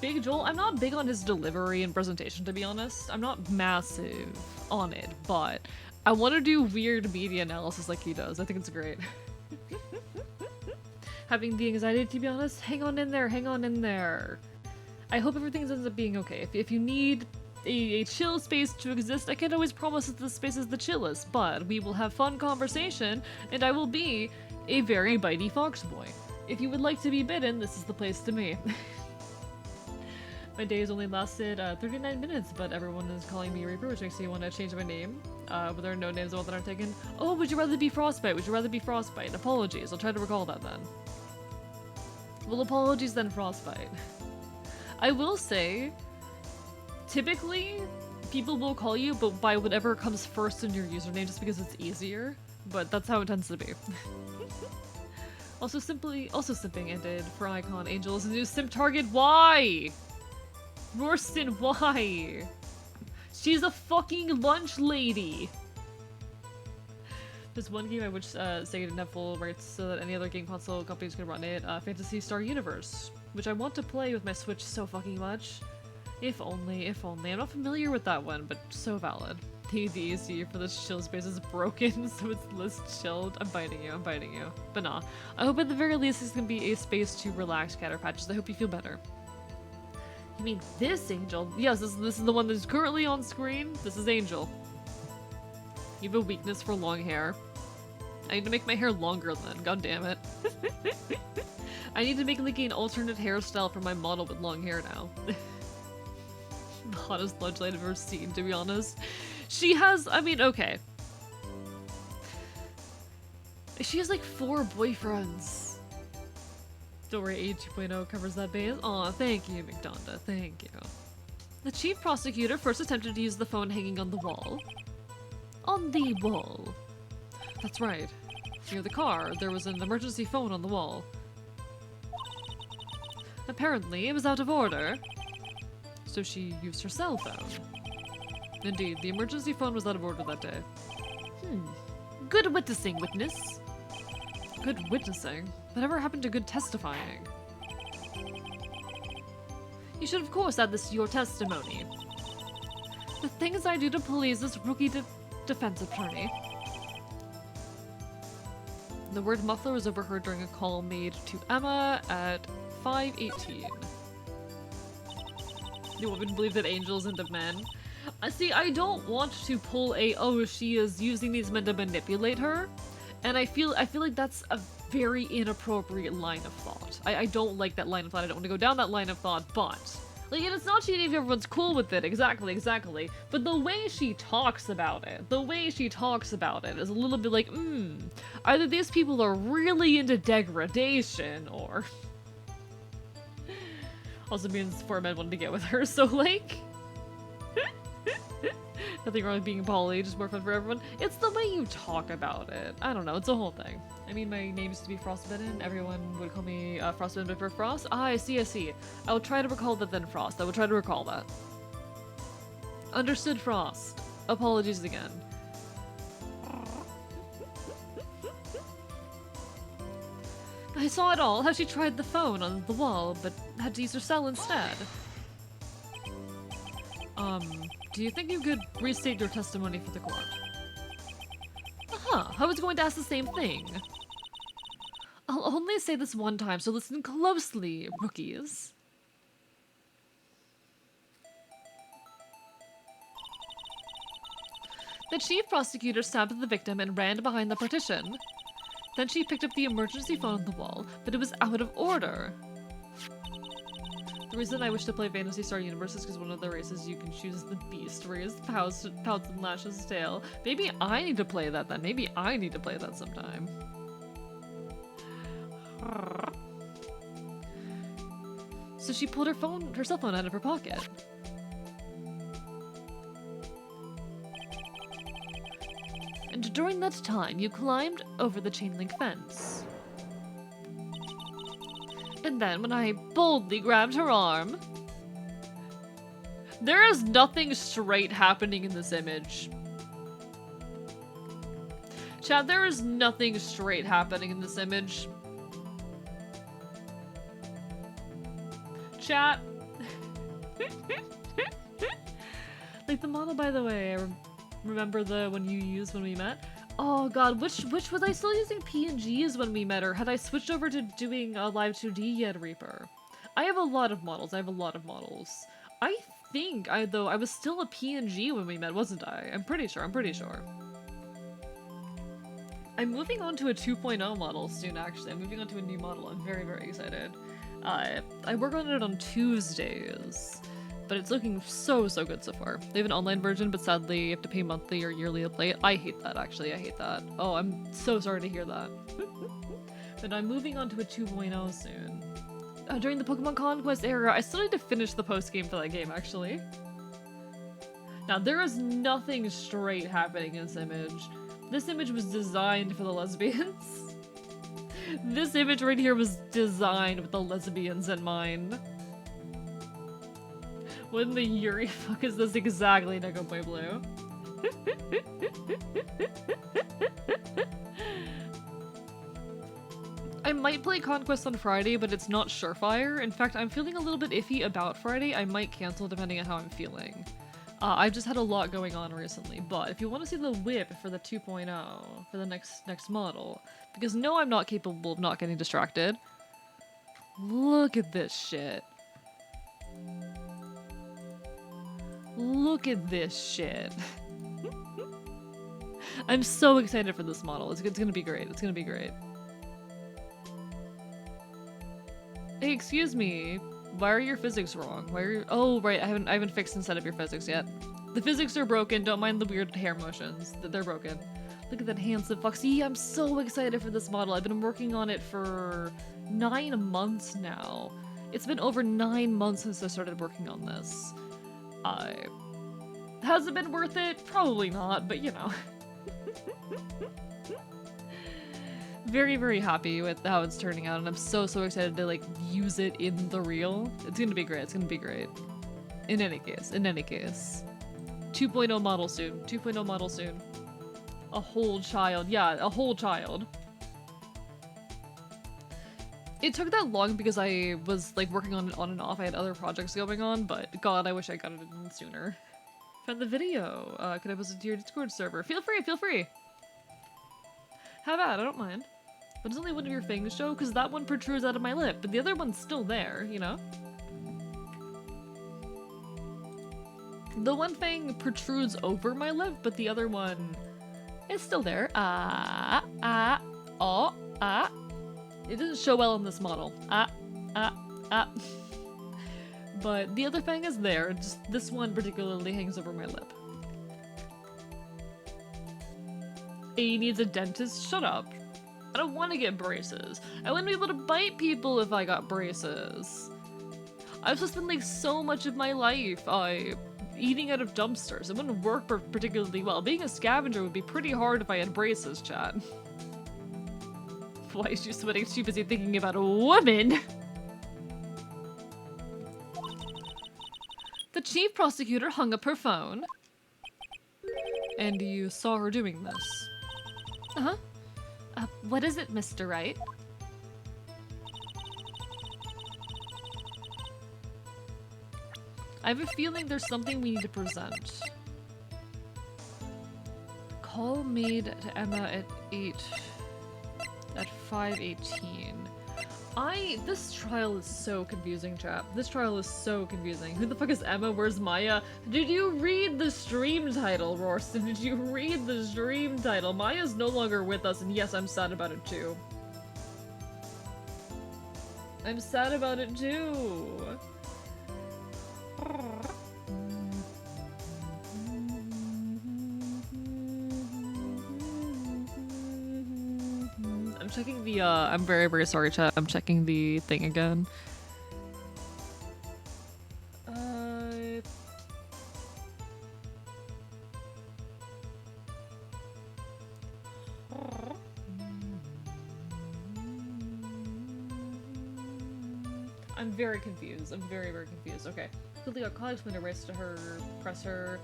Big Joel, I'm not big on his delivery and presentation, to be honest. I'm not massive on it, but I want to do weird media analysis like he does. I think it's great. Having the anxiety, to be honest, hang on in there, hang on in there. I hope everything ends up being okay. If you need a chill space to exist, I can't always promise that this space is the chillest, but we will have fun conversation, and I will be a very bitey fox boy. If you would like to be bitten, this is the place to be. My day has only lasted 39 minutes, but everyone is calling me Reaper, which makes me want to change my name. But there are no names that aren't taken. Oh, would you rather be Frostbite? Would you rather be Frostbite? Apologies, I'll try to recall that then. Well, apologies then, Frostbite. I will say, typically, people will call you but by whatever comes first in your username just because it's easier, but that's how it tends to be. Also simping ended for Icon Angel is a new simp target. Why? Rorston, why? She's a fucking lunch lady. There's one game I wish Sega didn't have full rights so that any other game console companies could run it. Phantasy Star Universe, which I want to play with my Switch so fucking much. If only, if only. I'm not familiar with that one, but so valid. The AC for this chill space is broken, so it's less chilled. I'm biting you, I'm biting you. But nah. I hope at the very least this can be a space to relax, Catter Patches. I hope you feel better. You mean this Angel? Yes, this is the one that's currently on screen. This is Angel. You have a weakness for long hair. I need to make my hair longer then, god damn it. I need to make like an alternate hairstyle for my model with long hair now. The hottest lunch I've ever seen, to be honest. She has, I mean, okay. She has like 4 boyfriends. Don't worry, A 2.0 covers that base. Aw, thank you, McDonda, thank you. The chief prosecutor first attempted to use the phone hanging on the wall. On the wall. That's right. Near the car, there was an emergency phone on the wall. Apparently, it was out of order. So she used her cell phone. Indeed, the emergency phone was out of order that day. Good witnessing, witness. Good witnessing? Whatever happened to good testifying? You should of course add this to your testimony. The things I do to police this rookie defense attorney. The word muffler was overheard during a call made to Emma at 5:18. You wouldn't believe that Angel's into men. See, I don't want to pull a, oh, she is using these men to manipulate her. And I feel like that's a very inappropriate line of thought. I don't like that line of thought. I don't want to go down that line of thought, but like, and it's not cheating if everyone's cool with it. Exactly. But the way she talks about it, is a little bit like, either these people are really into degradation, or also means 4 men wanted to get with her, so like, nothing wrong with being poly, just more fun for everyone. It's the way you talk about it. I don't know, it's a whole thing. I mean, my name used to be Frostbitten. Everyone would call me Frostbitten before Frost. Ah, I see. I will try to recall that then, Frost. I will try to recall that. Understood, Frost. Apologies again. I saw it all, how she tried the phone on the wall, but had to use her cell instead. Do you think you could restate your testimony for the court? I was going to ask the same thing. I'll only say this one time, so listen closely, rookies. The chief prosecutor stabbed the victim and ran behind the partition. Then she picked up the emergency phone on the wall, but it was out of order. The reason I wish to play Phantasy Star Universe is because one of the races you can choose is the Beast, where he pouts and lashes his tail. Maybe I need to play that then. Maybe I need to play that sometime. So she pulled her cell phone out of her pocket. And during that time, you climbed over the chain link fence. And then when I boldly grabbed her arm... There is nothing straight happening in this image. Chat, there is nothing straight happening in this image. Chat. Like the model, by the way, I remember the one you used when we met. Oh god, which was I still using PNGs when we met, or had I switched over to doing a live 2D yet, Reaper? I have a lot of models. I think I was still a PNG when we met, wasn't I? I'm pretty sure. I'm moving on to a 2.0 model soon, actually. I'm moving on to a new model. I'm very, very excited. I work on it on Tuesdays, but it's looking so good so far. They have an online version, but sadly you have to pay monthly or yearly to play it. I hate that, actually. I hate that. Oh, I'm so sorry to hear that. But I'm moving on to a 2.0 soon. During the Pokemon Conquest era, I still need to finish the post-game for that game, actually. Now, there is nothing straight happening in this image. This image was designed for the lesbians. This image right here was designed with the lesbians in mind. What in the Yuri fuck is this exactly, Neko Boy Blue? I might play Conquest on Friday, but it's not surefire. In fact, I'm feeling a little bit iffy about Friday. I might cancel depending on how I'm feeling. I've just had a lot going on recently, but if you want to see the whip for the 2.0, for the next model, because no, I'm not capable of not getting distracted. Look at this shit. Look at this shit. I'm so excited for this model. It's gonna be great. It's gonna be great. Hey, excuse me. Why are your physics wrong? Why are you— oh, right, I haven't fixed and set up your physics yet. The physics are broken. Don't mind the weird hair motions. They're broken. Look at that handsome foxy. I'm so excited for this model. I've been working on it for 9 months now. It's been over 9 months since I started working on this. Has it been worth it? Probably not, but you know. Very, very happy with how it's turning out, and I'm so excited to like use it in the reel. It's gonna be great. It's gonna be great. In any case. 2.0 model soon. 2.0 model soon. A whole child. Yeah, a whole child. It took that long because I was like working on it on and off. I had other projects going on, but god, I wish I got it in sooner. Found the video. Could I post it to your Discord server? Feel free, feel free. Have at, I don't mind. But does only one of your fangs show? Because that one protrudes out of my lip, but the other one's still there, you know? The one fang protrudes over my lip, but the other one is still there. It doesn't show well in this model. But the other fang is there, just this one particularly hangs over my lip. A needs a dentist? Shut up. I don't want to get braces. I wouldn't be able to bite people if I got braces. I've just spent like so much of my life eating out of dumpsters. It wouldn't work particularly well. Being a scavenger would be pretty hard if I had braces, chat. Why is she sweating? Too busy thinking about a woman. The chief prosecutor hung up her phone. And you saw her doing this. Uh-huh. What is it, Mr. Wright? I have a feeling there's something we need to present. Call made to Emma at 5:18. This trial is so confusing, chap. This trial is so confusing. Who the fuck is Emma? Where's Maya? Did you read the stream title, Rorston? Did you read the stream title? Maya's no longer with us, and yes, I'm sad about it too. I'm sad about it too. I'm checking the, I'm very, very sorry, chat. I'm checking the thing again. I'm very confused. I'm very, very confused. Okay. Quickly got college when to race to her, press her,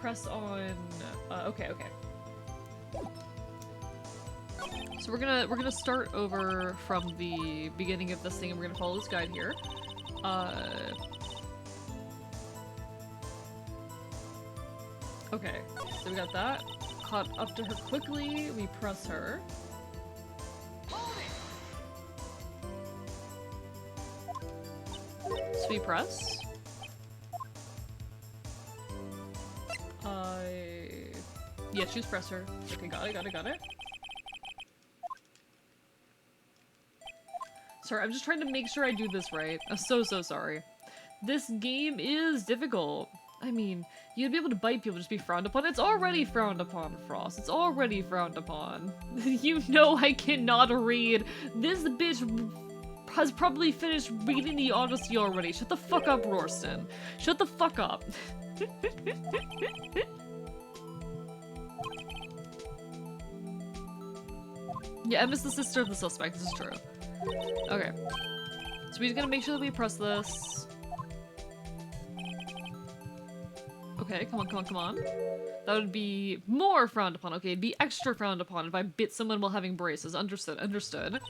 press on, okay, okay. So we're gonna start over from the beginning of this thing, and we're gonna follow this guide here. Okay, so we got that. Caught up to her quickly, we press her. So we press. Yeah, choose press her. Okay, got it. Sorry, I'm just trying to make sure I do this right. I'm so sorry. This game is difficult. I mean, you'd be able to bite people, just be frowned upon. It's already frowned upon, Frost. It's already frowned upon. You know I cannot read. This bitch has probably finished reading the Odyssey already. Shut the fuck up, Rorston. Shut the fuck up. Yeah, Emma's the sister of the suspect. This is true. Okay. So we're gonna make sure that we press this. Okay, come on. That would be more frowned upon. Okay, it'd be extra frowned upon if I bit someone while having braces. Understood.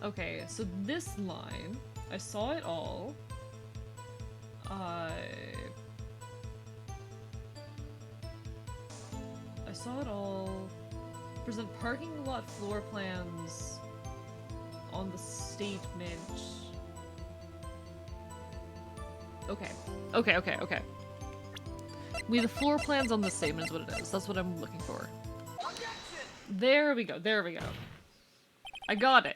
Okay, so this line, I saw it all. I saw it all. Present parking lot floor plans on the statement. Okay. We have the floor plans on the statement is what it is. That's what I'm looking for. There we go. I got it.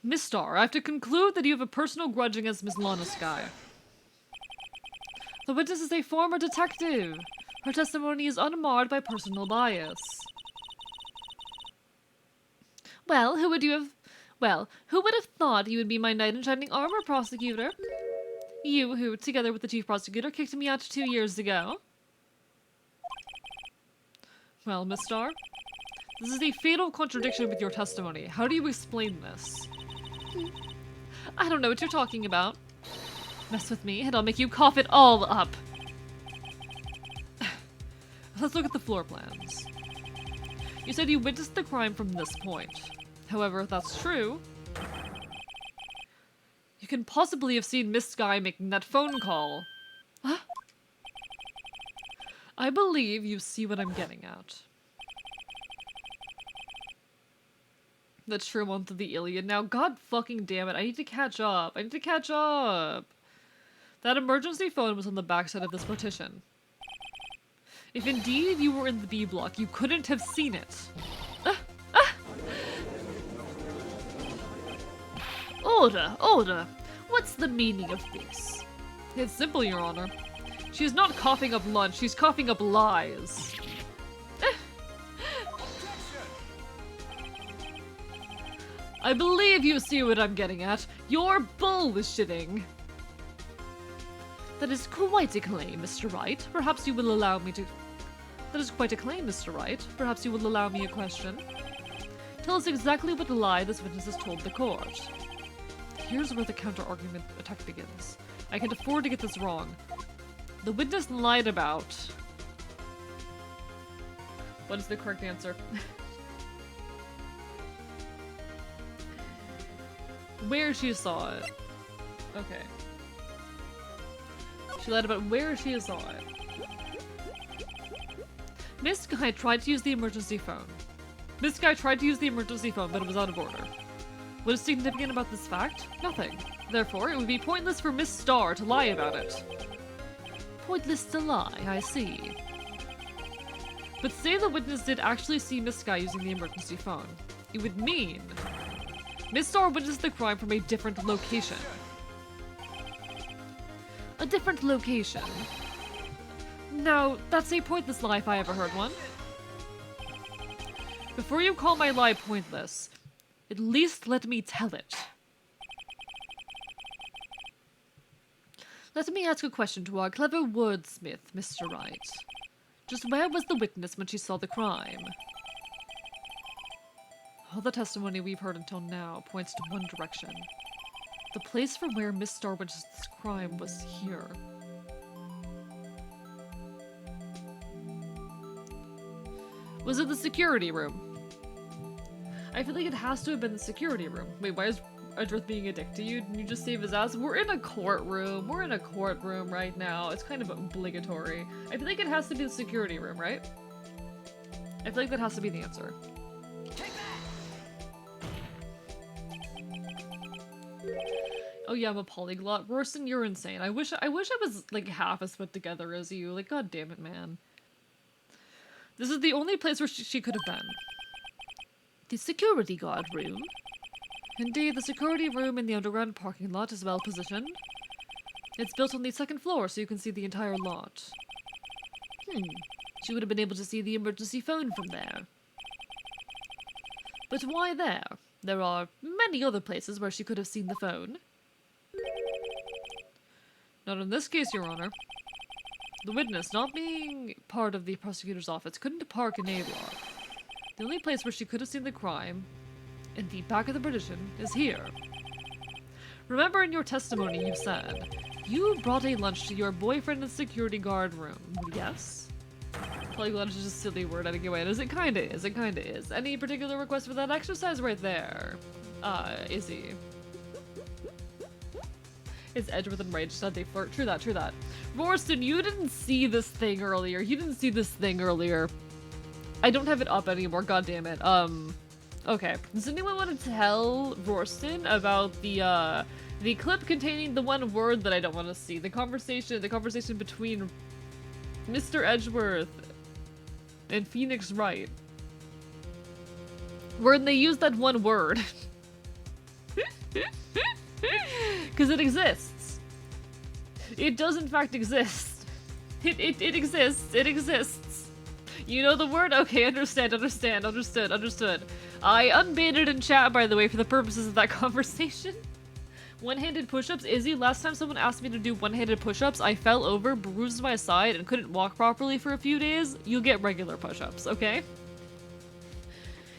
Miss Starr, I have to conclude that you have a personal grudge against Miss Lana Sky. The witness is a former detective. Her testimony is unmarred by personal bias. Well, who would have thought you would be my knight in shining armor, prosecutor? You who, together with the chief prosecutor, kicked me out 2 years ago. Well, Miss Starr, this is a fatal contradiction with your testimony. How do you explain this? I don't know what you're talking about. Mess with me, and I'll make you cough it all up. Let's look at the floor plans. You said you witnessed the crime from this point. However, if that's true, you can possibly have seen Miss Sky making that phone call. Huh? I believe you see what I'm getting at. That's true month of the Iliad. Now, god fucking damn it, I need to catch up. That emergency phone was on the backside of this partition. If indeed you were in the B block, you couldn't have seen it. Order! What's the meaning of this? It's simple, Your Honor. She is not coughing up lunch, she's coughing up lies. I believe you see what I'm getting at. You're bullshitting. That is quite a claim, Mr. Wright. Perhaps you will allow me to... That is quite a claim, Mr. Wright. Perhaps you will allow me a question. Tell us exactly what lie this witness has told the court. Here's where the counter-argument attack begins. I can't afford to get this wrong. The witness lied about... What is the correct answer? Where she saw it. Okay. She lied about where she saw it. This guy tried to use the emergency phone. This guy tried to use the emergency phone, but it was out of order. What is significant about this fact? Nothing. Therefore, it would be pointless for Miss Starr to lie about it. Pointless to lie, I see. But say the witness did actually see Miss Sky using the emergency phone. It would mean Miss Starr witnessed the crime from a different location. A different location. Now, that's a pointless lie if I ever heard one. Before you call my lie pointless, at least let me tell it. Let me ask a question to our clever wordsmith, Mr. Wright. Just where was the witness when she saw the crime? All the testimony we've heard until now points to one direction. The place from where Miss Starr witnessed this crime was here. Was it the security room? I feel like it has to have been the security room. Wait, why is Edgeworth being a dick to you? Didn't you just save his ass? We're in a courtroom. We're in a courtroom right now. It's kind of obligatory. I feel like it has to be the security room, right? I feel like that has to be the answer. Oh yeah, I'm a polyglot. Rorston, you're insane. I wish I was like half as put together as you. Like, god damn it, man. This is the only place where she could have been. The security guard room? Indeed, the security room in the underground parking lot is well positioned. It's built on the second floor, so you can see the entire lot. She would have been able to see the emergency phone from there. But why there? There are many other places where she could have seen the phone. Not in this case, Your Honor. The witness, not being part of the prosecutor's office, couldn't park in A-block. The only place where she could have seen the crime, in the back of the partition, is here. Remember in your testimony you said, you brought a lunch to your boyfriend in the security guard room, yes? Polyglot is just a silly word anyway, as it kinda is, it kinda is. Any particular request for that exercise right there? Izzy. It's Edgeworth and Wright, just how they flirt. True that, true that. Rorston, you didn't see this thing earlier. You didn't see this thing earlier. I don't have it up anymore, god damn it. Okay. Does anyone want to tell Rorston about the clip containing the one word that I don't want to see? The conversation between Mr. Edgeworth and Phoenix Wright. Where they use that one word. Because it exists. It does in fact exist. It exists. It exists. You know the word? Okay, understood. I unbanned it in chat, by the way, for the purposes of that conversation. One-handed push-ups. Izzy, last time someone asked me to do one-handed push-ups, I fell over, bruised my side, and couldn't walk properly for a few days. You get regular push-ups, okay?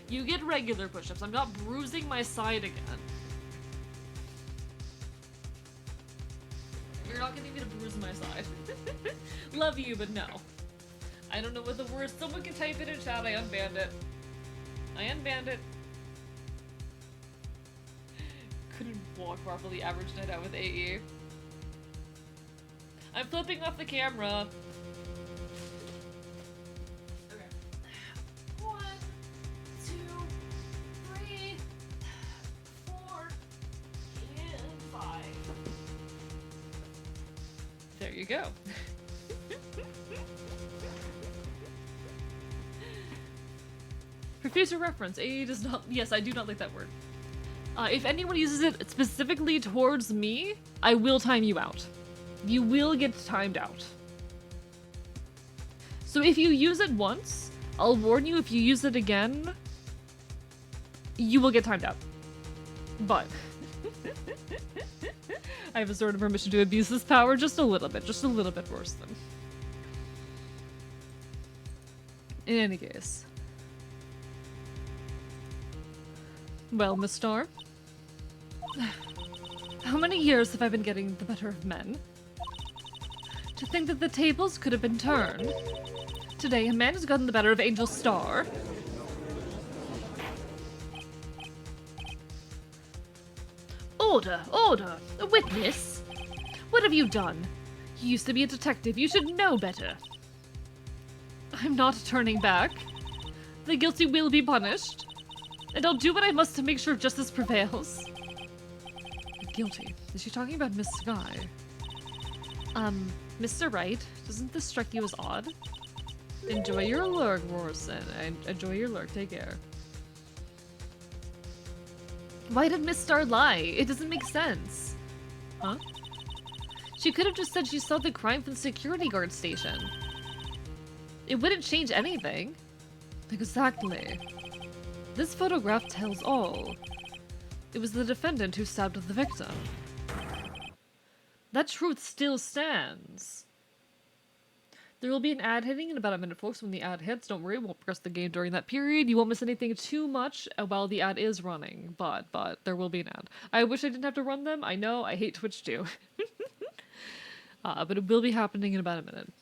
You get regular push-ups. I'm not bruising my side again. You're not getting me to bruise my side. Love you, but no. I don't know what the word is. Someone can type it in chat. I unbanned it. I unbanned it. Couldn't walk properly. Average night out with AE. I'm flipping off the camera. Okay. 1, 2, 3, 4, and 5. There you go. For future reference, AE does not. Yes, I do not like that word. If anyone uses it specifically towards me, I will time you out. You will get timed out. So if you use it once, I'll warn you, if you use it again, you will get timed out. But I have a sort of permission to abuse this power just a little bit worse than. In any case. Well, Miss Starr, how many years have I been getting the better of men? To think that the tables could have been turned. Today, a man has gotten the better of Angel Starr. Order! Order! A witness! What have you done? You used to be a detective. You should know better. I'm not turning back. The guilty will be punished. And I'll do what I must to make sure justice prevails. Guilty? Is she talking about Miss Sky? Mr. Wright, doesn't this strike you as odd? Enjoy your lurk, Morrison. Enjoy your lurk. Take care. Why did Miss Star lie? It doesn't make sense. Huh? She could have just said she saw the crime from the security guard station. It wouldn't change anything. Exactly. This photograph tells all. It was the defendant who stabbed the victim. That truth still stands. There will be an ad hitting in about a minute, folks. When the ad hits, don't worry, we'll press the game during that period. You won't miss anything too much while the ad is running, but there will be an ad. I wish I didn't have to run them. I know, I hate Twitch too. But it will be happening in about a minute.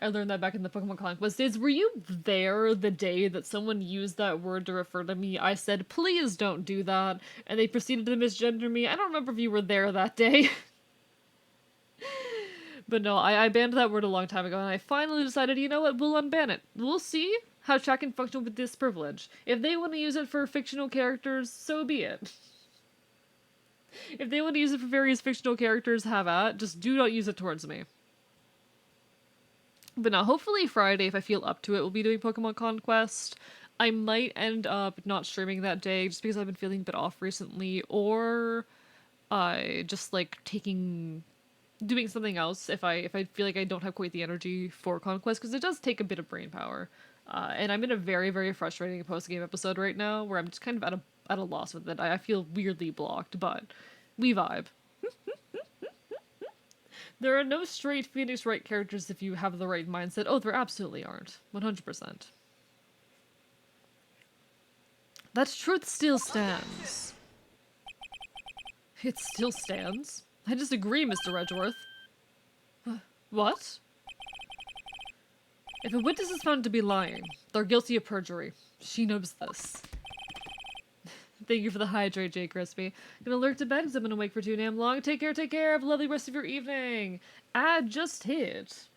I learned that back in the Pokemon Conquest days. Were you there the day that someone used that word to refer to me? I said, please don't do that, and they proceeded to misgender me. I don't remember if you were there that day. But no, I banned that word a long time ago, and I finally decided, you know what, we'll unban it. We'll see how chat can function with this privilege. If they want to use it for fictional characters, so be it. If they want to use it for various fictional characters, have at. Just do not use it towards me. But now, hopefully Friday, if I feel up to it, we'll be doing Pokemon Conquest. I might end up not streaming that day, just because I've been feeling a bit off recently, or just like doing something else if I feel like I don't have quite the energy for Conquest, because it does take a bit of brain power. And I'm in a very, very frustrating post-game episode right now, where I'm just kind of at a loss with it. I feel weirdly blocked, but we vibe. There are no straight Phoenix Wright characters if you have the right mindset. Oh, there absolutely aren't. 100%. That truth still stands. It still stands? I disagree, Mr. Redgeworth. What? If a witness is found to be lying, they're guilty of perjury. She knows this. Thank you for the hydrate, Jay Crispy. Gonna lurk to bed because I've been awake for too damn long. Take care, take care. Have a lovely rest of your evening. Ad just hit.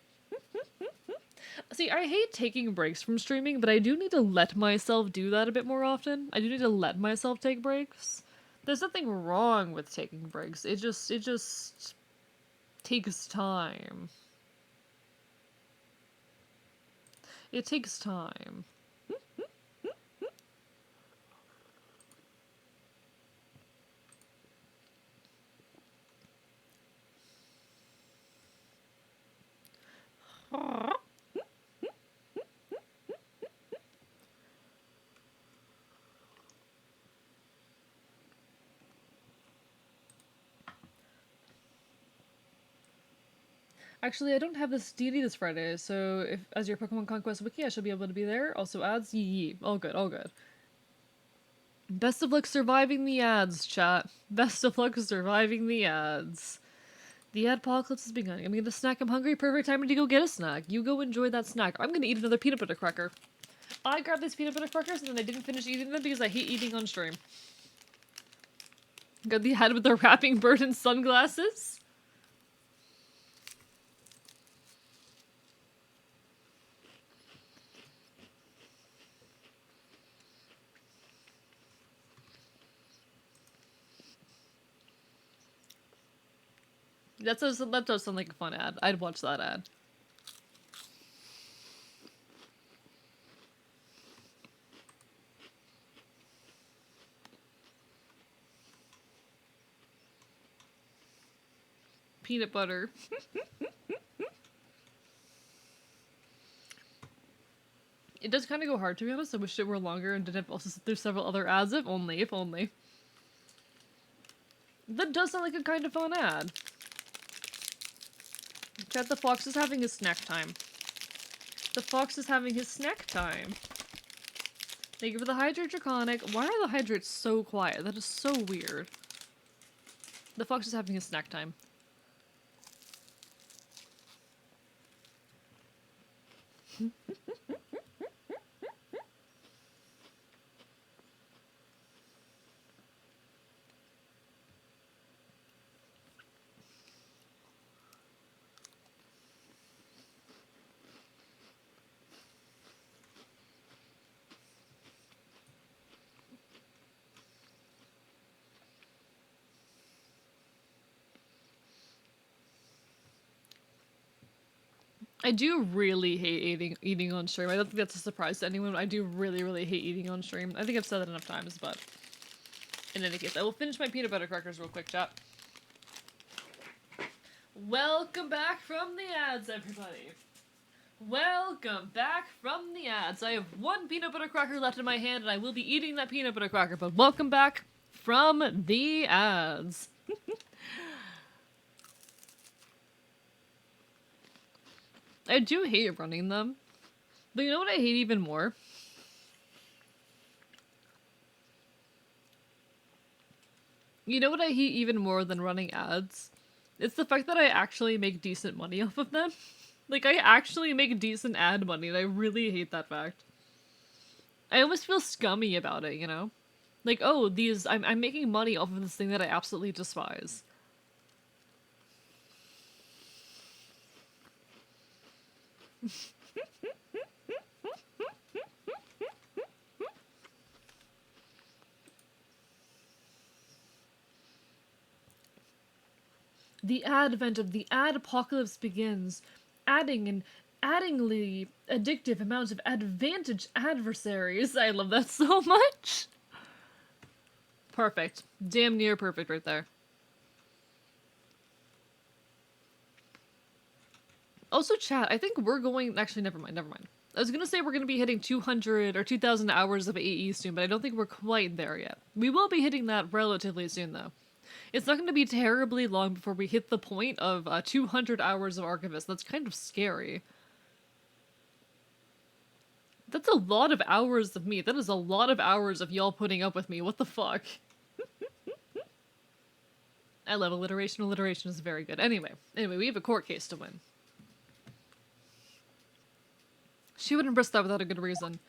See, I hate taking breaks from streaming, but I do need to let myself do that a bit more often. I do need to let myself take breaks. There's nothing wrong with taking breaks. It just takes time. It takes time. Actually, I don't have this D&D this Friday, so if as your Pokemon Conquest wiki, I should be able to be there. Also ads, yee. All good, all good. Best of luck surviving the ads, chat. Best of luck surviving the ads. The apocalypse is begun. I'm gonna snack. I'm hungry. Perfect time to go get a snack. You go enjoy that snack. I'm gonna eat another peanut butter cracker. I grabbed these peanut butter crackers and then I didn't finish eating them because I hate eating on stream. Got the ad with the rapping bird and sunglasses. That does sound like a fun ad. I'd watch that ad. Peanut butter. It does kind of go hard, to be honest. I wish it were longer and didn't have also sit through several other ads. If only, if only. That does sound like a kind of fun ad. Chat, the fox is having his snack time. The fox is having his snack time. Thank you for the Hydrate Draconic. Why are the Hydrates so quiet? That is so weird. The fox is having his snack time. I do really hate eating on stream. I don't think that's a surprise to anyone. I do really, really hate eating on stream. I think I've said that enough times, but in any case, I will finish my peanut butter crackers real quick, chat. Welcome back from the ads, everybody. Welcome back from the ads. I have one peanut butter cracker left in my hand, and I will be eating that peanut butter cracker, but welcome back from the ads. I do hate running them. But you know what I hate even more? You know what I hate even more than running ads? It's the fact that I actually make decent money off of them. Like, I actually make decent ad money, and I really hate that fact. I almost feel scummy about it, you know? Like, oh, I'm making money off of this thing that I absolutely despise. The advent of the ad apocalypse begins, adding an addingly addictive amount of advantage adversaries. I love that so much. Perfect. Damn near perfect right there. Also, chat, I think we're going... Actually, never mind. I was gonna say we're gonna be hitting 200 or 2,000 hours of AE soon, but I don't think we're quite there yet. We will be hitting that relatively soon, though. It's not gonna be terribly long before we hit the point of 200 hours of Archivist. That's kind of scary. That's a lot of hours of me. That is a lot of hours of y'all putting up with me. What the fuck? I love alliteration. Alliteration is very good. Anyway, we have a court case to win. She wouldn't risk that without a good reason.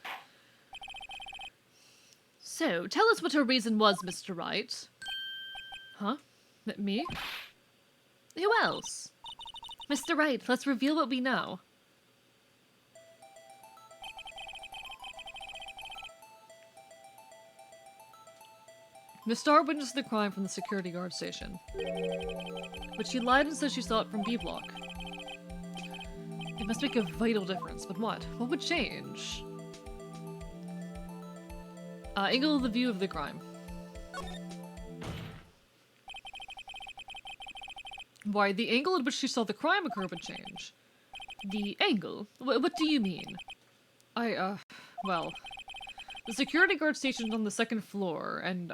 So, tell us what her reason was, Mr. Wright. Huh? Me? Who else? Mr. Wright, let's reveal what we know. Miss Starr witnessed the crime from the security guard station. But she lied and said she saw it from B Block. It must make a vital difference, but what? What would change? Angle of the view of the crime. Why, the angle at which she saw the crime occur would change. The angle? What do you mean? Well... The security guard stationed on the second floor, and,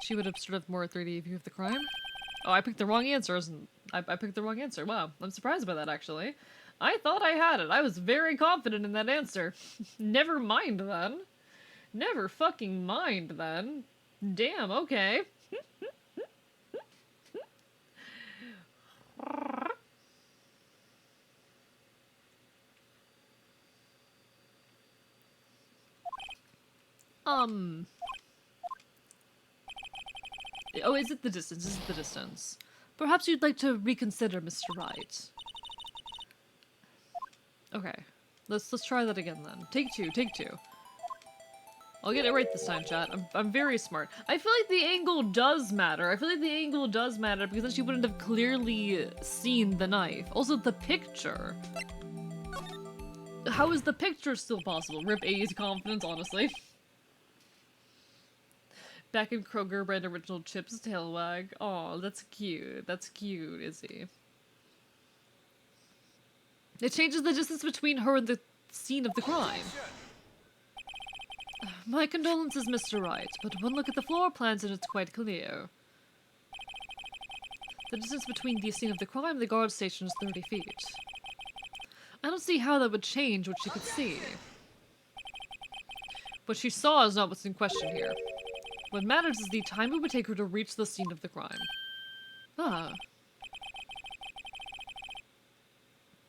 she would have stood up more 3D view of the crime? Oh, I picked the wrong answer, I picked the wrong answer. Wow, I'm surprised by that, actually. I thought I had it. I was very confident in that answer. Never mind, then. Never fucking mind, then. Damn, okay. Oh, is it the distance? Is it the distance? Perhaps you'd like to reconsider, Mr. Wright. Okay. Let's try that again, then. Take two. I'll get it right this time, chat. I'm very smart. I feel like the angle does matter. Because then she wouldn't have clearly seen the knife. Also, the picture. How is the picture still possible? Rip AE's confidence, honestly. Back in Kroger brand original chips tail wag. Aw, that's cute. That's cute, Izzy. It changes the distance between her and the scene of the crime. My condolences, Mr. Wright, but one look at the floor plans and it's quite clear. The distance between the scene of the crime and the guard station is 30 feet. I don't see how that would change what she could see. What she saw is not what's in question here. What matters is the time it would take her to reach the scene of the crime. Ah.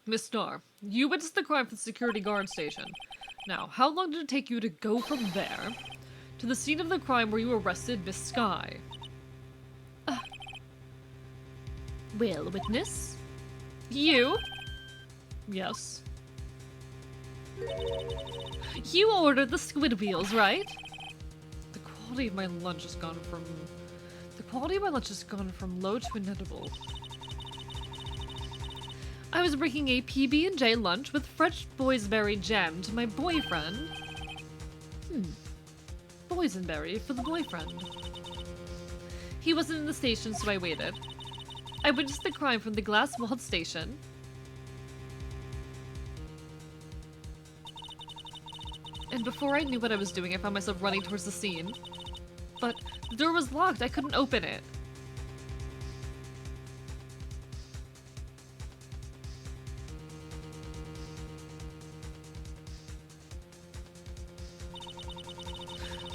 Miss Starr, you witnessed the crime from the security guard station. Now, how long did it take you to go from there to the scene of the crime where you arrested Miss Skye? Well, witness? You? Yes. You ordered the squid wheels, right? The quality of my lunch has gone from... low to inedible. I was bringing a PB&J lunch with fresh boysenberry jam to my boyfriend. Boysenberry for the boyfriend. He wasn't in the station, so I waited. I witnessed the crime from the glass-walled station. And before I knew what I was doing, I found myself running towards the scene. But the door was locked. I couldn't open it.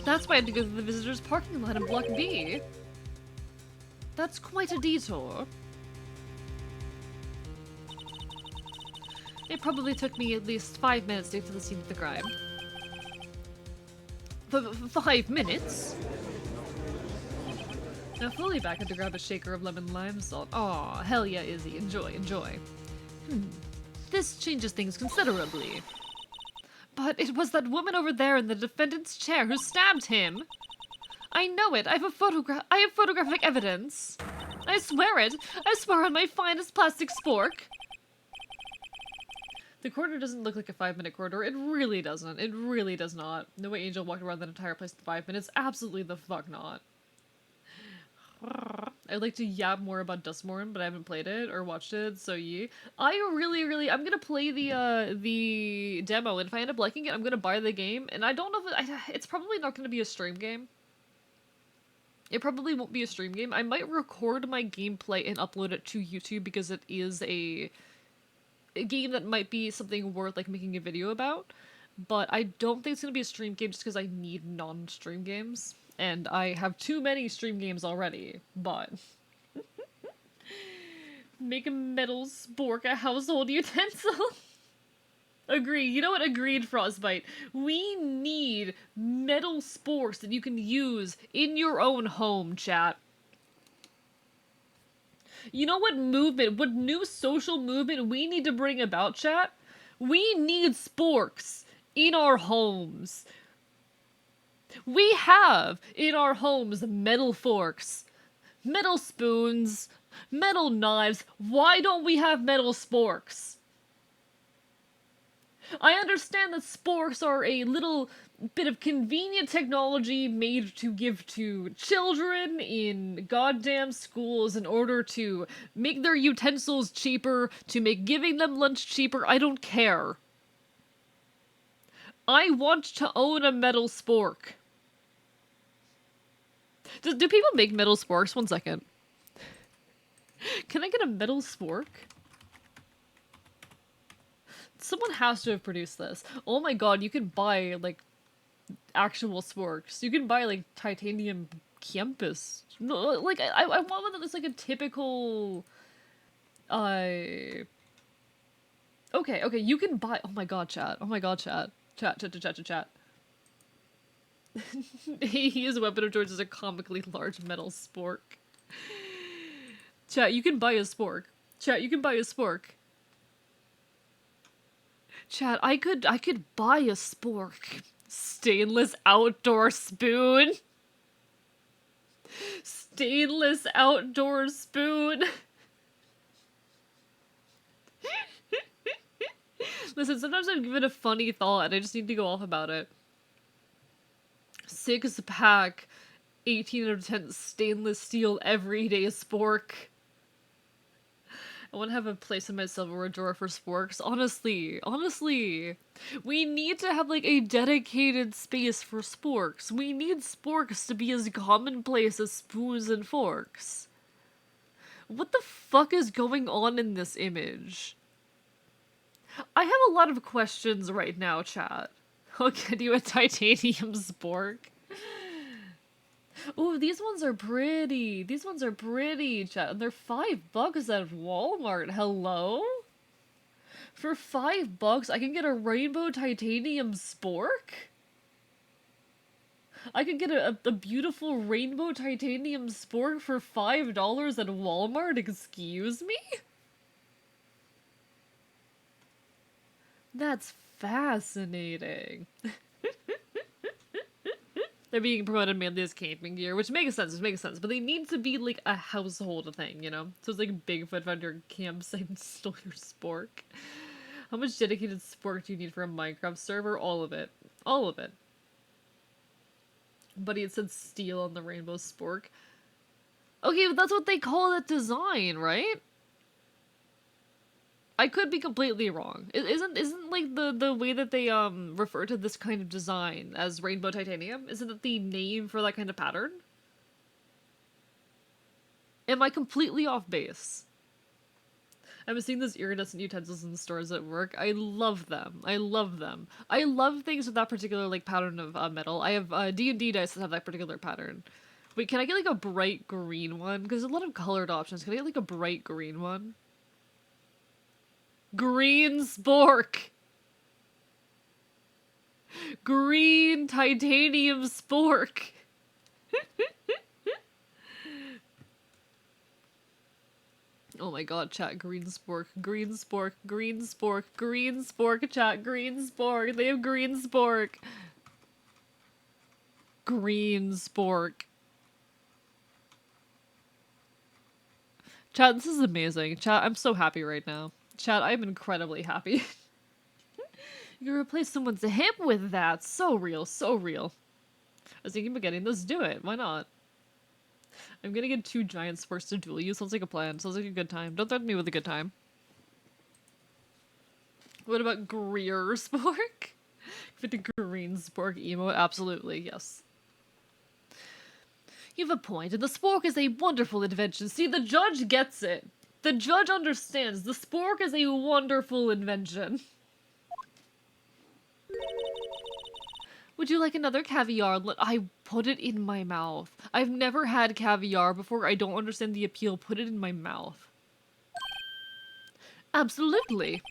That's why I had to go to the visitor's parking lot in Block B. That's quite a detour. It probably took me at least 5 minutes to get to the scene of the crime. 5 minutes? Now fully back had to grab a shaker of lemon lime salt. Aw, hell yeah, Izzy. Enjoy, enjoy. This changes things considerably. But it was that woman over there in the defendant's chair who stabbed him. I know it. I have photographic evidence. I swear it. I swear on my finest plastic spork. The corridor doesn't look like a 5-minute corridor. It really doesn't. It really does not. No way Angel walked around that entire place in 5 minutes. Absolutely the fuck not. I'd like to yap more about Dustmorn, but I haven't played it or watched it, so yeah. I'm gonna play the demo, and if I end up liking it, I'm gonna buy the game, and I don't know if it's probably not gonna be a stream game. It probably won't be a stream game. I might record my gameplay and upload it to YouTube because it is a game that might be something worth like making a video about, but I don't think it's gonna be a stream game just because I need non-stream games. And I have too many stream games already, but... Make a metal spork a household utensil? Agree. You know what? Agreed, Frostbite. We need metal sporks that you can use in your own home, chat. You know what new social movement we need to bring about, chat? We need sporks in our homes. We have in our homes metal forks, metal spoons, metal knives. Why don't we have metal sporks? I understand that sporks are a little bit of convenient technology made to give to children in goddamn schools in order to make their utensils cheaper, to make giving them lunch cheaper. I don't care. I want to own a metal spork. Do people make metal sporks? 1 second. Can I get a metal spork? Someone has to have produced this. Oh my god, you can buy, like, actual sporks. You can buy, like, titanium campus. No, like, I want one that looks like a typical... Okay, you can buy... Oh my god, chat. Oh my god, chat. Chat. His weapon of choice is a comically large metal spork. Chat, you can buy a spork. Chat, you can buy a spork. Chat, I could buy a spork. Stainless outdoor spoon. Stainless outdoor spoon. Listen, sometimes I'm given a funny thought and I just need to go off about it. 6-pack, 18 out of 10 stainless steel everyday spork. I want to have a place in my silverware drawer for sporks. Honestly, we need to have like a dedicated space for sporks. We need sporks to be as commonplace as spoons and forks. What the fuck is going on in this image? I have a lot of questions right now, chat. I'll get you a titanium spork. Ooh, these ones are pretty. These ones are pretty, chat. And they're $5 at Walmart. Hello? For $5, I can get a rainbow titanium spork? I could get a beautiful rainbow titanium spork for $5 at Walmart? Excuse me? That's fascinating. They're being promoted mainly as camping gear, which makes sense, but they need to be, like, a household thing, you know? So it's like Bigfoot found your campsite and stole your spork. How much dedicated spork do you need for a Minecraft server? All of it. All of it. Buddy, it said steel on the rainbow spork. Okay, but that's what they call that design, right? I could be completely wrong. Isn't like the way that they refer to this kind of design as rainbow titanium? Isn't that the name for that kind of pattern? Am I completely off base? I've been seeing those iridescent utensils in stores at work. I love them. I love them. I love things with that particular like pattern of metal. I have D&D dice that have that particular pattern. Wait, can I get like a bright green one? Because there's a lot of colored options. Can I get like a bright green one? Green spork! Green titanium spork! Oh my god, chat, green spork, green spork, green spork, green spork, chat, green spork. They have green spork. Green spork. Chat, this is amazing. Chat, I'm so happy right now. Chat, I'm incredibly happy. You can replace someone's hip with that. So real, so real. I was thinking about getting this. Do it. Why not? I'm gonna get 2 giant sporks to duel you. Sounds like a plan. Sounds like a good time. Don't threaten me with a good time. What about Greer spork? Fit the green spork emote? Absolutely, yes. You have a point, and the spork is a wonderful invention. See, the judge gets it. The judge understands. The spork is a wonderful invention. Would you like another caviar? I put it in my mouth. I've never had caviar before. I don't understand the appeal. Put it in my mouth. Absolutely.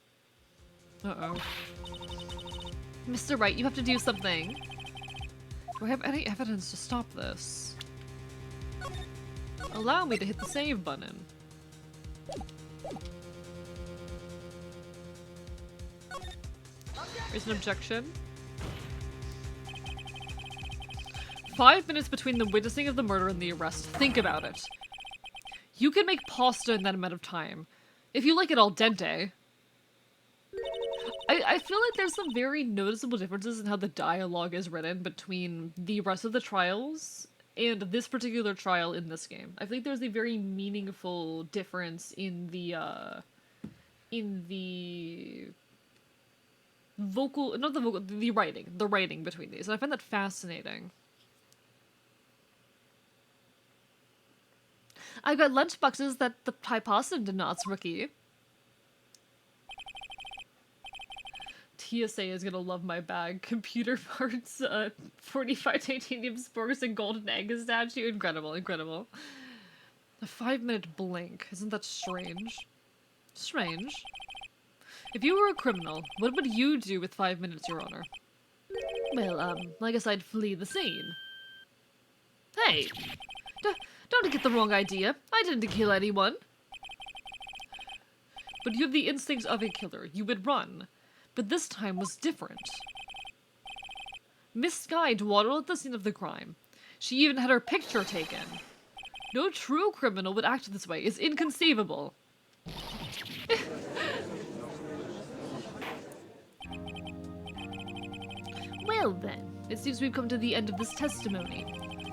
Uh-oh. Mr. Wright, you have to do something. Do I have any evidence to stop this? Allow me to hit the save button. There's an objection. 5 minutes between the witnessing of the murder and the arrest. Think about it. You can make pasta in that amount of time. If you like it al dente. I feel like there's some very noticeable differences in how the dialogue is written between the rest of the trials and this particular trial in this game. I think there's a very meaningful difference in the vocal, not the vocal, the writing between these. And I find that fascinating. I got lunchboxes that the Typosin did not, rookie. TSA is gonna love my bag. Computer parts, 45 titanium sporks and golden egg statue. Incredible, incredible. A 5-minute blink. Isn't that strange? Strange. If you were a criminal, what would you do with 5 minutes, Your Honor? Well, I guess I'd flee the scene. Hey! Don't get the wrong idea. I didn't kill anyone. But you have the instincts of a killer. You would run. But this time was different. Miss Sky dawdled at the scene of the crime. She even had her picture taken. No true criminal would act this way. It's inconceivable. Well then, it seems we've come to the end of this testimony.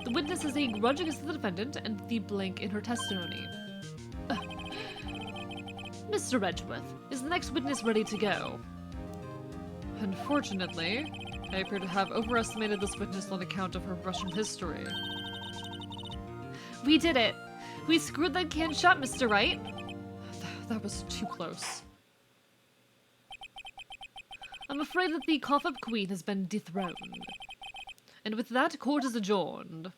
The witness has a grudge against the defendant and the blank in her testimony. Mr. Edgeworth, is the next witness ready to go? Unfortunately, I appear to have overestimated this witness on account of her Russian history. We did it! We screwed that can shut, Mr. Wright! That was too close. I'm afraid that the cough-up queen has been dethroned. And with that, court is adjourned.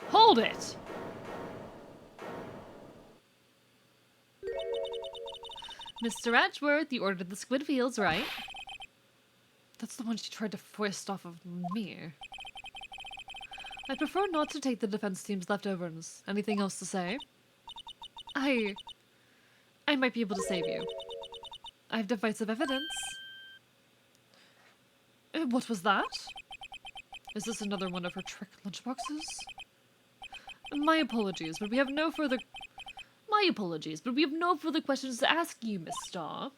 Hold it! Mr. Edgeworth, you ordered the squid fields, right? That's the one she tried to foist off of me. I prefer not to take the defense team's leftovers. Anything else to say? I might be able to save you. I have divisive evidence. What was that? Is this another one of her trick lunchboxes? My apologies, but we have no further... My apologies, but we have no further questions to ask you, Miss Starr.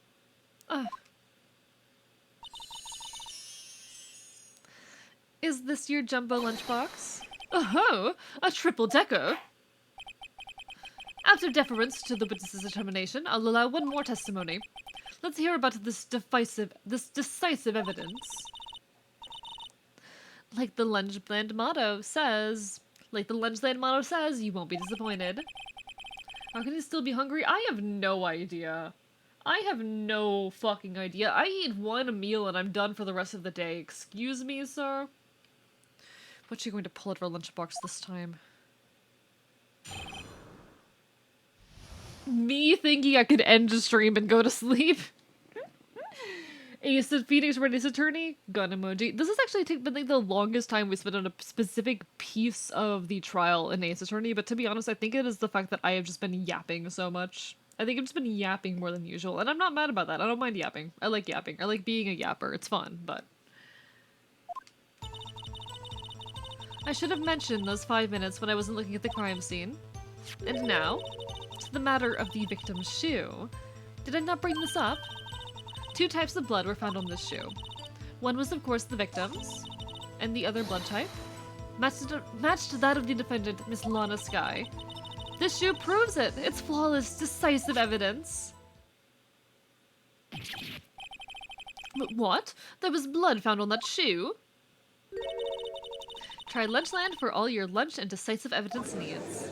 Is this your jumbo lunchbox? Oh, a triple-decker! Out of deference to the witness's determination, I'll allow one more testimony. Let's hear about this decisive evidence. Like the Lunchland motto says, you won't be disappointed. How can you still be hungry? I have no idea. I have no fucking idea. I eat one meal and I'm done for the rest of the day. Excuse me, sir? What's she going to pull out of her lunchbox this time? Me thinking I could end the stream and go to sleep. Ace of Phoenix Red Ace Attorney, gun emoji. This has actually been like the longest time we spent on a specific piece of the trial in Ace Attorney, but to be honest, I think it is the fact that I have just been yapping so much. I think I've just been yapping more than usual, and I'm not mad about that. I don't mind yapping. I like yapping. I like being a yapper. It's fun, but... I should have mentioned those 5 minutes when I wasn't looking at the crime scene. And now, to the matter of the victim's shoe. Did I not bring this up? 2 types of blood were found on this shoe. One was, of course, the victim's, and the other blood type matched that of the defendant, Miss Lana Skye. This shoe proves it! It's flawless, decisive evidence! But what? There was blood found on that shoe? Try Lunchland for all your lunch and decisive evidence needs.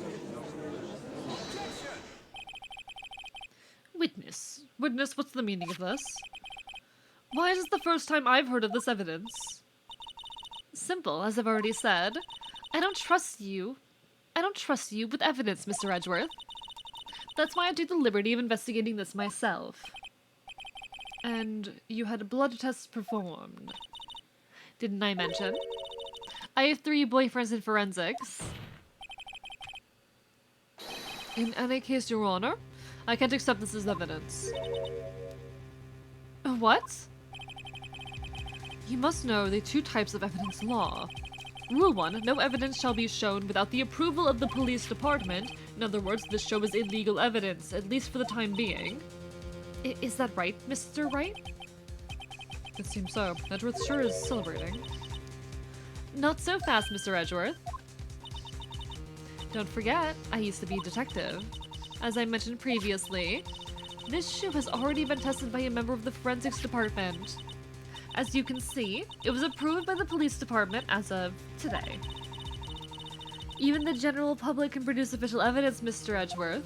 Witness. Witness, what's the meaning of this? Why is this the first time I've heard of this evidence? Simple, as I've already said. I don't trust you with evidence, Mr. Edgeworth. That's why I took the liberty of investigating this myself. And you had a blood test performed. Didn't I mention? I have 3 boyfriends in forensics. In any case, Your Honor, I can't accept this as evidence. What? You must know the 2 types of evidence law. Rule 1, no evidence shall be shown without the approval of the police department. In other words, this show is illegal evidence, at least for the time being. Is that right, Mr. Wright? It seems so. Edgeworth sure is celebrating. Not so fast, Mr. Edgeworth. Don't forget, I used to be a detective. As I mentioned previously, this shoe has already been tested by a member of the forensics department. As you can see, it was approved by the police department as of today. Even the general public can produce official evidence, Mr. Edgeworth.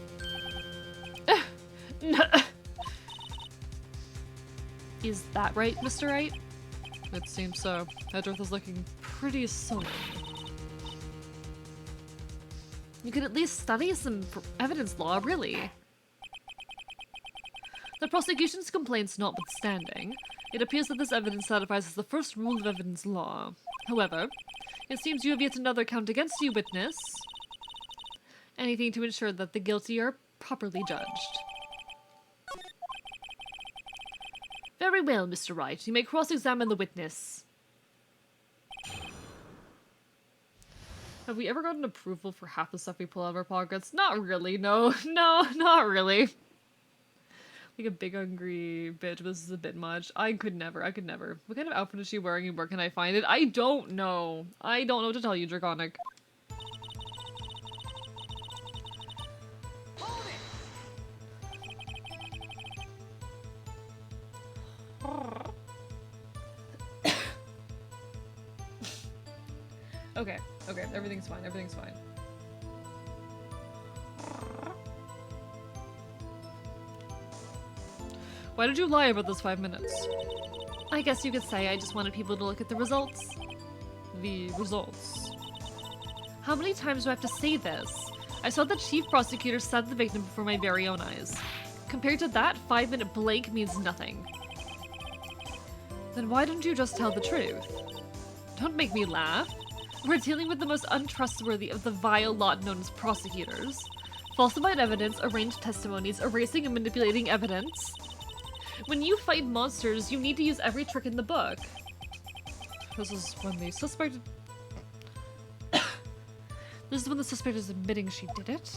Is that right, Mr. Wright? It seems so. Edgeworth is looking pretty sullen. You could at least study some evidence law, really. The prosecution's complaints notwithstanding, it appears that this evidence satisfies the first rule of evidence law. However, it seems you have yet another count against you, witness. Anything to ensure that the guilty are properly judged. Very well, Mr. Wright. You may cross-examine the witness. Have we ever gotten approval for half the stuff we pull out of our pockets? Not really, no. No, not really. Like a big hungry bitch, this is a bit much. I could never. What kind of outfit is she wearing and where can I find it? I don't know. I don't know what to tell you, Draconic. Okay, everything's fine. Why did you lie about those 5 minutes? I guess you could say I just wanted people to look at the results. The results. How many times do I have to say this? I saw the chief prosecutor stab the victim before my very own eyes. Compared to that, 5-minute blank means nothing. Then why don't you just tell the truth? Don't make me laugh. We're dealing with the most untrustworthy of the vile lot known as prosecutors. Falsified evidence, arranged testimonies, erasing and manipulating evidence. When you fight monsters, you need to use every trick in the book. This is when the suspect This is when the suspect is admitting she did it.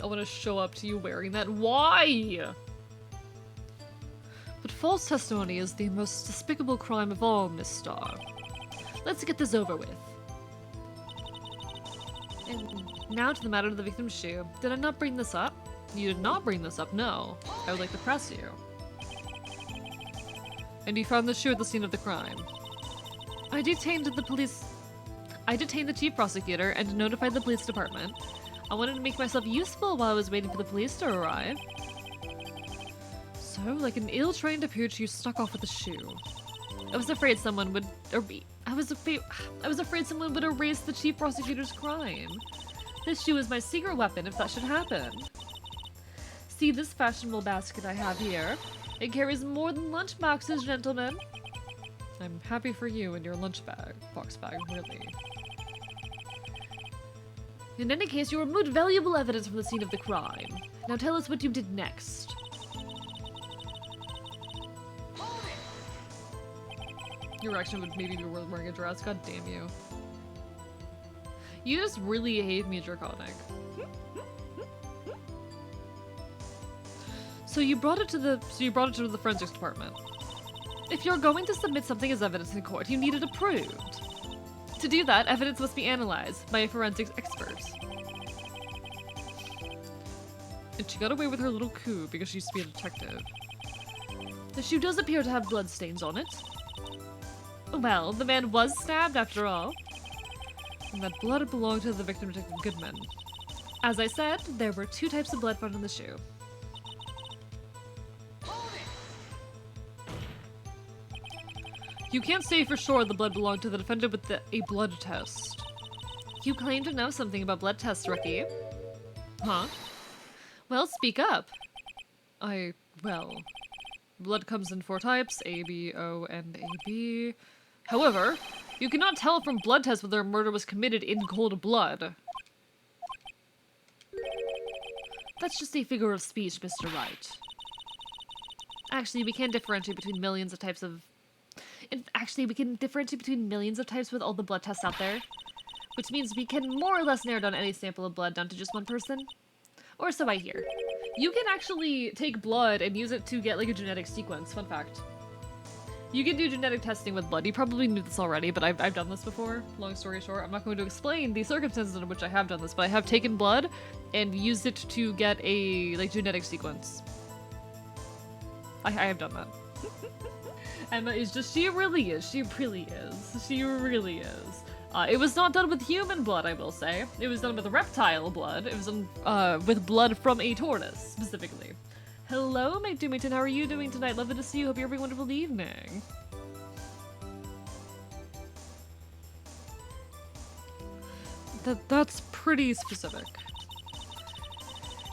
I want to show up to you wearing that. Why? But false testimony is the most despicable crime of all, Miss Starr. Let's get this over with. And now to the matter of the victim's shoe. Did I not bring this up? You did not bring this up, no. I would like to press you. And you found the shoe at the scene of the crime. I detained the chief prosecutor and notified the police department. I wanted to make myself useful while I was waiting for the police to arrive. So, like an ill-trained approach, you snuck off with the shoe. I was afraid someone would erase the chief prosecutor's crime. This shoe is my secret weapon if that should happen. See this fashionable basket I have here? It carries more than lunch boxes, gentlemen. I'm happy for you and your box bag, really. In any case, you removed valuable evidence from the scene of the crime. Now tell us what you did next. Your reaction would maybe be worth wearing a dress. God damn you. You just really hate me, Draconic. So you brought it to the forensics department. If you're going to submit something as evidence in court, you need it approved. To do that, evidence must be analyzed by a forensics expert. And she got away with her little coup because she used to be a detective. The shoe does appear to have bloodstains on it. Well, the man was stabbed after all. And that blood belonged to the victim, Detective Goodman. As I said, there were 2 types of blood found in the shoe. You can't say for sure the blood belonged to the defendant with a blood test. You claim to know something about blood tests, rookie. Huh? Well, speak up. Well, blood comes in 4 types, A, B, O, and AB. However, you cannot tell from blood tests whether a murder was committed in cold blood. That's just a figure of speech, Mr. Wright. Actually, we can differentiate between millions of types with all the blood tests out there. Which means we can more or less narrow down any sample of blood down to just 1 person. Or so I hear. You can actually take blood and use it to get like a genetic sequence. Fun fact. You can do genetic testing with blood. You probably knew this already, but I've done this before. Long story short, I'm not going to explain the circumstances in which I have done this, but I have taken blood and used it to get a genetic sequence. I have done that. Emma is just, she really is. It was not done with human blood, I will say. It was done with reptile blood. It was done with blood from a tortoise, specifically. Hello, Mike Doomington. How are you doing tonight? Lovely to see you. Hope you're having a wonderful evening. That's pretty specific.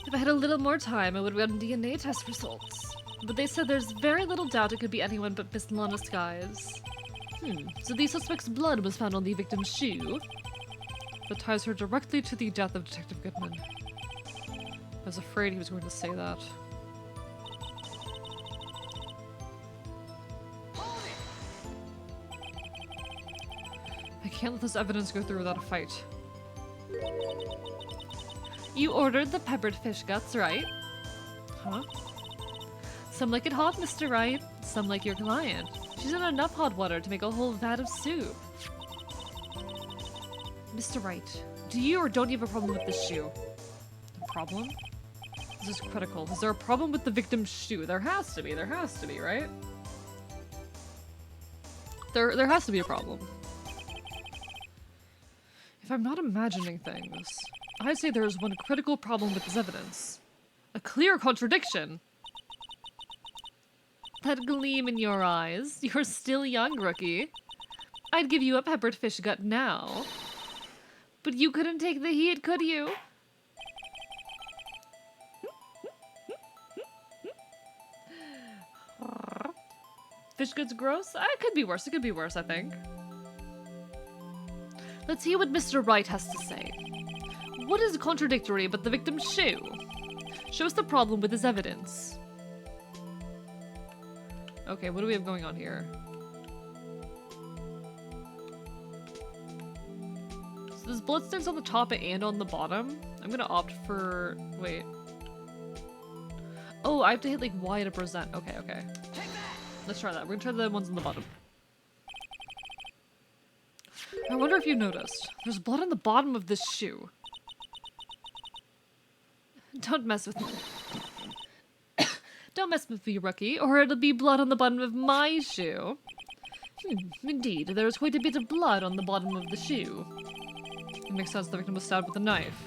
If I had a little more time, I would have gotten DNA test results. But they said there's very little doubt it could be anyone but Miss Lana Skies. So the suspect's blood was found on the victim's shoe. That ties her directly to the death of Detective Goodman. I was afraid he was going to say that. I can't let this evidence go through without a fight. You ordered the peppered fish guts, right? Huh? Some like it hot, Mr. Wright. Some like your client. She's in enough hot water to make a whole vat of soup. Mr. Wright, do you or don't you have a problem with this shoe? A problem? This is critical. Is there a problem with the victim's shoe? There has to be, right? There has to be a problem. If I'm not imagining things, I'd say there is one critical problem with this evidence. A clear contradiction. That gleam in your eyes. You're still young, rookie. I'd give you a peppered fish gut now. But you couldn't take the heat, could you? Fish gut's gross? It could be worse, I think. Let's hear what Mr. Wright has to say. What is contradictory about the victim's shoe? Show us the problem with his evidence. Okay, what do we have going on here? there's bloodstains on the top and on the bottom. I'm gonna opt for... wait. Oh, I have to hit like Y to present. Okay, okay. Let's try that. We're gonna try the ones on the bottom. I wonder if you noticed. There's blood on the bottom of this shoe. Don't mess with me. Don't mess with me, rookie, or it'll be blood on the bottom of my shoe. Indeed, there is quite a bit of blood on the bottom of the shoe. It makes sense the victim was stabbed with a knife.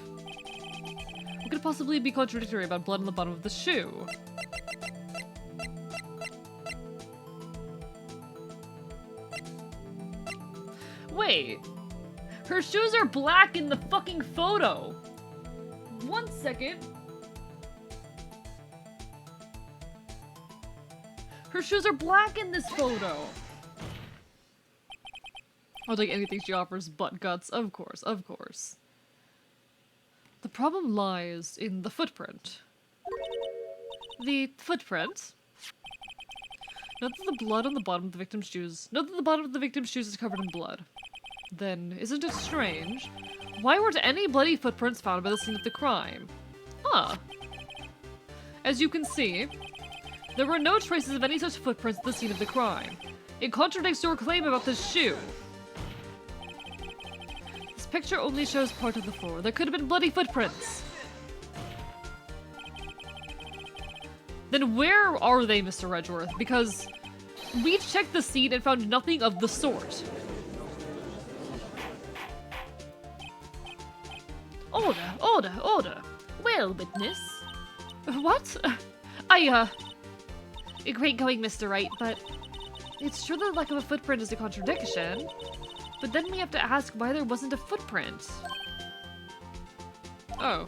What could possibly be contradictory about blood on the bottom of the shoe? Wait. Her shoes are black in the fucking photo. 1 second. Her shoes are black in this photo. I'll take anything she offers but guts. Of course, of course. The problem lies in the footprint. The footprint? Note that the blood on the bottom of the victim's shoes... Note that the bottom of the victim's shoes is covered in blood. Then, isn't it strange? Why weren't any bloody footprints found by the scene of the crime? Huh. As you can see, there were no traces of any such footprints at the scene of the crime. It contradicts your claim about this shoe. This picture only shows part of the floor. There could have been bloody footprints. Then where are they, Mr. Edgeworth? Because we checked the scene and found nothing of the sort. Order, order, order. Well, witness. What? Great going, Mr. Wright, but it's true that the lack of a footprint is a contradiction. But then we have to ask why there wasn't a footprint. Oh.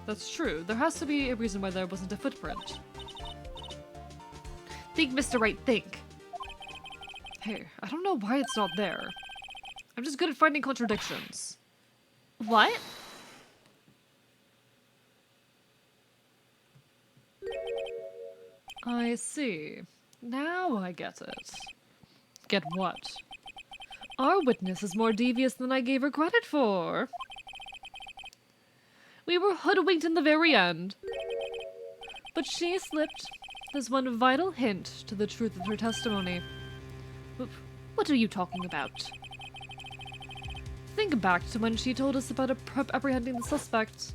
That's true. There has to be a reason why there wasn't a footprint. Think, Mr. Wright, think. Hey, I don't know why it's not there. I'm just good at finding contradictions. What? I see. Now I get it. Get what? Our witness is more devious than I gave her credit for. We were hoodwinked in the very end. But she slipped. There's one vital hint to the truth of her testimony. What are you talking about? Think back to when she told us about apprehending the suspect.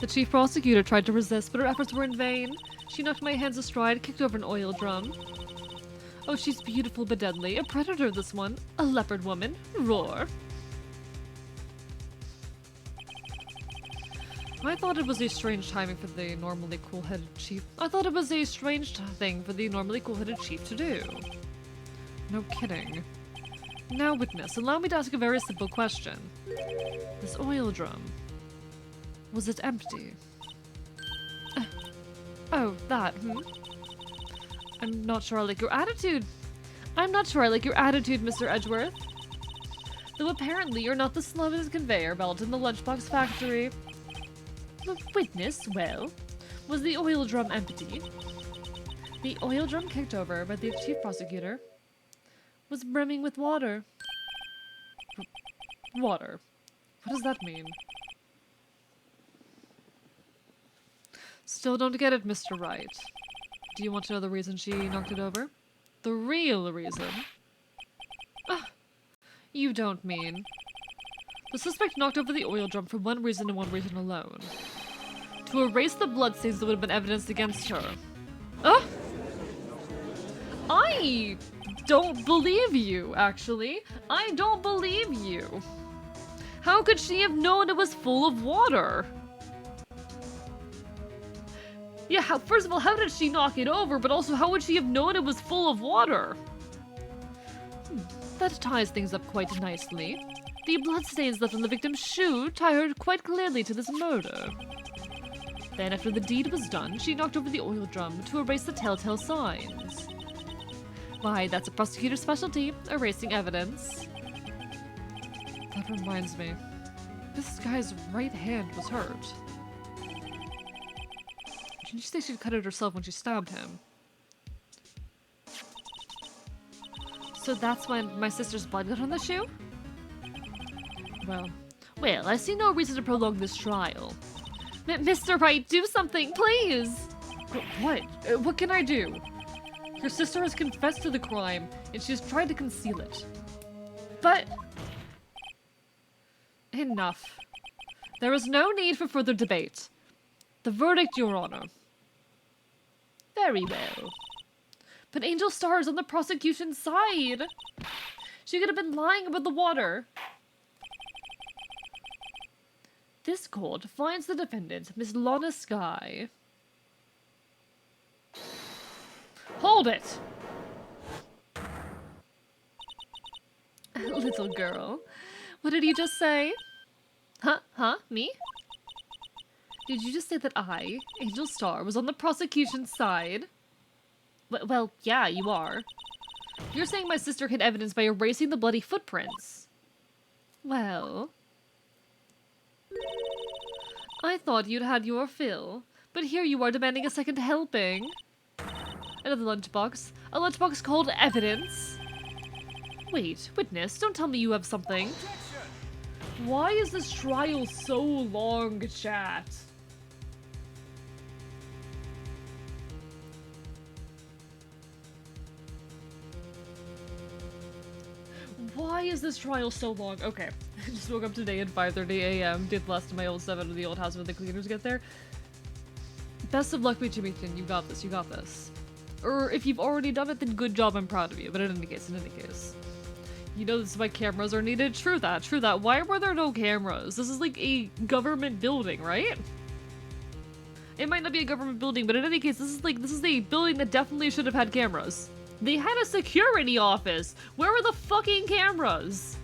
The chief prosecutor tried to resist, but her efforts were in vain. She knocked my hands astride, kicked over an oil drum. Oh, she's beautiful but deadly. A predator, this one. A leopard woman. Roar. I thought it was a strange timing for the normally cool-headed chief. I thought it was a strange thing for the normally cool-headed chief to do. No kidding. Now, witness, allow me to ask a very simple question. This oil drum, was it empty? Oh, that, I'm not sure I like your attitude. I'm not sure I like your attitude, Mr. Edgeworth. Though apparently you're not the slowest conveyor belt in the lunchbox factory. The witness, well, was the oil drum empty? The oil drum kicked over by the chief prosecutor was brimming with water. Water. What does that mean? Still don't get it, Mr. Wright. Do you want to know the reason she knocked it over? The real reason? Ah, you don't mean. The suspect knocked over the oil drum for one reason and one reason alone. To erase the bloodstains that would have been evidence against her. Ah! I don't believe you, actually. I don't believe you. How could she have known it was full of water? Yeah, first of all, how did she knock it over? But also, how would she have known it was full of water? That ties things up quite nicely. The bloodstains left on the victim's shoe tie her quite clearly to this murder. Then, after the deed was done, she knocked over the oil drum to erase the telltale signs. Why, that's a prosecutor's specialty, erasing evidence. That reminds me. This guy's right hand was hurt. Didn't she say she'd cut it herself when she stabbed him? So that's when my sister's blood got on the shoe? Well, I see no reason to prolong this trial. Mr. Wright, do something, please! What? What can I do? Your sister has confessed to the crime, and she has tried to conceal it. But... Enough. There is no need for further debate. The verdict, Your Honor. Very well. But Angel Star is on the prosecution's side. She could have been lying about the water. This court finds the defendant, Miss Lana Sky. Hold it! Little girl, what did you just say? Huh? Me? Did you just say that I, Angel Star, was on the prosecution's side? Well, yeah, you are. You're saying my sister hid evidence by erasing the bloody footprints. Well... I thought you'd had your fill, but here you are demanding a second helping. Another lunchbox. A lunchbox called evidence? Wait, witness, don't tell me you have something. Why is this trial so long, chat? Why is this trial so long? Okay, I just woke up today at 5:30 a.m. Did the last of my old stuff out of the old house when the cleaners get there. Best of luck, Michi-Michin. You got this, you got this. Or if you've already done it, then good job, I'm proud of you. But in any case. You know this is why cameras are needed? True that. Why were there no cameras? This is like a government building, right? It might not be a government building, but in any case, this is a building that definitely should have had cameras. They had a security office! Where are the fucking cameras?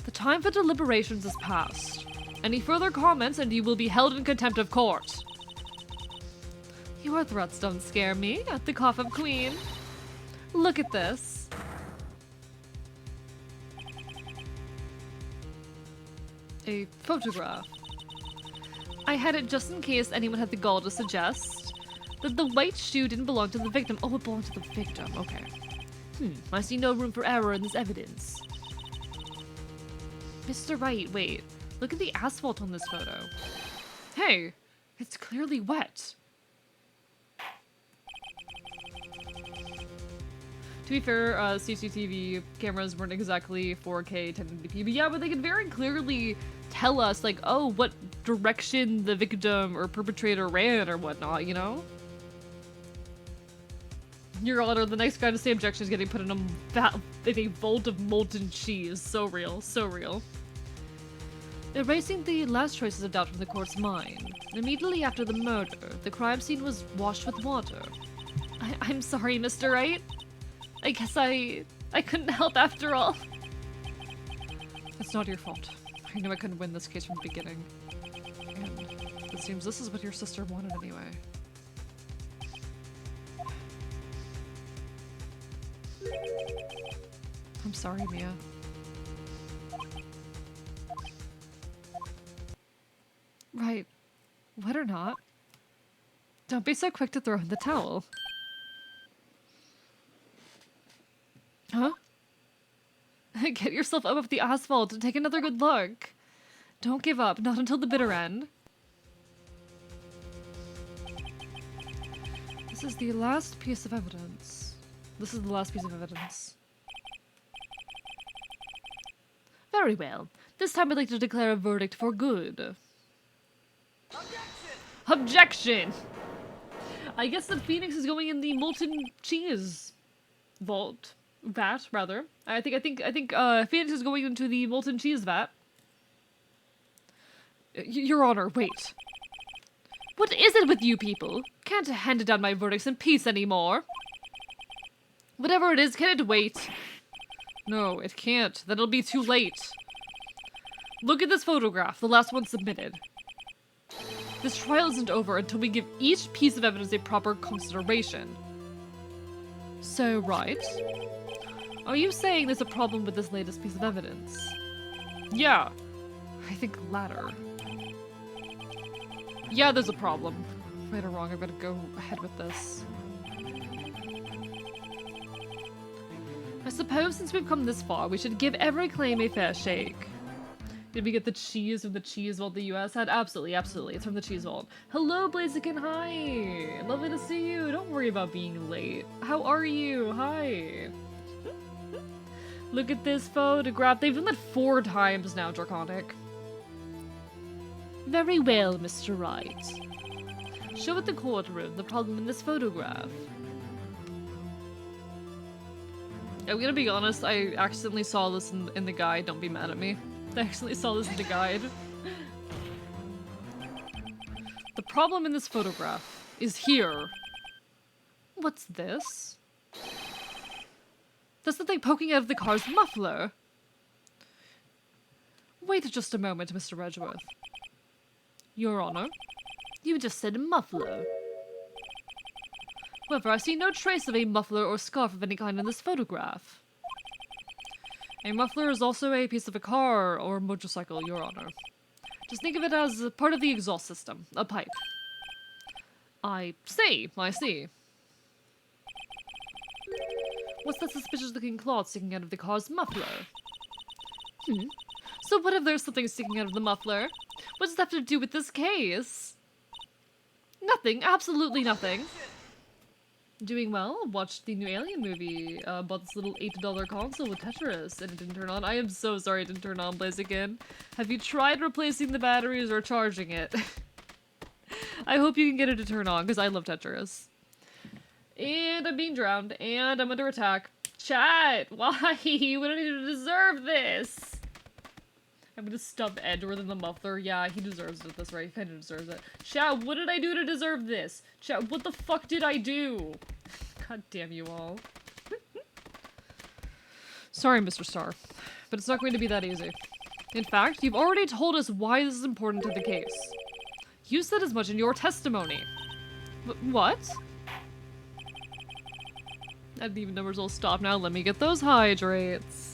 The time for deliberations is past. Any further comments and you will be held in contempt of court. Your threats don't scare me, at the cough of Queen. Look at this. A photograph. I had it just in case anyone had the gall to suggest that the white shoe didn't belong to the victim. Oh, it belonged to the victim. Okay. I see no room for error in this evidence. Mr. Wright, wait. Look at the asphalt on this photo. Hey, it's clearly wet. To be fair, CCTV cameras weren't exactly 4K 1080p, but yeah, but they could very clearly tell us, like, oh, what direction the victim or perpetrator ran or whatnot, you know? Your Honor, the next guy to say objection is getting put in a vault of molten cheese. So real, so real. Erasing the last traces of doubt from the court's mind. Immediately after the murder, the crime scene was washed with water. I'm sorry, Mr. Wright. I guess I couldn't help after all. It's not your fault. I knew I couldn't win this case from the beginning. And it seems this is what your sister wanted anyway. I'm sorry, Mia. Right. Wet or not, don't be so quick to throw in the towel. Huh? Get yourself up off the asphalt and take another good look. Don't give up, not until the bitter end. This is the last piece of evidence. Very well. This time I'd like to declare a verdict for good. Objection! I guess the Phoenix is going in the molten cheese vault. Vat, rather. I think Phoenix is going into the molten cheese vat. Your Honor, wait. What is it with you people? Can't hand down my verdicts in peace anymore. Whatever it is, can it wait? No, it can't. Then it'll be too late. Look at this photograph, the last one submitted. This trial isn't over until we give each piece of evidence a proper consideration. So, right? Are you saying there's a problem with this latest piece of evidence? Yeah, I think latter. Yeah, there's a problem. Right or wrong, I'm gonna go ahead with this. suppose since we've come this far, we should give every claim a fair shake. Did we get the cheese from the cheese vault the US had? Absolutely, absolutely. It's from the cheese vault. Hello, Blaziken. Hi. Lovely to see you. Don't worry about being late. How are you? Hi. Look at this photograph. They've done that 4 times now, Draconic. Very well, Mr. Wright. Show at the courtroom the problem in this photograph. I'm gonna be honest, I accidentally saw this in the guide. Don't be mad at me. I accidentally saw this in the guide. The problem in this photograph is here. What's this? There's something poking out of the car's muffler. Wait just a moment, Mr. Redgeworth. Your Honor, you just said muffler. However, I see no trace of a muffler or scarf of any kind in this photograph. A muffler is also a piece of a car or motorcycle, Your Honor. Just think of it as part of the exhaust system, a pipe. I see, I see. What's that suspicious-looking cloth sticking out of the car's muffler? So what if there's something sticking out of the muffler? What does that have to do with this case? Nothing, absolutely nothing. Doing well. Watched the new Alien movie. Bought this little $8 console with Tetris, and it didn't turn on. I am so sorry it didn't turn on, Blaziken. Have you tried replacing the batteries or charging it? I hope you can get it to turn on, because I love Tetris. And I'm being drowned, and I'm under attack. Chat! Why? We don't even deserve this! I'm gonna stub Edward in the muffler. Yeah, he deserves it at this rate. He kinda deserves it. Chat, what did I do to deserve this? Chat, what the fuck did I do? God damn you all. Sorry, Mr. Star, but it's not going to be that easy. In fact, you've already told us why this is important to the case. You said as much in your testimony. What? I didn't even know results stop now. Let me get those hydrates.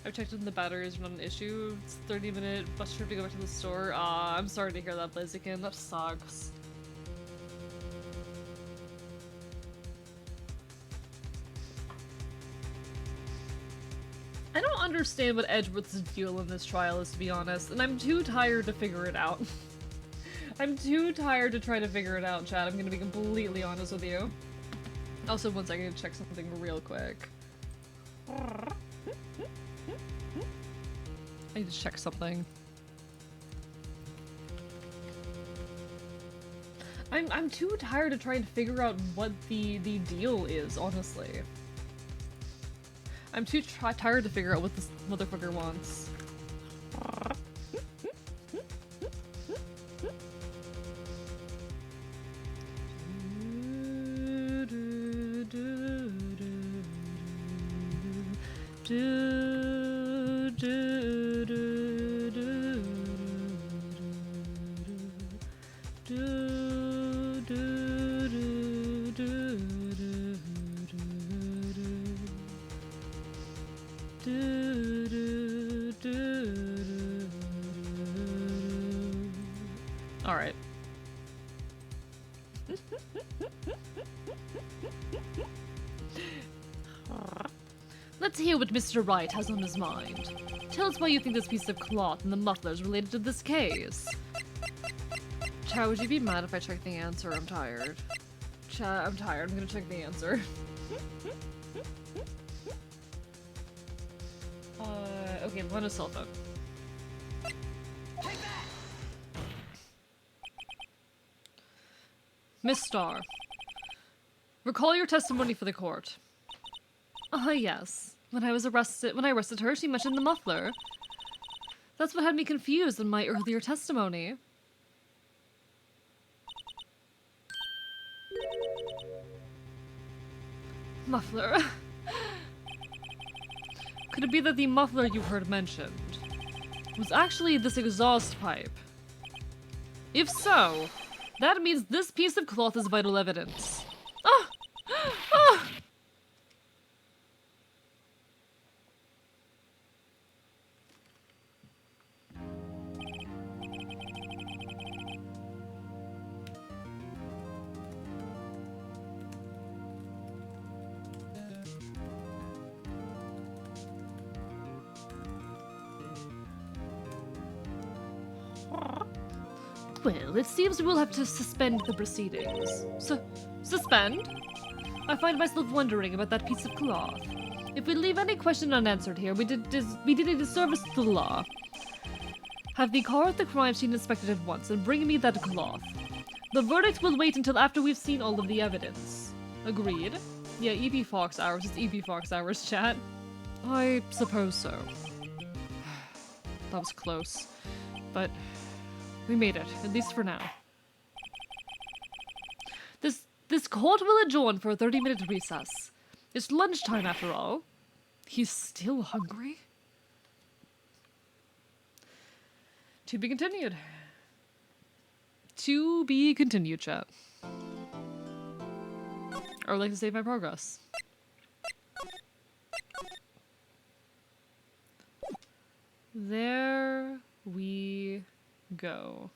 I've checked in the batteries are not an issue. It's a 30-minute bus trip to go back to the store. I'm sorry to hear that, Blaziken. That sucks. I don't understand what Edgeworth's deal in this trial is, to be honest, and I'm too tired to figure it out. I'm too tired to try to figure it out, chat. I'm gonna be completely honest with you. Also, one second, check something real quick. I need to check something. I'm too tired to try and figure out what the deal is, honestly. I'm too tired to figure out what this motherfucker wants. Alright. Let's hear what Mr. Wright has on his mind. Tell us why you think this piece of cloth and the muffler is related to this case. Chat, would you be mad if I check the answer? I'm tired. Chat, I'm tired. I'm gonna check the answer. Okay, on a cell phone. Miss Starr, recall your testimony for the court. Yes. When I arrested her, she mentioned the muffler. That's what had me confused in my earlier testimony. Muffler. Could it be that the muffler you heard mentioned was actually this exhaust pipe? If so, that means this piece of cloth is vital evidence. Ah! Ah! Well, it seems we'll have to suspend the proceedings. Suspend? I find myself wondering about that piece of cloth. If we leave any question unanswered here, we did a disservice to the law. Have the car at the crime scene inspected at once and bring me that cloth. The verdict will wait until after we've seen all of the evidence. Agreed? Yeah, EP Fox hours. It's EP Fox hours, chat. I suppose so. That was close. But we made it, at least for now. This court will adjourn for a 30-minute recess. It's lunchtime after all. He's still hungry? To be continued. To be continued, chat. I would like to save my progress. There we go.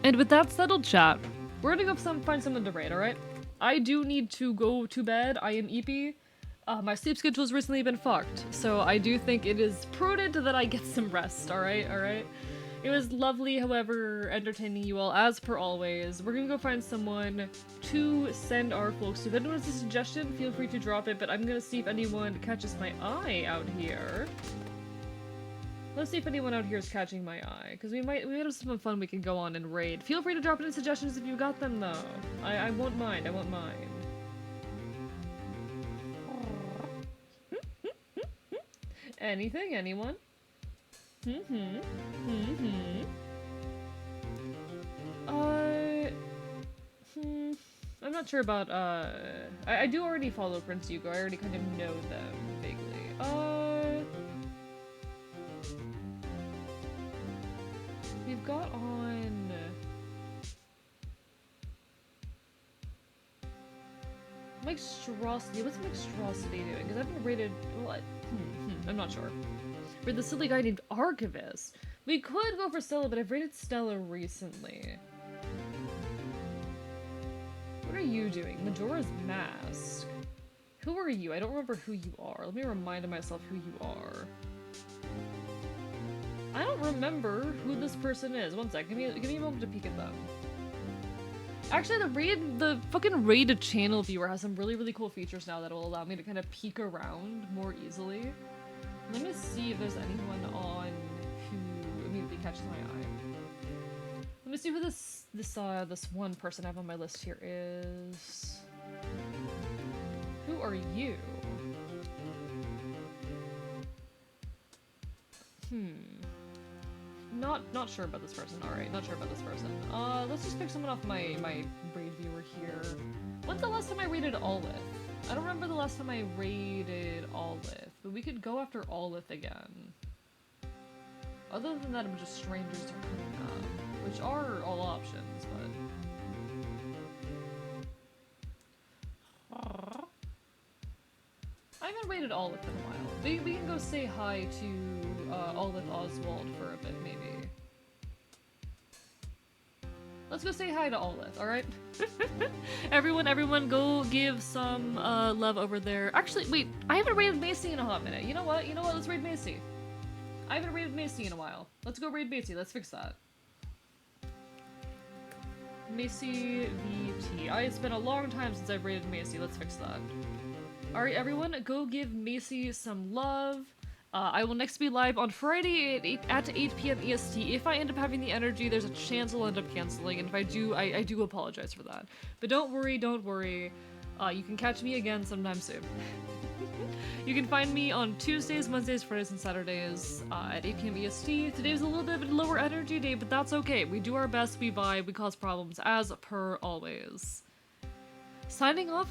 And with that settled, chat, we're gonna go find someone to raid, alright? I do need to go to bed. I am EP. My sleep schedule's recently been fucked, so I do think it is prudent that I get some rest, alright? Alright? It was lovely, however, entertaining you all, as per always. We're gonna go find someone to send our folks to. If anyone has a suggestion, feel free to drop it, but I'm gonna see if anyone catches my eye out here. Let's see if anyone out here is catching my eye, because we might have some fun we can go on and raid. Feel free to drop in suggestions if you got them, though. I won't mind, I won't mind. Anything? Anyone? I'm not sure about, I do already follow Prince Hugo. I already kind of know them, vaguely. We've got on... Mixtrosity. What's Mixtrosity doing? Because I haven't rated... What? I'm not sure. We're the silly guy named Archivist. We could go for Stella, but I've rated Stella recently. What are you doing? Majora's Mask. Who are you? I don't remember who you are. Let me remind myself who you are. I don't remember who this person is. One sec. Give me a moment to peek at them. Actually, the fucking raid channel viewer has some really cool features now that will allow me to kind of peek around more easily. Let me see if there's anyone on who immediately catches my eye. Let me see who this one person I have on my list here is. Who are you? Not sure about this person. Alright, not sure about this person. Let's just pick someone off my raid viewer here. When's the last time I raided Olive? I don't remember the last time I raided Olive, but we could go after Olive again. Other than that, I'm just strangers are coming up, which are all options, but... I haven't raided Olive in a while. We can go say hi to Olive Oswald for a bit, maybe. Let's go say hi to Olive, alright? everyone go give some love over there. Actually, wait, I haven't raided Macy in a hot minute. You know what? Let's raid Macy. I haven't raided Macy in a while. Let's go raid Macy. Let's fix that. Macy VT. It's been a long time since I've raided Macy. Let's fix that. Alright, everyone, go give Macy some love. I will next be live on Friday at 8 p.m. EST. If I end up having the energy, there's a chance I'll end up canceling, and if I do, I do apologize for that. But don't worry. You can catch me again sometime soon. You can find me on Tuesdays, Wednesdays, Fridays, and Saturdays at 8 p.m. EST. Today's a little bit of a lower energy day, but that's okay. We do our best, we vibe, we cause problems, as per always. Signing off.